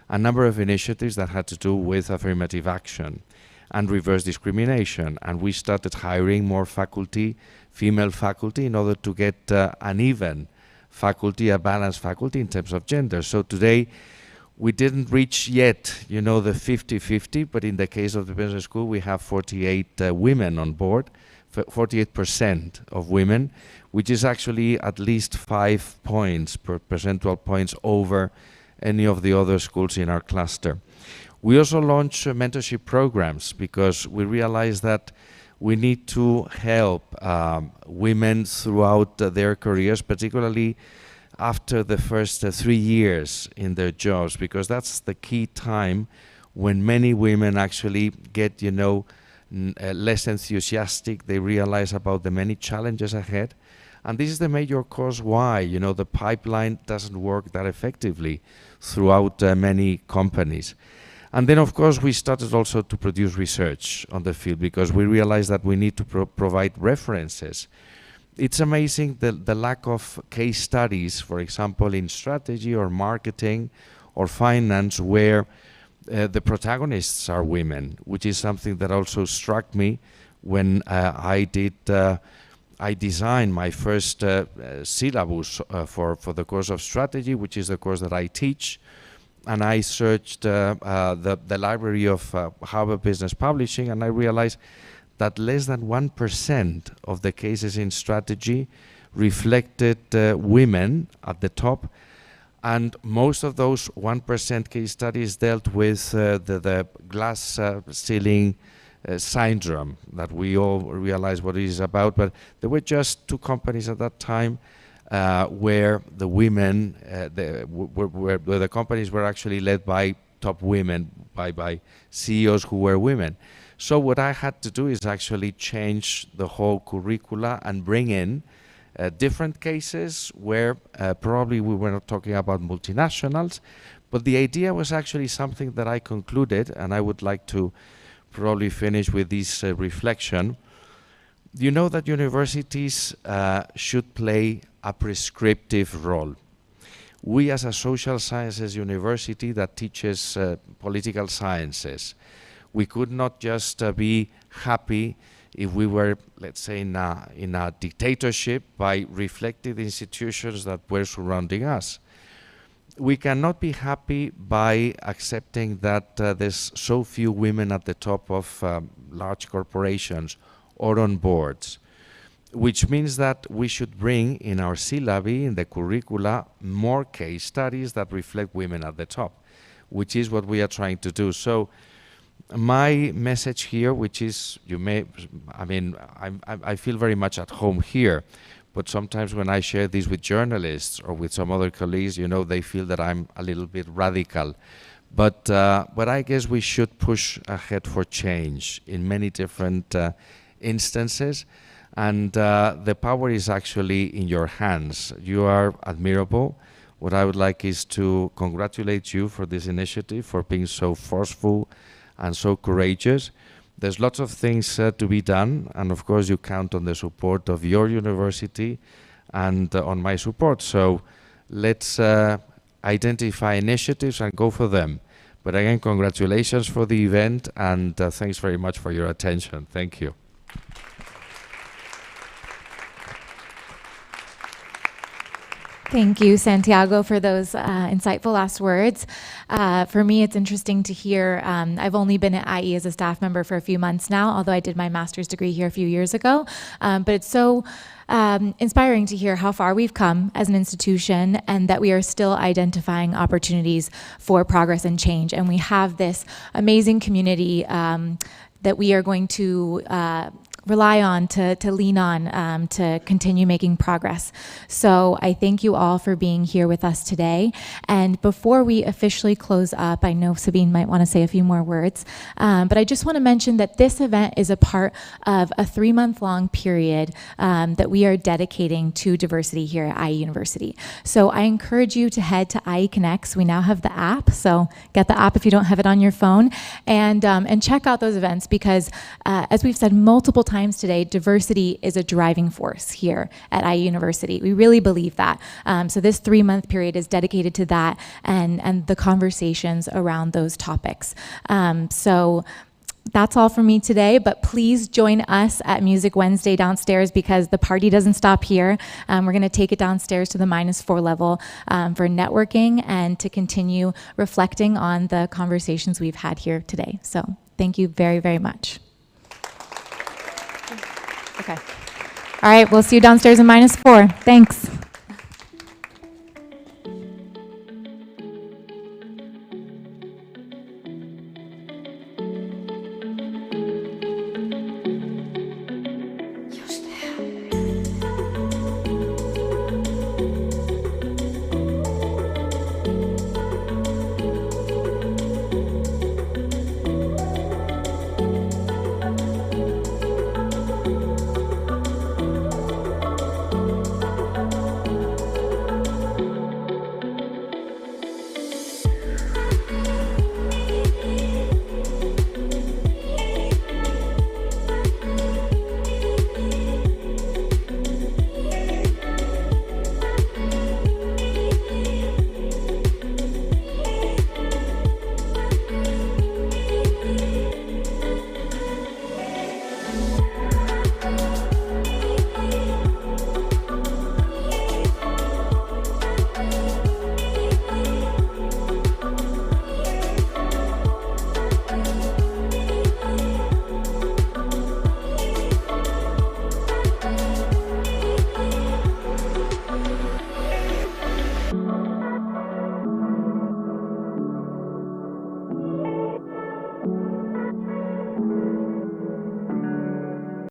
a number of initiatives that had to do with affirmative action and reverse discrimination. And we started hiring more faculty, female faculty, in order to get an even faculty, a balanced faculty in terms of gender. So today, we didn't reach yet, the 50-50, but in the case of the business school, we have 48 women on board, 48% of women, which is actually at least 5 points, percentual points over any of the other schools in our cluster. We also launched mentorship programs because we realized that we need to help women throughout their careers, particularly after the first 3 years in their jobs, because that's the key time when many women actually get, less enthusiastic. They realize about the many challenges ahead. And this is the major cause why, the pipeline doesn't work that effectively throughout many companies. And then, of course, we started also to produce research on the field because we realized that we need to provide references. It's amazing the lack of case studies, for example, in strategy or marketing or finance, where the protagonists are women, which is something that also struck me when I designed my first syllabus for the course of strategy, which is the course that I teach. And I searched the library of Harvard Business Publishing, and I realized that less than 1% of the cases in strategy reflected women at the top. And most of those 1% case studies dealt with the glass ceiling syndrome that we all realize what it is about. But there were just 2 companies at that time where the women, where the companies were actually led by top women, by CEOs who were women. So what I had to do is actually change the whole curricula and bring in different cases where probably we were not talking about multinationals, but the idea was actually something that I concluded, and I would like to probably finish with this reflection. You know that universities should play a prescriptive role. We as a social sciences university that teaches political sciences, we could not just be happy if we were, let's say, in a dictatorship by reflected institutions that were surrounding us. We cannot be happy by accepting that there's so few women at the top of large corporations or on boards, which means that we should bring in our syllabi, in the curricula, more case studies that reflect women at the top, which is what we are trying to do. So my message here, which is, I feel very much at home here, but sometimes when I share this with journalists or with some other colleagues, they feel that I'm a little bit radical. But I guess we should push ahead for change in many different instances, and the power is actually in your hands. You are admirable. What I would like is to congratulate you for this initiative, for being so forceful and so courageous. There's lots of things to be done, and of course you count on the support of your university and on my support. So let's identify initiatives and go for them. But again, congratulations for the event, and thanks very much for your attention. Thank you. Thank you, Santiago, for those insightful last words. For me, it's interesting to hear. I've only been at IE as a staff member for a few months now, although I did my master's degree here a few years ago. But it's so inspiring to hear how far we've come as an institution, and that we are still identifying opportunities for progress and change. And we have this amazing community that we are going to rely on, to lean on, to continue making progress. So I thank you all for being here with us today. And before we officially close up, I know Sabine might want to say a few more words, but I just want to mention that this event is a part of a 3-month-long period that we are dedicating to diversity here at IE University. So I encourage you to head to IE Connects. We now have the app, so get the app if you don't have it on your phone, and check out those events, because as we've said multiple times today, diversity is a driving force here at IE University. We really believe that. So this 3-month period is dedicated to that and the conversations around those topics. So that's all for me today, but please join us at Music Wednesday downstairs, because the party doesn't stop here. We're going to take it downstairs to the -4 level for networking and to continue reflecting on the conversations we've had here today. So thank you very, very much. Okay. All right, we'll see you downstairs in -4. Thanks.